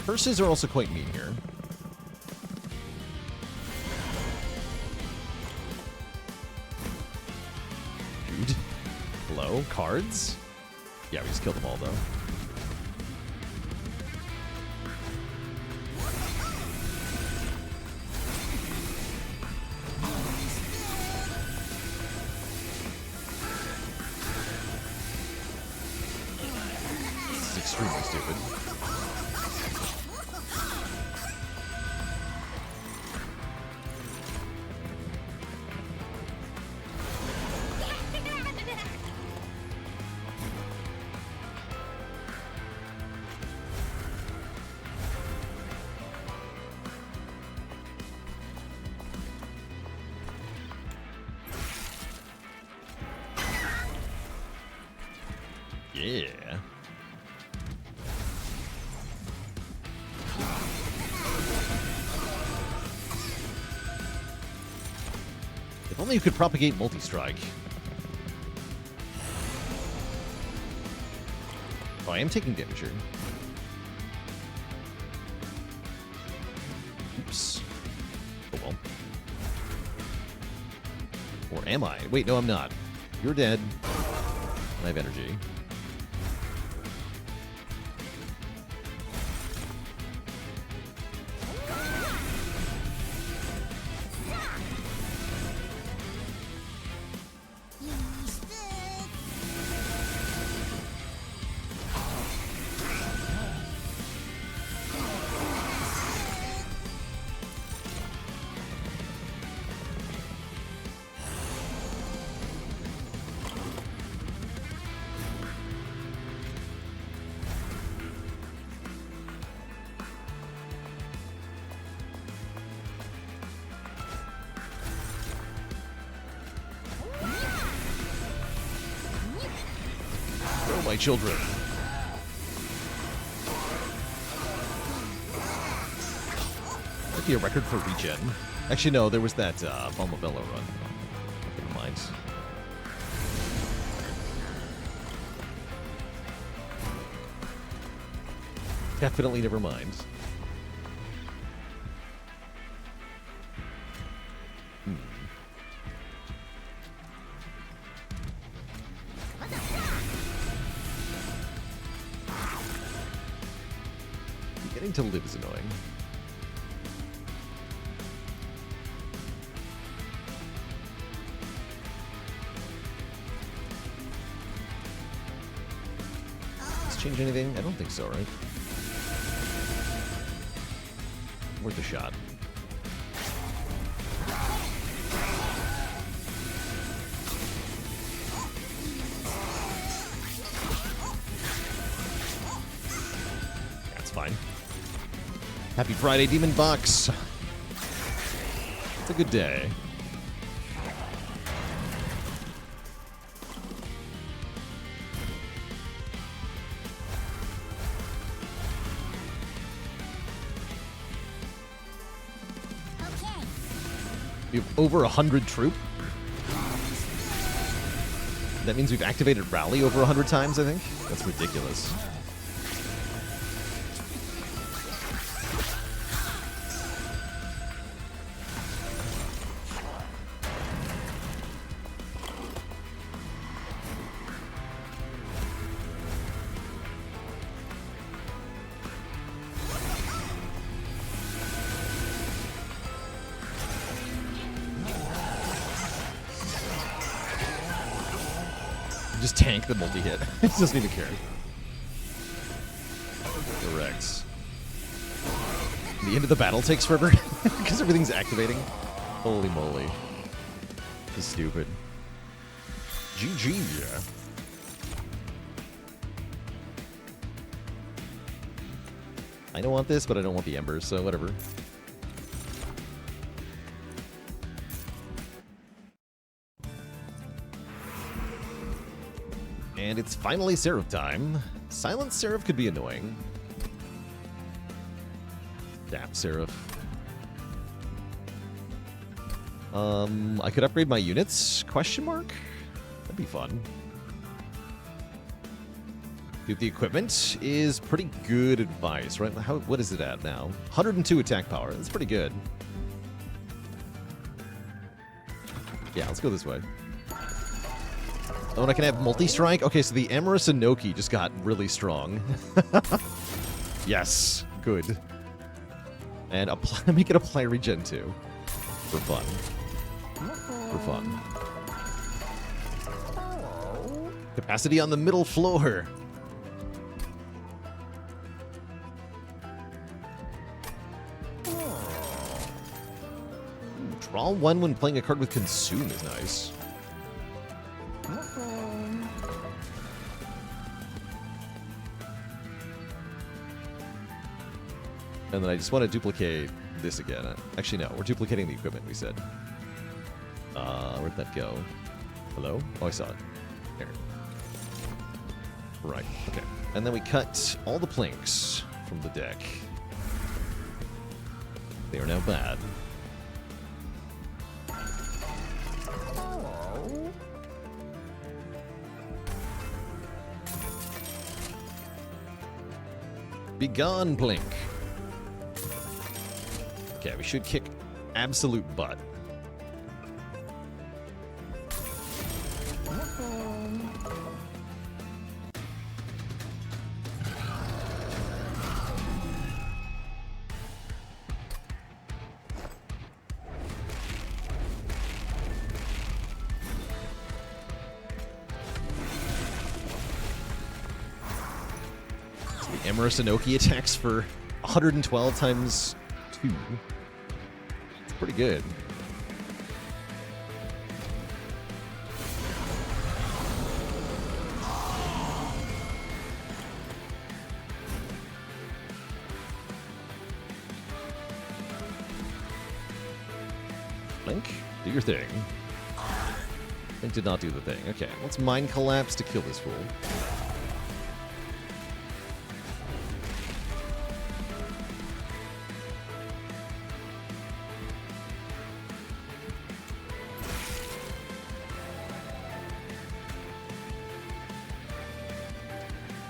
Curses are also quite mean here. Dude. Hello? Cards? Yeah, we just killed them all, though. Extremely stupid. Yeah. If only you could propagate multi-strike. Oh, I am taking damage here. Or am I? Wait, no, I'm not. You're dead. I have energy. My children. Might be a record for regen. Actually, no, there was that Balmabella run. Never mind. Definitely never mind. Getting to live is annoying. Does this change anything? I don't think so, right? Worth a shot. That's fine. Happy Friday, Demon Box. It's a good day. Okay. We have over 100 troop. That means we've activated Rally over 100 times, I think. That's ridiculous. Just tank the multi-hit. It doesn't even care. Correct. The end of the battle takes forever because everything's activating. Holy moly. This is stupid. GG. I don't want this, but I don't want the embers, so whatever. And it's finally Seraph time. Silent Seraph could be annoying. Dap Seraph. I could upgrade my units? Question mark? That'd be fun. Dude, the equipment is pretty good advice, right? What is it at now? 102 attack power. That's pretty good. Yeah, let's go this way. Oh, and I can have multi-strike? Okay, so the Amorous Inoki just got really strong. Yes, good. And make it apply regen too. For fun. For fun. Capacity on the middle floor. Draw one when playing a card with Consume is nice. And then I just want to duplicate this again. Actually, no. We're duplicating the equipment, we said. Where'd that go? Hello? Oh, I saw it. There. Right. Okay. And then we cut all the planks from the deck. They are now bad. Begone, Plink. Okay, we should kick absolute butt. The Emerus Inoki attacks for 112 times 2. It's pretty good. Link, do your thing. Link did not do the thing. Okay, let's Mind Collapse to kill this fool.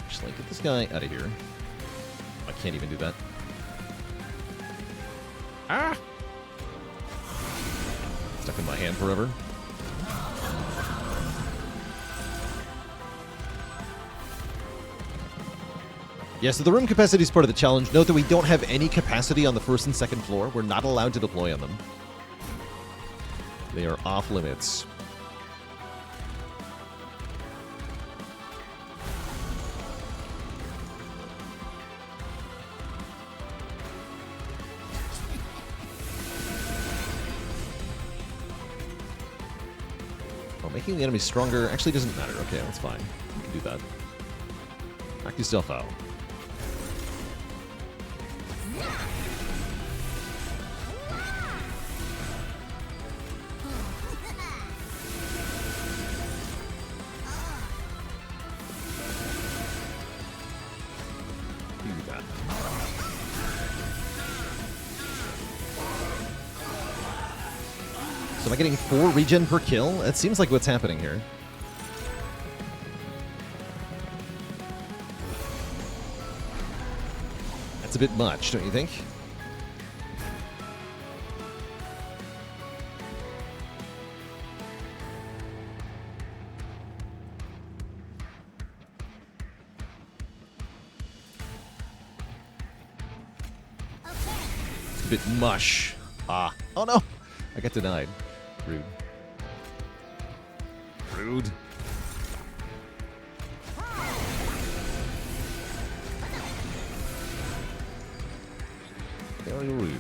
Just like, get this guy out of here. I can't even do that. Ah! Stuck in my hand forever. Yeah, so the room capacity is part of the challenge. Note that we don't have any capacity on the first and second floor. We're not allowed to deploy on them. They are off limits. Oh, making the enemy stronger actually doesn't matter. Okay, that's fine. You can do that. Knock yourself out. Do that. So am I getting 4 regen per kill? That seems like what's happening here. That's a bit much, don't you think? It's a bit mush. Ah. Oh no! I got denied. Rude. Rude. Very rude.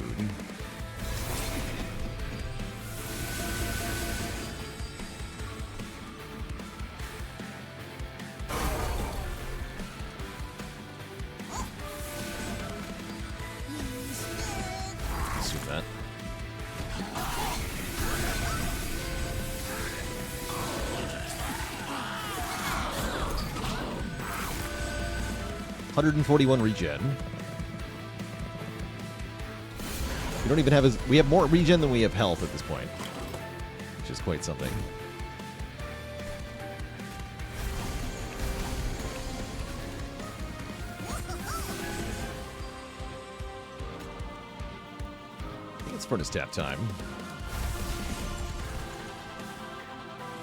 Let's do that. $141 regen. We don't even have as... We have more regen than we have health at this point. Which is quite something. I think it's furnace tap time.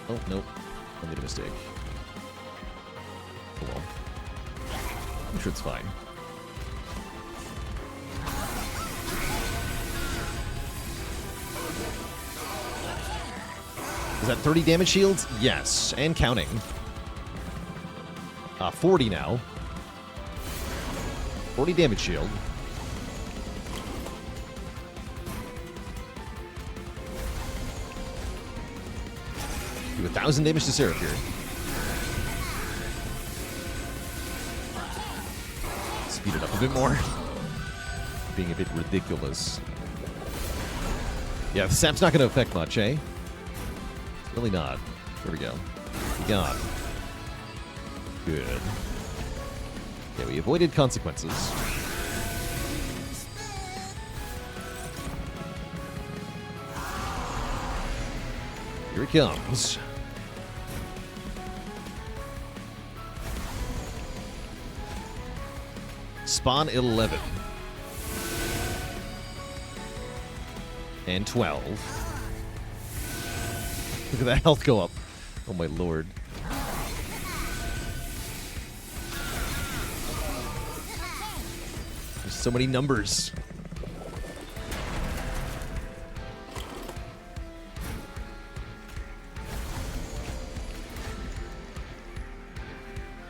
Oh, nope. I made a mistake. Oh well. I'm sure it's fine. Is that 30 damage shields? Yes, and counting. 40 now. 40 damage shield. Do 1,000 damage to Seraph here. Speed it up a bit more. Being a bit ridiculous. Yeah, the sap's not going to affect much, eh? Really not. There we go. We got. Good. Yeah, we avoided consequences. Here it comes. Spawn 11. And 12. Look at that health go up. Oh my lord. There's so many numbers.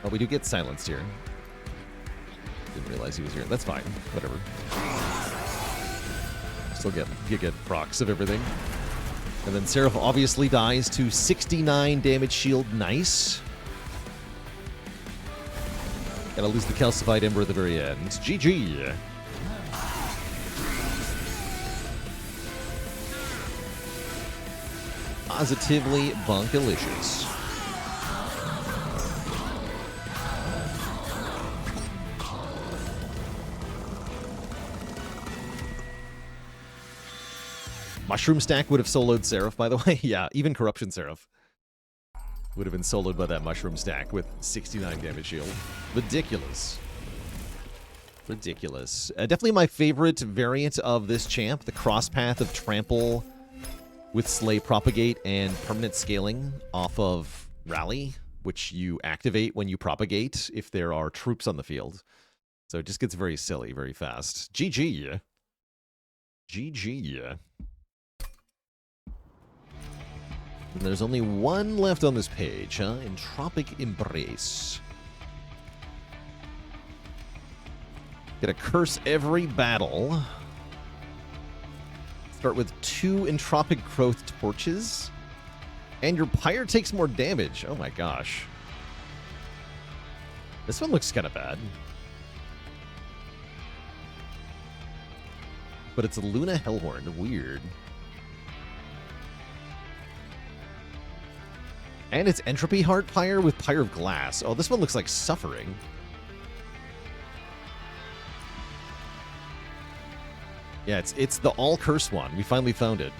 Oh, we do get silenced here. Didn't realize he was here. That's fine. Whatever. Still get procs of everything. And then Seraph obviously dies to 69 damage shield. Nice. Gotta lose the calcified ember at the very end. GG. Positively bonkalicious. Mushroom Stack would have soloed Seraph, by the way. Yeah, even Corruption Seraph would have been soloed by that Mushroom Stack with 69 damage shield. Ridiculous. Ridiculous. Definitely my favorite variant of this champ, the cross path of Trample with Slay Propagate and permanent scaling off of Rally, which you activate when you propagate if there are troops on the field. So it just gets very silly very fast. GG. GG. And there's only one left on this page, huh? Entropic Embrace. Gonna curse every battle. Start with 2 Entropic Growth Torches. And your Pyre takes more damage. Oh my gosh. This one looks kind of bad. But it's a Luna Hellhorn. Weird. And it's Entropy Heart Pyre with Pyre of Glass. Oh, this one looks like Suffering. Yeah, it's the all curse one. We finally found it.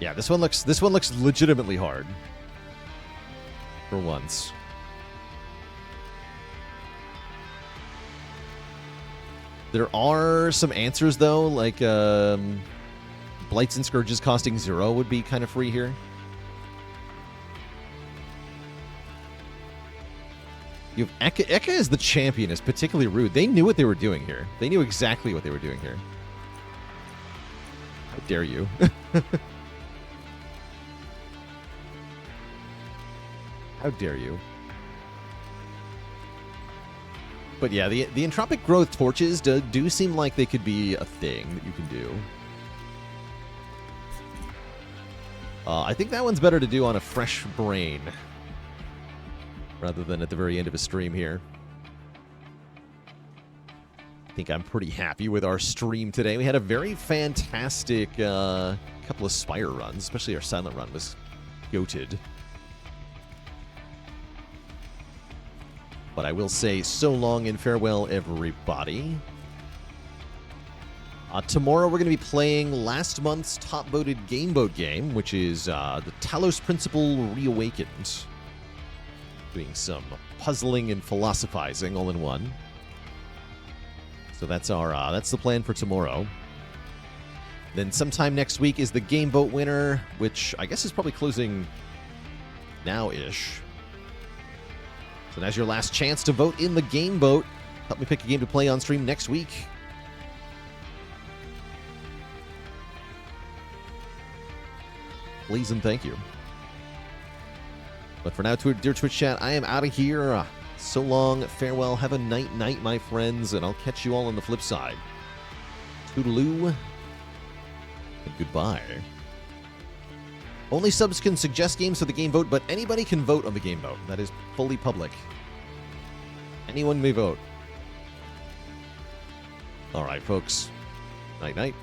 Yeah, this one looks legitimately hard. For once. There are some answers though, like Blights and Scourges costing 0 would be kind of free here. You have Eka. Eka is the champion, is particularly rude. They knew what they were doing here. They knew exactly what they were doing here. How dare you? How dare you? But yeah, the Entropic Growth Torches do seem like they could be a thing that you can do. I think that one's better to do on a fresh brain rather than at the very end of a stream here. I think I'm pretty happy with our stream today. We had a very fantastic couple of Spire runs, especially our Silent run was goated. But I will say so long and farewell, everybody. Tomorrow we're going to be playing last month's top-voted Gameboat game, which is the Talos Principle Reawakened. Doing some puzzling and philosophizing all in one. So that's that's the plan for tomorrow. Then sometime next week is the Gameboat winner, which I guess is probably closing now-ish. So now's your last chance to vote in the Gameboat. Help me pick a game to play on stream next week. Please and thank you. But for now, dear Twitch chat, I am out of here. So long, farewell, have a night, my friends, and I'll catch you all on the flip side. Toodaloo, and goodbye. Only subs can suggest games for the game vote, but anybody can vote on the game vote. That is fully public. Anyone may vote. All right, folks. Night-night.